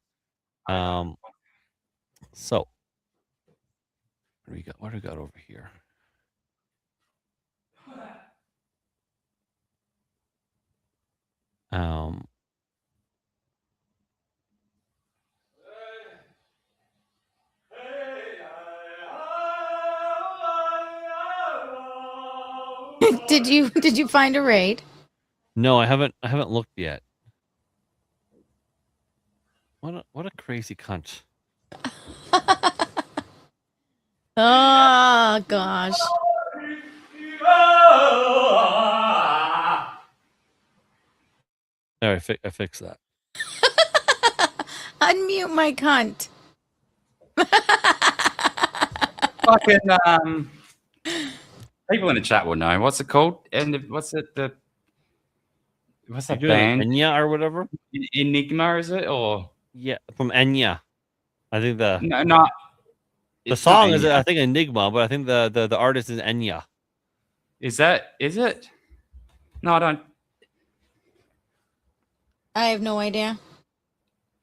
So what do we got over here? Did you find a raid? No, I haven't looked yet. What a crazy cunt. Oh gosh. There, I fixed that. Unmute my cunt. fucking people in the chat will know. What's it called? And what's it? What's that band? Enya or whatever? Enigma, is it? Or yeah, from Enya. I think the the song is I think Enigma, but I think the artist is Enya. Is it? No, I don't. I have no idea.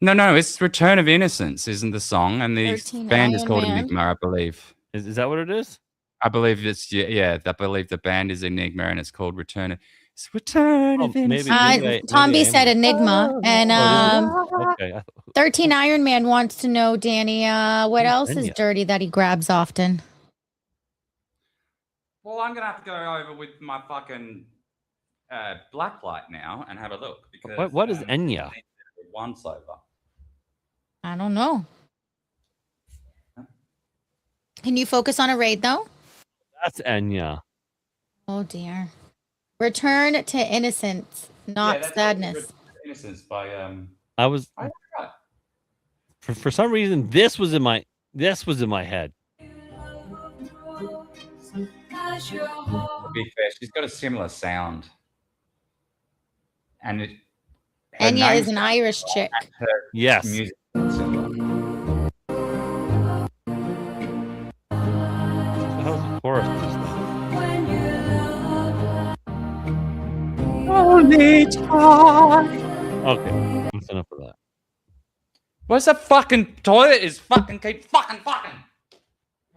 No, it's Return of Innocence, isn't the song? And the 13 band is Iron called Man. Enigma, I believe. Is that what it is? I believe it's I believe the band is Enigma and it's called Return of Innocence. Tom B said Enigma, and okay. 13 Iron Man wants to know, Danny, what else is Enya? dirty that he grabs often? Well, I'm gonna have to go over with my fucking blacklight now and have a look. Because, What is Enya? Once over. I don't know. Can you focus on a raid though? That's Enya. Oh dear. Return to innocence, not that's sadness. Innocence by I was for some reason this was in my head. To be fair, she's got a similar sound. And it Enya is an Irish chick. Yes. Music. Chorus. Okay, that's enough of that. Where's that fucking toilet? Is fucking keep fucking.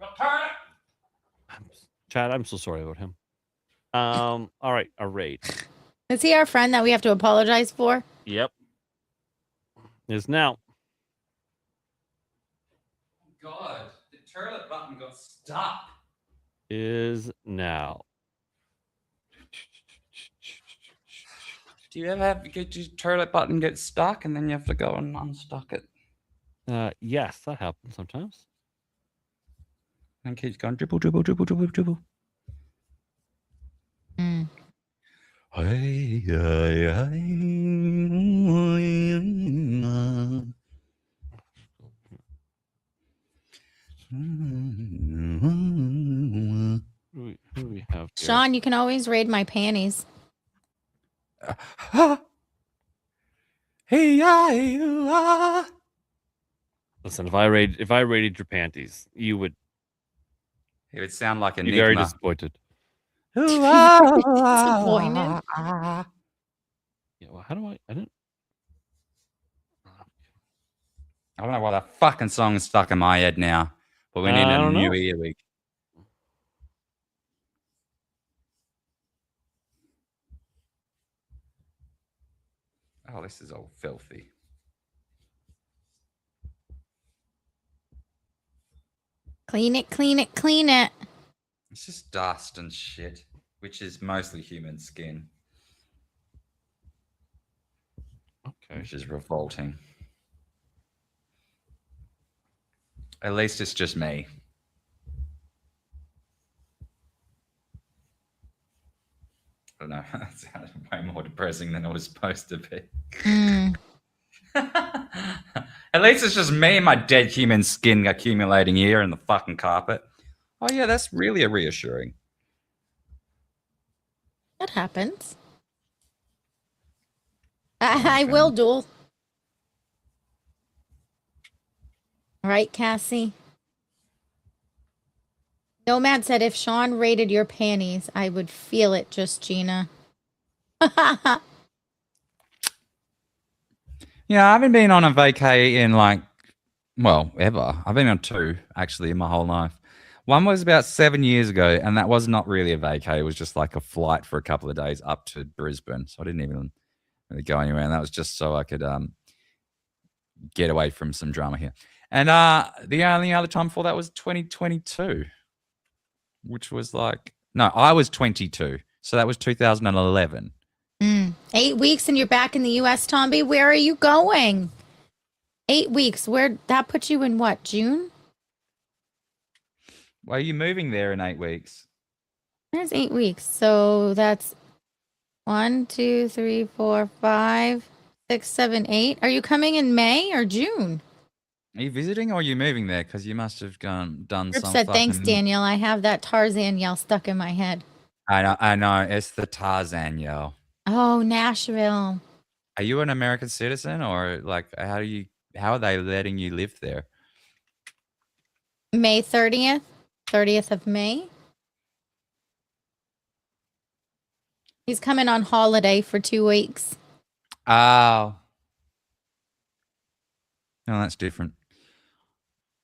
Return it. Chad, I'm so sorry about him. All right, a raid. Is he our friend that we have to apologize for? Yep. Is now. God, the toilet button got stuck. Is now. Do you ever get your toilet button get stuck and then you have to go and unstuck it? Yes, that happens sometimes. And keeps going dribble, dribble, dribble, dribble, dribble. Mm. Hey, hey, Who do we have here? Shawn, you can always raid my panties. Hey, Listen, if I raided your panties, you would it would sound like be very disappointed. Disappointed. Yeah, well, how do I didn't. I don't know why the fucking song is stuck in my head now, but we need I a don't new know. earwig. Oh, this is all filthy. Clean it, clean it, clean it. It's just dust and shit, which is mostly human skin. Okay. Which is revolting. At least it's just me. I don't know. That sounded way more depressing than it was supposed to be. Mm. At least it's just me and my dead human skin accumulating here in the fucking carpet. Oh yeah, that's really reassuring. That happens. I will duel. Right, Cassie? Nomad said if Shawn raided your panties, I would feel it, just Gina. Yeah, I haven't been on a vacay in ever. I've been on 2 actually in my whole life. One was about 7 years ago, and that was not really a vacay. It was just like a flight for a couple of days up to Brisbane. So I didn't even really go anywhere, and that was just so I could get away from some drama here. And the only other time before that was 2022, which was I was 22, so that was 2011. 8 weeks and you're back in the U.S., Tomby. Where are you going? 8 weeks. Where that puts you in what, June? Well, are you moving there in 8 weeks? There's 8 weeks. So that's 1, 2, 3, 4, 5, 6, 7, 8. Are you coming in May or June? Are you visiting or are you moving there? Because you must have done Rip some said, thanks, fucking... Daniel. I have that Tarzan yell stuck in my head. I know. It's the Tarzan yell. Oh, Nashville. Are you an American citizen or how are they letting you live there? May 30th. 30th of May. He's coming on holiday for 2 weeks. Oh. No, that's different.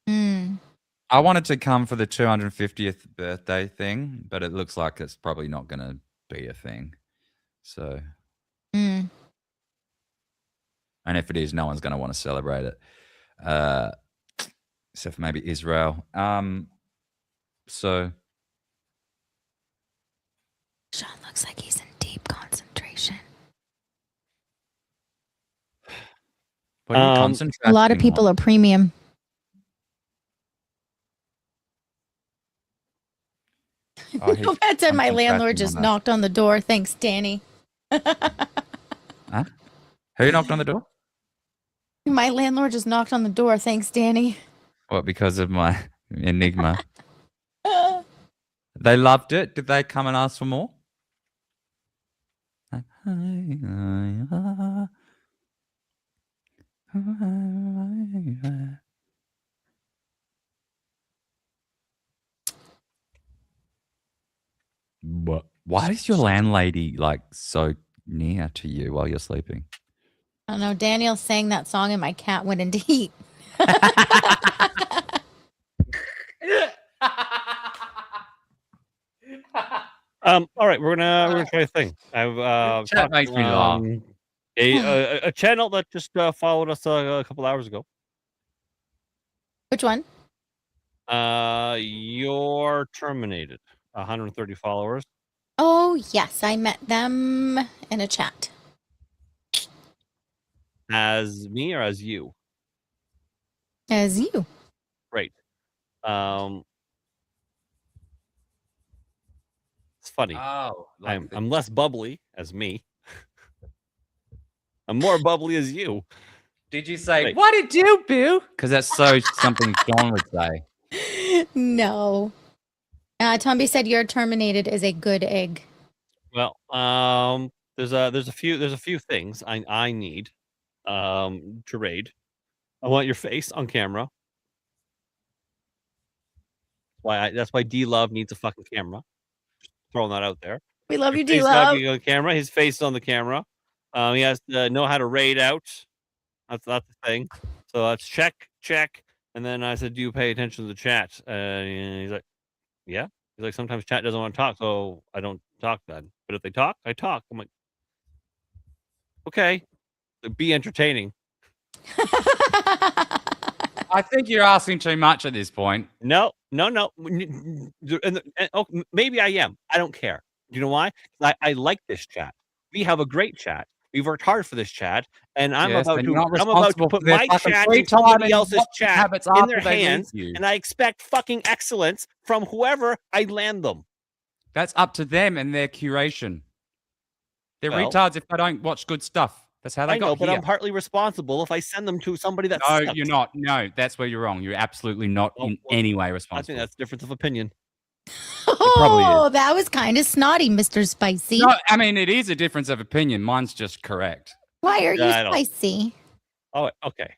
I wanted to come for the 250th birthday thing, but it looks like it's probably not going to be a thing. So. And if it is, no one's going to want to celebrate it. Except for maybe Israel. So. Shawn looks like he's in deep concentration. What are you concentrating a lot of people on? are premium. Nomad said my landlord just knocked on the door. Thanks, Danny. Huh? Who knocked on the door? My landlord just knocked on the door. Thanks, Danny. What, because of my enigma? They loved it. Did they come and ask for more? What? Why is your landlady so near to you while you're sleeping? I don't know. Daniel sang that song and my cat went into heat. All right, we're gonna try a thing. I've Chat makes me laugh. A channel that just followed us a couple hours ago. Which one? You're terminated. 130 followers. Oh, yes. I met them in a chat. As me or as you? As you. Great. It's funny. Oh, I'm less bubbly as me. I'm more bubbly as you. Did you say, Wait. what did you do? Because that's so something Shawn would say. No. Tomby said you're terminated is a good egg. Well, there's a few things I need to raid. I want your face on camera. That's why D Love needs a fucking camera. Just throwing that out there. We love you, Your face D Love. gotta be on camera. His face is on the camera. He has to know how to raid out. That's the thing. So let's check. And then I said, "Do you pay attention to the chat?" And he's like, "Yeah." He's like, "Sometimes chat doesn't want to talk, so I don't talk then. But if they talk, I talk." I'm like, "Okay, be entertaining." I think you're asking too much at this point. No. Oh, maybe I am. I don't care. You know why? I like this chat. We have a great chat. We've worked hard for this chat, and I'm Yes, about and to you're not put responsible for their my fucking chat free in somebody time else's and chat habits in their after they leave hands, you. and I expect fucking excellence from whoever I land them. That's up to them and their curation. They're Well- retards if they don't watch good stuff. That's how they I got know, but here. I'm partly responsible if I send them to somebody that No, sucks. you're not. No, that's where you're wrong. You're absolutely not in any way I responsible. think that's a difference of opinion. probably Oh, that was kind of snotty, Mr. Spicy. No, I mean, it is a difference of opinion. Mine's just correct. Why are you I don't- spicy? Oh, okay.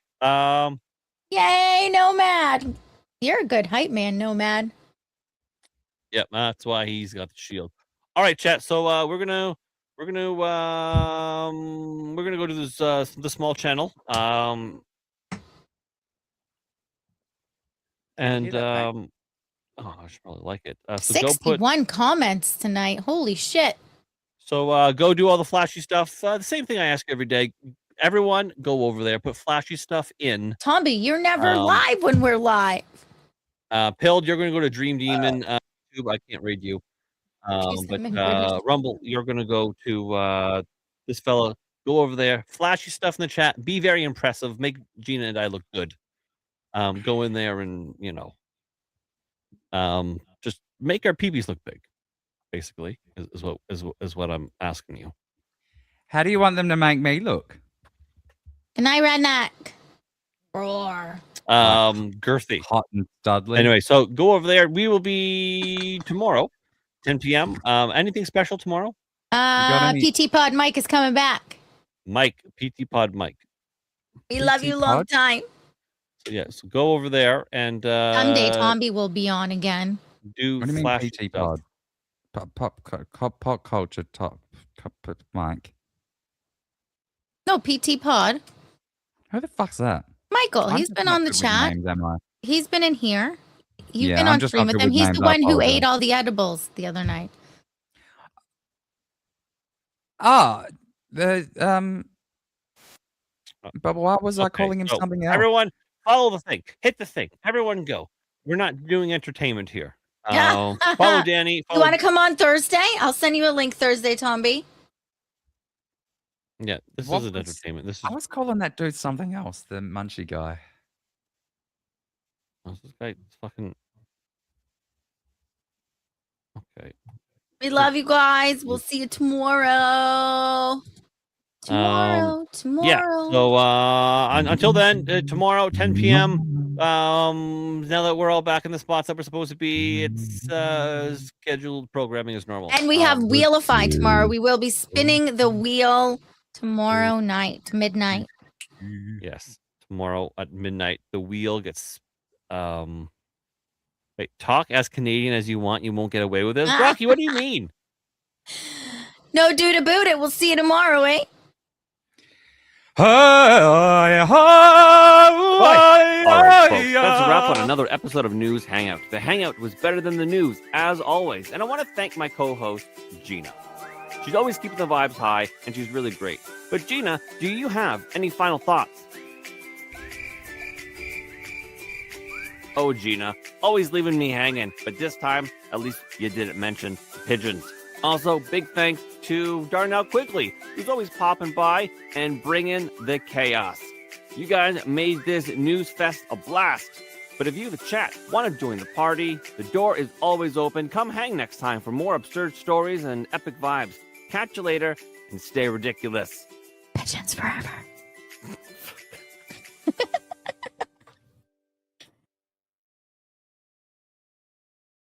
Yay, Nomad. You're a good hype man, Nomad. Yep, that's why he's got the shield. All right, chat. So we're gonna go to this the small channel. And oh, I should probably like it. So go put 61 comments tonight. Holy shit. so go do all the flashy stuff. The same thing I ask every day. Everyone, go over there, put flashy stuff in. Tomby, you're never live when we're live. Pilled, you're gonna go to Dream Demon YouTube. I can't read you. But Rumble, you're gonna go to this fella. Go over there, flashy stuff in the chat. Be very impressive. Make Gina and I look good. Go in there and just make our peepees look big. Basically, is what I'm asking you. How do you want them to make me look? Good night, Redneck. Roar. Girthy. Hot and studly. Anyway, so go over there. We will be tomorrow, 10 p.m. Anything special tomorrow? PT Pod Mike is coming back. Mike, PT Pod Mike. We love you long time. So, yeah, so go over there and Someday Tomby will be on again. do What do you mean flash PT stuff. pod? Pop culture top Mike. No, PT Pod. Who the fuck's that? Michael, I'm he's just been not on the good with chat. names, am I? He's been in here. You've Yeah, been I'm on just stream not with good him. with He's names, the I one who apologize. ate all the edibles the other night. Ah, the But why was I calling him so something else? Everyone, follow the thing. Hit the thing. Everyone go. We're not doing entertainment here. Follow Danny. You Follow... want to come on Thursday? I'll send you a link Thursday, Tomby. Yeah, this What isn't was- entertainment. This is I was calling that dude something else, the munchie guy. this guy. It's fucking okay. We love you guys. We'll see you tomorrow. Tomorrow. Yeah. So until then, tomorrow 10 p.m. Now that we're all back in the spots that we're supposed to be, it's scheduled programming as normal. And we have Wheelify tomorrow. We will be spinning the wheel tomorrow night, midnight. Yes, tomorrow at midnight, the wheel gets. Wait, talk as Canadian as you want. You won't get away with this, Rocky. What do you mean? No do to boot it. We'll see you tomorrow, eh? All right, folks, that's a wrap on another episode of News Hangout. The Hangout was better than the news, as always, and I want to thank my co-host, Gina. She's always keeping the vibes high, and she's really great. But Gina, do you have any final thoughts? Oh, Gina, always leaving me hanging, but this time, at least you didn't mention pigeons. Also, big thanks to Darnell Quigley, who's always popping by and bringing the chaos. You guys made this news fest a blast. But if you, the chat, want to join the party, the door is always open. Come hang next time for more absurd stories and epic vibes. Catch you later and stay ridiculous. Pigeons forever.